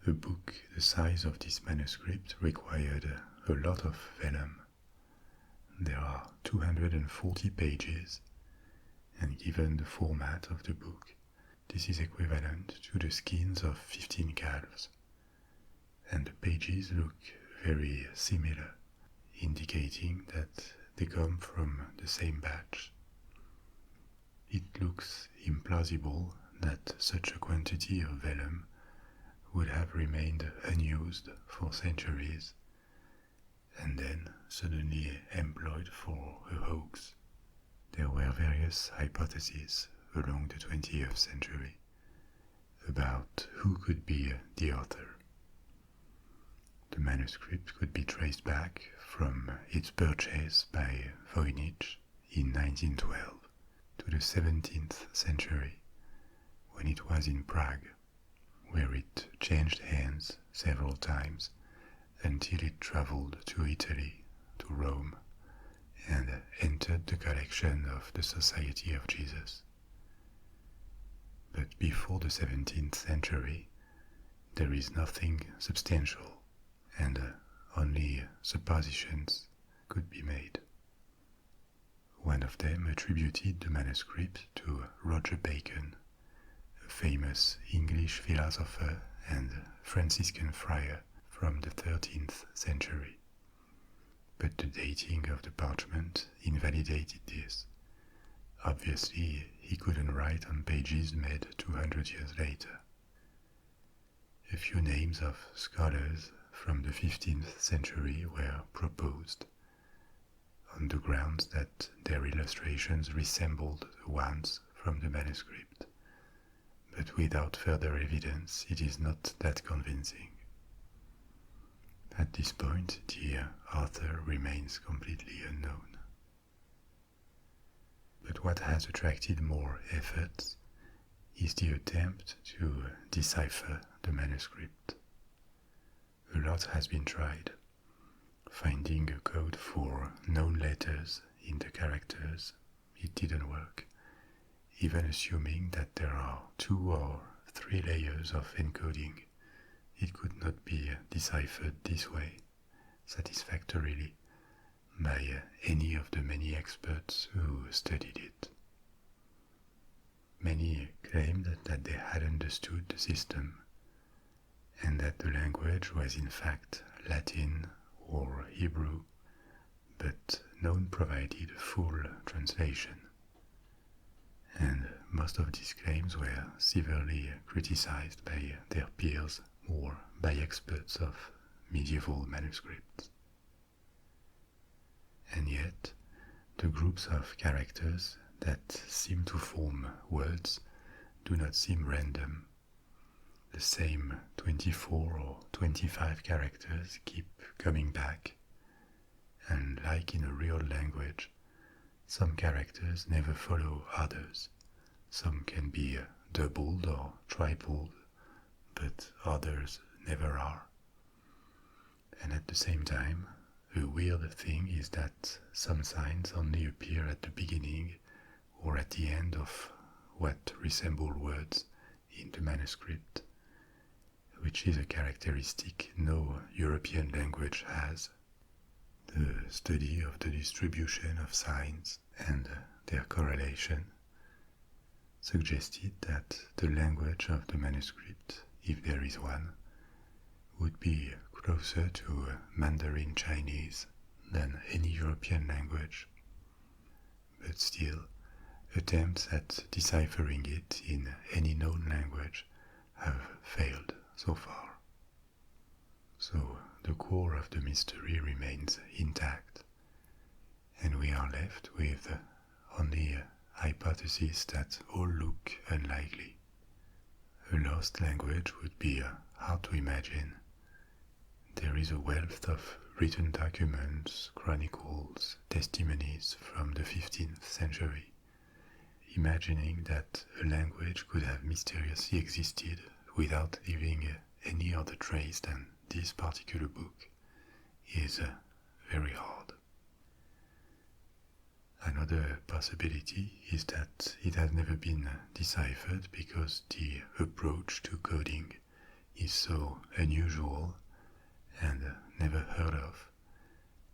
a book the size of this manuscript required a lot of vellum. There are 240 pages, and given the format of the book, this is equivalent to the skins of 15 calves, and the pages look very similar, indicating that they come from the same batch. it looks implausible that such a quantity of vellum would have remained unused for centuries and then suddenly employed for a hoax. There were various hypotheses along the 20th century about who could be the author. The manuscript could be traced back from its purchase by Voynitch in 1912 to the 17th century, when it was in Prague, where it changed hands several times until it traveled to Italy, to Rome, and entered the collection of the Society of Jesus. But before the 17th century, there is nothing substantial, and only suppositions could be made. One of them attributed the manuscript to Roger Bacon, a famous English philosopher and Franciscan friar from the 13th century. But the dating of the parchment invalidated this. Obviously, he couldn't write on pages made 200 years later. A few names of scholars from the 15th century were proposed, on the grounds that their illustrations resembled the ones from the manuscript, but without further evidence it is not that convincing. At this point, the author remains completely unknown. But what has attracted more efforts is the attempt to decipher the manuscript. A lot has been tried. Finding a code for known letters in the characters, it didn't work, even assuming that there are 2 or 3 layers of encoding. It could not be deciphered this way satisfactorily by any of the many experts who studied it. Many claimed that they had understood the system and that the language was in fact Latin or Hebrew, but none provided a full translation. And most of these claims were severely criticized by their peers or by experts of medieval manuscripts. And yet, the groups of characters that seem to form words do not seem random. The same 24 or 25 characters keep coming back, and like in a real language, some characters never follow others. Some can be doubled or tripled, but others never are. And at the same time, a weird thing is that some signs only appear at the beginning or at the end of what resemble words in the manuscript, which is a characteristic no European language has. The study of the distribution of signs and their correlation suggested that the language of the manuscript, if there is one, would be closer to Mandarin Chinese than any European language. But still, attempts at deciphering it in any known language have failed so far. So the core of the mystery remains intact, and we are left with only hypotheses that all look unlikely. A lost language would be hard to imagine. There is a wealth of written documents, chronicles, testimonies from the 15th century. Imagining that a language could have mysteriously existed without leaving any other trace than this particular book is very hard. Another possibility is that it has never been deciphered because the approach to coding is so unusual and never heard of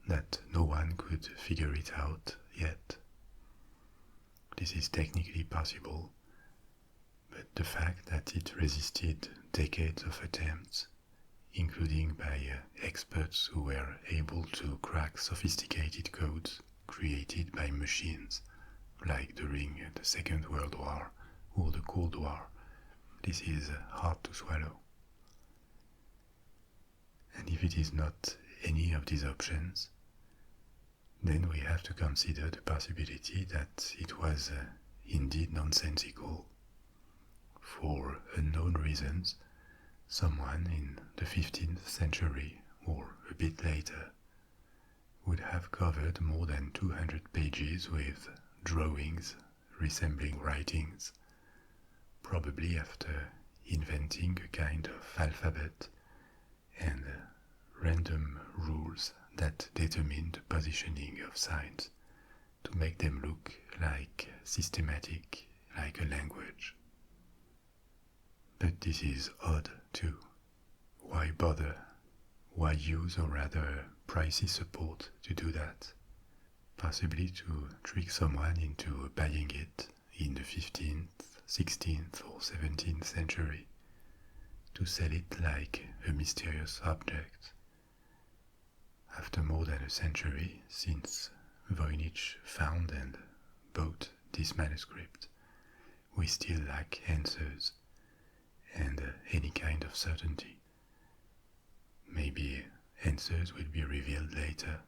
that no one could figure it out yet. This is technically possible, but the fact that it resisted decades of attempts, including by experts who were able to crack sophisticated codes created by machines like during the Second World War or the Cold War. This is hard to swallow. And if it is not any of these options, then we have to consider the possibility that it was indeed nonsensical. For unknown reasons, someone in the 15th century or a bit later would have covered more than 200 pages with drawings resembling writings, probably after inventing a kind of alphabet and random rules that determine the positioning of signs to make them look like systematic, like a language. But this is odd too. Why bother? Why use or rather pricey support to do that? Possibly to trick someone into buying it in the 15th, 16th or 17th century, to sell it like a mysterious object. After more than a century since Voynich found and bought this manuscript, we still lack answers and any kind of certainty. Maybe answers will be revealed later.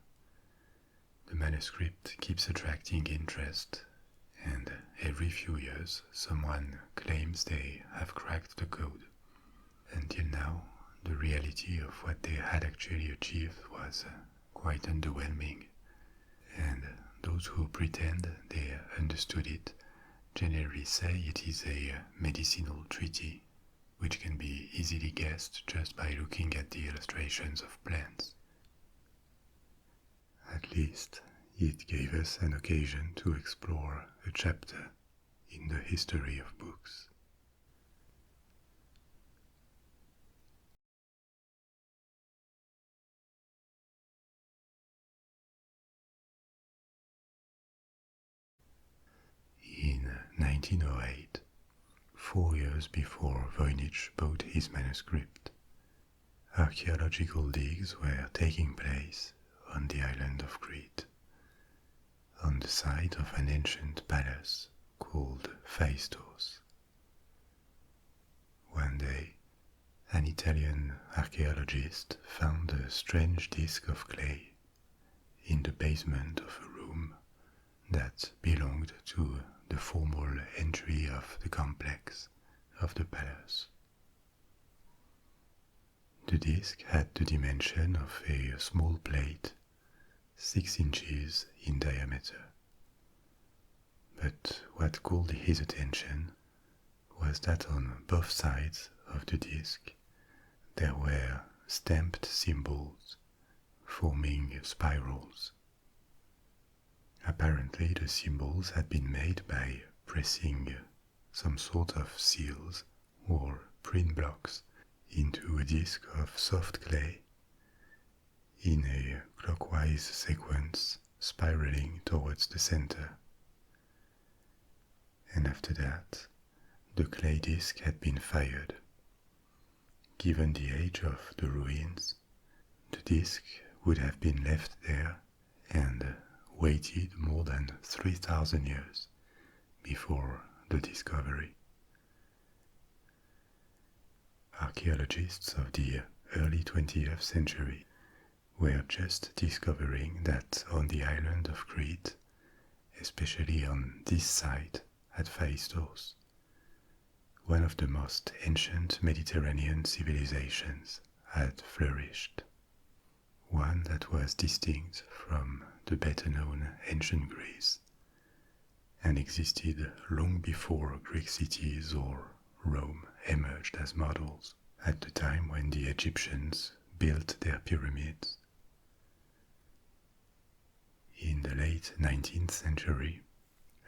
The manuscript keeps attracting interest, and every few years someone claims they have cracked the code. Until now, the reality of what they had actually achieved was quite underwhelming, and those who pretend they understood it generally say it is a medicinal treaty, which can be easily guessed just by looking at the illustrations of plants. At least, it gave us an occasion to explore a chapter in the history of books. In 1908, 4 years before Voynich bought his manuscript, archaeological digs were taking place on the island of Crete, on the site of an ancient palace called Phaistos. One day, an Italian archaeologist found a strange disk of clay in the basement of a room that belonged to the formal entry of the complex of the palace. The disk had the dimension of a small plate, 6 inches in diameter. But what called his attention was that on both sides of the disk there were stamped symbols forming spirals. Apparently the symbols had been made by pressing some sort of seals or print blocks into a disk of soft clay in a clockwise sequence spiraling towards the center. And after that, the clay disk had been fired. Given the age of the ruins, the disk would have been left there and waited more than 3,000 years before the discovery. Archaeologists of the early 20th century were just discovering that on the island of Crete, especially on this site at Phaistos, one of the most ancient Mediterranean civilizations had flourished, one that was distinct from the better-known ancient Greece, and existed long before Greek cities or Rome emerged as models at the time when the Egyptians built their pyramids. In the late 19th century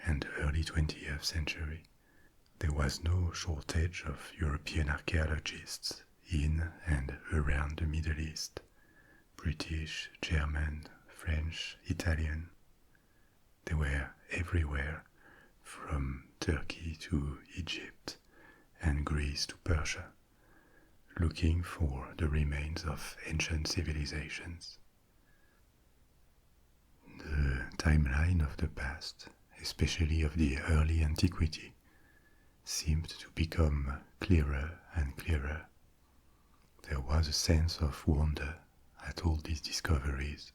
and early 20th century, there was no shortage of European archaeologists in and around the Middle East, British, German, French, Italian. They were everywhere, from Turkey to Egypt and Greece to Persia, looking for the remains of ancient civilizations. The timeline of the past especially of the early antiquity, seemed to become clearer and clearer. There was a sense of wonder at all these discoveries: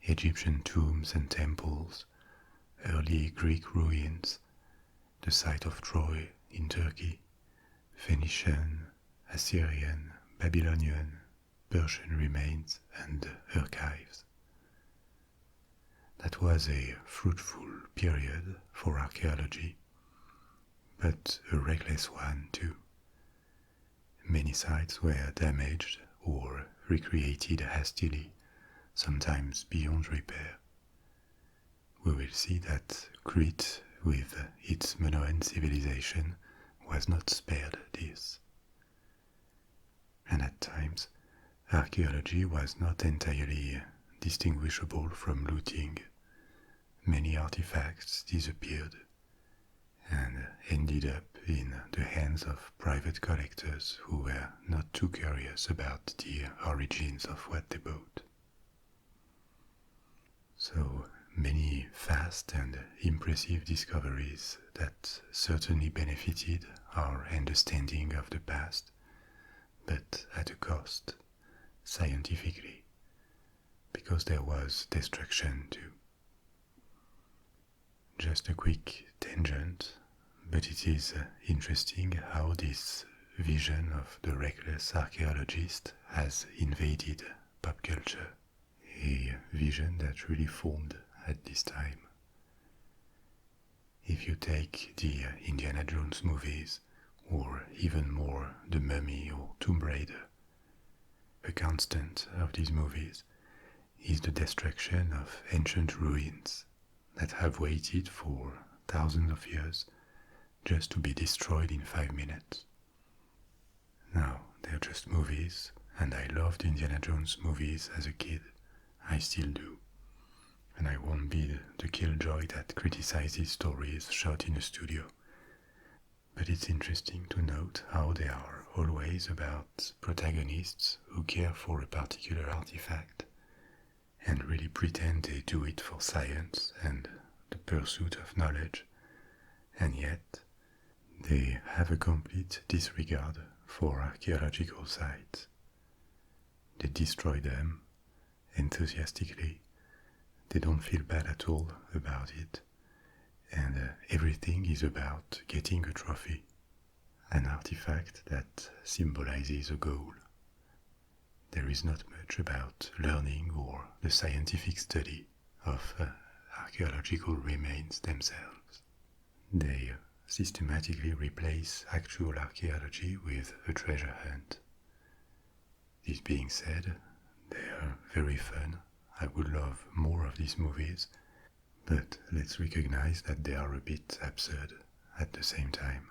Egyptian tombs and temples, early Greek ruins, the site of Troy in Turkey, Phoenician, Assyrian, Babylonian, Persian remains and archives. That was a fruitful period for archaeology, but a reckless one too. Many sites were damaged or recreated hastily, sometimes beyond repair. We will see that Crete, with its Minoan civilization, was not spared this. And at times, archaeology was not entirely distinguishable from looting. Many artifacts disappeared and ended up in the hands of private collectors who were not too curious about the origins of what they bought. So many fast and impressive discoveries that certainly benefited our understanding of the past, but at a cost, scientifically, because there was destruction too. Just a quick tangent, but it is interesting how this vision of the reckless archaeologist has invaded pop culture, a vision that really formed at this time. If you take the Indiana Jones movies, or even more The Mummy or Tomb Raider, a constant of these movies is the destruction of ancient ruins that have waited for thousands of years just to be destroyed in 5 minutes. Now, they're just movies, and I loved Indiana Jones movies as a kid. I still do. And I won't be the killjoy that criticizes stories shot in a studio. But it's interesting to note how they are always about protagonists who care for a particular artifact and really pretend they do it for science and the pursuit of knowledge, and yet they have a complete disregard for archaeological sites. They destroy them enthusiastically. They don't feel bad at all about it, and everything is about getting a trophy, an artifact that symbolizes a goal. There is not much about learning or the scientific study of archaeological remains themselves. They systematically replace actual archaeology with a treasure hunt. This being said, they are very fun. I would love more of these movies, but let's recognize that they are a bit absurd at the same time.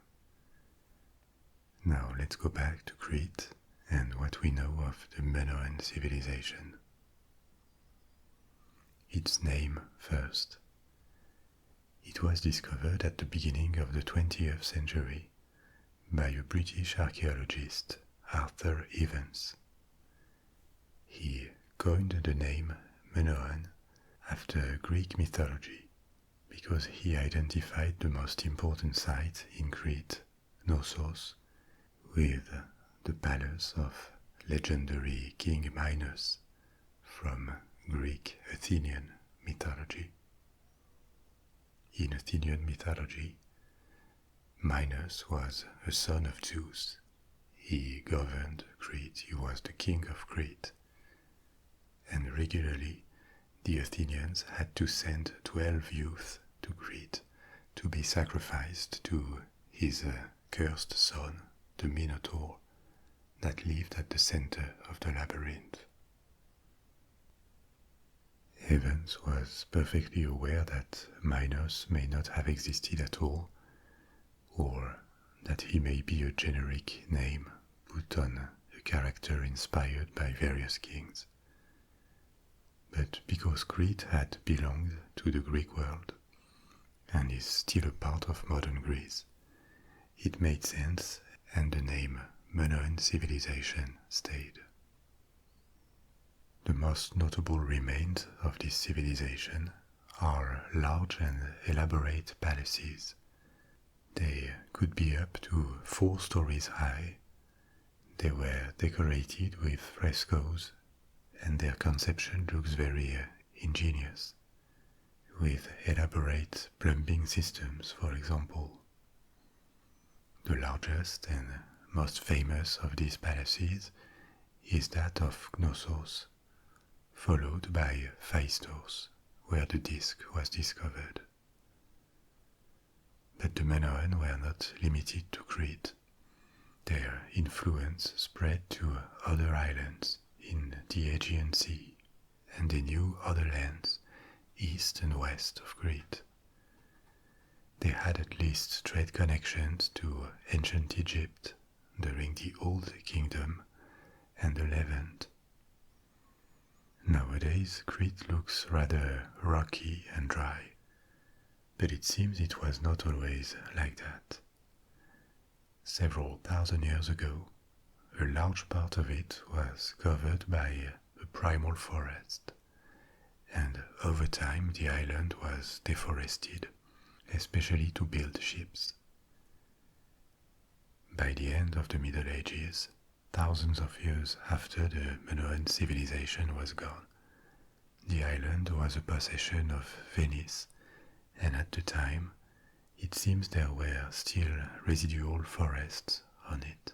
Now let's go back to Crete and what we know of the Minoan civilization. Its name first. It was discovered at the beginning of the 20th century by a British archaeologist, Arthur Evans. He coined the name Minoan after Greek mythology because he identified the most important site in Crete, Knossos, with the palace of legendary King Minos from Greek Athenian mythology. In Athenian mythology, Minos was a son of Zeus. He governed Crete, he was the king of Crete, and regularly the Athenians had to send 12 youths to Crete to be sacrificed to his cursed son, the Minotaur, that lived at the center of the labyrinth. Evans was perfectly aware that Minos may not have existed at all, or that he may be a generic name put on a character inspired by various kings. But because Crete had belonged to the Greek world, and is still a part of modern Greece, it made sense, and the name Minoan civilization stayed. The most notable remains of this civilization are large and elaborate palaces. They could be up to 4 stories high. They were decorated with frescoes, and their conception looks very ingenious, with elaborate plumbing systems, for example. The largest and most famous of these palaces is that of Knossos, followed by Phaistos, where the disk was discovered. But the Minoan were not limited to Crete. Their influence spread to other islands in the Aegean Sea, and they knew other lands east and west of Crete. They had at least trade connections to ancient Egypt during the Old Kingdom and the Levant. Nowadays, Crete looks rather rocky and dry, but it seems it was not always like that. Several thousand years ago, a large part of it was covered by a primal forest, and over time the island was deforested, especially to build ships. By the end of the Middle Ages, thousands of years after the Minoan civilization was gone, the island was a possession of Venice, and at the time it seems there were still residual forests on it.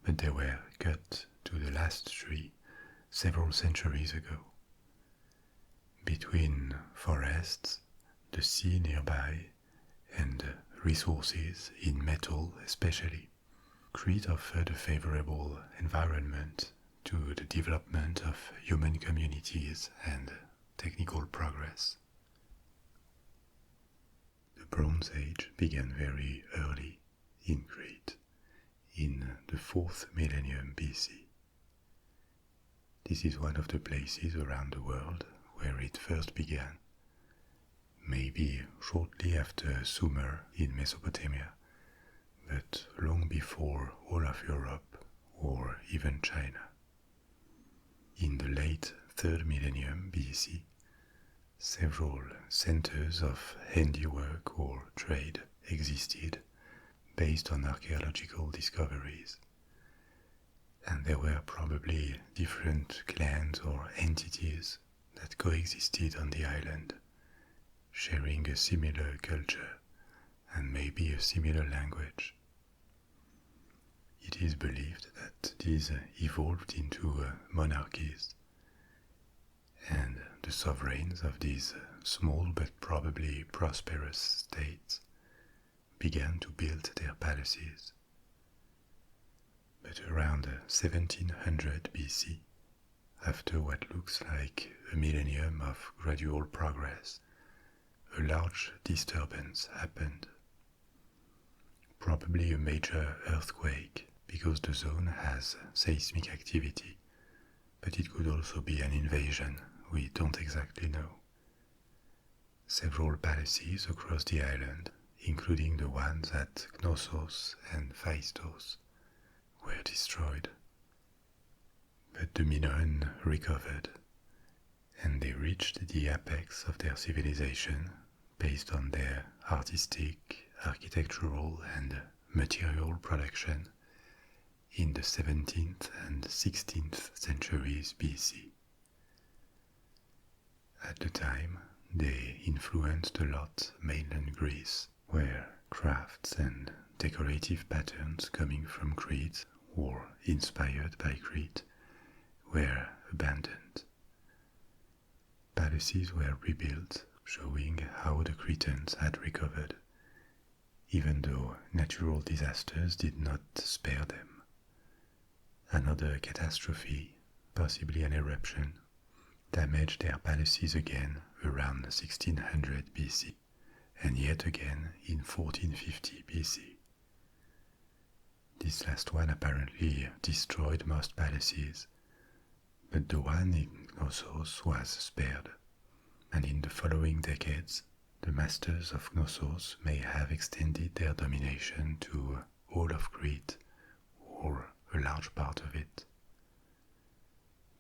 But they were cut to the last tree several centuries ago. Between forests, the sea nearby, and resources in metal especially, Crete offered a favorable environment to the development of human communities and technical progress. The Bronze Age began very early in Crete, in the 4th millennium BC. This is one of the places around the world where it first began, maybe shortly after Sumer in Mesopotamia, but long before all of Europe or even China. In the late 3rd millennium BC, several centers of handiwork or trade existed based on archaeological discoveries, and there were probably different clans or entities that coexisted on the island, sharing a similar culture and maybe a similar language. It is believed that these evolved into monarchies, and the sovereigns of these small but probably prosperous states began to build their palaces. But around 1700 BC, after what looks like a millennium of gradual progress, a large disturbance happened. Probably a major earthquake, because the zone has seismic activity, but it could also be an invasion, we don't exactly know. Several palaces across the island, including the ones at Knossos and Phaistos, were destroyed. But the Minoan recovered, and they reached the apex of their civilization based on their artistic, architectural, and material production in the 17th and 16th centuries BC. At the time, they influenced a lot mainland Greece, where crafts and decorative patterns coming from Crete or inspired by Crete were abandoned. Palaces were rebuilt, showing how the Cretans had recovered, even though natural disasters did not spare them. Another catastrophe, possibly an eruption, damaged their palaces again around 1600 BC, and yet again in 1450 BC. This last one apparently destroyed most palaces, but the one in Knossos was spared, and in the following decades, the masters of Knossos may have extended their domination to all of Crete, or a large part of it.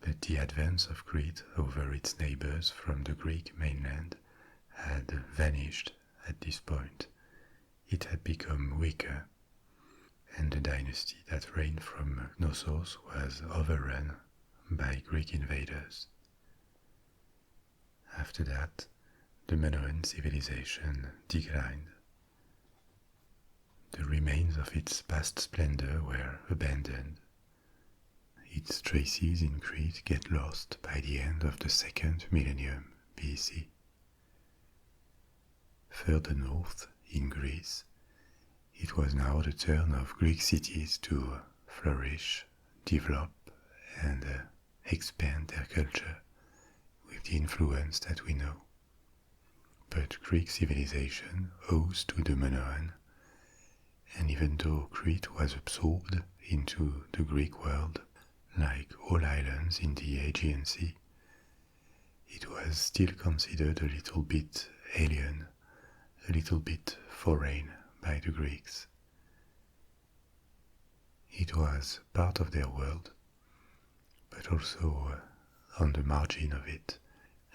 But the advance of Crete over its neighbors from the Greek mainland had vanished at this point. It had become weaker, and the dynasty that reigned from Knossos was overrun by Greek invaders. After that, the Minoan civilization declined. The remains of its past splendor were abandoned. Its traces in Crete get lost by the end of the second millennium BC. Further north, in Greece, it was now the turn of Greek cities to flourish, develop, and expand their culture with the influence that we know. But Greek civilization owes to the Minoan, and even though Crete was absorbed into the Greek world, like all islands in the Aegean Sea, it was still considered a little bit alien, a little bit foreign by the Greeks. It was part of their world, but also on the margin of it,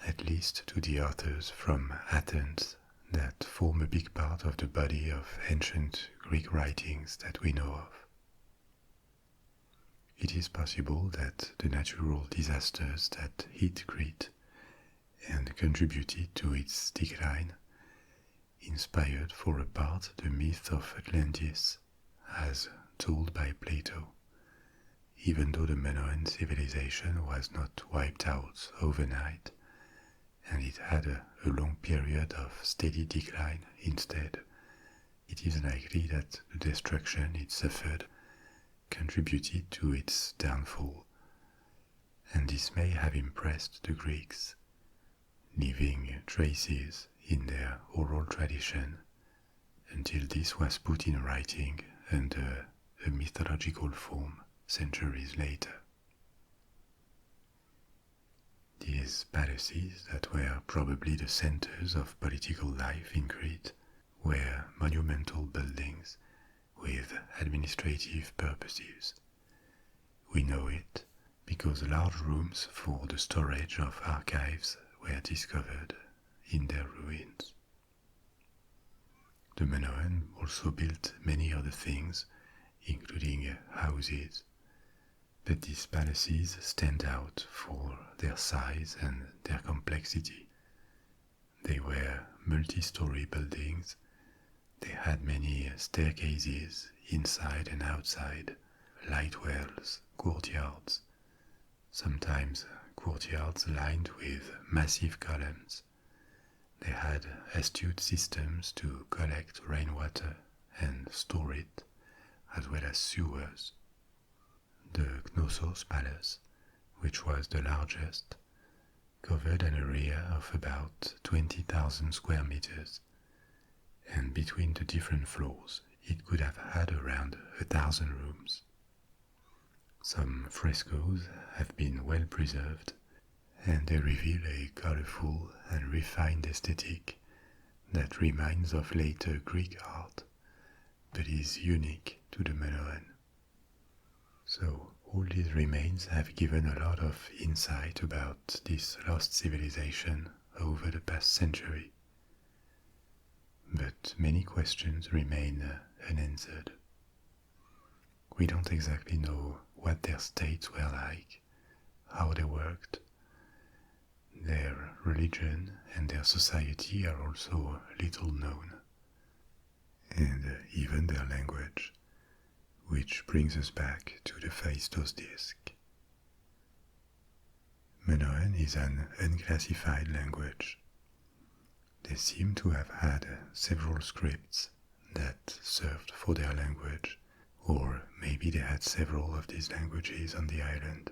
at least to the authors from Athens that form a big part of the body of ancient Greek writings that we know of. It is possible that the natural disasters that hit Crete and contributed to its decline inspired for a part the myth of Atlantis as told by Plato, even though the Minoan civilization was not wiped out overnight, and it had a long period of steady decline instead. It is likely that the destruction it suffered contributed to its downfall, and this may have impressed the Greeks, leaving traces in their oral tradition until this was put in writing under a mythological form centuries later. These palaces that were probably the centers of political life in Crete were monumental buildings with administrative purposes. We know it because large rooms for the storage of archives were discovered in their ruins. The Minoan also built many other things, including houses, but these palaces stand out for their size and their complexity. They were multi-story buildings. They had many staircases inside and outside, light wells, courtyards, sometimes courtyards lined with massive columns. They had astute systems to collect rainwater and store it, as well as sewers. The Knossos Palace, which was the largest, covered an area of about 20,000 square meters, and between the different floors it could have had around 1,000 rooms. Some frescoes have been well preserved, and they reveal a colorful and refined aesthetic that reminds of later Greek art, but is unique to the Minoan. So all these remains have given a lot of insight about this lost civilization over the past century. But many questions remain unanswered. We don't exactly know what their states were like, how they worked. Their religion and their society are also little known, and even their language, which brings us back to the Phaistos Disk. Minoan is an unclassified language. They seem to have had several scripts that served for their language, or maybe they had several of these languages on the island.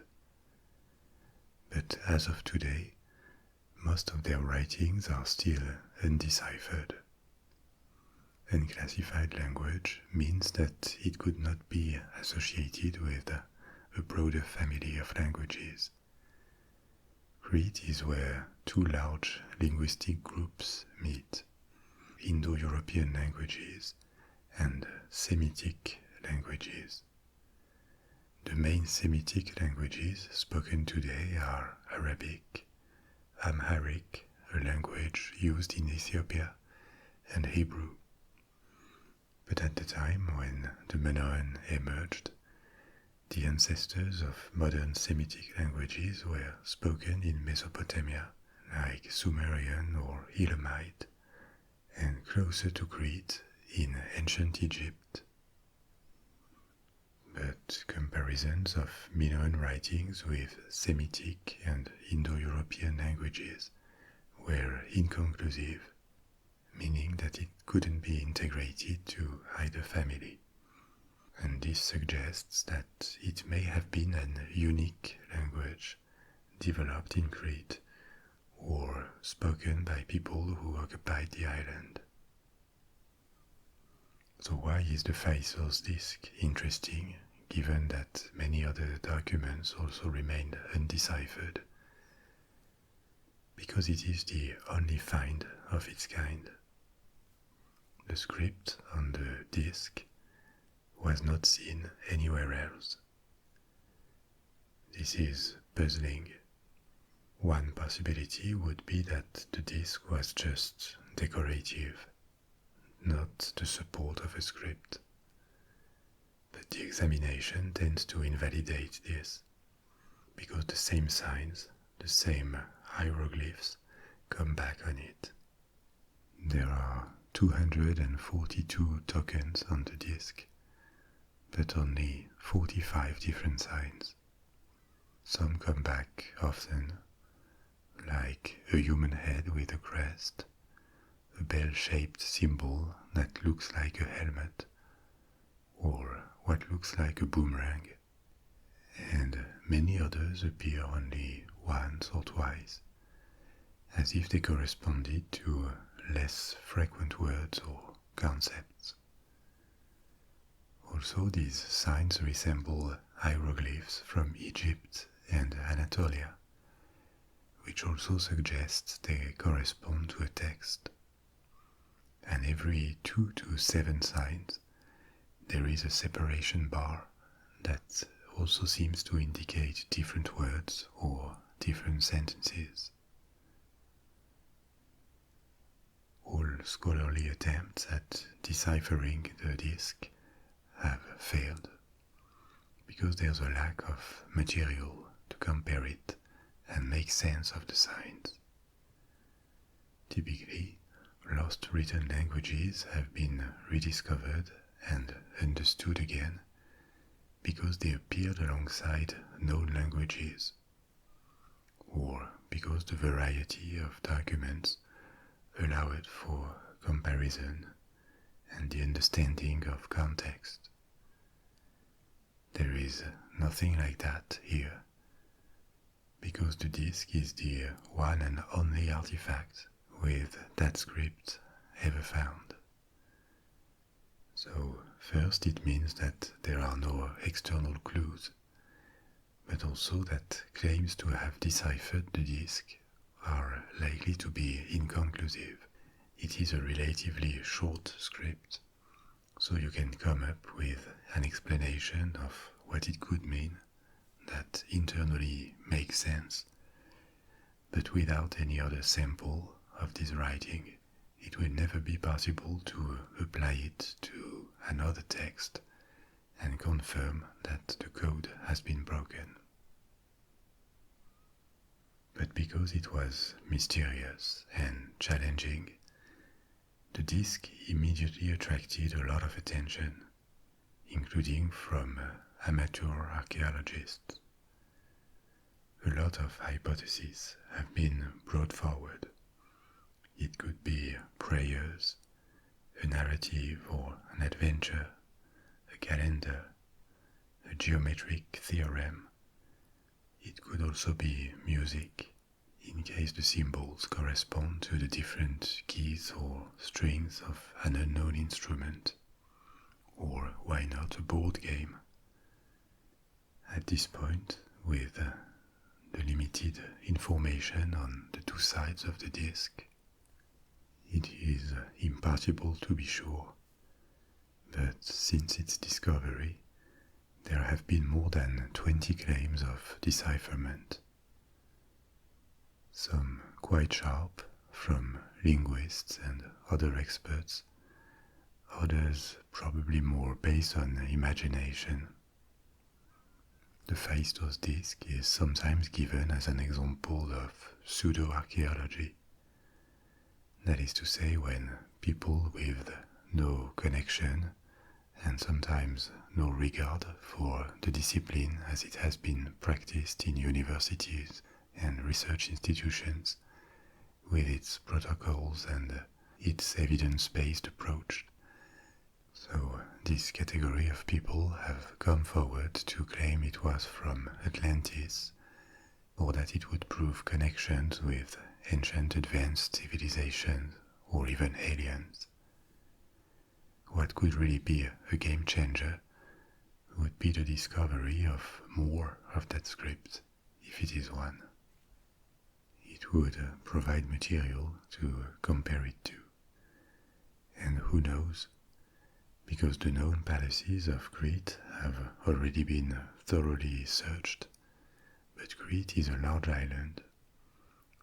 But as of today, most of their writings are still undeciphered. Unclassified language means that it could not be associated with a broader family of languages. Crete is where two large linguistic groups meet: Indo-European languages and Semitic languages. The main Semitic languages spoken today are Arabic, Amharic, a language used in Ethiopia, and Hebrew. But at the time when the Minoan emerged, the ancestors of modern Semitic languages were spoken in Mesopotamia, like Sumerian or Elamite, and closer to Crete in ancient Egypt. But comparisons of Minoan writings with Semitic and Indo-European languages were inconclusive, meaning that it couldn't be integrated to either family. And this suggests that it may have been an unique language developed in Crete or spoken by people who occupied the island. So why is the Phaistos Disk interesting, given that many other documents also remained undeciphered? Because it is the only find of its kind. The script on the disk was not seen anywhere else. This is puzzling. One possibility would be that the disk was just decorative, not the support of a script. But the examination tends to invalidate this, because the same signs, the same hieroglyphs come back on it. There are 242 tokens on the disk, but only 45 different signs. Some come back often, like a human head with a crest, a bell-shaped symbol that looks like a helmet, or what looks like a boomerang, and many others appear only once or twice, as if they corresponded to less frequent words or concepts. Also, these signs resemble hieroglyphs from Egypt and Anatolia, which also suggests they correspond to a text. And every 2 to 7 signs, there is a separation bar that also seems to indicate different words or different sentences. All scholarly attempts at deciphering the disk have failed, because there's a lack of material to compare it and make sense of the signs. Typically, lost written languages have been rediscovered and understood again because they appeared alongside known languages, or because the variety of documents allowed for comparison and the understanding of context. There is nothing like that here, because the disk is the one and only artifact with that script ever found. So first it means that there are no external clues, but also that claims to have deciphered the disk are likely to be inconclusive. It is a relatively short script, so you can come up with an explanation of what it could mean that internally makes sense, but without any other sample of this writing, it will never be possible to apply it to another text and confirm that the code has been broken. But because it was mysterious and challenging, the disk immediately attracted a lot of attention, including from amateur archaeologists. A lot of hypotheses have been brought forward. It could be prayers, a narrative or an adventure, a calendar, a geometric theorem. It could also be music, in case the symbols correspond to the different keys or strings of an unknown instrument, or why not a board game? At this point, with the limited information on the two sides of the disk, it is impossible to be sure, but since its discovery, there have been more than 20 claims of decipherment. Some quite sharp, from linguists and other experts, others probably more based on imagination. The Phaistos Disk is sometimes given as an example of pseudo-archaeology. That is to say, when people with no connection and sometimes no regard for the discipline as it has been practiced in universities and research institutions, with its protocols and its evidence-based approach. So this category of people have come forward to claim it was from Atlantis, or that it would prove connections with ancient advanced civilizations or even aliens. What could really be a game changer would be the discovery of more of that script, if it is one. It would provide material to compare it to. And who knows, because the known palaces of Crete have already been thoroughly searched, but Crete is a large island.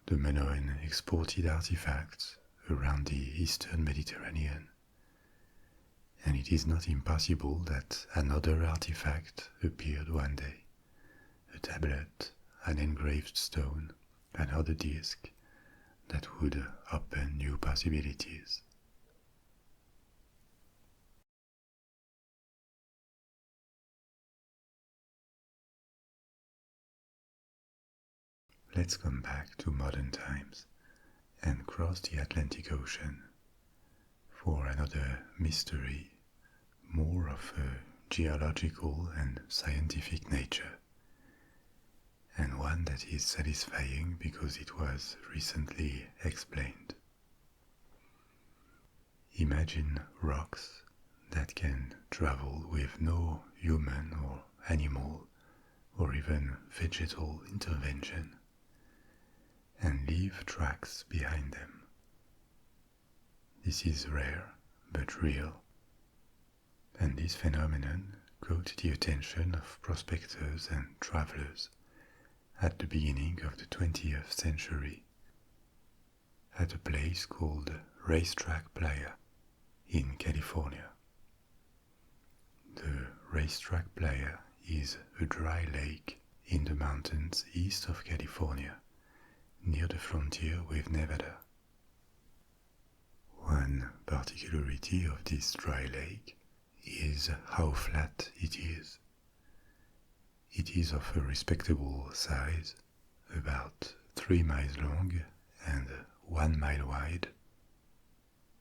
The Minoan exported artifacts around the eastern Mediterranean, and it is not impossible that another artifact appeared one day, a tablet, an engraved stone, another disk that would open new possibilities. Let's come back to modern times and cross the Atlantic Ocean for another mystery, more of a geological and scientific nature, and one that is satisfying because it was recently explained. Imagine rocks that can travel with no human or animal or even vegetal intervention and leave tracks behind them. This is rare but real, and this phenomenon caught the attention of prospectors and travelers at the beginning of the 20th century at a place called Racetrack Playa in California. The Racetrack Playa is a dry lake in the mountains east of California, near the frontier with Nevada. One particularity of this dry lake is how flat it is. It is of a respectable size, about 3 miles long and 1 mile wide,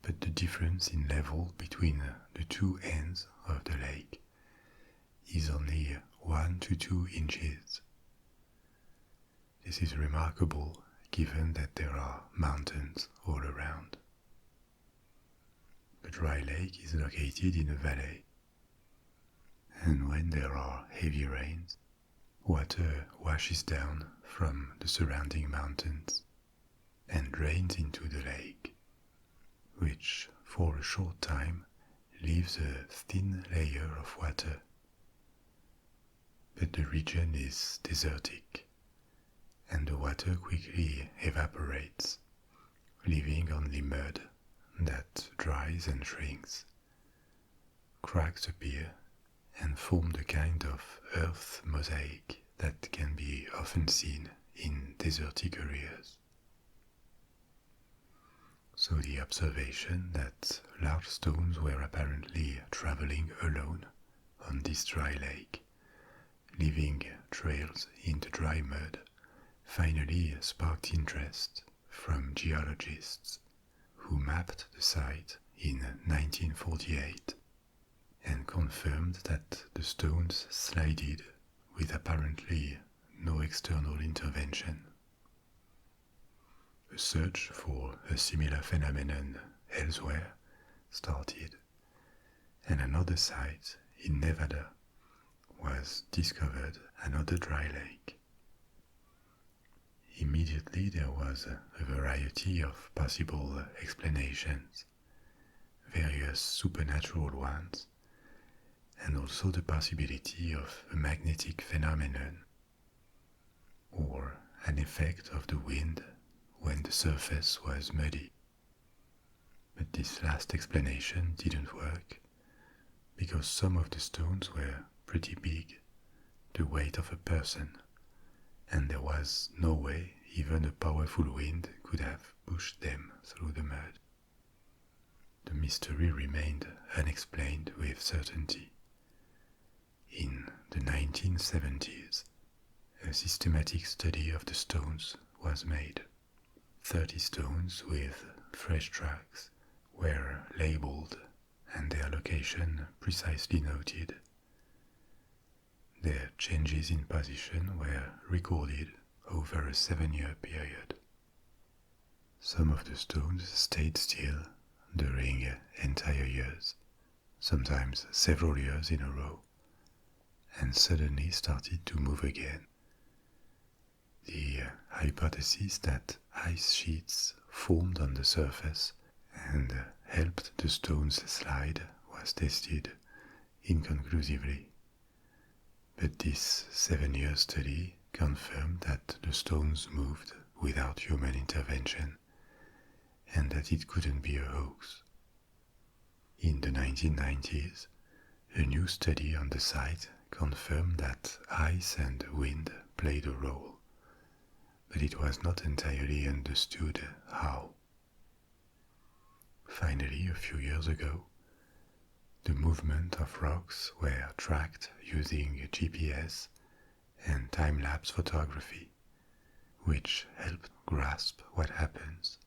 but the difference in level between the two ends of the lake is only 1 to 2 inches. This is remarkable given that there are mountains all around. The dry lake is located in a valley, and when there are heavy rains, water washes down from the surrounding mountains and drains into the lake, which for a short time leaves a thin layer of water. But the region is desertic, and the water quickly evaporates, leaving only mud that dries and shrinks. Cracks appear and form the kind of earth mosaic that can be often seen in desertic areas. So the observation that large stones were apparently traveling alone on this dry lake, leaving trails in the dry mud, finally sparked interest from geologists who mapped the site in 1948 and confirmed that the stones slided with apparently no external intervention. A search for a similar phenomenon elsewhere started, and another site in Nevada was discovered, another dry lake. Immediately there was a variety of possible explanations, various supernatural ones, and also the possibility of a magnetic phenomenon, or an effect of the wind when the surface was muddy. But this last explanation didn't work, because some of the stones were pretty big, the weight of a person, and there was no way even a powerful wind could have pushed them through the mud. The mystery remained unexplained with certainty. In the 1970s, a systematic study of the stones was made. 30 stones with fresh tracks were labeled and their location precisely noted. Their changes in position were recorded over a 7-year period. Some of the stones stayed still during entire years, sometimes several years in a row, and suddenly started to move again. The hypothesis that ice sheets formed on the surface and helped the stones slide was tested inconclusively. But this 7-year study confirmed that the stones moved without human intervention and that it couldn't be a hoax. In the 1990s, a new study on the site confirmed that ice and wind played a role, but it was not entirely understood how. Finally, a few years ago, the movement of rocks were tracked using GPS and time-lapse photography, which helped grasp what happens.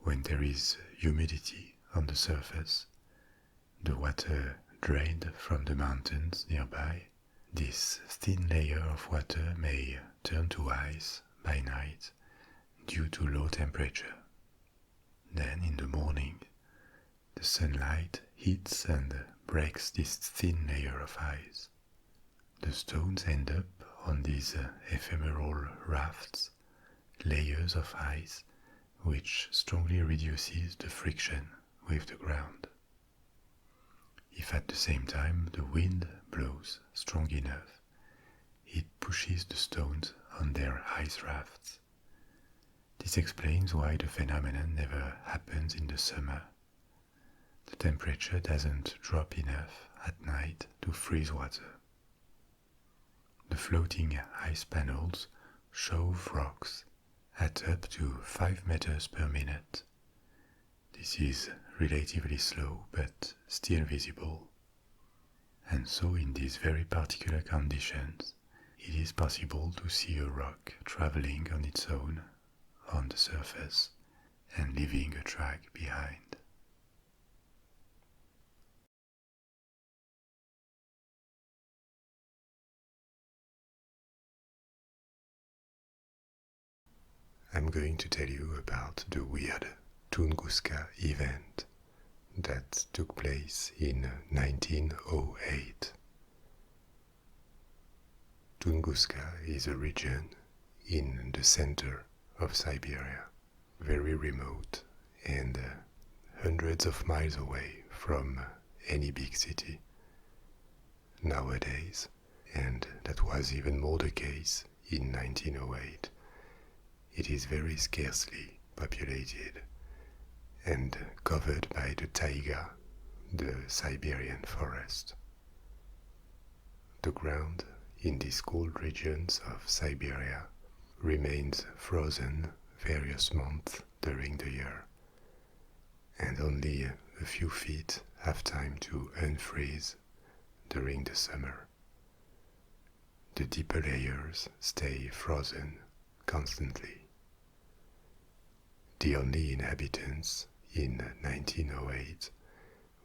When there is humidity on the surface, the water drained from the mountains nearby, this thin layer of water may turn to ice by night due to low temperature. Then in the morning, the sunlight hits and breaks this thin layer of ice. The stones end up on these ephemeral rafts, layers of ice, which strongly reduces the friction with the ground. If at the same time the wind blows strong enough, it pushes the stones on their ice rafts. This explains why the phenomenon never happens in the summer. The temperature doesn't drop enough at night to freeze water. The floating ice panels shove rocks at up to 5 meters per minute. This is relatively slow but still visible. And so in these very particular conditions, it is possible to see a rock traveling on its own on the surface and leaving a track behind. I'm going to tell you about the weird Tungunska Event that took place in 1908. Tungunska is a region in the center of Siberia, very remote and hundreds of miles away from any big city. Nowadays, and that was even more the case in 1908, it is very scarcely populated and covered by the taiga, the Siberian forest. The ground in these cold regions of Siberia remains frozen various months during the year, and only a few feet have time to unfreeze during the summer. The deeper layers stay frozen constantly. The only inhabitants in 1908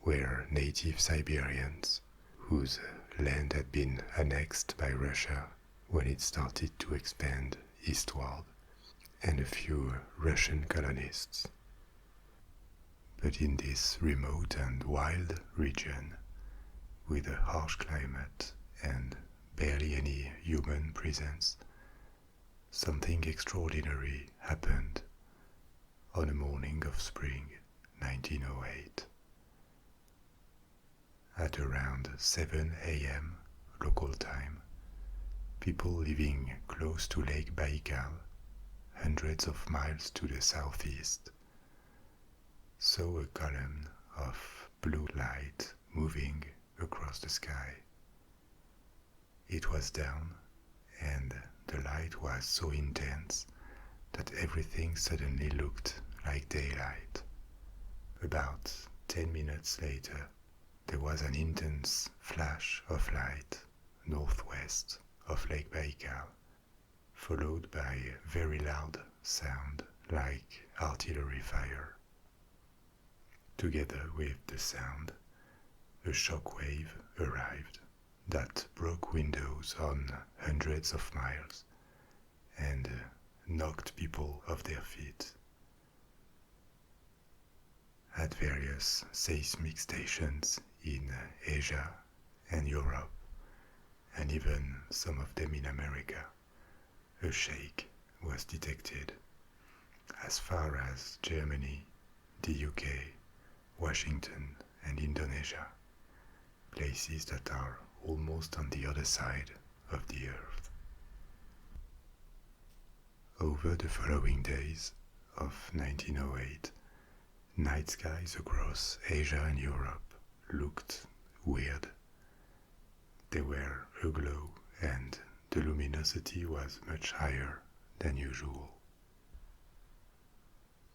were native Siberians whose land had been annexed by Russia when it started to expand eastward, and a few Russian colonists. But in this remote and wild region, with a harsh climate and barely any human presence, something extraordinary happened on a morning of spring 1908. At around 7 a.m. local time, people living close to Lake Baikal hundreds of miles to the southeast, saw a column of blue light moving across the sky. It was down, and the light was so intense that everything suddenly looked like daylight. About 10 minutes later, there was an intense flash of light northwest of Lake Baikal, followed by a very loud sound like artillery fire. Together with the sound, a shock wave arrived that broke windows on hundreds of miles and knocked people off their feet. At various seismic stations in Asia and Europe, and even some of them in America, a shake was detected as far as Germany, the UK, Washington, and Indonesia, places that are almost on the other side of the Earth. Over the following days of 1908, night skies across Asia and Europe looked weird. They were aglow and the luminosity was much higher than usual.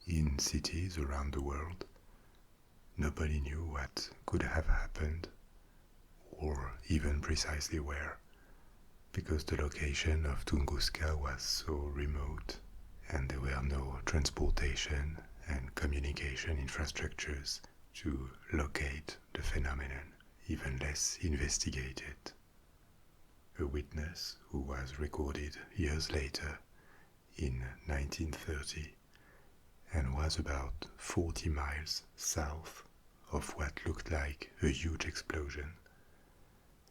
In cities around the world, nobody knew what could have happened, or even precisely where, because the location of Tunguska was so remote and there were no transportation and communication infrastructures to locate the phenomenon, even less investigate it. A witness who was recorded years later in 1930 and was about 40 miles south of what looked like a huge explosion,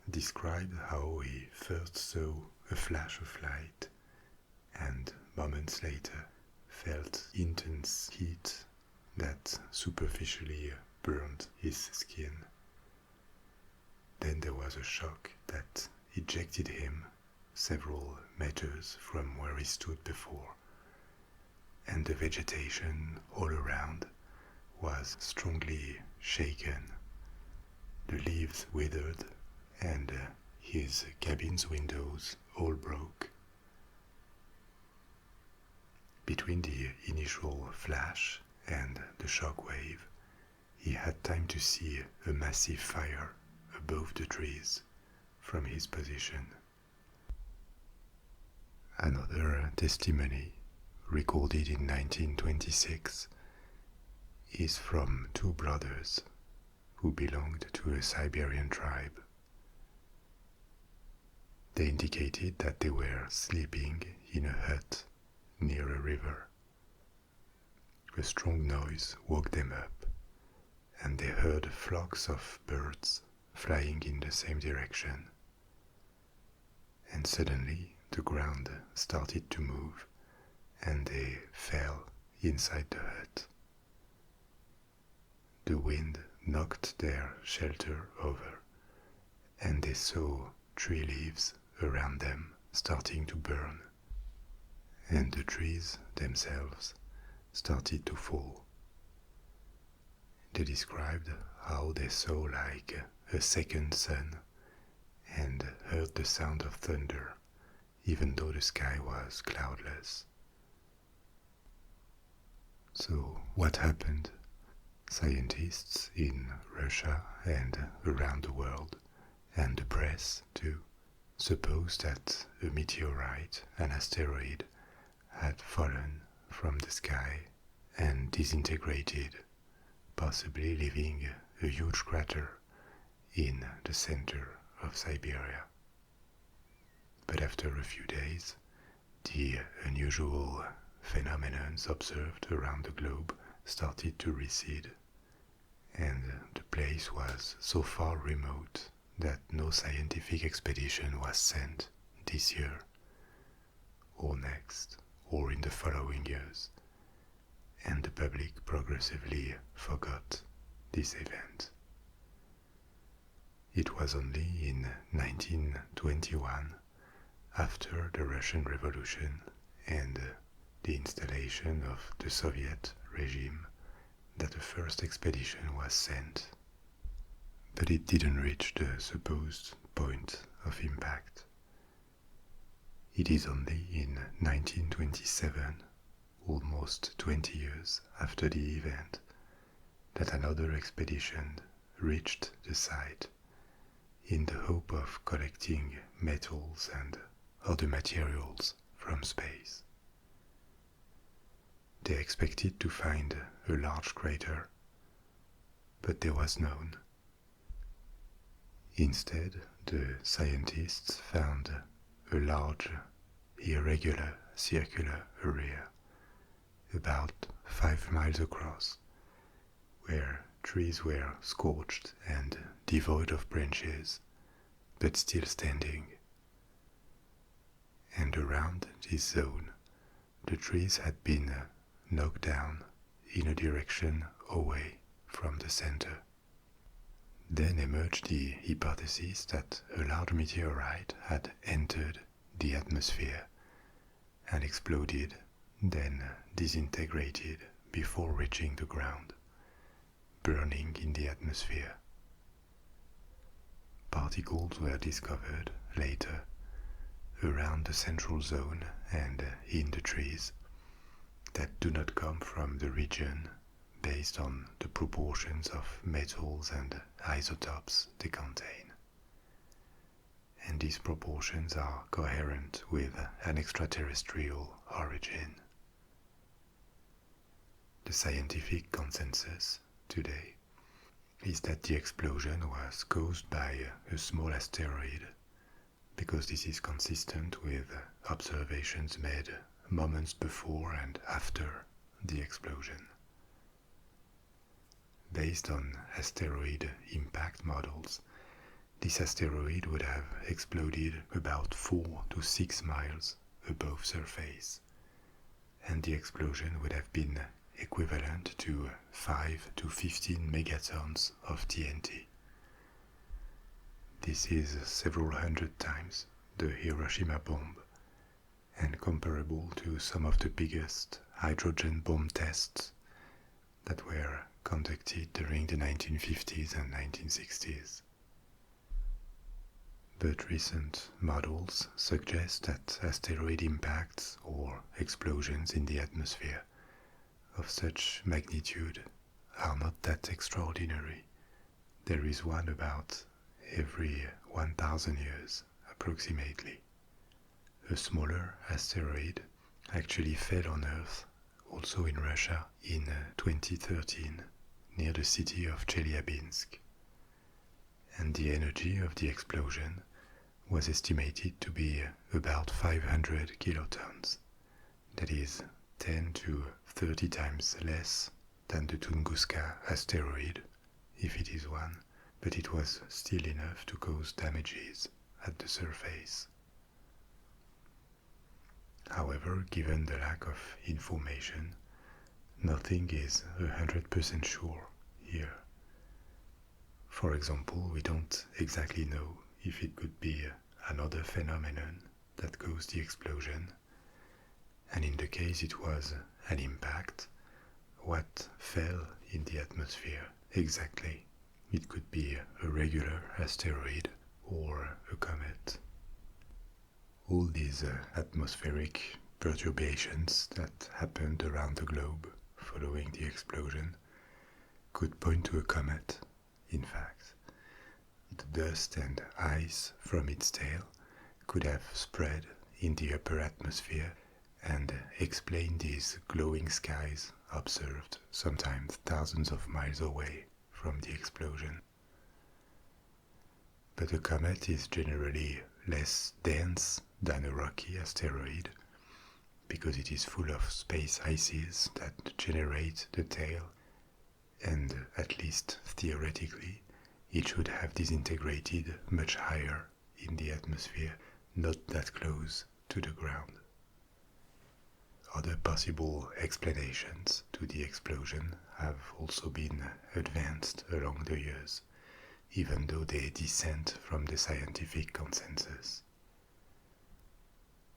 described how he first saw a flash of light and moments later felt intense heat that superficially burned his skin. Then there was a shock that ejected him several meters from where he stood before, and the vegetation all around was strongly shaken. The leaves withered and his cabin's windows all broke. Between the initial flash and the shock wave, he had time to see a massive fire above the trees from his position. Another testimony, recorded in 1926, is from two brothers who belonged to a Siberian tribe. They indicated that they were sleeping in a hut near a river. A strong noise woke them up, and they heard flocks of birds flying in the same direction. And suddenly the ground started to move, and they fell inside the hut. The wind knocked their shelter over, and they saw tree leaves around them starting to burn, and the trees themselves started to fall. They described how they saw like a second sun and heard the sound of thunder, even though the sky was cloudless. So what happened? Scientists in Russia and around the world, and the press too, supposed that a meteorite, an asteroid, had fallen from the sky and disintegrated, possibly leaving a huge crater in the center of Siberia. But after a few days, the unusual phenomena observed around the globe started to recede, and the place was so far remote that no scientific expedition was sent this year, or next, or in the following years, and the public progressively forgot this event. It was only in 1921, after the Russian Revolution and the installation of the Soviet regime that the first expedition was sent, but it didn't reach the supposed point of impact. It is only in 1927, almost 20 years after the event, that another expedition reached the site in the hope of collecting metals and other materials from space. They expected to find a large crater, but there was none. Instead, the scientists found a large, irregular circular area, about 5 miles across, where trees were scorched and devoid of branches, but still standing. And around this zone, the trees had been knocked down in a direction away from the center. Then emerged the hypothesis that a large meteorite had entered the atmosphere and exploded, then disintegrated before reaching the ground, burning in the atmosphere. Particles were discovered later around the central zone and in the trees that do not come from the region based on the proportions of metals and isotopes they contain. And these proportions are coherent with an extraterrestrial origin. The scientific consensus today is that the explosion was caused by a small asteroid, because this is consistent with observations made moments before and after the explosion. Based on asteroid impact models, this asteroid would have exploded about 4 to 6 miles above surface, and the explosion would have been equivalent to 5 to 15 megatons of TNT. This is several hundred times the Hiroshima bomb, and comparable to some of the biggest hydrogen bomb tests that were conducted during the 1950s and 1960s. But recent models suggest that asteroid impacts or explosions in the atmosphere of such magnitude are not that extraordinary. There is one about every 1,000 years, approximately. A smaller asteroid actually fell on Earth, also in Russia, in 2013, near the city of Chelyabinsk. And the energy of the explosion was estimated to be about 500 kilotons. That is 10 to 30 times less than the Tunguska asteroid, if it is one, but it was still enough to cause damages at the surface. However, given the lack of information, nothing is 100% sure here. For example, we don't exactly know if it could be another phenomenon that caused the explosion, and in the case it was an impact, what fell in the atmosphere exactly? It could be a regular asteroid or a comet. All these atmospheric perturbations that happened around the globe following the explosion could point to a comet, in fact. The dust and ice from its tail could have spread in the upper atmosphere and explain these glowing skies observed sometimes thousands of miles away from the explosion. But a comet is generally less dense than a rocky asteroid because it is full of space ices that generate the tail, and at least theoretically it should have disintegrated much higher in the atmosphere, not that close to the ground. Other possible explanations to the explosion have also been advanced along the years, even though they dissent from the scientific consensus.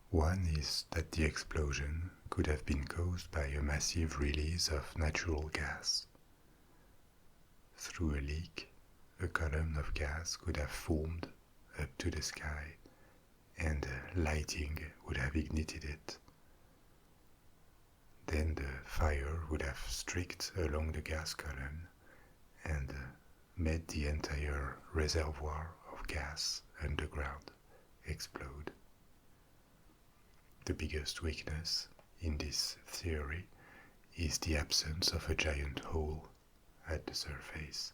One is that the explosion could have been caused by a massive release of natural gas. Through a leak, a column of gas could have formed up to the sky, and lighting would have ignited it. Then the fire would have streaked along the gas column and made the entire reservoir of gas underground explode. The biggest weakness in this theory is the absence of a giant hole at the surface.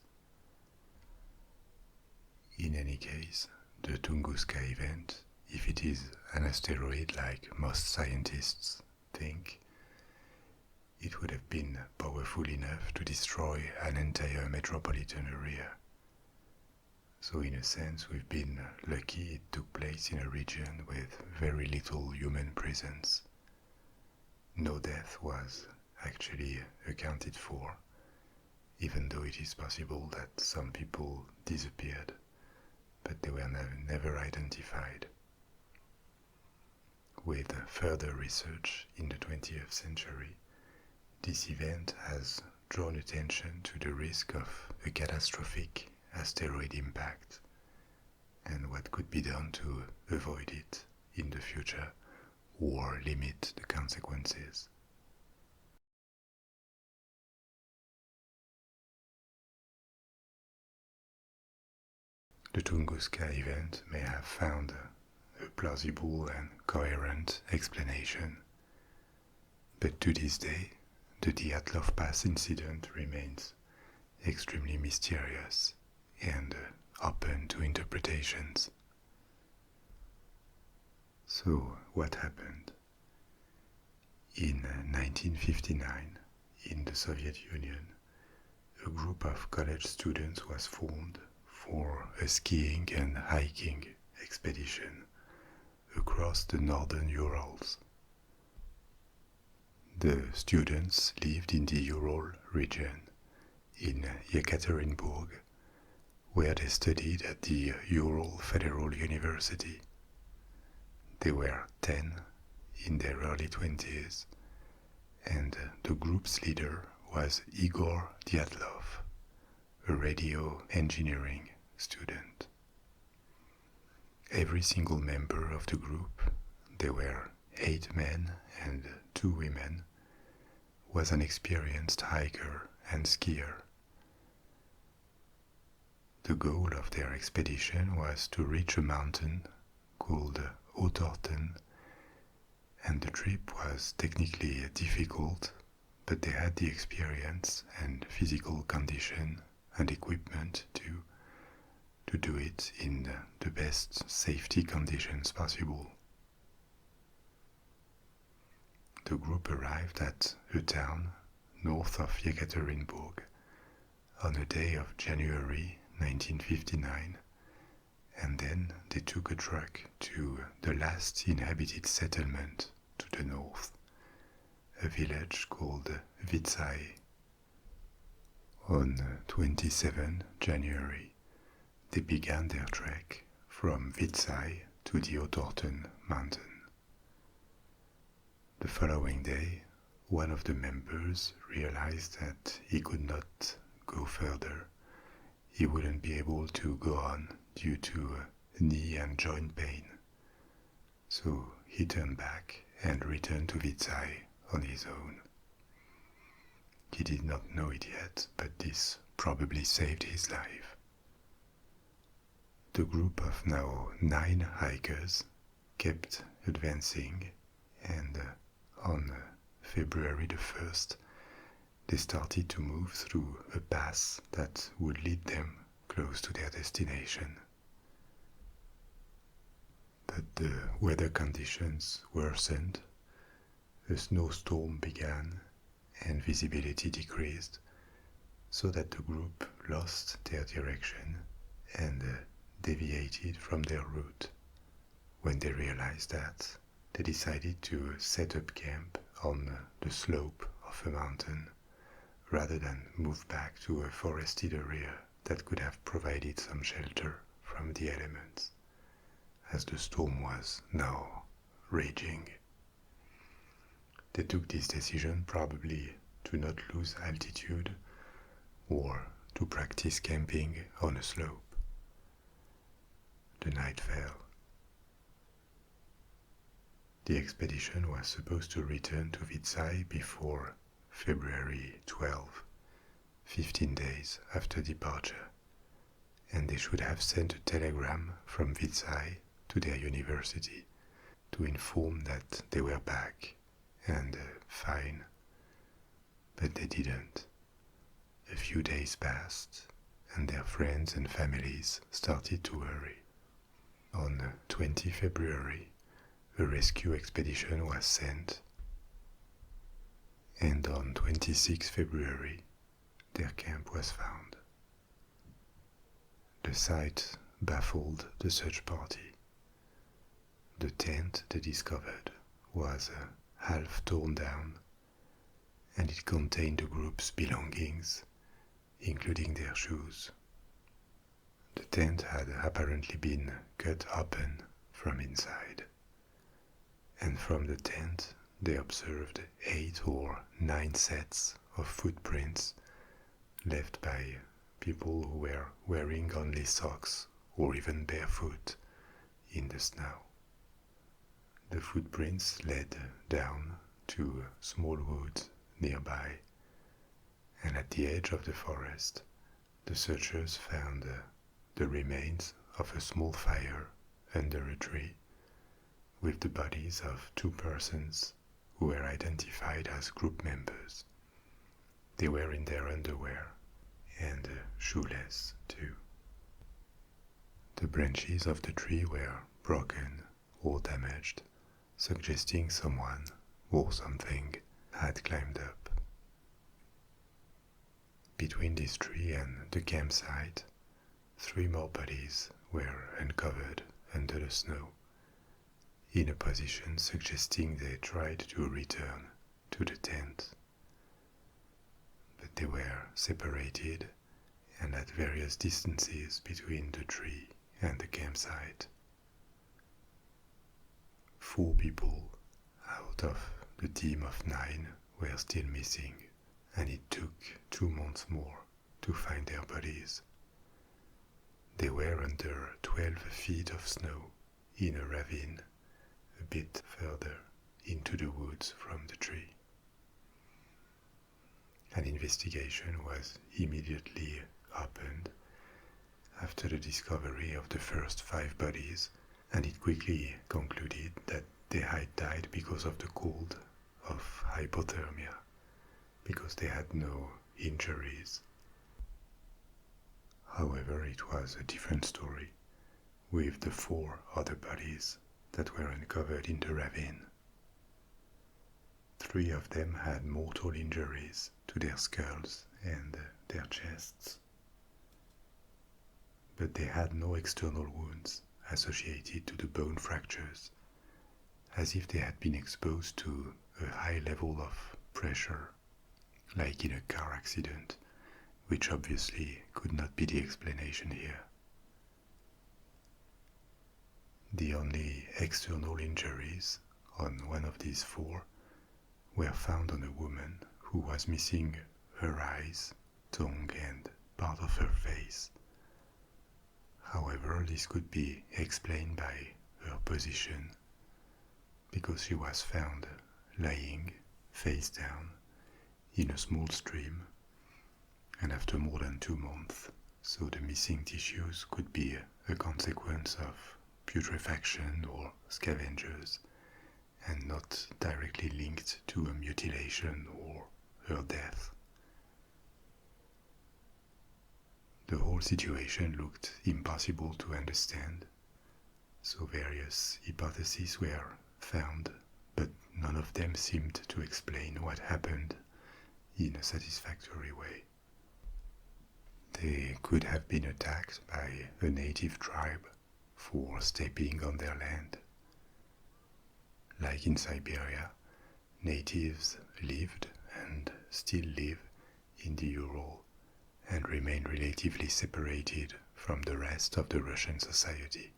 In any case, the Tunguska event, if it is an asteroid like most scientists think, it would have been powerful enough to destroy an entire metropolitan area. So in a sense, we've been lucky it took place in a region with very little human presence. No death was actually accounted for, even though it is possible that some people disappeared, but they were never identified. With further research in the 20th century, this event has drawn attention to the risk of a catastrophic asteroid impact and what could be done to avoid it in the future or limit the consequences. The Tunguska event may have found a plausible and coherent explanation, but to this day, the Dyatlov Pass incident remains extremely mysterious and open to interpretations. So, what happened? In 1959, in the Soviet Union, a group of college students was formed for a skiing and hiking expedition across the northern Urals. The students lived in the Ural region, in Yekaterinburg, where they studied at the Ural Federal University. They were 10 in their early 20s, and the group's leader was Igor Dyatlov, a radio engineering student. Every single member of the group, there were 8 men and 2 women, was an experienced hiker and skier. The goal of their expedition was to reach a mountain called Otorten, and the trip was technically difficult, but they had the experience and physical condition and equipment to do it in the best safety conditions possible. The group arrived at a town north of Yekaterinburg on a day of January 1959, and then they took a truck to the last inhabited settlement to the north, a village called Vitsai. On 27 January, they began their trek from Vitsai to the Otorten mountain. The following day, one of the members realized that he could not go further. He wouldn't be able to go on due to knee and joint pain. So he turned back and returned to Vitsai on his own. He did not know it yet, but this probably saved his life. The group of now 9 hikers kept advancing, and on February the 1st, they started to move through a pass that would lead them close to their destination. But the weather conditions worsened, a snowstorm began, and visibility decreased, so that the group lost their direction and deviated from their route. When they realized that, they decided to set up camp on the slope of a mountain, rather than move back to a forested area that could have provided some shelter from the elements, as the storm was now raging. They took this decision probably to not lose altitude or to practice camping on a slope. The night fell. The expedition was supposed to return to Vitsai before February 12, 15 days after departure, and they should have sent a telegram from Vitsai to their university to inform that they were back and fine. But they didn't. A few days passed, and their friends and families started to worry. On 20 February, a rescue expedition was sent, and on 26 February, their camp was found. The sight baffled the search party. The tent they discovered was half torn down, and it contained the group's belongings, including their shoes. The tent had apparently been cut open from inside, and from the tent they observed 8 or 9 sets of footprints left by people who were wearing only socks or even barefoot in the snow. The footprints led down to small woods nearby, and at the edge of the forest, the searchers found the remains of a small fire under a tree, with the bodies of 2 persons who were identified as group members. They were in their underwear and shoeless too. The branches of the tree were broken or damaged, suggesting someone or something had climbed up. Between this tree and the campsite, 3 more bodies were uncovered under the snow, in a position suggesting they tried to return to the tent. But they were separated and at various distances between the tree and the campsite. 4 people out of the team of 9 were still missing, and it took 2 months more to find their bodies. They were under 12 feet of snow in a ravine a bit further into the woods from the tree. An investigation was immediately opened after the discovery of the first 5 bodies, and it quickly concluded that they had died because of the cold, of hypothermia, because they had no injuries. However, it was a different story with the 4 other bodies that were uncovered in the ravine. 3 of them had mortal injuries to their skulls and their chests, but they had no external wounds associated to the bone fractures, as if they had been exposed to a high level of pressure, like in a car accident, which obviously could not be the explanation here. The only external injuries on one of these 4 were found on a woman who was missing her eyes, tongue, and part of her face. However, this could be explained by her position, because she was found lying face down in a small stream, and after more than 2 months, so the missing tissues could be a consequence of putrefaction or scavengers, and not directly linked to a mutilation or her death. The whole situation looked impossible to understand, so various hypotheses were found, but none of them seemed to explain what happened in a satisfactory way. They could have been attacked by a native tribe for stepping on their land. Like in Siberia, natives lived and still live in the Ural and remain relatively separated from the rest of the Russian society.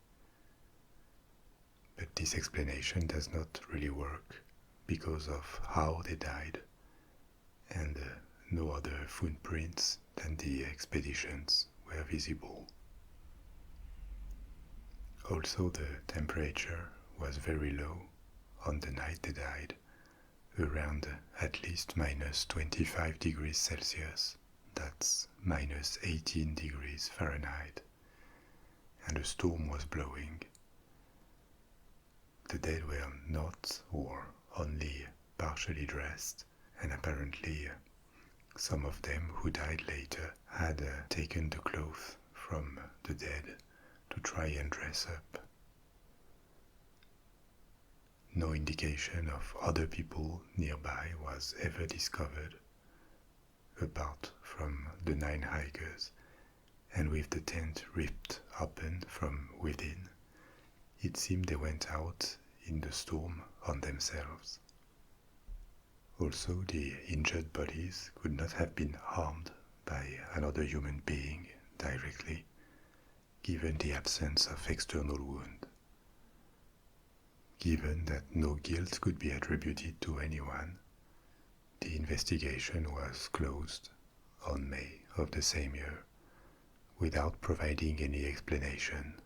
But this explanation does not really work, because of how they died, and no other footprints than the expeditions were visible. Also, the temperature was very low on the night they died, around at least minus 25 degrees Celsius, that's minus 18 degrees Fahrenheit, and a storm was blowing. The dead were not or only partially dressed, and apparently some of them who died later had taken the clothes from the dead to try and dress up. No indication of other people nearby was ever discovered, apart from the 9 hikers, and with the tent ripped open from within, it seemed they went out in the storm on themselves. Also, the injured bodies could not have been harmed by another human being directly, given the absence of external wound. Given that no guilt could be attributed to anyone, the investigation was closed on May of the same year, without providing any explanation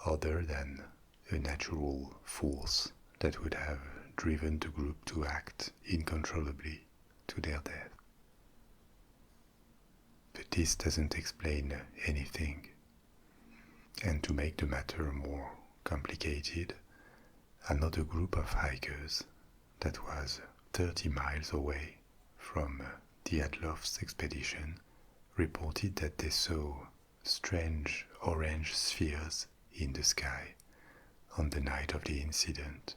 other than a natural force that would have driven the group to act uncontrollably to their death. But this doesn't explain anything. And to make the matter more complicated, another group of hikers that was 30 miles away from Dyatlov's expedition reported that they saw strange orange spheres in the sky on the night of the incident.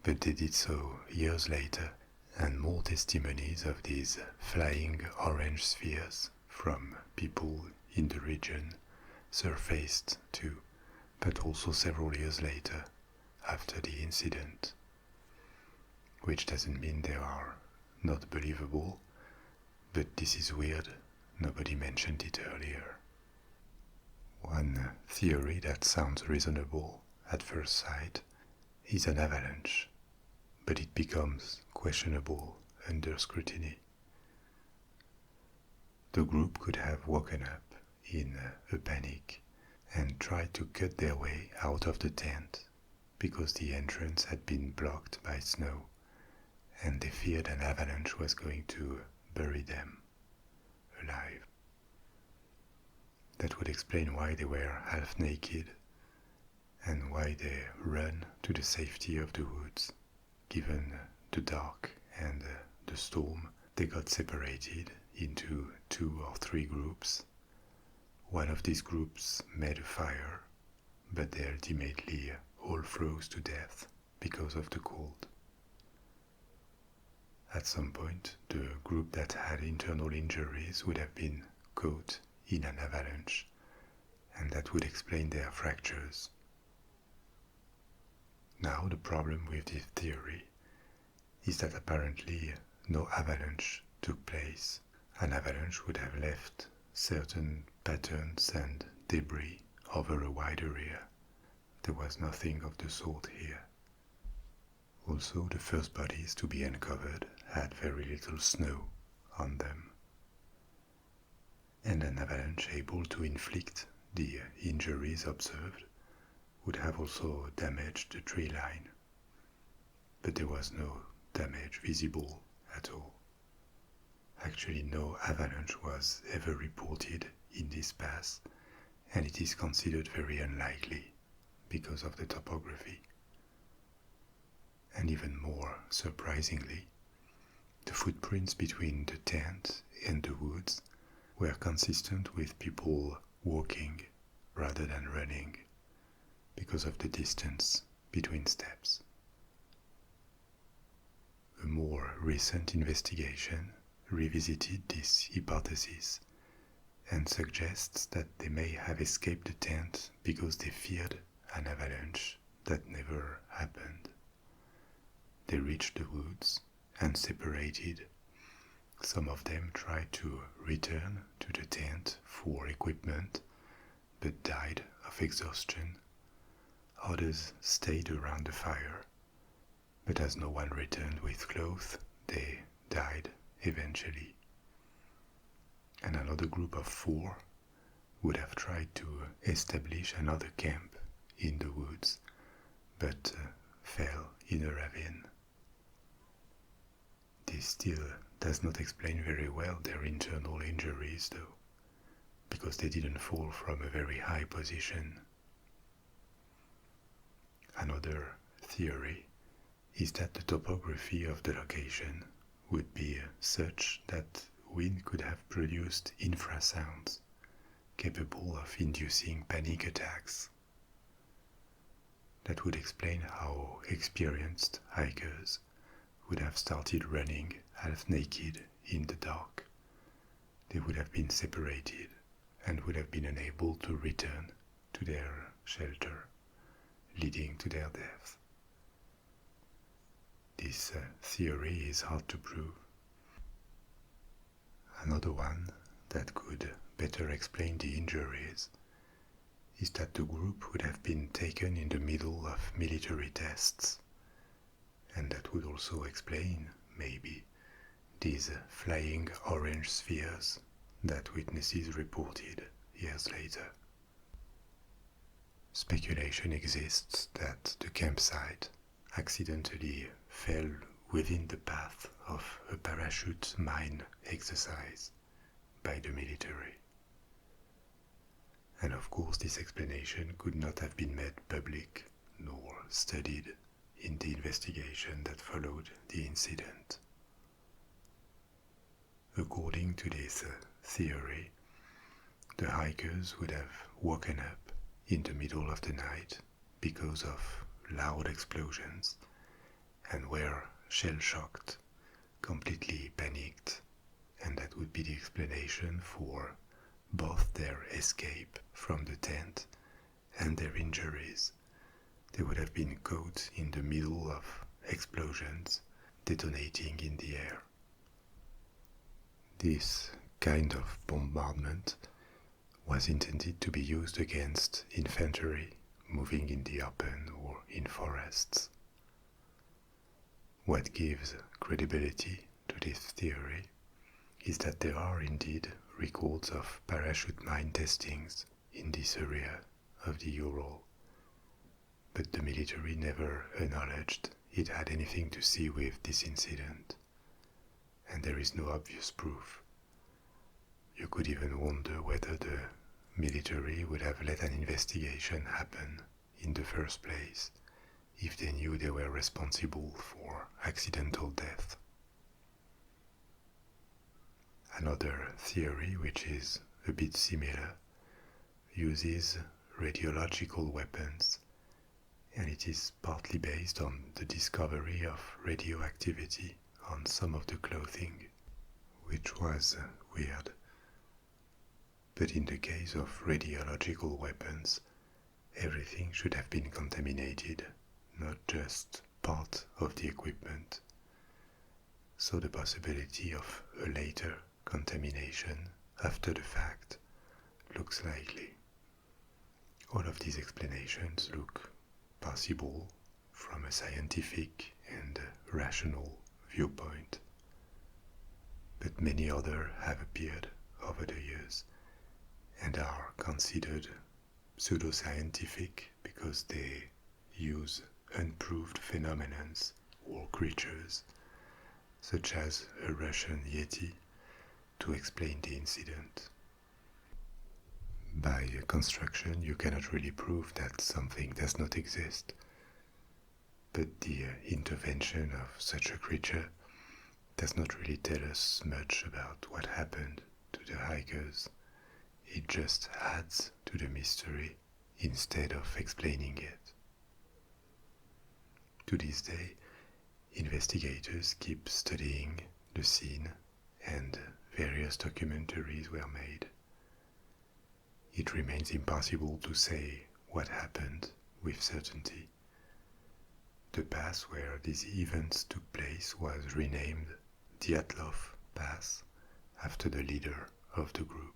But they did so years later, and more testimonies of these flying orange spheres from people in the region surfaced too, but also several years later after the incident, which doesn't mean they are not believable, but this is weird, nobody mentioned it earlier. One theory that sounds reasonable at first sight is an avalanche, but it becomes questionable under scrutiny. The group could have woken up in a panic and tried to cut their way out of the tent because the entrance had been blocked by snow, and they feared an avalanche was going to bury them alive. That would explain why they were half naked and why they ran to the safety of the woods. Given the dark and the storm, they got separated into 2 or 3 groups. One of these groups made a fire, but they ultimately all froze to death because of the cold. At some point, the group that had internal injuries would have been caught in an avalanche, and that would explain their fractures. Now the problem with this theory is that apparently no avalanche took place. An avalanche would have left certain patterns and debris over a wide area. There was nothing of the sort here. Also, the first bodies to be uncovered had very little snow on them, and an avalanche able to inflict the injuries observed would have also damaged the tree line, but there was no damage visible at all. Actually, no avalanche was ever reported in this pass, and it is considered very unlikely because of the topography. And even more surprisingly, the footprints between the tent and the woods were consistent with people walking rather than running because of the distance between steps. A more recent investigation revisited this hypothesis and suggests that they may have escaped the tent because they feared an avalanche that never happened. They reached the woods and separated. Some of them tried to return to the tent for equipment, but died of exhaustion. Others stayed around the fire, but as no one returned with clothes, they died eventually. And another group of 4 would have tried to establish another camp in the woods, but fell in a ravine. This still does not explain very well their internal injuries, though, because they didn't fall from a very high position. Another theory is that the topography of the location would be such that wind could have produced infrasounds capable of inducing panic attacks. That would explain how experienced hikers would have started running half naked in the dark. They would have been separated and would have been unable to return to their shelter, leading to their death. This theory is hard to prove. Another one that could better explain the injuries is that the group would have been taken in the middle of military tests, and that would also explain, maybe, these flying orange spheres that witnesses reported years later. Speculation exists that the campsite accidentally fell within the path of a parachute mine exercise by the military. And of course this explanation could not have been made public nor studied in the investigation that followed the incident. According to this theory, the hikers would have woken up in the middle of the night because of loud explosions and were shell-shocked, completely panicked, and that would be the explanation for both their escape from the tent and their injuries. They would have been caught in the middle of explosions detonating in the air. This kind of bombardment was intended to be used against infantry moving in the open or in forests. What gives credibility to this theory is that there are indeed records of parachute mine testings in this area of the Ural, but the military never acknowledged it had anything to see with this incident, and there is no obvious proof. You could even wonder whether the military would have let an investigation happen in the first place if they knew they were responsible for accidental death. Another theory, which is a bit similar, uses radiological weapons, and it is partly based on the discovery of radioactivity on some of the clothing, which was weird. But in the case of radiological weapons, everything should have been contaminated, not just part of the equipment. So the possibility of a later contamination after the fact looks likely. All of these explanations look possible from a scientific and rational viewpoint, but many others have appeared over the years and are considered pseudoscientific because they use unproved phenomena or creatures, such as a Russian Yeti, to explain the incident. By construction, you cannot really prove that something does not exist, but the intervention of such a creature does not really tell us much about what happened to the hikers. It just adds to the mystery instead of explaining it. To this day, investigators keep studying the scene and various documentaries were made. It remains impossible to say what happened with certainty. The pass where these events took place was renamed Dyatlov Pass after the leader of the group.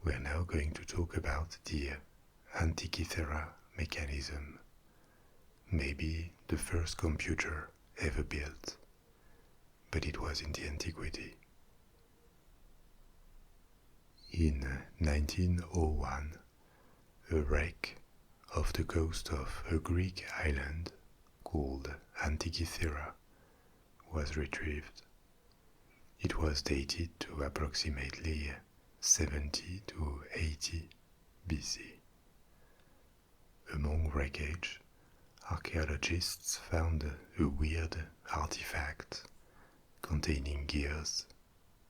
we're now going to talk about the Antikythera Mechanism, maybe the first computer ever built, but it was in the antiquity. In 1901, a wreck off the coast of a Greek island called Antikythera was retrieved. It was dated to approximately 70 to 80 BC. Among wreckage, archaeologists found a weird artifact containing gears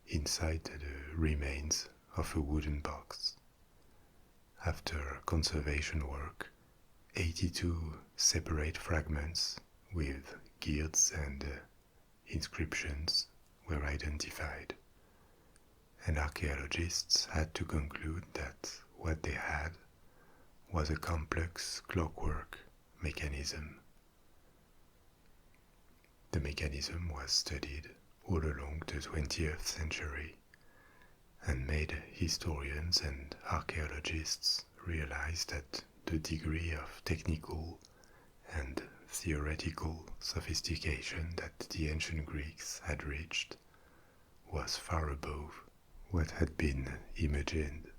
inside the remains of a wooden box. After conservation work, 82 separate fragments with gears and inscriptions were identified, and archaeologists had to conclude that what they had was a complex clockwork mechanism. The mechanism was studied all along the 20th century and made historians and archaeologists realize that the degree of technical and theoretical sophistication that the ancient Greeks had reached was far above what had been imagined.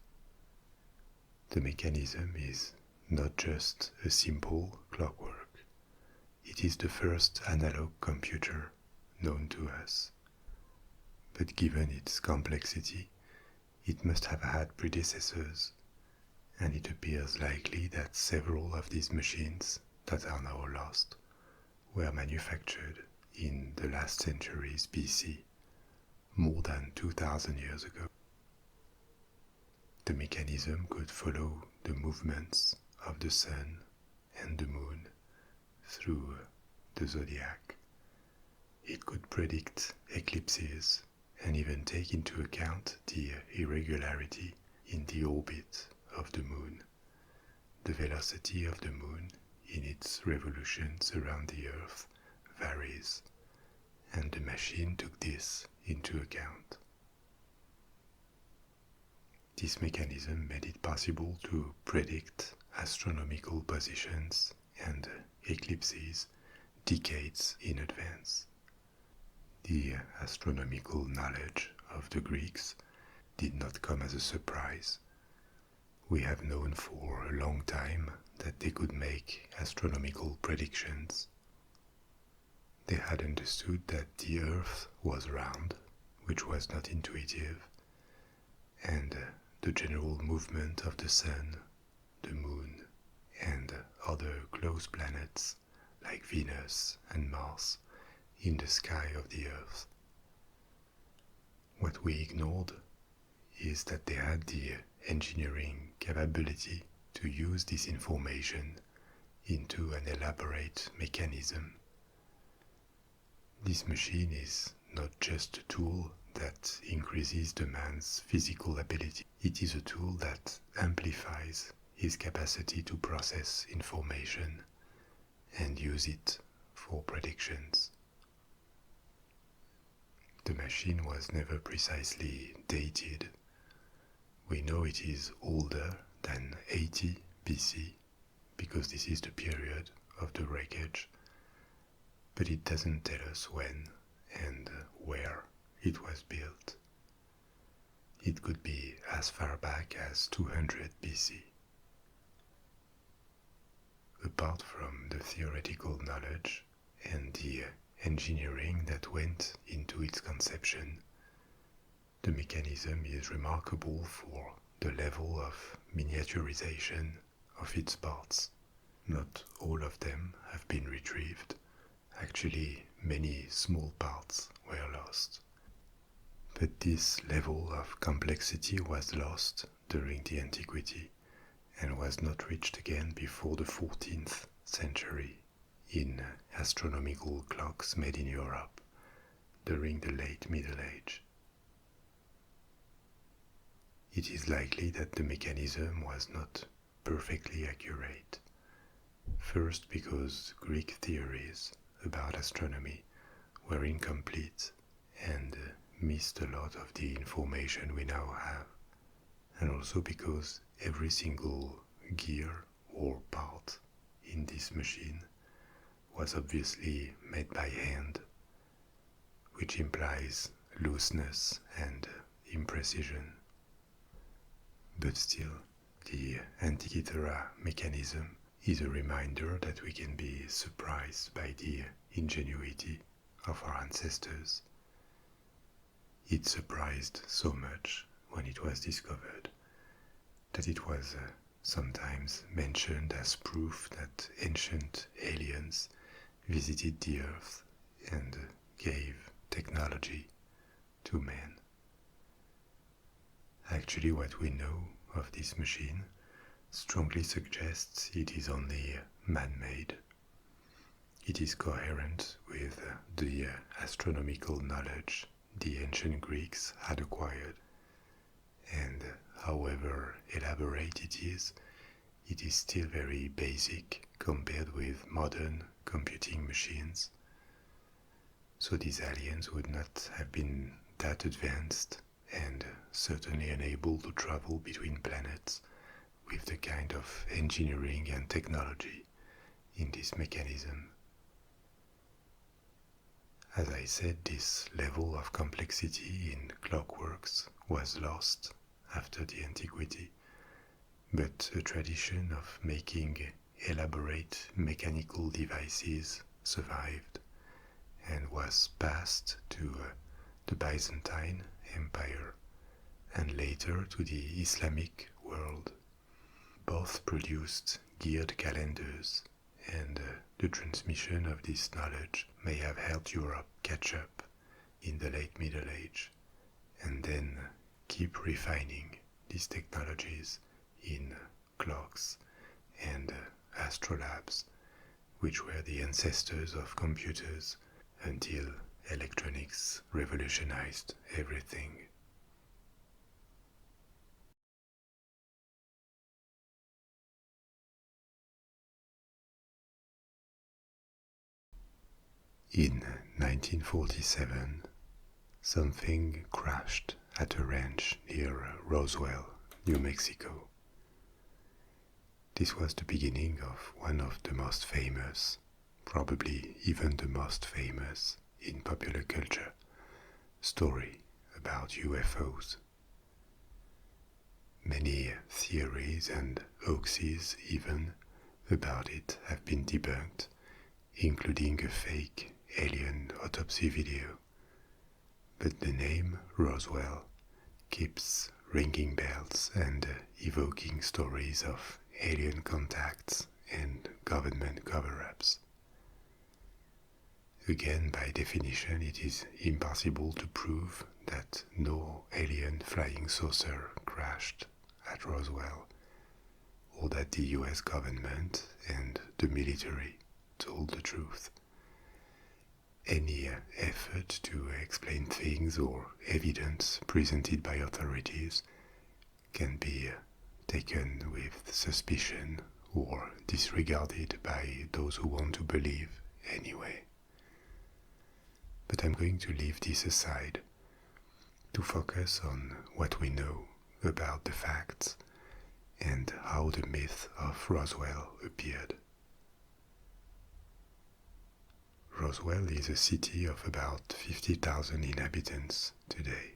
The mechanism is not just a simple clockwork, it is the first analog computer known to us. But given its complexity, it must have had predecessors, and it appears likely that several of these machines that are now lost were manufactured in the last centuries BC, more than 2,000 years ago. The mechanism could follow the movements of the sun and the moon through the zodiac. It could predict eclipses and even take into account the irregularity in the orbit of the moon. The velocity of the moon in its revolutions around the Earth varies, and the machine took this into account. This mechanism made it possible to predict astronomical positions and eclipses decades in advance. The astronomical knowledge of the Greeks did not come as a surprise. We have known for a long time that they could make astronomical predictions. They had understood that the Earth was round, which was not intuitive, and the general movement of the Sun, the Moon, and other close planets like Venus and Mars in the sky of the Earth. What we ignored is that they had the engineering capability to use this information into an elaborate mechanism. This machine is not just a tool that increases the man's physical ability, it is a tool that amplifies his capacity to process information and use it for predictions. The machine was never precisely dated. We know it is older than 80 BC because this is the period of the wreckage, but it doesn't tell us when and where it was built. It could be as far back as 200 BC. Apart from the theoretical knowledge and the engineering that went into its conception, the mechanism is remarkable for the level of miniaturization of its parts. Not all of them have been retrieved. Actually, many small parts were lost. But this level of complexity was lost during the antiquity and was not reached again before the 14th century in astronomical clocks made in Europe during the late Middle Age. It is likely that the mechanism was not perfectly accurate. First, because Greek theories about astronomy were incomplete and missed a lot of the information we now have. and also because every single gear or part in this machine was obviously made by hand, which implies looseness and imprecision. But still, the Antikythera mechanism is a reminder that we can be surprised by the ingenuity of our ancestors. It surprised so much when it was discovered that it was sometimes mentioned as proof that ancient aliens visited the Earth and gave technology to man. Actually, what we know of this machine strongly suggests it is only man-made. It is coherent with the astronomical knowledge the ancient Greeks had acquired, and however elaborate it is still very basic compared with modern computing machines. So these aliens would not have been that advanced and certainly unable to travel between planets with the kind of engineering and technology in this mechanism. As I said, this level of complexity in clockworks was lost after the antiquity, but a tradition of making elaborate mechanical devices survived and was passed to the Byzantine Empire and later to the Islamic world. Both produced geared calendars, and the transmission of this knowledge may have helped Europe catch up in the late Middle Age and then keep refining these technologies in clocks and astrolabes, which were the ancestors of computers until electronics revolutionized everything. In 1947, something crashed at a ranch near Roswell, New Mexico. This was the beginning of one of the most famous, probably even the most famous in popular culture, story about UFOs. Many theories and hoaxes even about it have been debunked, including a fake alien autopsy video. But the name Roswell keeps ringing bells and evoking stories of alien contacts and government cover-ups. Again, by definition, it is impossible to prove that no alien flying saucer crashed at Roswell, or that the US government and the military told the truth. Any effort to explain things or evidence presented by authorities can be taken with suspicion or disregarded by those who want to believe anyway. But I'm going to leave this aside to focus on what we know about the facts and how the myth of Roswell appeared. Roswell is a city of about 50,000 inhabitants today.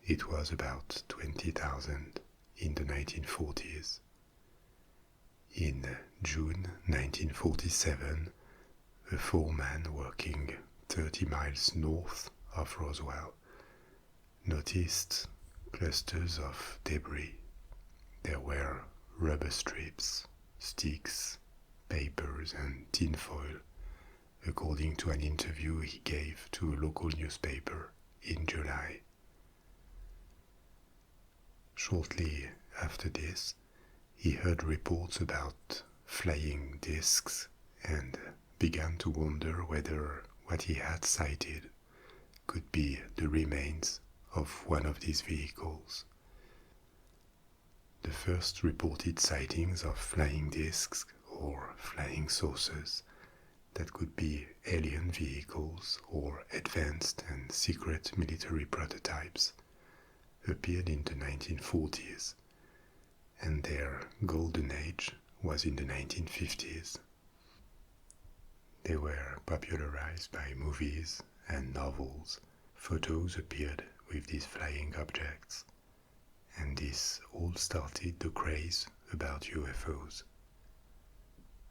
It was about 20,000 in the 1940s. In June 1947, a foreman working 30 miles north of Roswell noticed clusters of debris. There were rubber strips, sticks, papers, and tinfoil, according to an interview he gave to a local newspaper in July. Shortly after this, he heard reports about flying disks and began to wonder whether what he had sighted could be the remains of one of these vehicles. The first reported sightings of flying disks or flying saucers that could be alien vehicles or advanced and secret military prototypes appeared in the 1940s and their golden age was in the 1950s. They were popularized by movies and novels. Photos appeared with these flying objects, and this all started the craze about UFOs.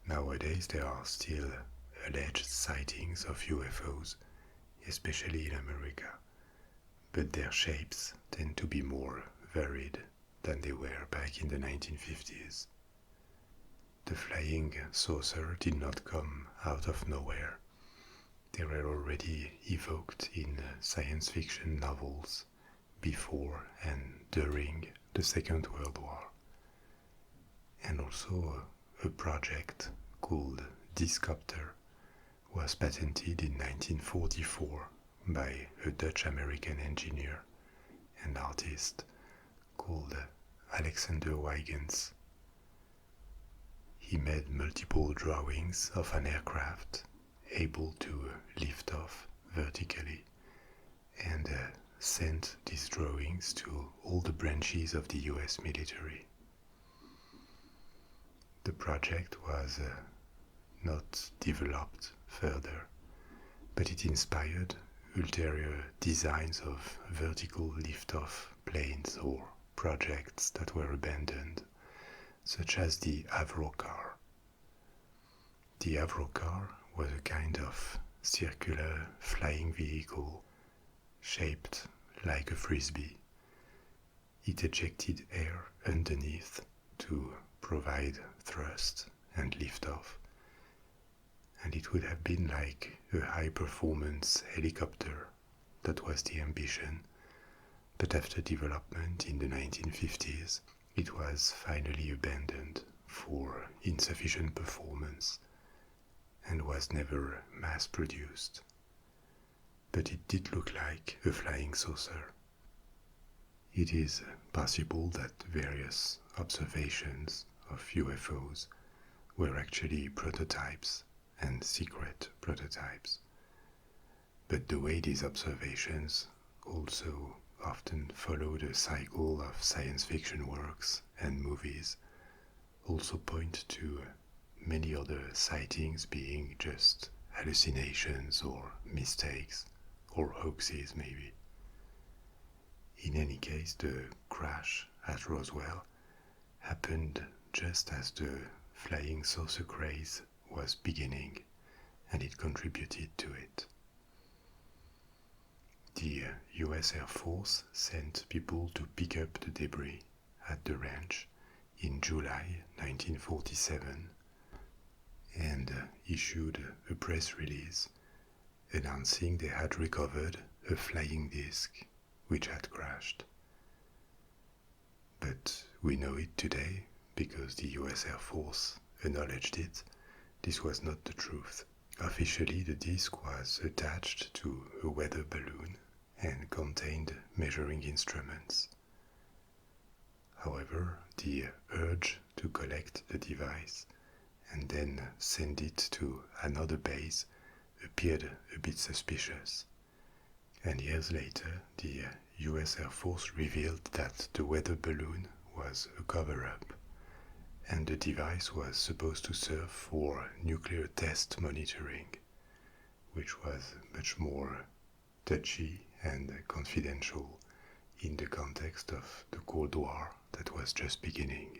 Nowadays there are still alleged sightings of UFOs, especially in America, but their shapes tend to be more varied than they were back in the 1950s. The flying saucer did not come out of nowhere. They were already evoked in science fiction novels before and during the Second World War. And also a project called Discopter was patented in 1944 by a Dutch-American engineer and artist called Alexander Huygens. He made multiple drawings of an aircraft able to lift off vertically and sent these drawings to all the branches of the US military. The project was not developed further, but it inspired ulterior designs of vertical lift-off planes or projects that were abandoned, such as the Avro car. The Avro car was a kind of circular flying vehicle shaped like a frisbee. It ejected air underneath to provide thrust and liftoff, and it would have been like a high-performance helicopter. That was the ambition, but after development in the 1950s, it was finally abandoned for insufficient performance and was never mass-produced. But it did look like a flying saucer. It is possible that various observations of UFOs were actually prototypes and secret prototypes. But the way these observations also often followed a cycle of science fiction works and movies also point to many other sightings being just hallucinations or mistakes or hoaxes maybe. In any case, the crash at Roswell happened just as the flying saucer craze was beginning, and it contributed to it. The US Air Force sent people to pick up the debris at the ranch in July 1947 and issued a press release announcing they had recovered a flying disc which had crashed. But we know it today because the US Air Force acknowledged it. This was not the truth. Officially, the disc was attached to a weather balloon and contained measuring instruments. However, the urge to collect the device and then send it to another base appeared a bit suspicious. And years later, the US Air Force revealed that the weather balloon was a cover-up, and the device was supposed to serve for nuclear test monitoring, which was much more touchy and confidential in the context of the Cold War that was just beginning.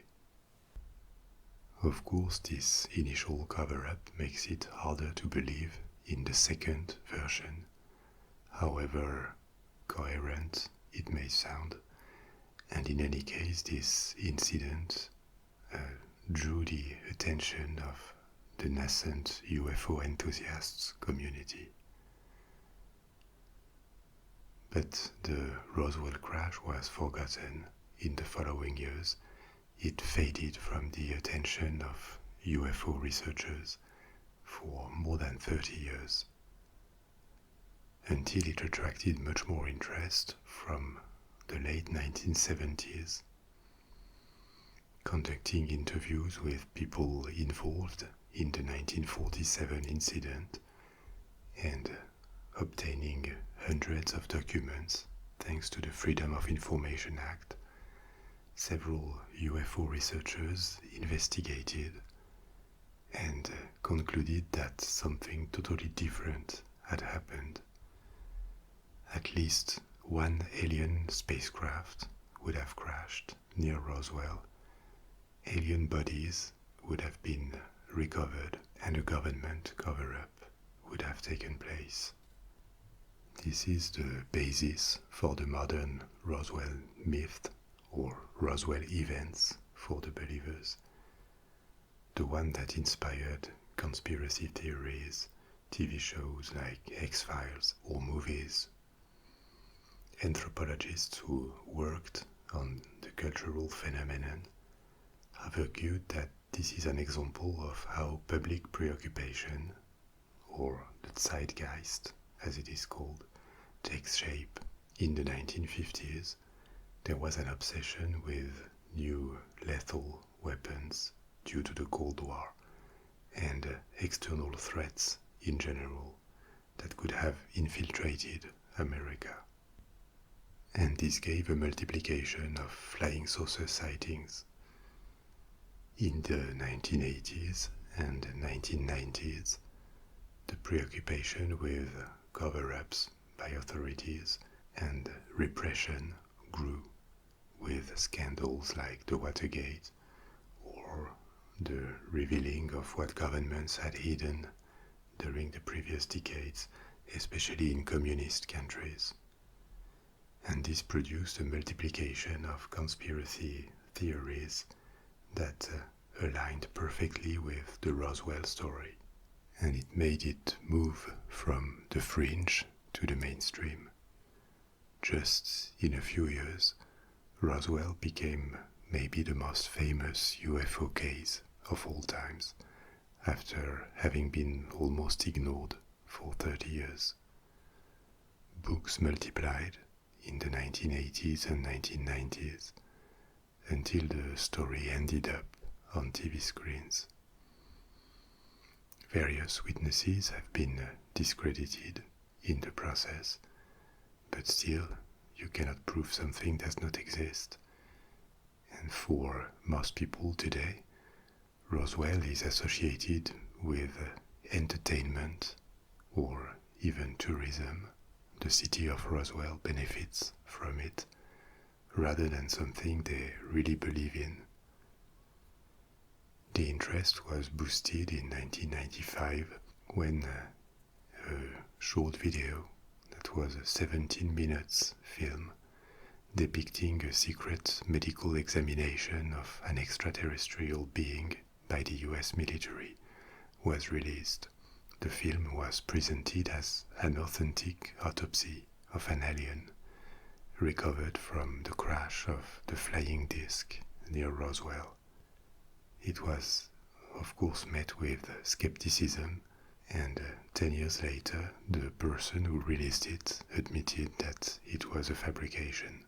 Of course, this initial cover-up makes it harder to believe in the second version, however coherent it may sound, and in any case this incident drew the attention of the nascent UFO enthusiasts community. But the Roswell crash was forgotten in the following years. It faded from the attention of UFO researchers for more than 30 years, until it attracted much more interest from the late 1970s. Conducting interviews with people involved in the 1947 incident and obtaining hundreds of documents thanks to the Freedom of Information Act several UFO researchers investigated and concluded that something totally different had happened. At least one alien spacecraft would have crashed near Roswell, alien bodies would have been recovered, and a government cover-up would have taken place. This is the basis for the modern Roswell myth, or Roswell events for the believers, the one that inspired conspiracy theories, TV shows like X-Files, or movies. Anthropologists who worked on the cultural phenomenon have argued that this is an example of how public preoccupation, or the zeitgeist as it is called, takes shape. In the 1950s, there was an obsession with new lethal weapons due to the Cold War and external threats in general that could have infiltrated America. And this gave a multiplication of flying saucer sightings. In the 1980s and 1990s, the preoccupation with cover-ups by authorities and repression grew, with scandals like the Watergate or the revealing of what governments had hidden during the previous decades, especially in communist countries. And this produced a multiplication of conspiracy theories that aligned perfectly with the Roswell story, and it made it move from the fringe to the mainstream. Just in a few years, Roswell became maybe the most famous UFO case of all times, after having been almost ignored for 30 years. Books multiplied in the 1980s and 1990s, until the story ended up on TV screens. Various witnesses have been discredited in the process, but still you cannot prove something does not exist. And for most people today, Roswell is associated with entertainment or even tourism. The city of Roswell benefits from it, rather than something they really believe in. The interest was boosted in 1995 when a short video that was a 17 minutes film depicting a secret medical examination of an extraterrestrial being by the US military was released. The film was presented as an authentic autopsy of an alien recovered from the crash of the flying disc near Roswell. It was, of course, met with skepticism, and 10 years later, the person who released it admitted that it was a fabrication.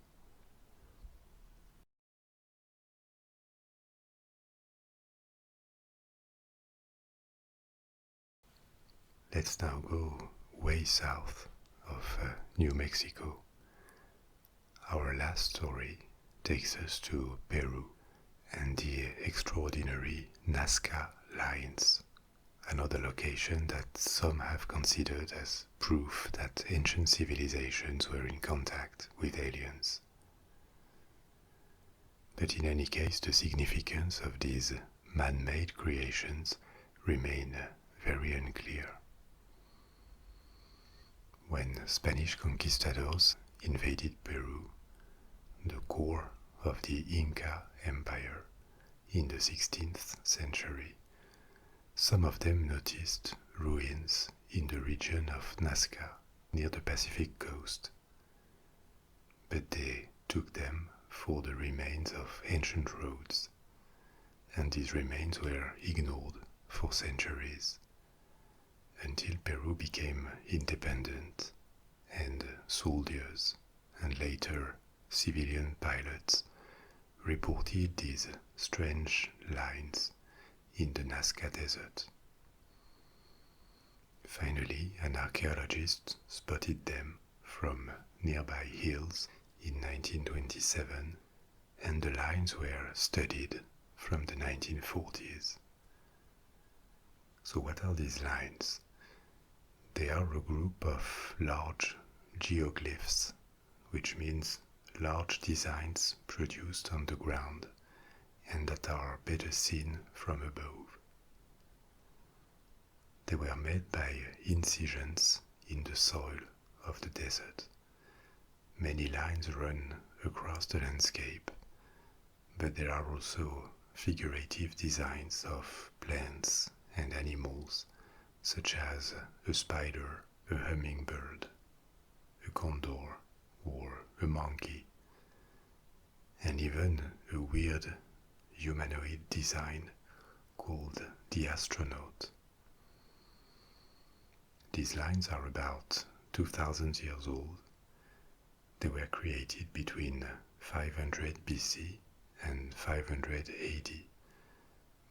Let's now go way south of New Mexico. Our last story takes us to Peru and the extraordinary Nazca Lines, another location that some have considered as proof that ancient civilizations were in contact with aliens. But in any case, the significance of these man-made creations remain very unclear. When Spanish conquistadors invaded Peru, the core of the Inca Empire in the 16th century, some of them noticed ruins in the region of Nazca near the Pacific coast, but they took them for the remains of ancient roads, and these remains were ignored for centuries, until Peru became independent, and soldiers, and later civilian pilots, reported these strange lines in the Nazca Desert. Finally, an archaeologist spotted them from nearby hills in 1927 and the lines were studied from the 1940s. So what are these lines? They are a group of large geoglyphs, which means large designs produced on the ground and that are better seen from above. They were made by incisions in the soil of the desert. Many lines run across the landscape, but there are also figurative designs of plants and animals, such as a spider, a hummingbird, a condor, or a monkey, and even a weird humanoid design called the astronaut. These lines are about 2000 years old. They were created between 500 BC and 500 AD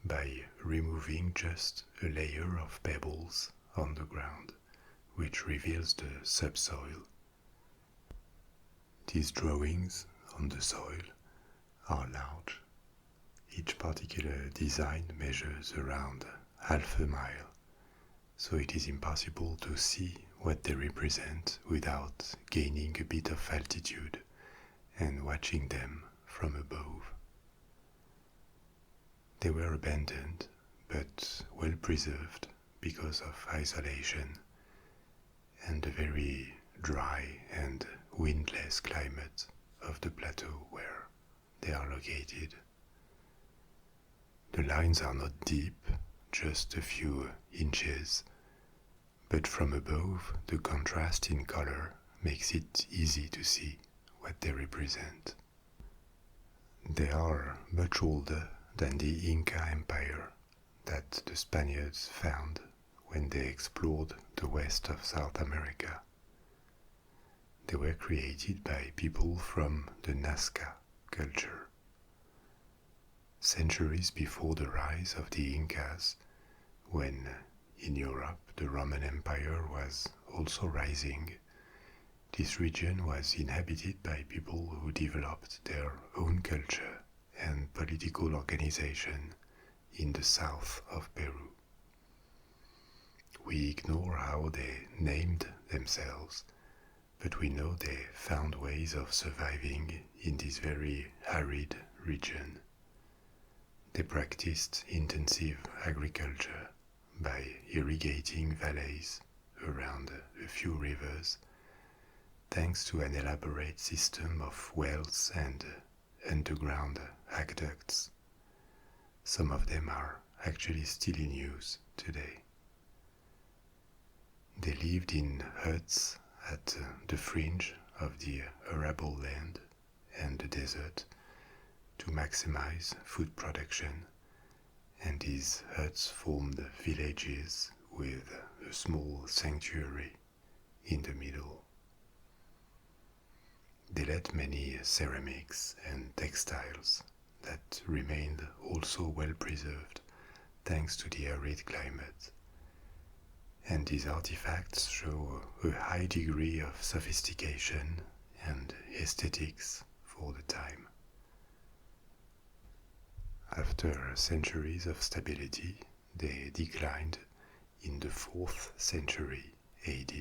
by removing just a layer of pebbles on the ground, which reveals the subsoil. These drawings on the soil are large. Each particular design measures around half a mile, so it is impossible to see what they represent without gaining a bit of altitude and watching them from above. They were abandoned, but well preserved because of isolation and the very dry and windless climate of the plateau where they are located. The lines are not deep, just a few inches, but from above the contrast in color makes it easy to see what they represent. They are much older than the Inca Empire that the Spaniards found when they explored the west of South America. They were created by people from the Nazca culture. Centuries before the rise of the Incas, when in Europe the Roman Empire was also rising, this region was inhabited by people who developed their own culture and political organization in the south of Peru. We ignore how they named themselves, but we know they found ways of surviving in this very arid region. They practiced intensive agriculture by irrigating valleys around a few rivers, thanks to an elaborate system of wells and underground aqueducts. Some of them are actually still in use today. They lived in huts at the fringe of the arable land and the desert to maximize food production, and these huts formed villages with a small sanctuary in the middle. They let many ceramics and textiles that remained also well preserved thanks to the arid climate. And these artifacts show a high degree of sophistication and aesthetics for the time. After centuries of stability, they declined in the 4th century AD,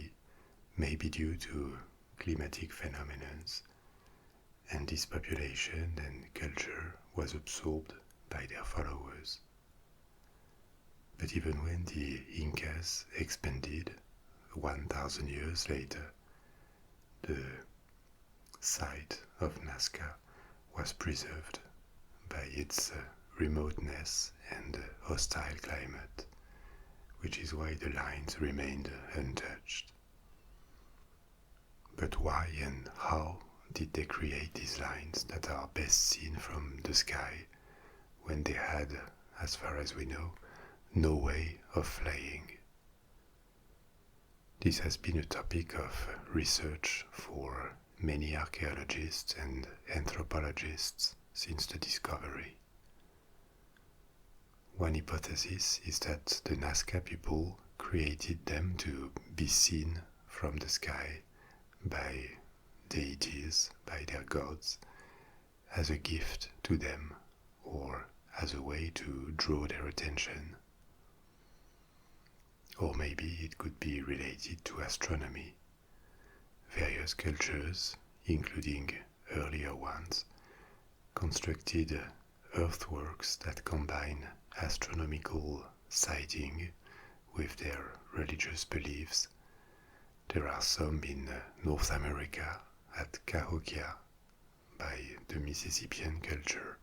maybe due to climatic phenomena, and this population and culture was absorbed by their followers. But even when the Incas expanded 1,000 years later, the site of Nazca was preserved by its remoteness and hostile climate, which is why the lines remained untouched. But why and how did they create these lines that are best seen from the sky when they had, as far as we know, no way of flying? This has been a topic of research for many archaeologists and anthropologists since the discovery. One hypothesis is that the Nazca people created them to be seen from the sky by deities, by their gods, as a gift to them or as a way to draw their attention. Or maybe it could be related to astronomy. Various cultures, including earlier ones, constructed earthworks that combine astronomical sighting with their religious beliefs. There are some in North America at Cahokia by the Mississippian culture,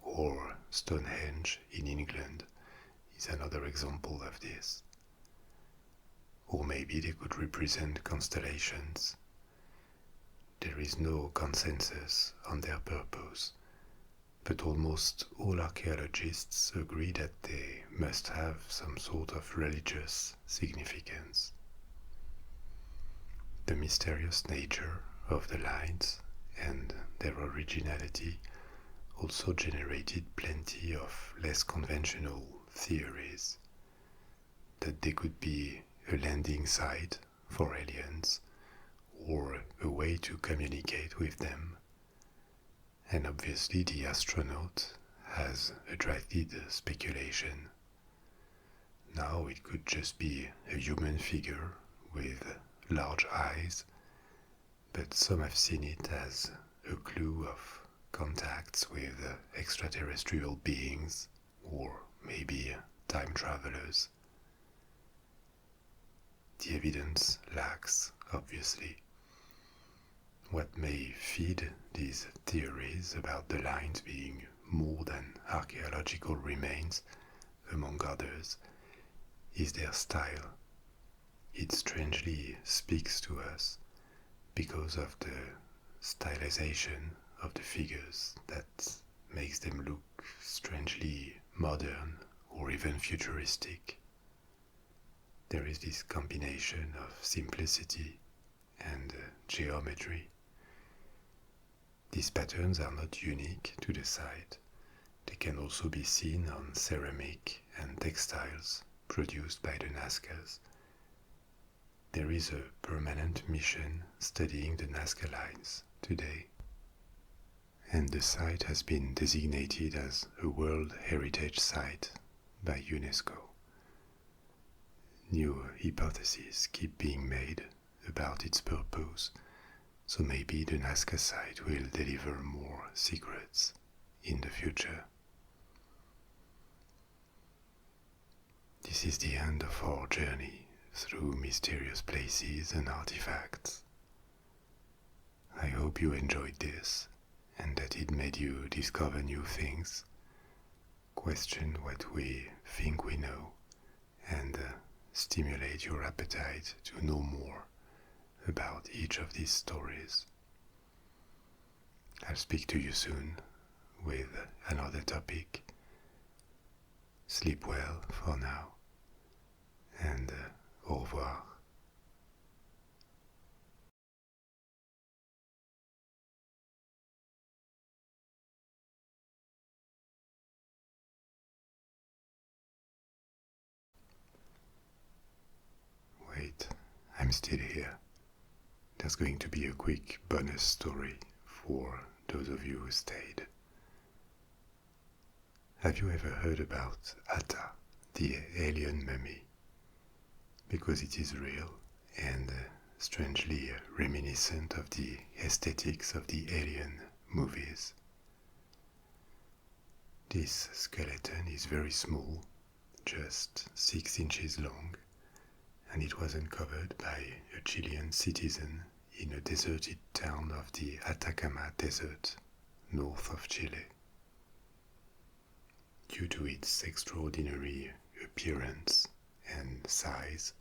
or Stonehenge in England is another example of this. Or maybe they could represent constellations. There is no consensus on their purpose, but almost all archaeologists agree that they must have some sort of religious significance. The mysterious nature of the lines and their originality also generated plenty of less conventional theories, that they could be a landing site for aliens or a way to communicate with them. And obviously the astronaut has attracted speculation. Now it could just be a human figure with large eyes, but some have seen it as a clue of contacts with extraterrestrial beings or maybe time travelers. The evidence lacks, obviously. What may feed these theories about the lines being more than archaeological remains, among others, is their style. It strangely speaks to us because of the stylization of the figures that makes them look strangely modern or even futuristic. There is this combination of simplicity and geometry. These patterns are not unique to the site. They can also be seen on ceramic and textiles produced by the Nazcas. There is a permanent mission studying the Nazca Lines today, and the site has been designated as a World Heritage Site by UNESCO. New hypotheses keep being made about its purpose, so maybe the Nazca site will deliver more secrets in the future. This is the end of our journey through mysterious places and artifacts. I hope you enjoyed this and that it made you discover new things, question what we think we know, and stimulate your appetite to know more about each of these stories. I'll speak to you soon with another topic. Sleep well for now, and au revoir. Wait, I'm still here. There's going to be a quick bonus story for those of you who stayed. Have you ever heard about Atta, the alien mummy? Because it is real and strangely reminiscent of the aesthetics of the alien movies. This skeleton is very small, just 6 inches long, and it was uncovered by a Chilean citizen in a deserted town of the Atacama Desert, north of Chile. Due to its extraordinary appearance and size,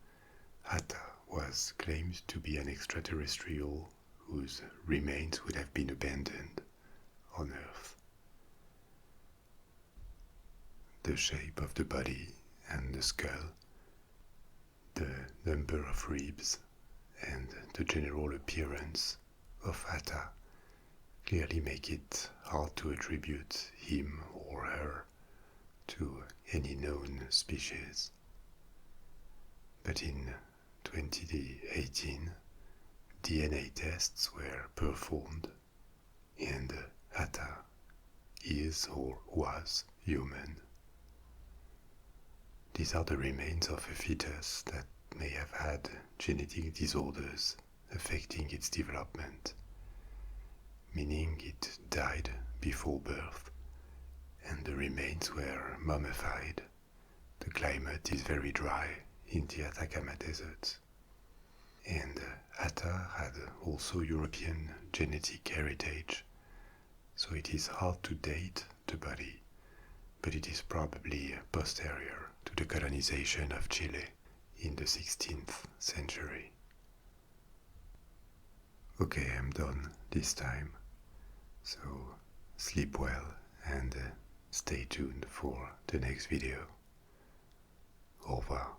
Atta was claimed to be an extraterrestrial whose remains would have been abandoned on Earth. The shape of the body and the skull, the number of ribs, and the general appearance of Atta clearly make it hard to attribute him or her to any known species. But in 2018, DNA tests were performed, and Atta is or was human. These are the remains of a fetus that may have had genetic disorders affecting its development, meaning it died before birth and the remains were mummified. The climate is very dry in the Atacama deserts. And Atta had also European genetic heritage, so it is hard to date the body, but it is probably posterior to the colonization of Chile in the 16th century. Okay, I'm done this time, so sleep well and stay tuned for the next video. Au revoir.